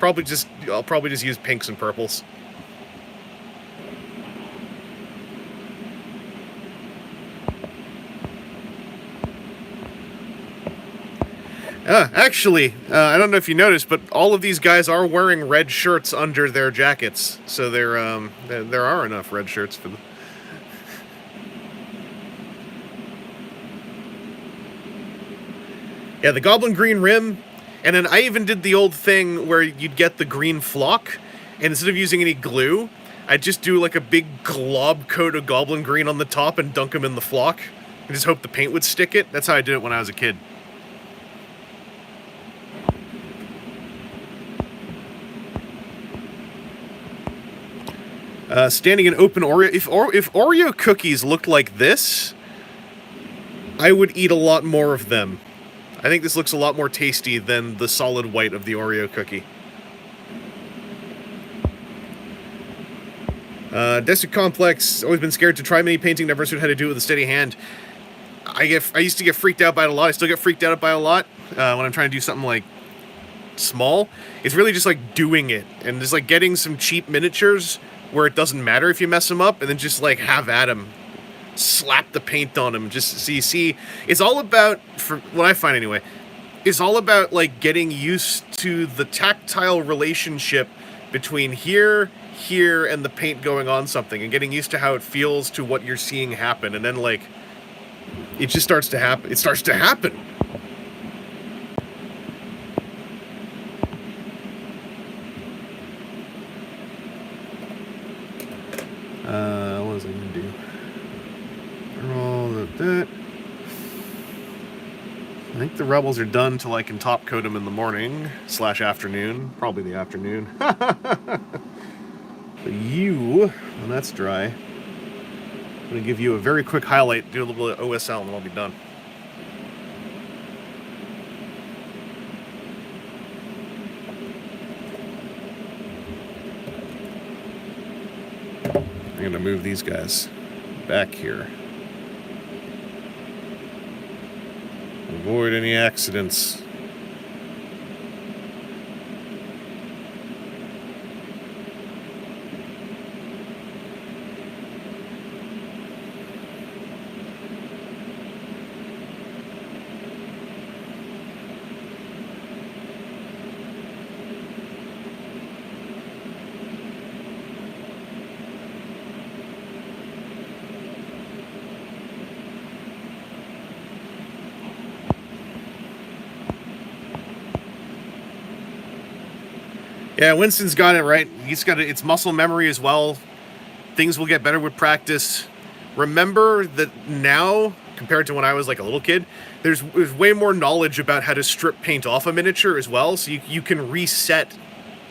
I'll probably just use pinks and purples. Actually, I don't know if you noticed, but all of these guys are wearing red shirts under their jackets, so there are enough red shirts for them. Yeah, the Goblin Green rim, and then I even did the old thing where you'd get the green flock, and instead of using any glue, I'd just do like a big glob coat of Goblin Green on the top and dunk them in the flock, and just hope the paint would stick it. That's how I did it when I was a kid. Standing in open Oreo. If Oreo cookies looked like this, I would eat a lot more of them. I think this looks a lot more tasty than the solid white of the Oreo cookie. Desert Complex, always been scared to try mini painting, never understood how to do it with a steady hand. I used to get freaked out by it a lot. I still get freaked out by it a lot when I'm trying to do something like small. It's really just like doing it and just like getting some cheap miniatures where it doesn't matter if you mess them up, and then just like have at them, slap the paint on them. Just see, it's all about, for what I find anyway, it's all about like getting used to the tactile relationship between here, and the paint going on something, and getting used to how it feels to what you're seeing happen, and then like it just starts to happen. It starts to happen. What was I gonna do? Roll that. I think the rebels are done till I can top coat them in the morning / afternoon. Probably the afternoon. But you, when that's dry, I'm gonna give you a very quick highlight, do a little bit of OSL, and then I'll be done. I'm gonna move these guys back here. Avoid any accidents. Yeah, Winston's got it right. He's got it. It's muscle memory as well. Things will get better with practice. Remember that now, compared to when I was like a little kid, there's way more knowledge about how to strip paint off a miniature as well. So you can reset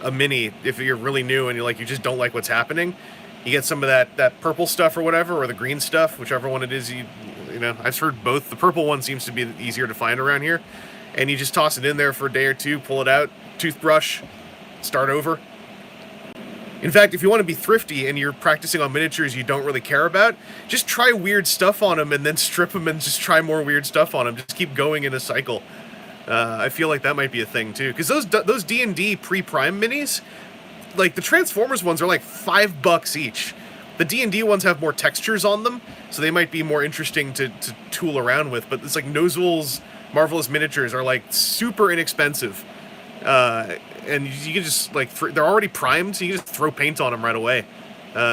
a mini if you're really new and you just don't like what's happening. You get some of that purple stuff or whatever, or the green stuff, whichever one it is. You know, I've heard both. The purple one seems to be easier to find around here, and you just toss it in there for a day or two, pull it out, toothbrush, start over. In fact, if you want to be thrifty and you're practicing on miniatures you don't really care about, just try weird stuff on them and then strip them and just try more weird stuff on them. Just keep going in a cycle. I feel like that might be a thing too, because those D&D pre-prime minis, like the Transformers ones, are like $5 each. The D&D ones have more textures on them, so they might be more interesting to tool around with. But it's like Nozel's Marvelous Miniatures are like super inexpensive. And you can just like they're already primed, so you can just throw paint on them right away.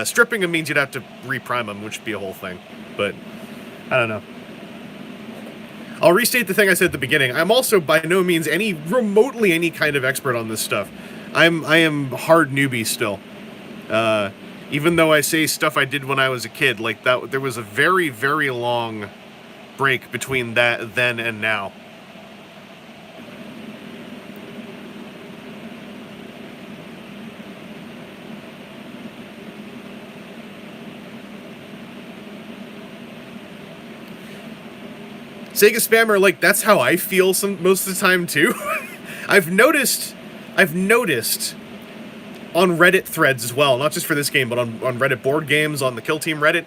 Stripping them means you'd have to reprime them, which would be a whole thing. But I don't know. I'll restate the thing I said at the beginning. I'm also by no means remotely any kind of expert on this stuff. I am hard newbie still. Even though I say stuff I did when I was a kid, like that, there was a very, very long break between that then and now. Sega spammer, like, that's how I feel most of the time too. I've noticed on Reddit threads as well, not just for this game, but on Reddit board games, on the Kill Team Reddit,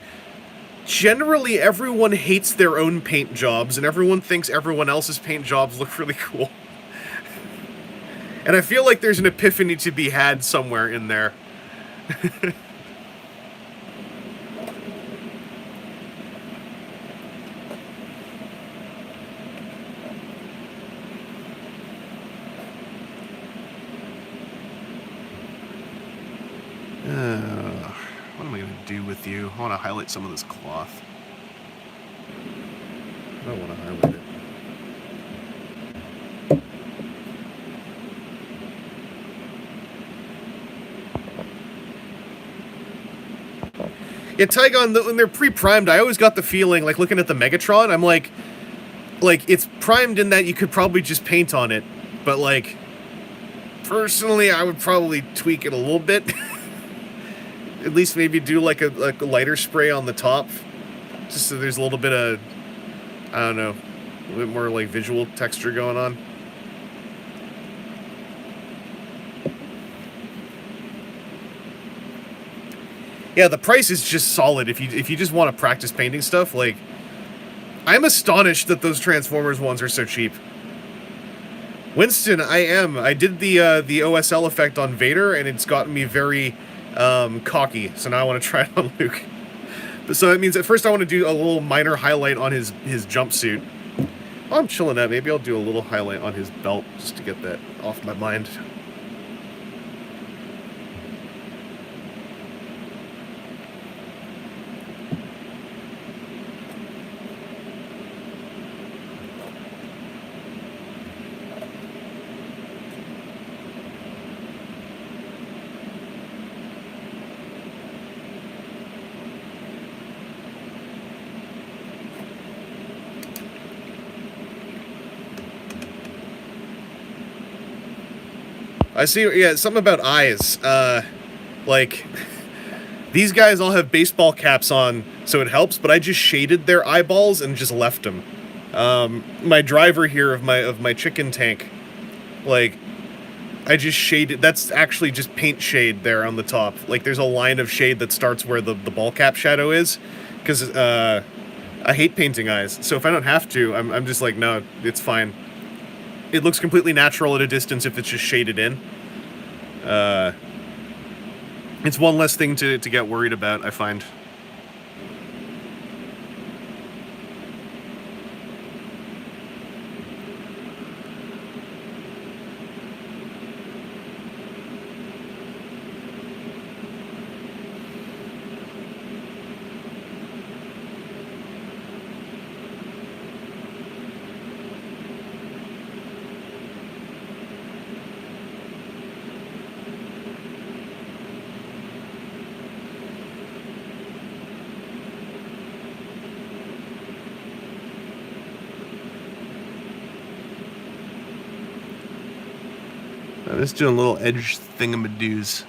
generally everyone hates their own paint jobs, and everyone thinks everyone else's paint jobs look really cool. And I feel like there's an epiphany to be had somewhere in there. What am I going to do with you? I want to highlight some of this cloth. I don't want to highlight it. Yeah, Tygon, when they're pre-primed, I always got the feeling, like looking at the Megatron, I'm like it's primed in that you could probably just paint on it, but like, personally, I would probably tweak it a little bit. At least maybe do like a lighter spray on the top, just so there's a little bit of, I don't know, a little bit more like visual texture going on. Yeah, the price is just solid if you just want to practice painting stuff. Like, I'm astonished that those Transformers ones are so cheap. Winston, I am. I did the OSL effect on Vader, and it's gotten me very cocky. So now I want to try it on Luke. So that means at first I want to do a little minor highlight on his jumpsuit. While I'm chilling out, maybe I'll do a little highlight on his belt just to get that off my mind. I see, yeah, something about eyes. Like, these guys all have baseball caps on, so it helps, but I just shaded their eyeballs and just left them. My driver here of my chicken tank, like, I just shaded, that's actually just paint shade there on the top. Like, there's a line of shade that starts where the ball cap shadow is, because, I hate painting eyes, so if I don't have to, I'm just like, no, it's fine. It looks completely natural at a distance if it's just shaded in. It's one less thing to get worried about, I find. I'm just doing little edge thingamadoos.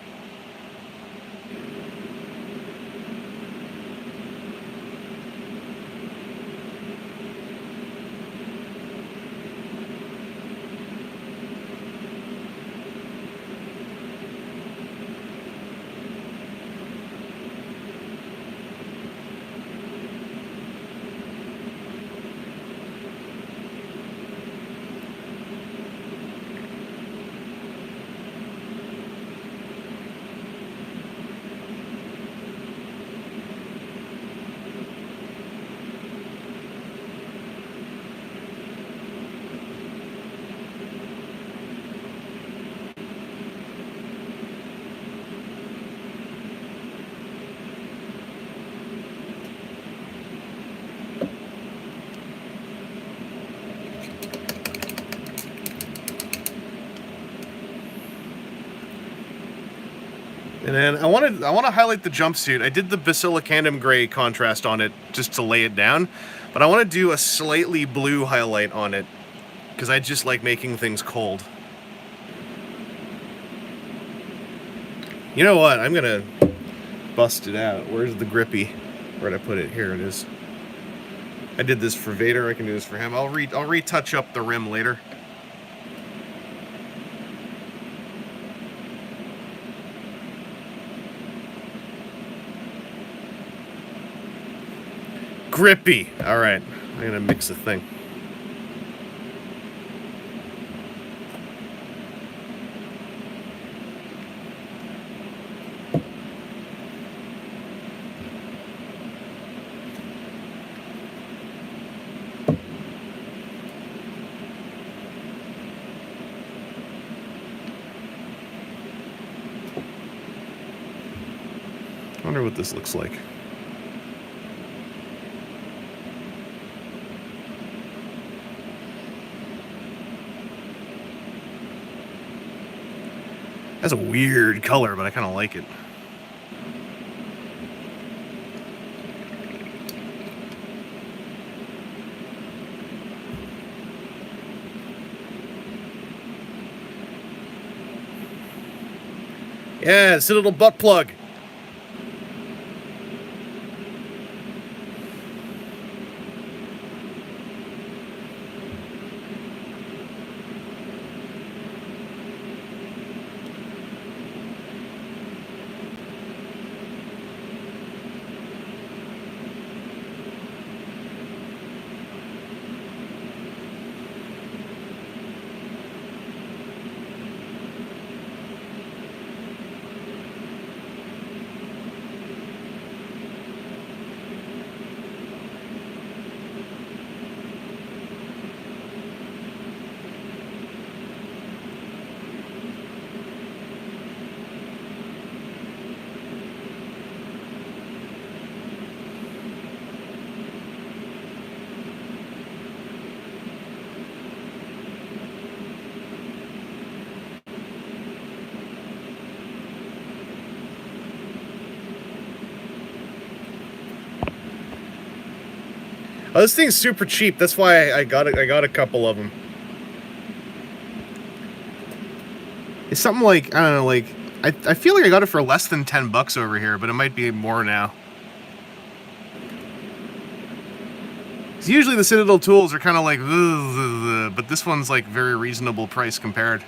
And then I want to highlight the jumpsuit. I did the Basilicandum gray contrast on it just to lay it down, but I want to do a slightly blue highlight on it because I just like making things cold. You know what? I'm gonna bust it out. Where's the grippy? Where'd I put it? Here it is. I did this for Vader. I can do this for him. I'll retouch up the rim later. Grippy. All right, I'm gonna mix the thing. I wonder what this looks like. That's a weird color, but I kind of like it. Yeah, it's a little butt plug. Oh, this thing's super cheap. That's why I got it. I got a couple of them. It's something like, I don't know, like, I feel like I got it for less than $10 over here, but it might be more now. Usually the Citadel tools are kind of like, ugh, but this one's like very reasonable price compared.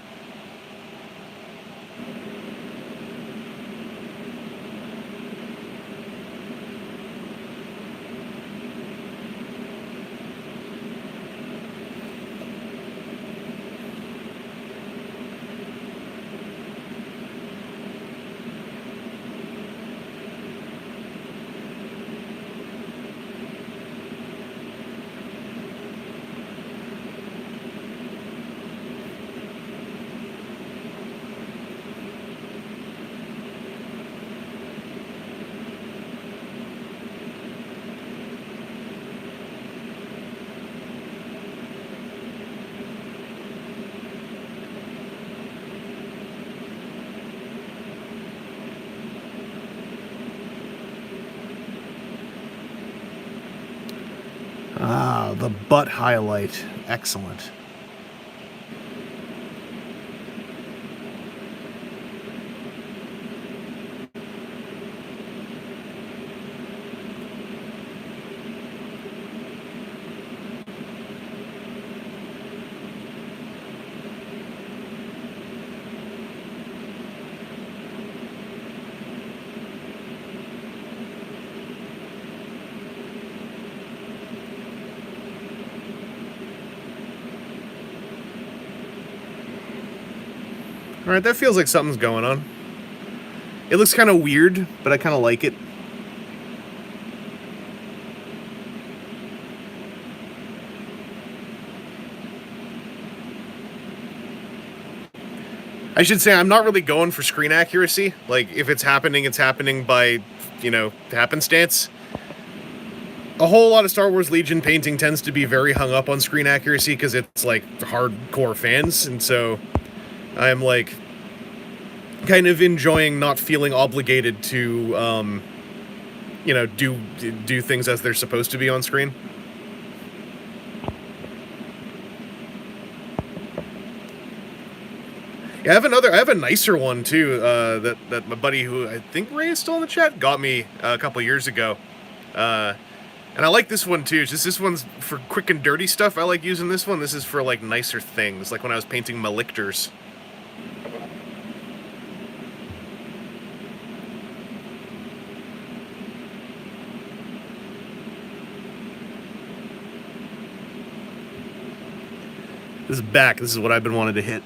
Ah, the butt highlight. Excellent. Alright, that feels like something's going on. It looks kind of weird, but I kind of like it. I should say I'm not really going for screen accuracy. Like, if it's happening by, you know, happenstance. A whole lot of Star Wars Legion painting tends to be very hung up on screen accuracy because it's, like, hardcore fans, and so I'm, like, kind of enjoying not feeling obligated to, you know, do things as they're supposed to be on screen. Yeah, I have a nicer one too. That my buddy, who I think Ray is still in the chat, got me a couple years ago. And I like this one too. Just this one's for quick and dirty stuff. I like using this one. This is for like nicer things, like when I was painting my lictors. This is back. This is what I've been wanting to hit.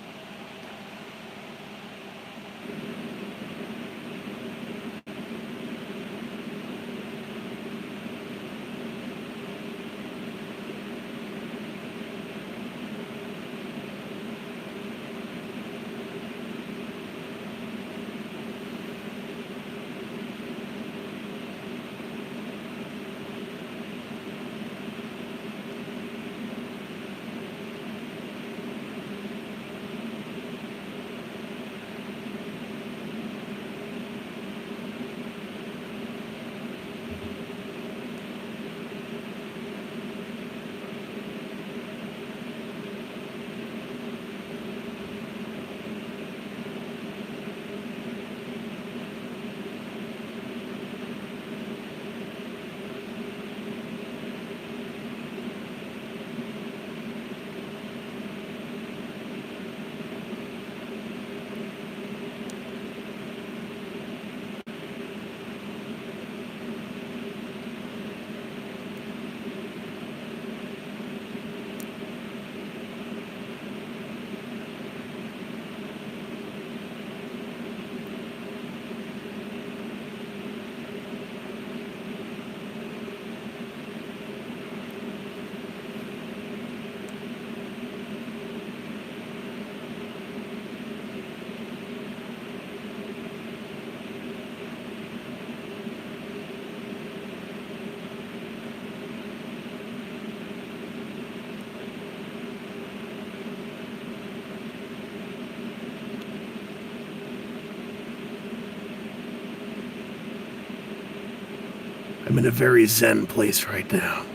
I'm in a very zen place right now.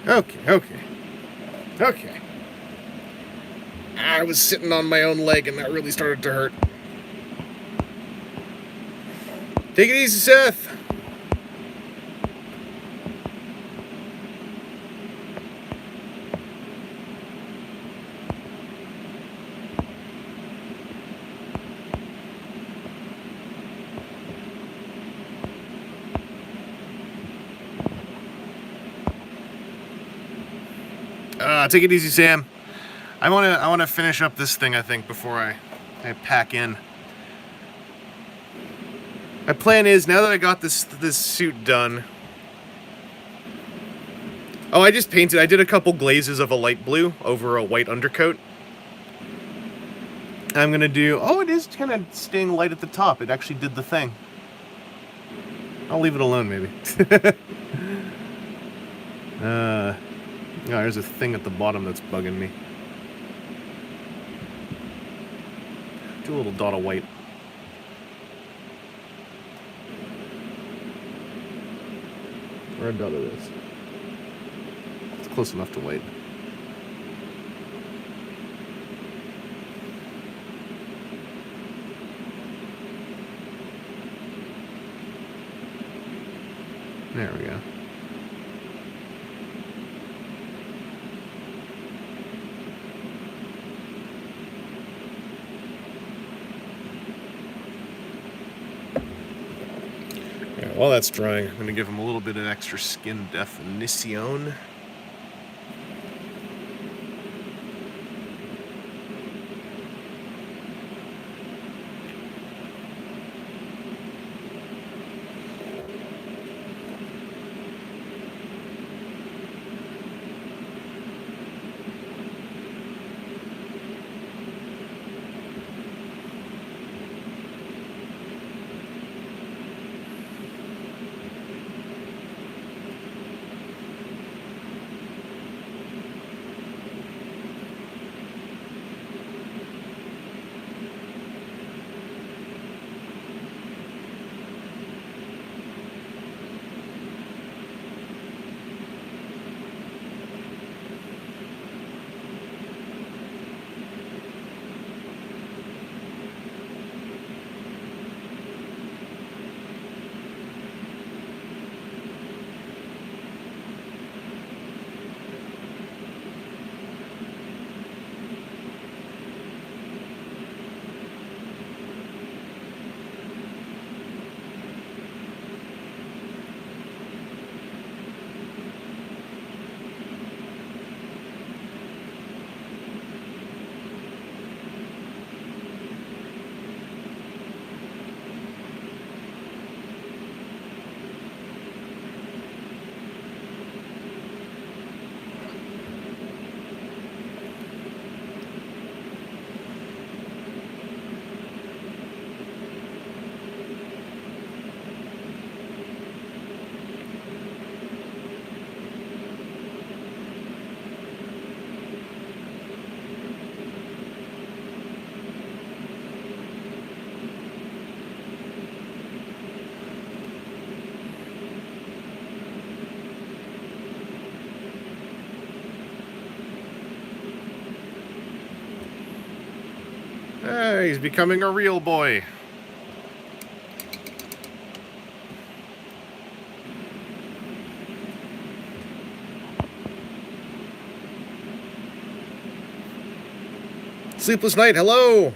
Okay. I was sitting on my own leg and that really started to hurt. Take it easy, Seth. Take it easy, Sam. I wanna finish up this thing, I think, before I pack in. My plan is, now that I got this suit done. Oh, I just painted. I did a couple glazes of a light blue over a white undercoat. I'm gonna do. Oh, it is kind of staying light at the top. It actually did the thing. I'll leave it alone, maybe. Oh, there's a thing at the bottom that's bugging me. Do a little dot of white. Or a dot of this. It's close enough to white. There we go. While that's drying, I'm going to give them a little bit of extra skin definition. He's becoming a real boy. Sleepless Night, hello!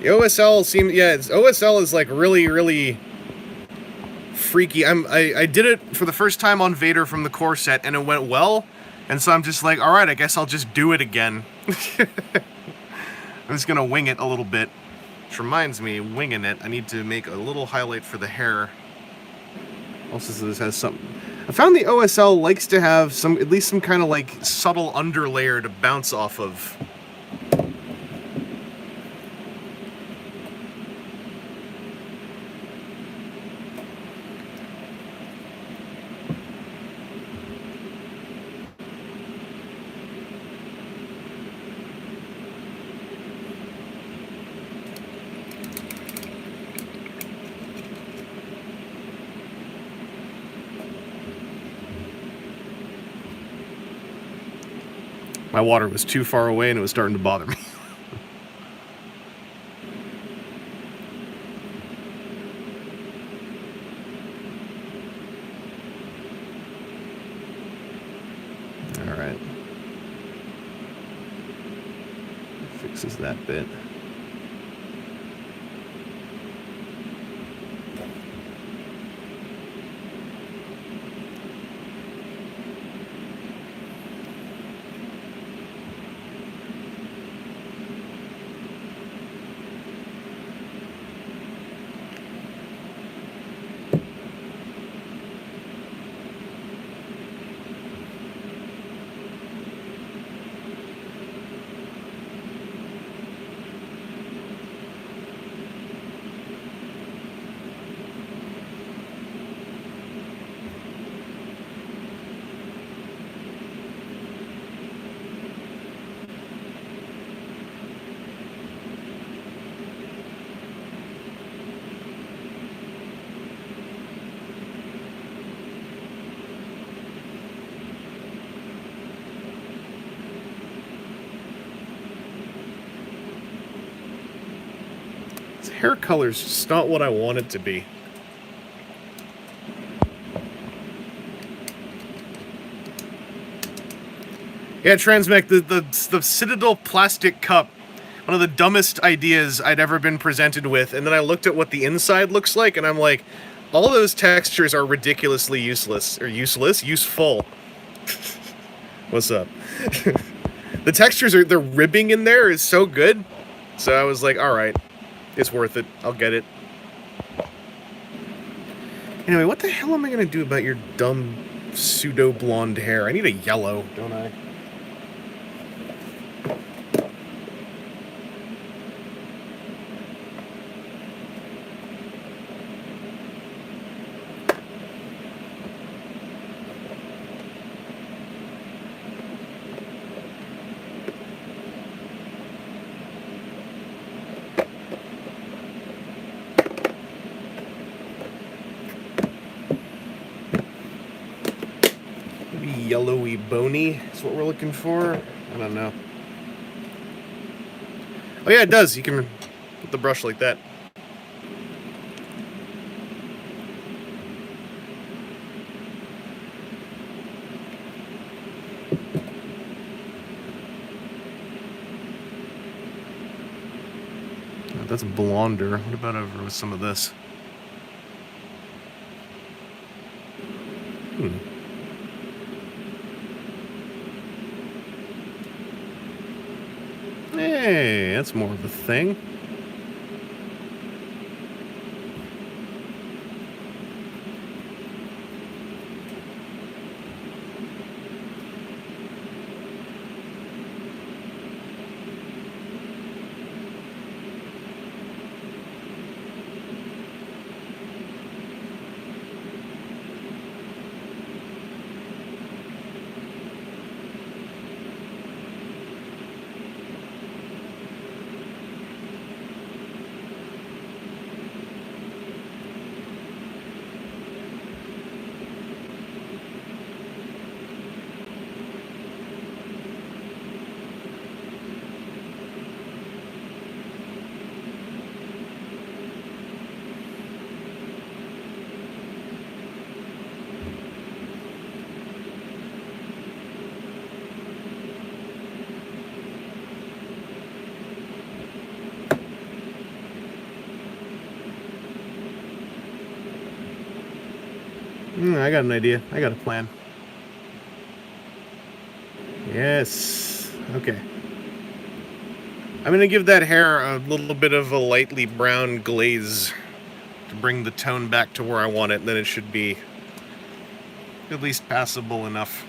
The OSL seems... Yeah, OSL is like really freaky. I did it for the first time on Vader from the core set, and it went well. And so I'm just like, alright, I guess I'll just do it again. I'm just gonna wing it a little bit. Which reminds me, winging it, I need to make a little highlight for the hair. Also, this has something. I found the OSL likes to have some, at least some kind of like subtle underlayer to bounce off of. My water was too far away and it was starting to bother me. Alright. Fixes that bit. Hair color's just not what I want it to be. Yeah, Transmech, the Citadel plastic cup, one of the dumbest ideas I'd ever been presented with, and then I looked at what the inside looks like, and I'm like, all those textures are ridiculously useless. Or useful. What's up? The textures they're ribbing in there is so good, so I was like, alright. It's worth it. I'll get it. Anyway, what the hell am I going to do about your dumb pseudo-blonde hair? I need a yellow, don't I? Yellowy bony is what we're looking for. I don't know. Oh yeah, it does. You can put the brush like that. Oh, that's blonder. What about over with some of this? Hey, that's more of a thing. I got an idea. I got a plan. Yes. Okay. I'm going to give that hair a little bit of a lightly brown glaze to bring the tone back to where I want it, and then it should be at least passable enough.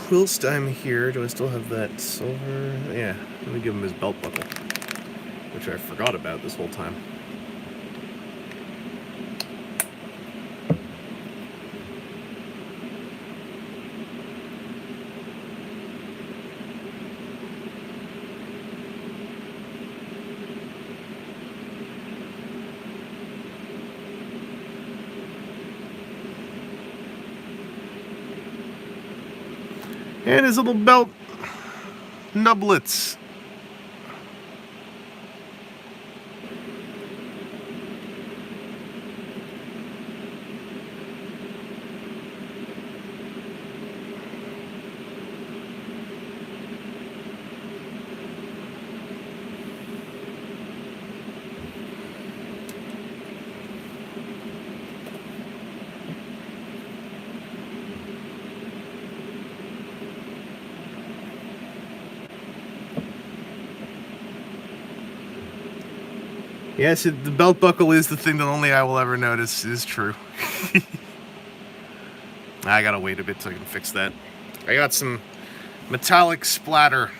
Whilst I'm here, do I still have that silver? Yeah, let me give him his belt buckle, which I forgot about this whole time. And his little belt nublets. Yes, the belt buckle is the thing that only I will ever notice is true. I gotta wait a bit till I can fix that. I got some metallic splatter.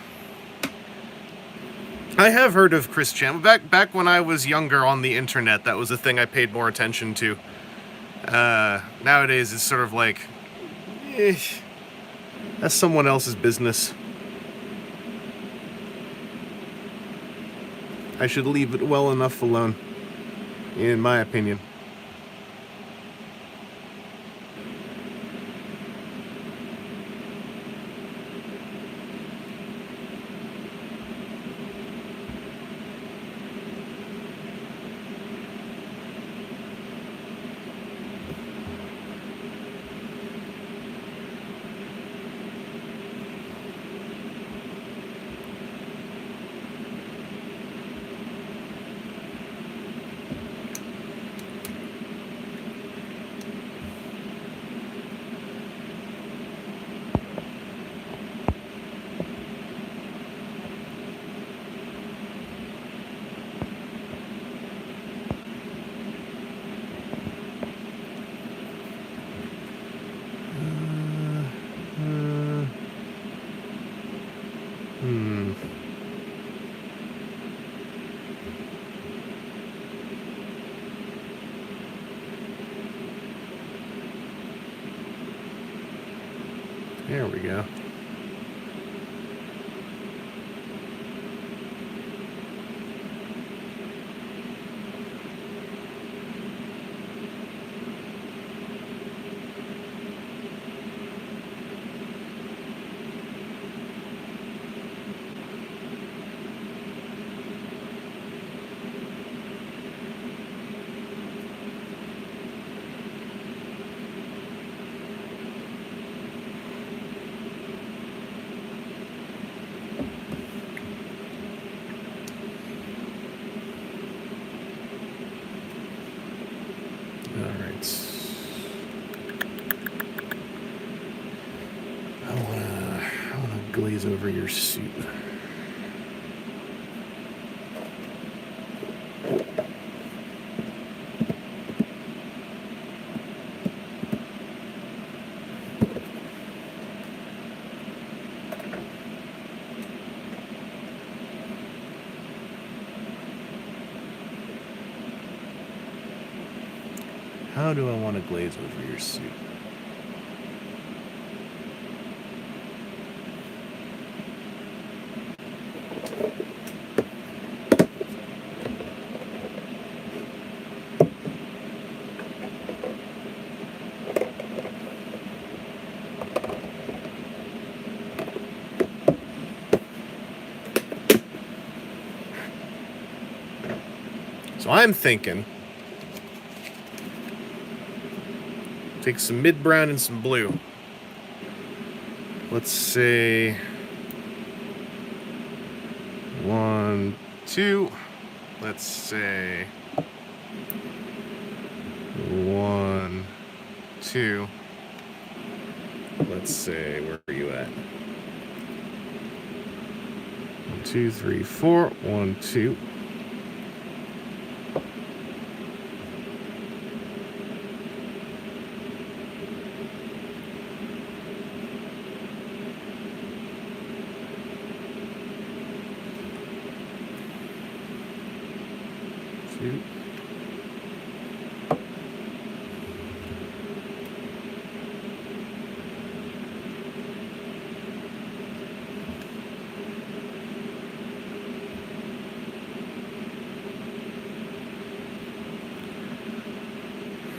I have heard of Chris Chan. Back when I was younger on the internet, that was a thing I paid more attention to. Nowadays, it's sort of like, that's someone else's business. I should leave it well enough alone, in my opinion. There we go. I wanna glaze over your suit. How do I want to glaze over your suit? So I'm thinking, take some mid-brown and some blue. Let's say 1, 2. Let's say 1, 2. Let's say, where are you at? 1, 2, 3, 4. 1, 2.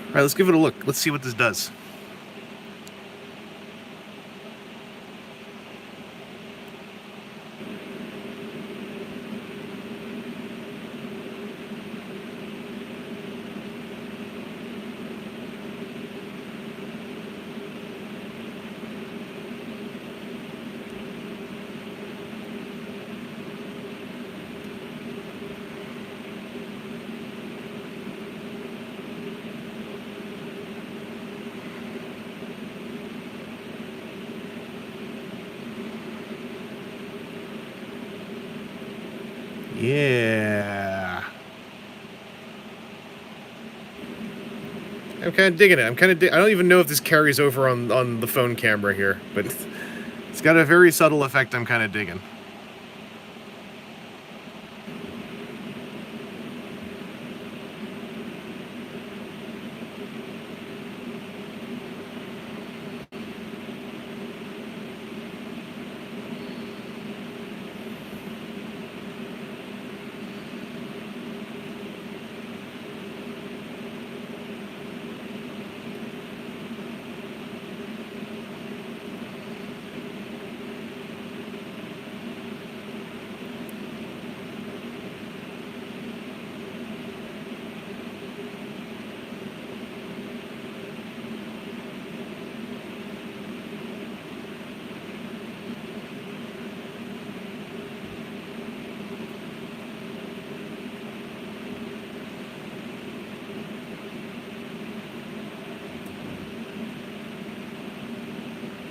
All right, let's give it a look. Let's see what this does. I'm kind of digging it. I don't even know if this carries over on the phone camera here, but it's got a very subtle effect I'm kind of digging.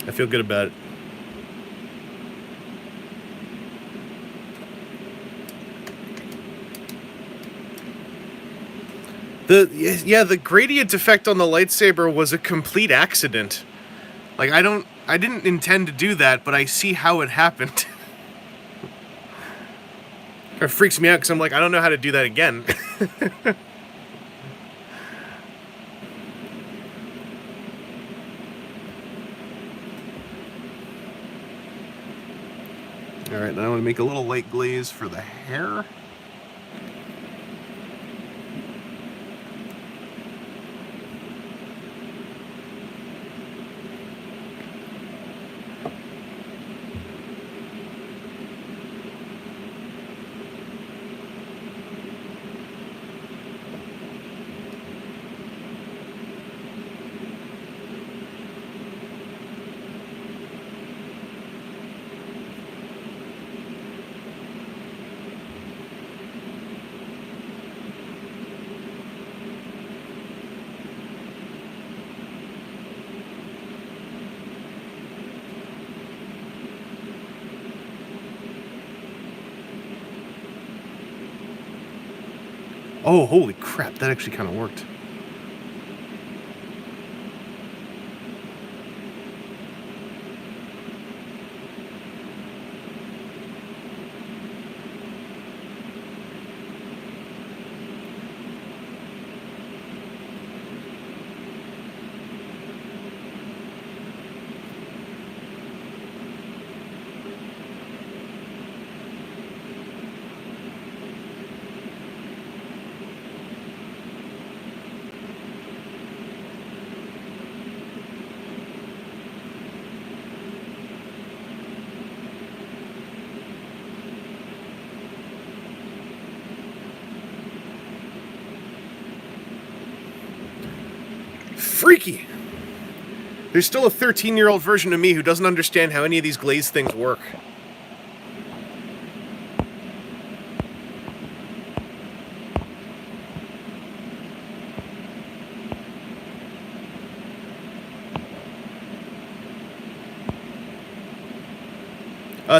I feel good about it. The gradient effect on the lightsaber was a complete accident. Like, I didn't intend to do that, but I see how it happened. It freaks me out because I'm like, I don't know how to do that again. Alright, now I want to make a little light glaze for the hair. Oh, holy crap, that actually kind of worked. Freaky! There's still a 13-year-old version of me who doesn't understand how any of these glaze things work.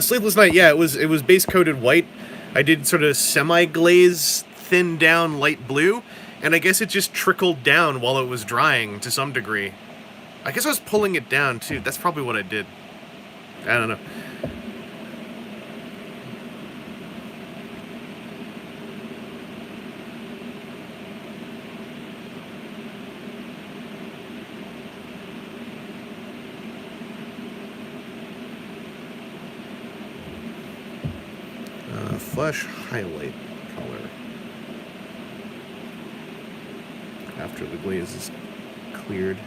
Sleepless Night, yeah, it was base coated white. I did sort of semi-glaze, thin down light blue, and I guess it just trickled down while it was drying to some degree. I guess I was pulling it down too. That's probably what I did. I don't know. Flesh highlight color after the glaze is cleared.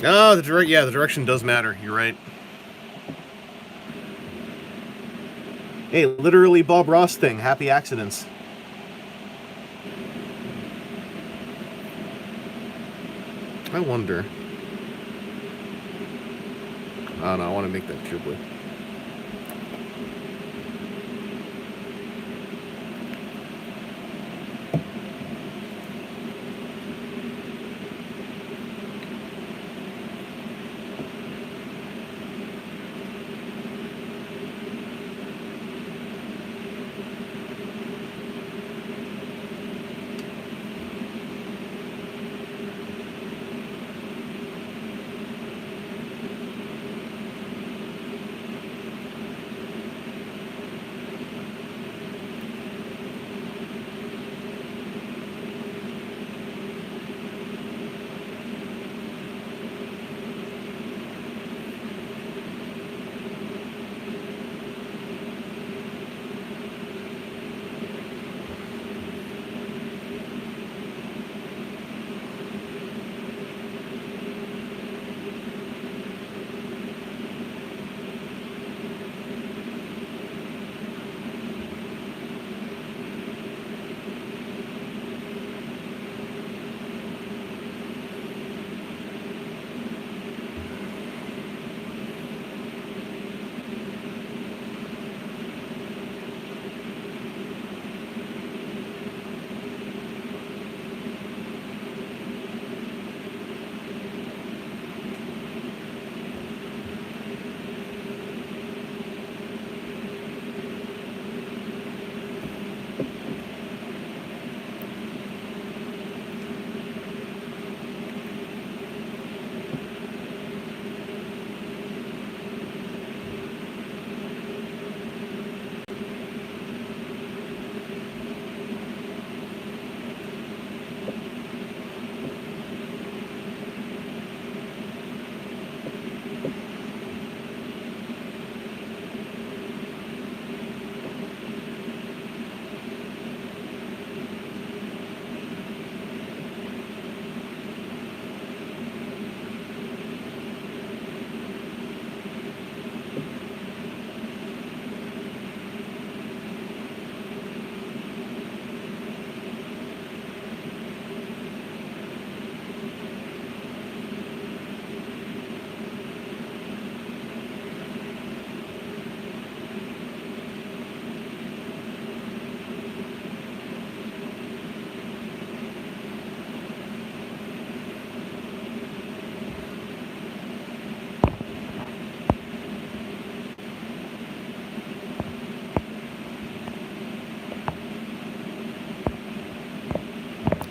Oh, the direction does matter. You're right. Hey, literally Bob Ross thing. Happy accidents. I wonder. Oh no, I want to make that pure blue.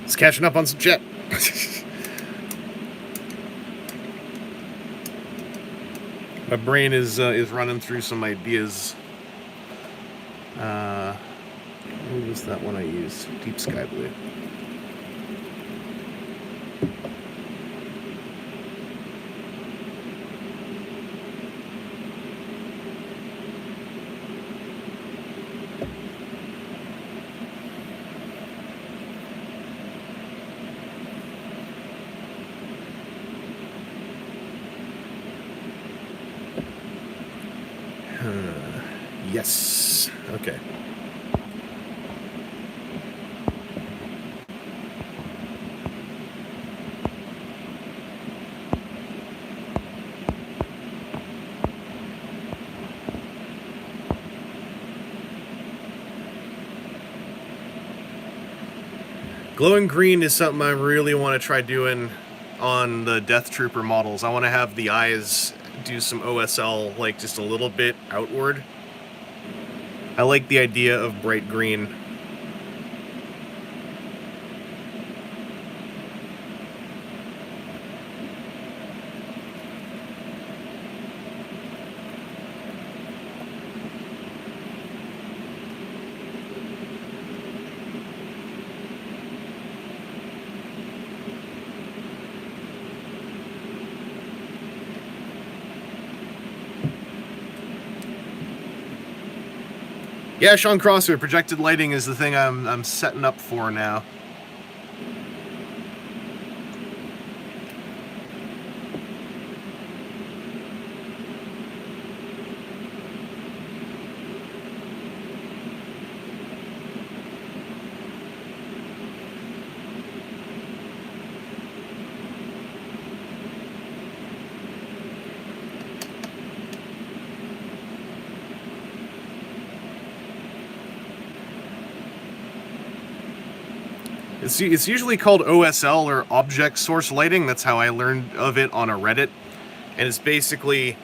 It's catching up on some chat. My brain is running through some ideas. What was that one I used? Deep Sky Blue. Yes. Okay. Glowing green is something I really want to try doing on the Death Trooper models. I want to have the eyes do some OSL, like just a little bit outward. I like the idea of bright green. Yeah, Sean Crosser, projected lighting is the thing I'm setting up for now. It's usually called OSL, or Object Source Lighting. That's how I learned of it on a Reddit. And it's basically,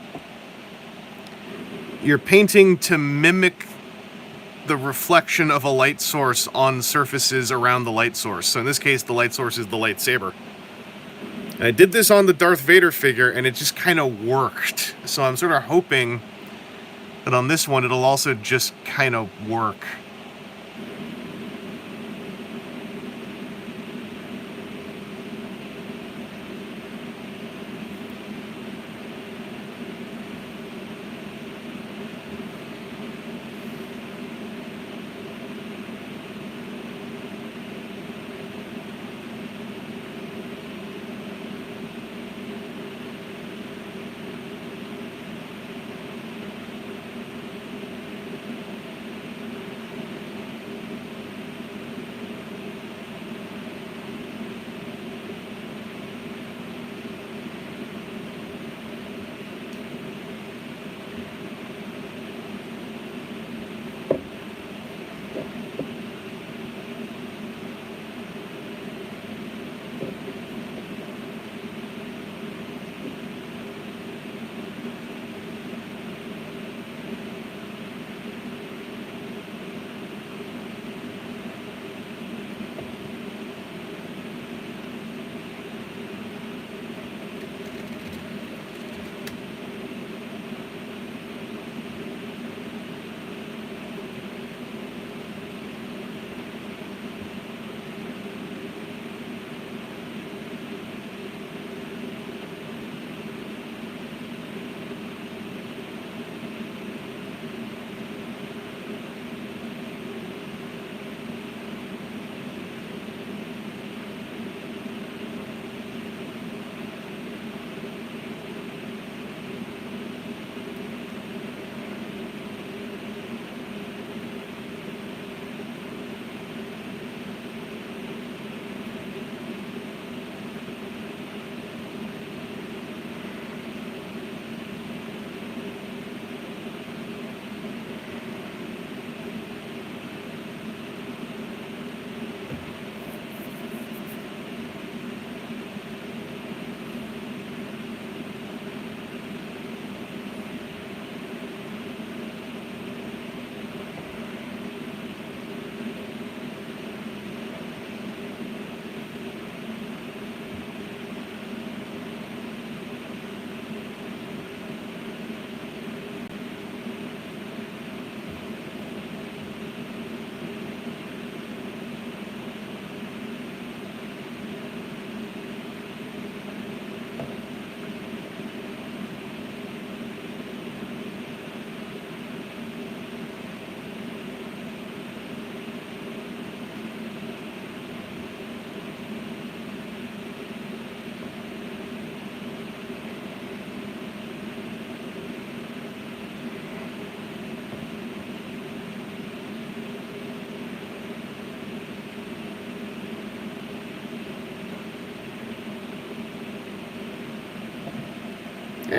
you're painting to mimic the reflection of a light source on surfaces around the light source. So in this case, the light source is the lightsaber. And I did this on the Darth Vader figure, and it just kind of worked. So I'm sort of hoping that on this one, it'll also just kind of work.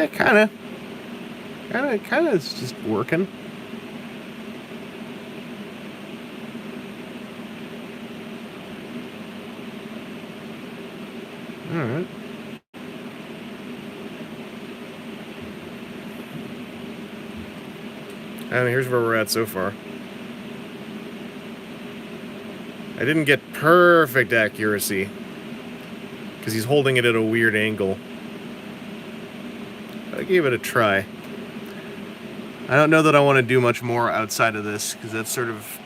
Yeah, kind of it's just working. All right. And here's where we're at so far. I didn't get perfect accuracy because he's holding it at a weird angle. I gave it a try. I don't know that I want to do much more outside of this because that's sort of...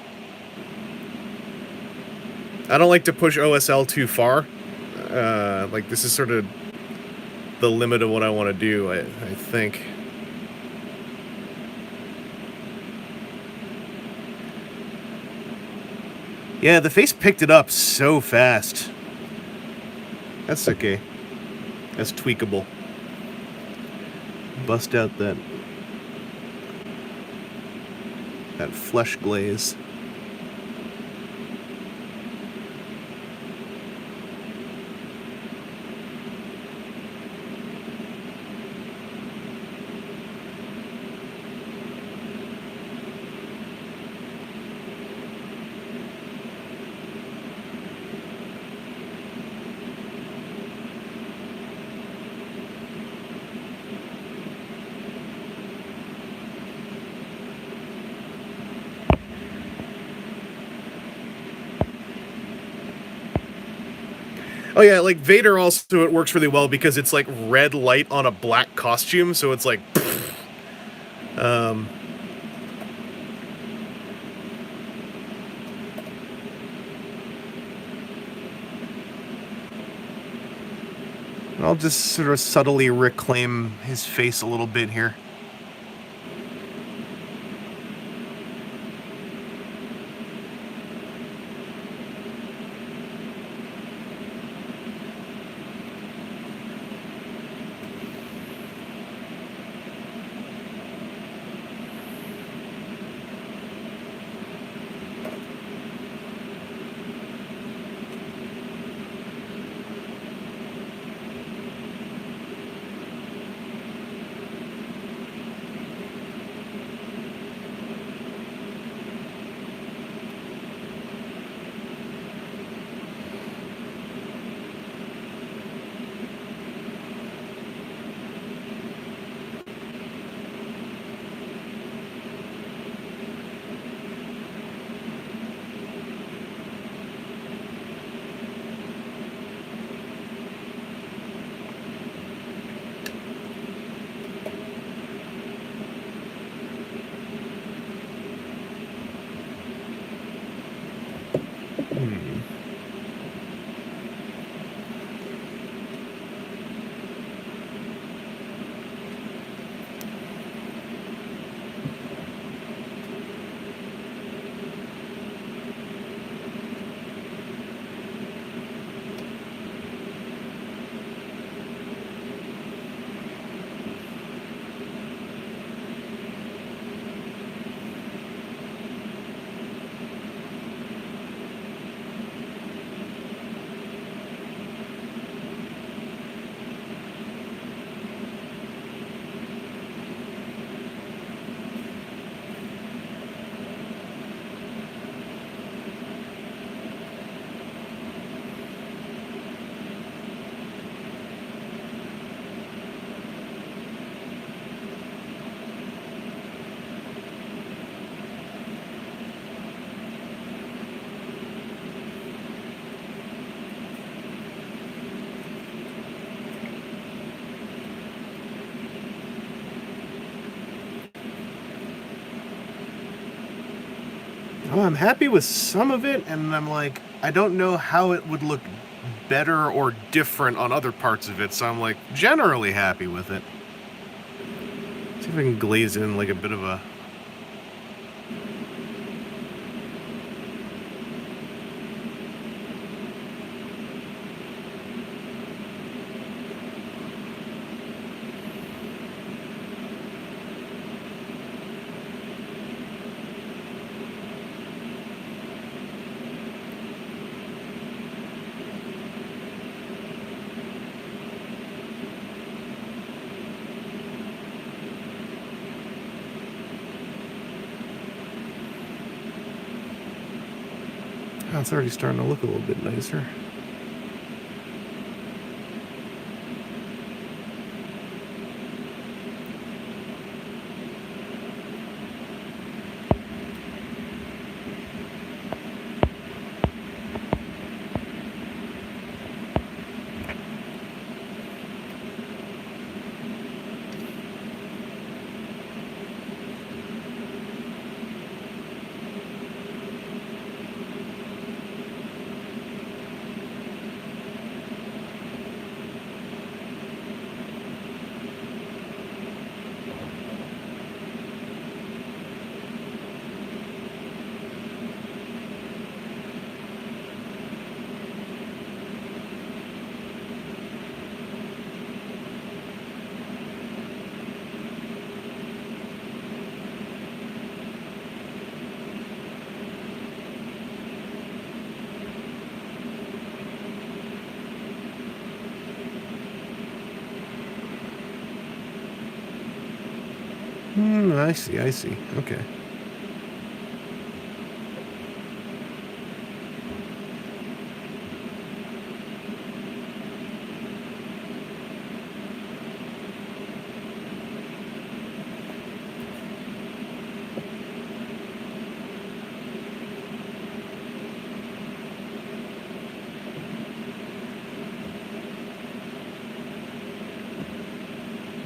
I don't like to push OSL too far. Like, this is sort of the limit of what I want to do, I think. Yeah, the face picked it up so fast. That's okay. That's tweakable. Bust out that flesh glaze. Oh yeah, like Vader also, it works really well because it's like red light on a black costume, so it's like I'll just sort of subtly reclaim his face a little bit here. Oh, I'm happy with some of it, and I'm like, I don't know how it would look better or different on other parts of it, so I'm like generally happy with it. See if I can glaze in like a bit of a... Oh, it's already starting to look a little bit nicer. I see. Okay.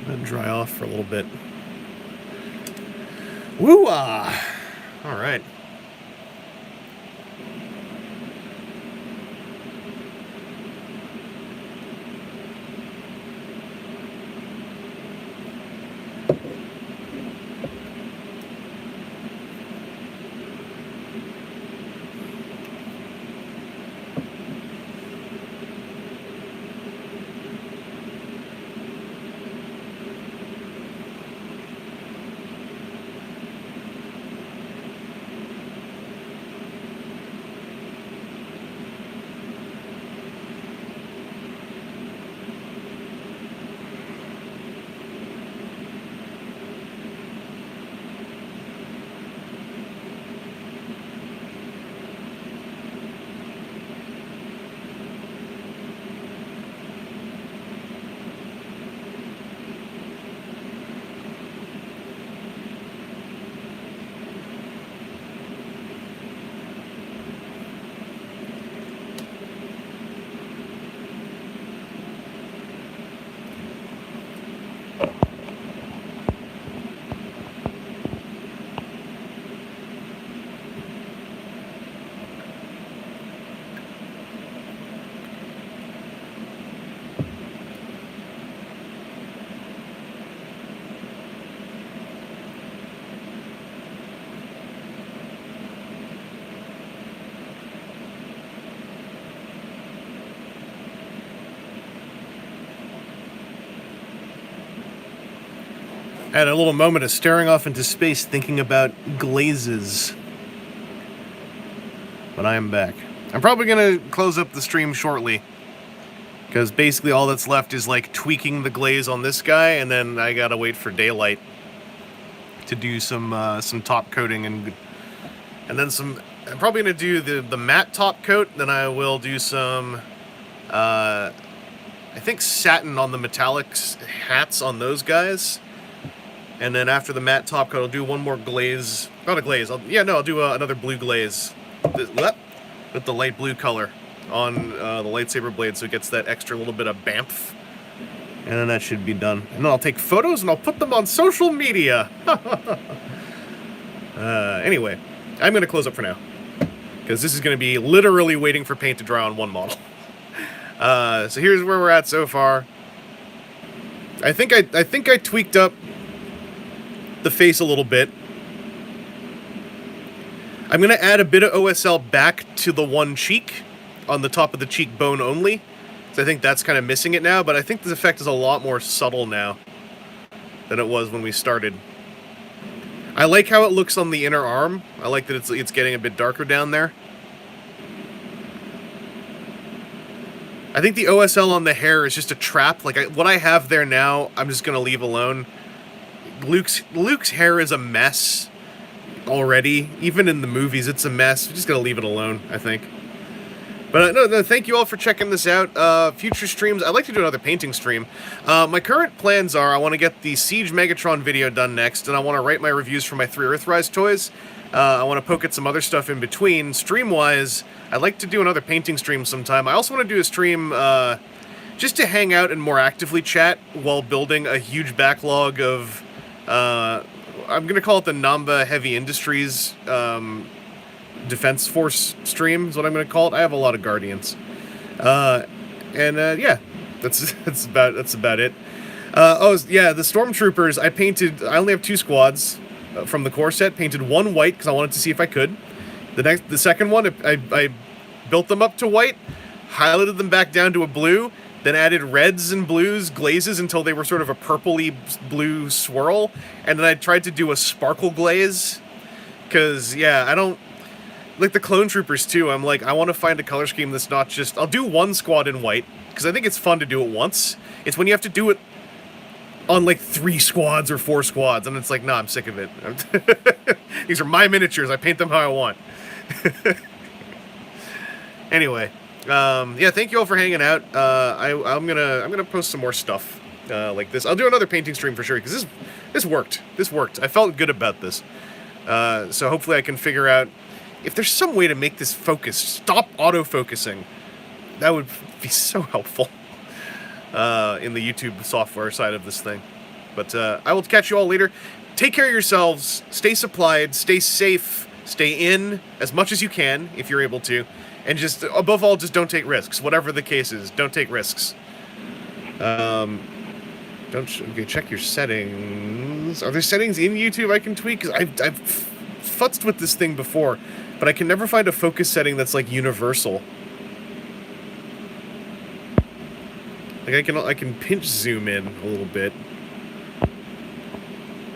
Let it dry off for a little bit. Woo-ah! All right. I had a little moment of staring off into space thinking about glazes. But I am back. I'm probably going to close up the stream shortly, because basically all that's left is like tweaking the glaze on this guy, and then I gotta wait for daylight to do some top coating and then some. I'm probably gonna do the matte top coat. Then I will do some, I think satin on the metallics hats on those guys. And then after the matte top coat, I'll do one more glaze. Not a glaze. I'll do another blue glaze with the light blue color on the lightsaber blade, so it gets that extra little bit of bamf. And then that should be done. And then I'll take photos and I'll put them on social media. Anyway, I'm going to close up for now, because this is going to be literally waiting for paint to dry on one model. So here's where we're at so far. I think I tweaked up the face a little bit. I'm going to add a bit of OSL back to the one cheek, on the top of the cheekbone only. So I think that's kind of missing it now, but I think this effect is a lot more subtle now than it was when we started. I like how it looks on the inner arm. I like that it's getting a bit darker down there. I think the OSL on the hair is just a trap. Like, what I have there now, I'm just going to leave alone. Luke's hair is a mess. already. Even in the movies, it's a mess. We just gotta leave it alone, I think. But no, thank you all for checking this out. Future streams, I'd like to do another painting stream. My current plans are I want to get the Siege Megatron video done next, and I want to write my reviews for my 3 Earthrise toys. I want to poke at some other stuff in between. Stream-wise, I'd like to do another painting stream sometime. I also want to do a stream just to hang out and more actively chat while building a huge backlog of... I'm going to call it the Namba Heavy Industries Defense Force stream is what I'm going to call it. I have a lot of Guardians. Yeah, that's about it. Oh, yeah, the Stormtroopers, I only have 2 squads from the core set. Painted 1 white because I wanted to see if I could. The second one, I built them up to white, highlighted them back down to a blue, then added reds and blues, glazes until they were sort of a purpley blue swirl, and then I tried to do a sparkle glaze, because, yeah, I don't... Like the Clone Troopers, too, I'm like, I want to find a color scheme that's not just... I'll do 1 squad in white, because I think it's fun to do it once. It's when you have to do it on, like, 3 squads or 4 squads, and it's like, nah, I'm sick of it. These are my miniatures, I paint them how I want. Anyway, yeah, thank you all for hanging out. I'm gonna post some more stuff like this. I'll do another painting stream for sure, because this worked. This worked. I felt good about this. So hopefully I can figure out if there's some way to make this focus, stop auto-focusing. That would be so helpful in the YouTube software side of this thing. But I will catch you all later. Take care of yourselves. Stay supplied. Stay safe. Stay in as much as you can, if you're able to. And just, above all, just don't take risks. Whatever the case is, don't take risks. Okay, check your settings. Are there settings in YouTube I can tweak? Because I've futzed with this thing before, but I can never find a focus setting that's, like, universal. Like, I can pinch zoom in a little bit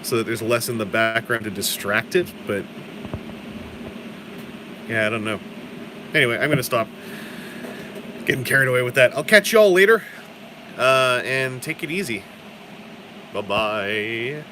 so that there's less in the background to distract it, but... yeah, I don't know. Anyway, I'm going to stop getting carried away with that. I'll catch you all later, and take it easy. Bye-bye.